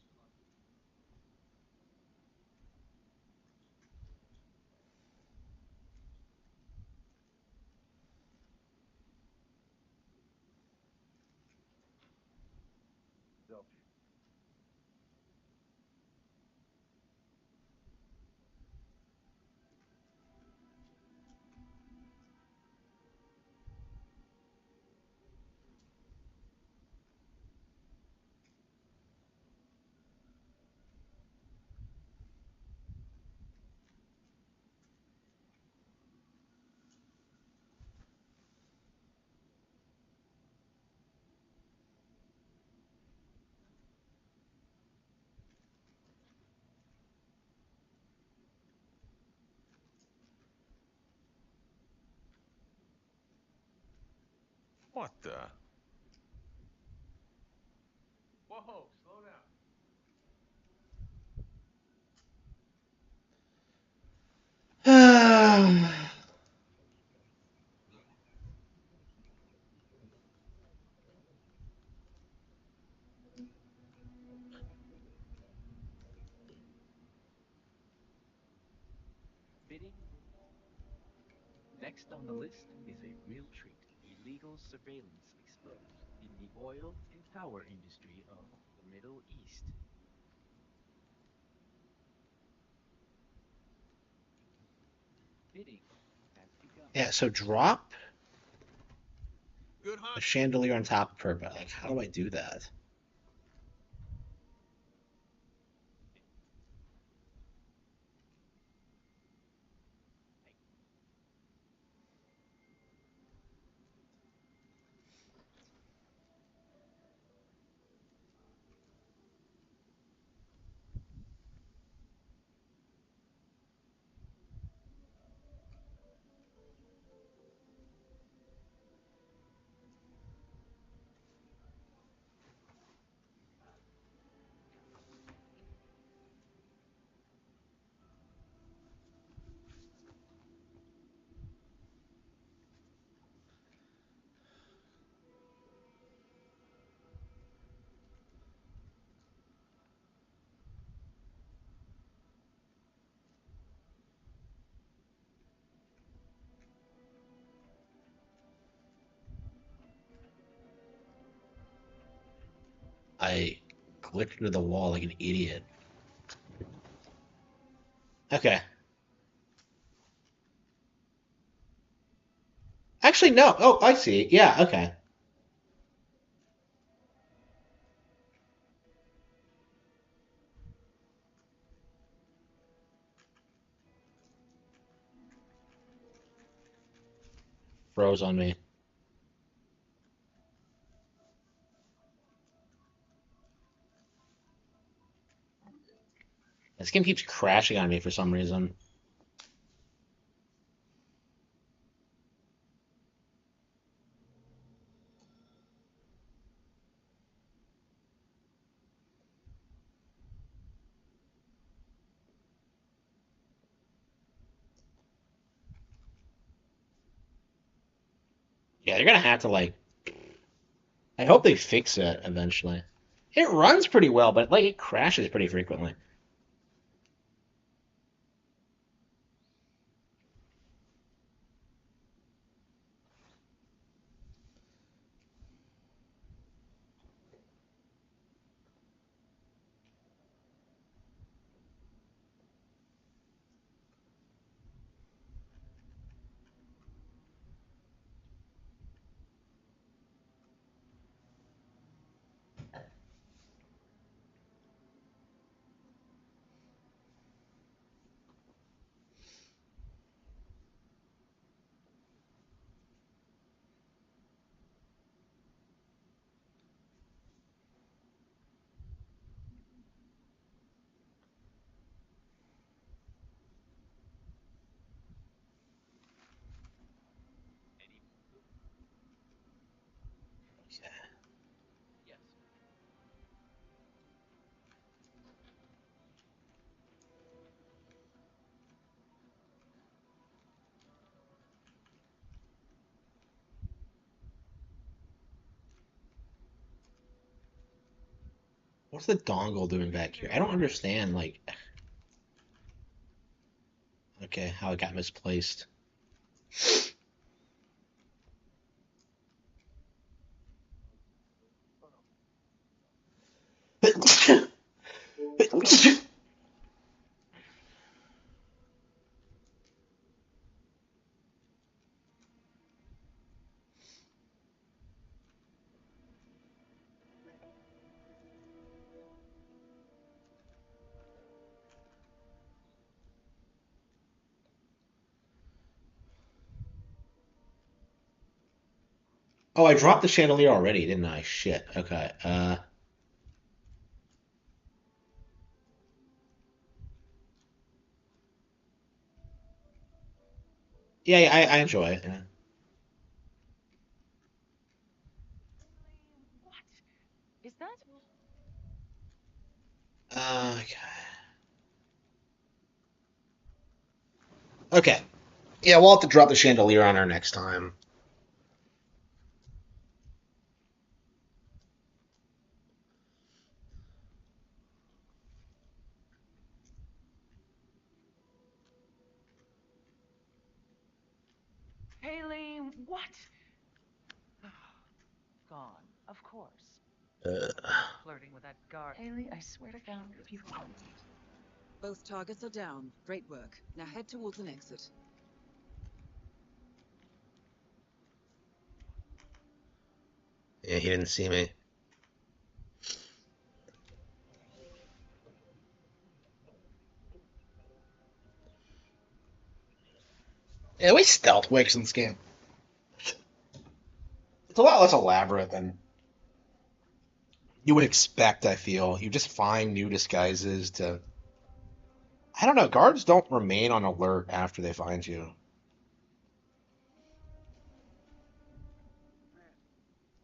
one. Selfie. What the? Whoa, slow down. Bidding. Next on the list is a real treat. Illegal surveillance exposed in the oil and power industry of the Middle East. Bidding has begun. Yeah, so drop Good a hunt. chandelier on top of her, but like, how do I do that? I clicked into the wall like an idiot. Okay. Actually, no. Oh, I see. Yeah, okay. froze on me. This game keeps crashing on me for some reason. Yeah, they're gonna have to like. I hope they fix it eventually. It runs pretty well, but like it crashes pretty frequently. What's the dongle doing back here? I don't understand, like, okay, how it got misplaced. Oh, I dropped the chandelier already, didn't I? Shit. Okay. Yeah, yeah, I enjoy it. Yeah. Is that? Okay. Okay. Yeah, we'll have to drop the chandelier on her next time. Haley, what? Gone, of course. Flirting with that guard. Haley, I swear to God, if you... Both targets are down. Great work. Now head towards an exit. Yeah, he didn't see me. Yeah, we stealth wicks in this game. It's a lot less elaborate than you would expect, I feel. You just find new disguises to. I don't know, guards don't remain on alert after they find you.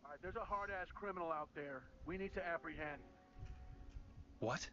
All right, there's a hard-ass criminal out there. We need to apprehend. What?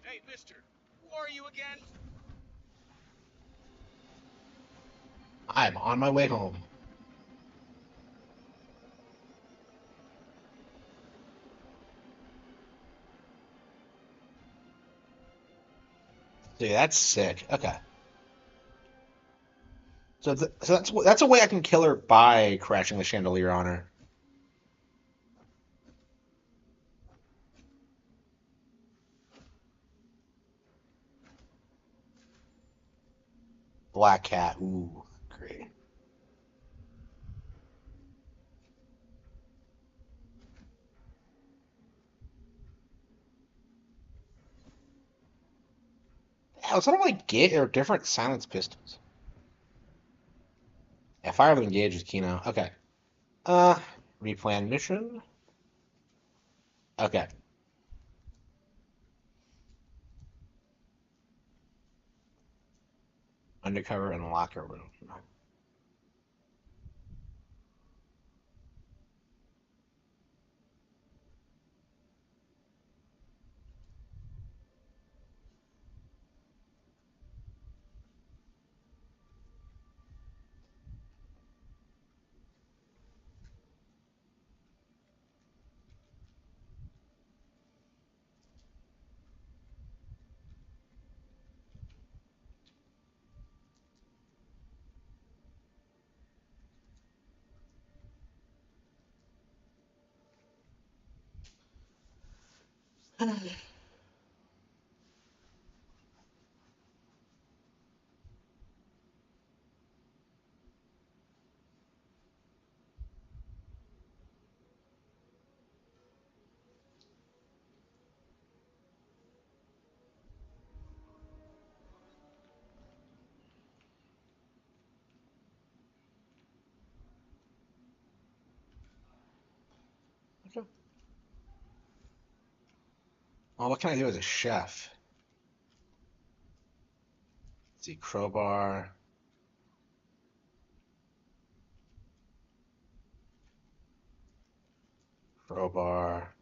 Hey, mister, who are you again? I'm on my way home. Dude, that's sick. Okay. So, that's a way I can kill her by crashing the chandelier on her. Black cat. Ooh, great. Hell, it's not like gauge or different silence pistols. Yeah, fire them engage with Kino. Okay. Uh, replan mission. Okay. Undercover in the locker room. Okay. Well, what can I do as a chef? Let's see, crowbar. Crowbar.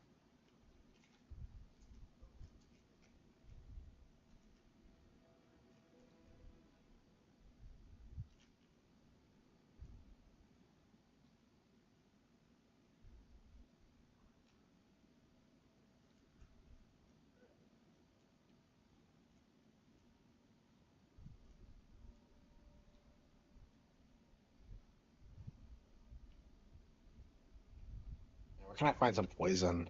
Where can I find some poison?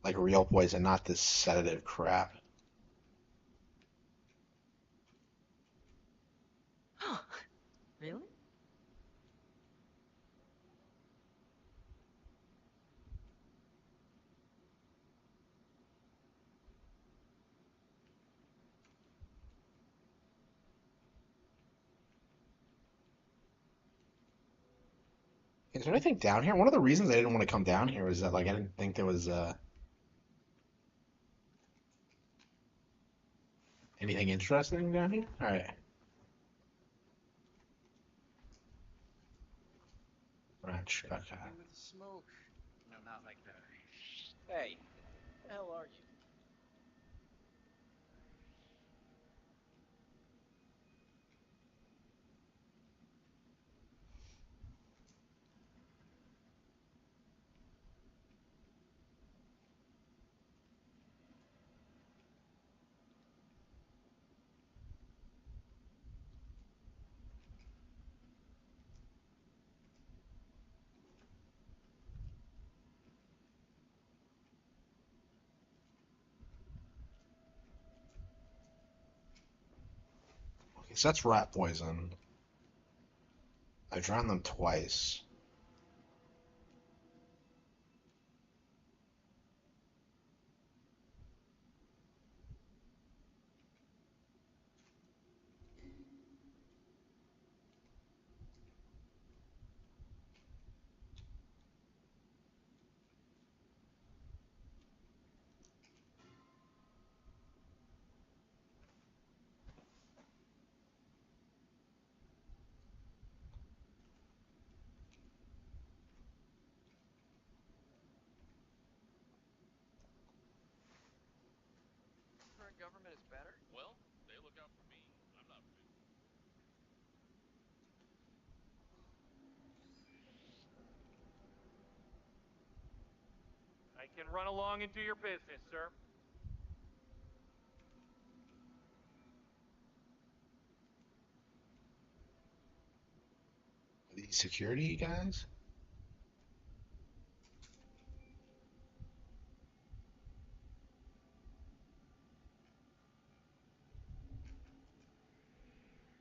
Like real poison, not this sedative crap. Really? Is there anything down here? One of the reasons I didn't want to come down here was that like I didn't think there was anything interesting down here. All right. Ranch. Okay. With smoke. No, not like that. Hey, the hell are you? Okay, so that's rat poison. I drowned them twice. I can run along and do your business, sir. These security guys?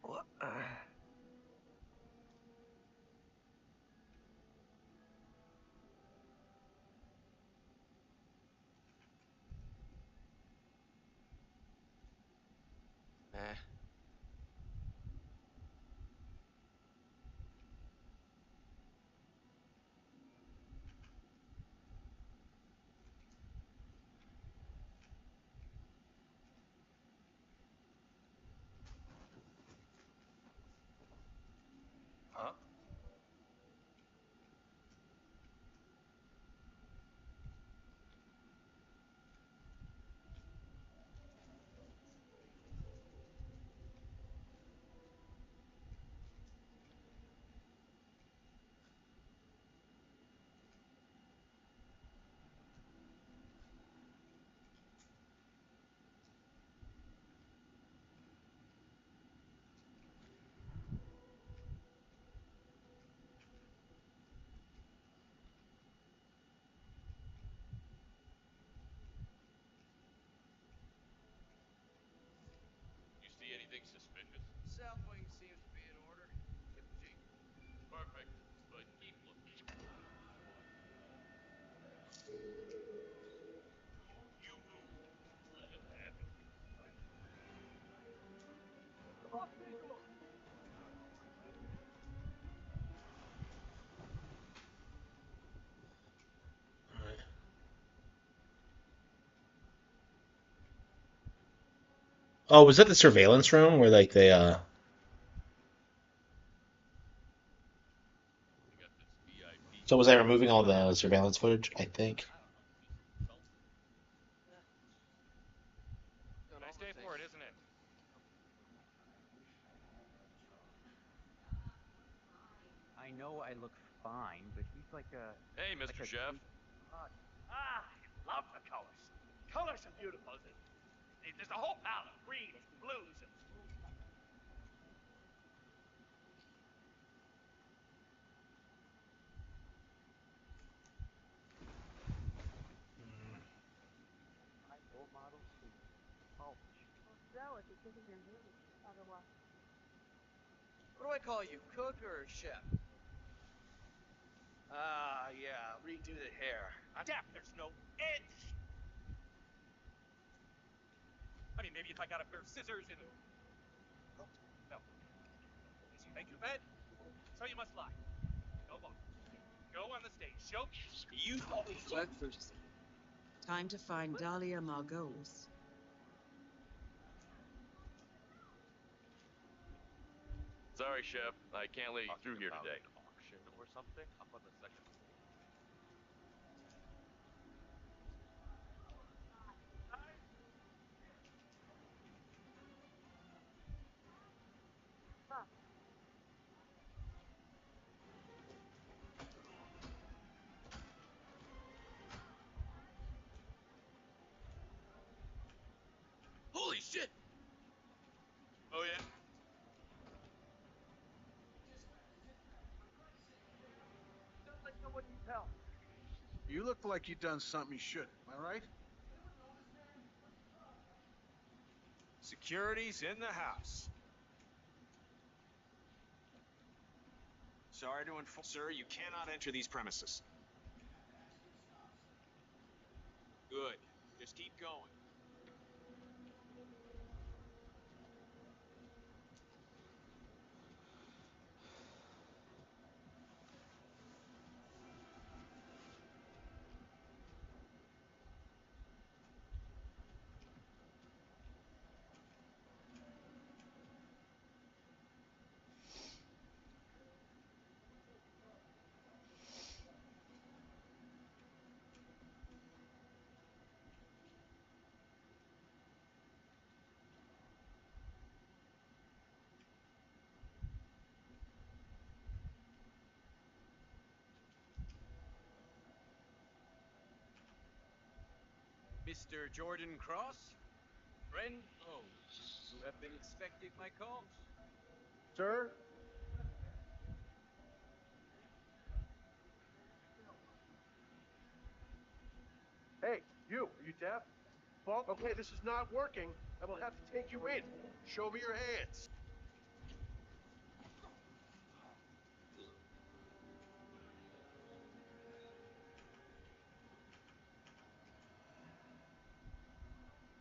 What? Huh? You see anything suspicious? South wing seems to be in order. Get the jeep. Perfect. But keep looking. You let it happen. Oh, was that the surveillance room where like they You got this VIP. So was I removing all the surveillance footage? I think. I don't know. Just insulting. Nice day for it, isn't it? I know I look fine, but he's like a... Hey, Mr. Chef. I love the colors. Colors are beautiful. There's a whole palette, greens, blues, and My role model speaks Polish. Well, jealous because of your mood. Otherwise. What do I call you, cook or chef? Yeah, redo the hair. Dap, there's no edge. I mean, maybe if I got a pair of scissors and... Oh, no. Did you make your bed? So you must lie. Go on. Go on the stage. Show you always... Work first. Time to find Dahlia Margot's. Sorry, Chef. I can't let you through here today. Auction or something up on the second floor. Holy shit! Oh, yeah? Don't let someone you tell. You look like you've done something you shouldn't, am I right? Security's in the house. Sorry to inform, sir, you cannot enter these premises. Good. Just keep going. Mr. Jordan Cross? Friend foe, you have been expecting my call? Sir? Hey, you, are you deaf? Well, okay, this is not working. I will have to take you in. Show me your hands.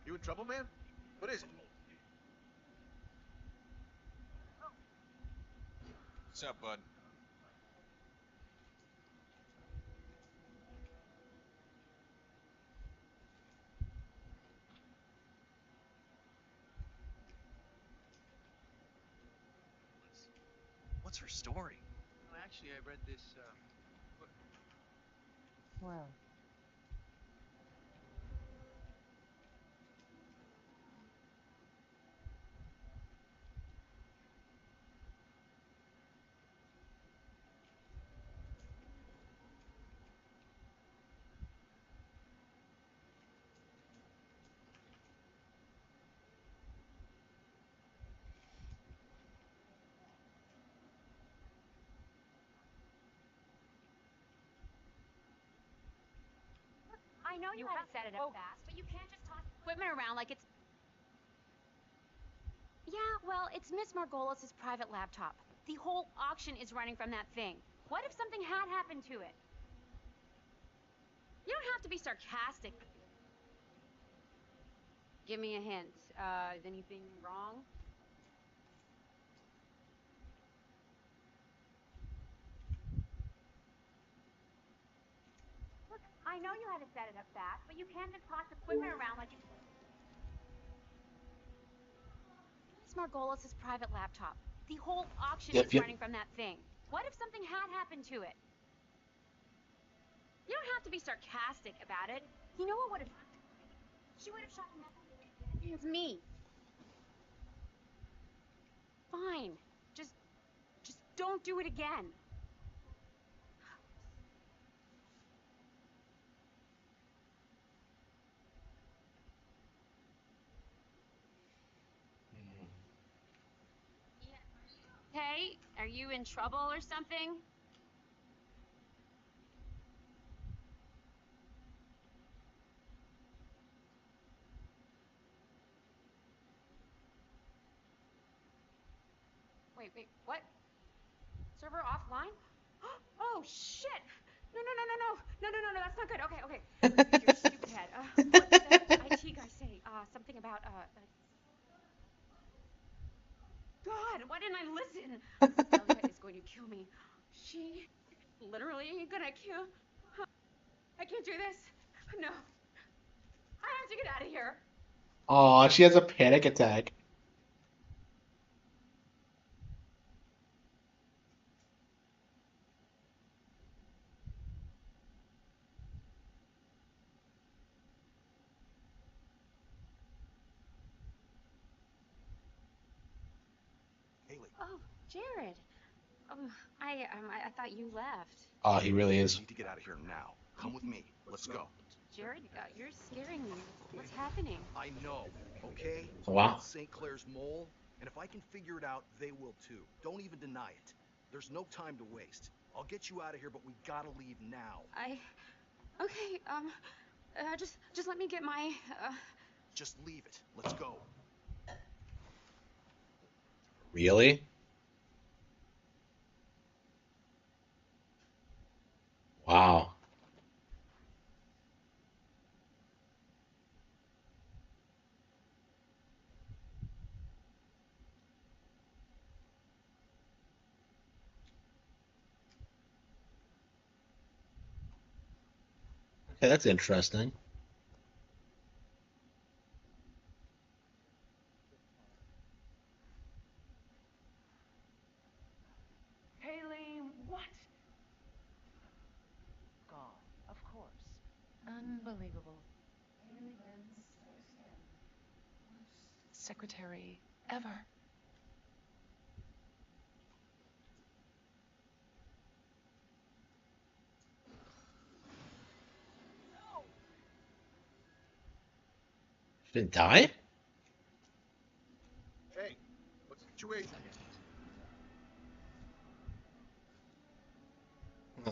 You in trouble, man? What is it? What's up, bud? What's her story? Well, actually, I read this, book. Well, I know you had to set it up fast, but you can't just toss equipment around like it's... Yeah, well, it's Miss Margolis' private laptop. The whole auction is running from that thing. What if something had happened to it? You don't have to be sarcastic. Give me a hint. Anything wrong? Look, I know you had to set it up fast, but you can't just toss equipment around like it's... Miss Margolis' private laptop. The whole auction is running from that thing. What if something had happened to it? You don't have to be sarcastic about it. You know what would have... She would have shot him. It's me. Fine. Just don't do it again. Hey, are you in trouble or something? Wait, what? Server offline? Oh, shit! No, that's not good. Okay. You're a stupid head. What did the IT guy say? Something about, God, why didn't I listen? Delia is going to kill me. She literally gonna kill... I can't do this. No. I have to get out of here. Aw, she has a panic attack. Haley. Oh, Jared. I thought you left. Oh, he really is. We need to get out of here now. Come with me. Let's go. Jared, you're scaring me. What's happening? I know, okay? Wow. It's St. Clair's mole, and if I can figure it out, they will too. Don't even deny it. There's no time to waste. I'll get you out of here, but we gotta leave now. Okay, just let me get my, Just leave it. Let's go. Really? Wow. Okay, that's interesting. Haley, what? Gone, of course. Unbelievable. Haley Benz strikes again. Worst secretary ever. Didn't die? Hey, what's the situation? Huh.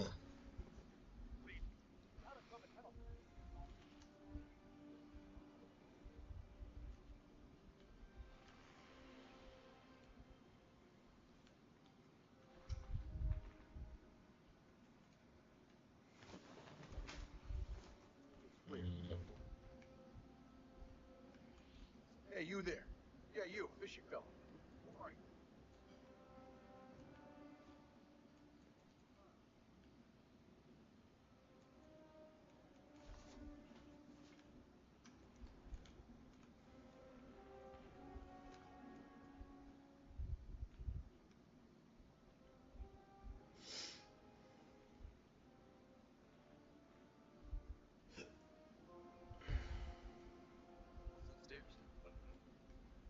Hey, you there? Yeah, you, fishy fella. Who are you?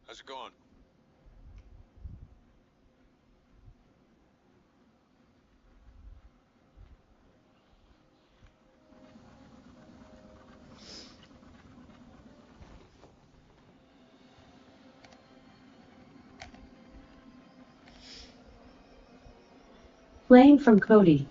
How's it going? Playing from Cody.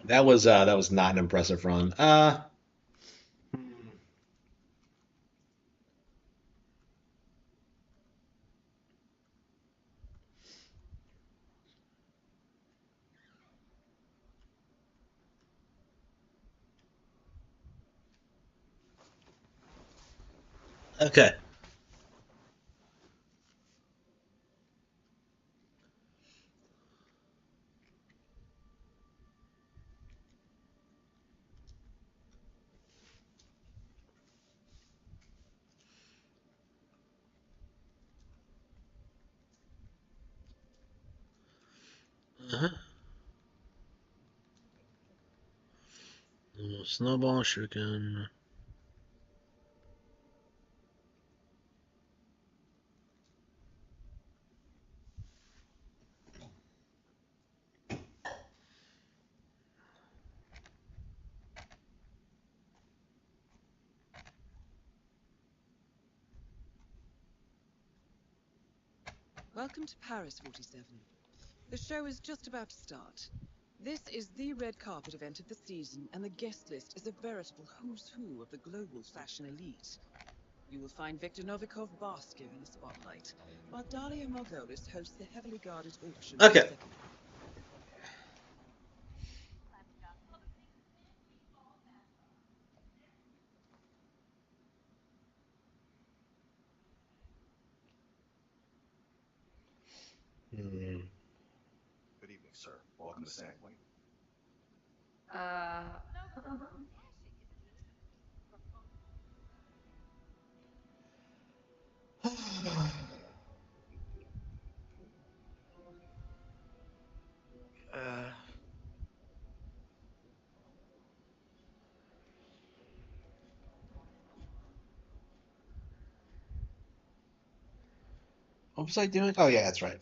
That was not an impressive run. Okay. Uh-huh. Snowball, shuriken. Welcome to Paris, 47. The show is just about to start. This is the red carpet event of the season, and the guest list is a veritable who's who of the global fashion elite. You will find Viktor Novikov basking in the spotlight, while Dalia Margolis hosts the heavily guarded auction. Okay. Hmm. Good evening, sir. Welcome to Sampling. What was I doing? Oh yeah, that's right.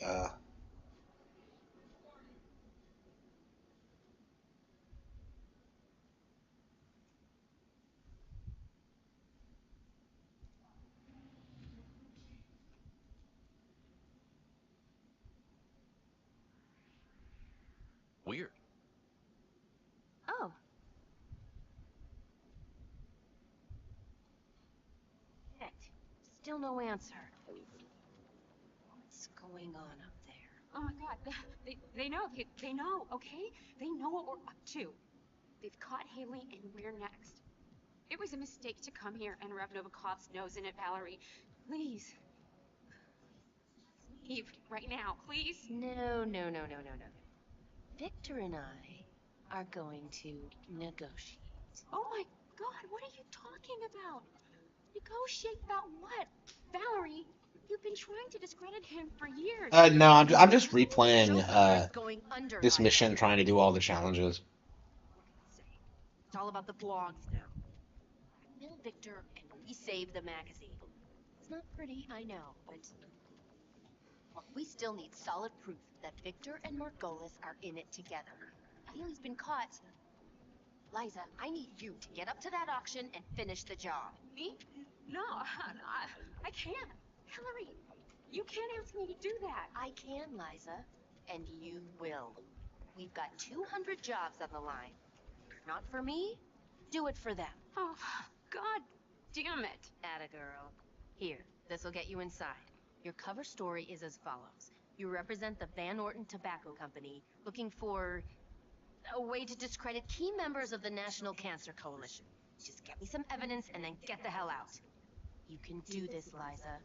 Weird. Oh. Shit. Still no answer. What's going on up there? Oh my god, they know, they know, okay? They know what we're up to. They've caught Haley and we're next. It was a mistake to come here and rub Novikov's nose in it, Valerie. Please. Leave right now, please. No, no, no, no, no, no. Victor and I are going to negotiate. Oh my god, what are you talking about? Negotiate about what? Valerie, you've been trying to discredit him for years. No, I'm just replaying Going under, this mission, trying to do all the challenges. It's all about the blogs now. Blackmail Victor and we save the magazine. It's not pretty, I know, but we still need solid proof that Victor and Margolis are in it together. Haley's been caught. Liza, I need you to get up to that auction and finish the job. Me? No, I can't. Hillary, you can't ask me to do that. I can, Liza, and you will. We've got 200 jobs on the line. Not for me, do it for them. Oh, God damn it. Atta girl. Here, this'll get you inside. Your cover story is as follows. You represent the Van Orton Tobacco Company, looking for a way to discredit key members of the National Cancer Coalition. Just get me some evidence and then get the hell out. You can do this, Liza.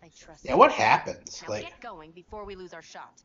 I trust you. Yeah, what happens? Now Like, get going before we lose our shot.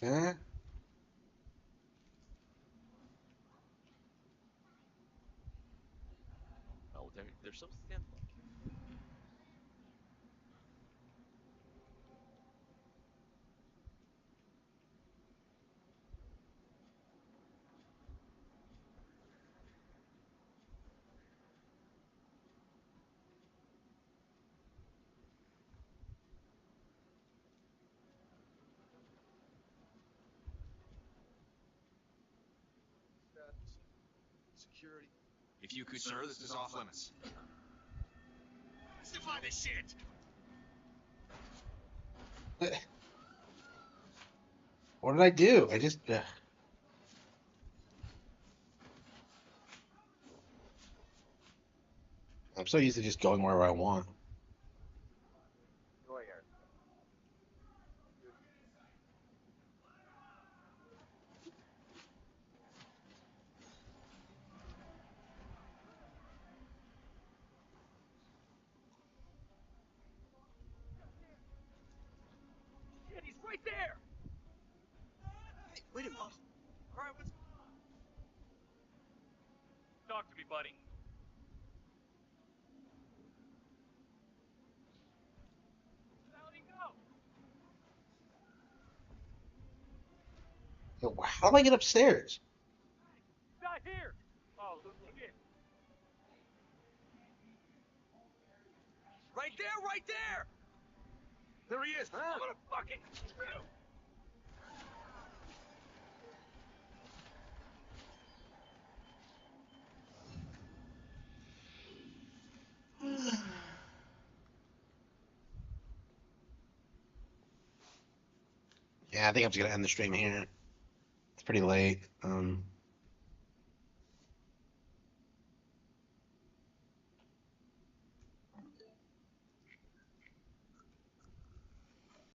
okay. Oh, there's some stand. Security. If you could, sir, this is off limits. Justify this shit! What did I do? I just. I'm so used to just going wherever I want. Shit, he's right there! Hey, wait a minute. Alright, what's... Talk to me, buddy. Where the hell did he go? Yo, how do I get upstairs? Not here! Oh, look in. Right there, right there! There he is, huh? I'm gonna fucking... Yeah, I think I'm just gonna end the stream here. It's pretty late.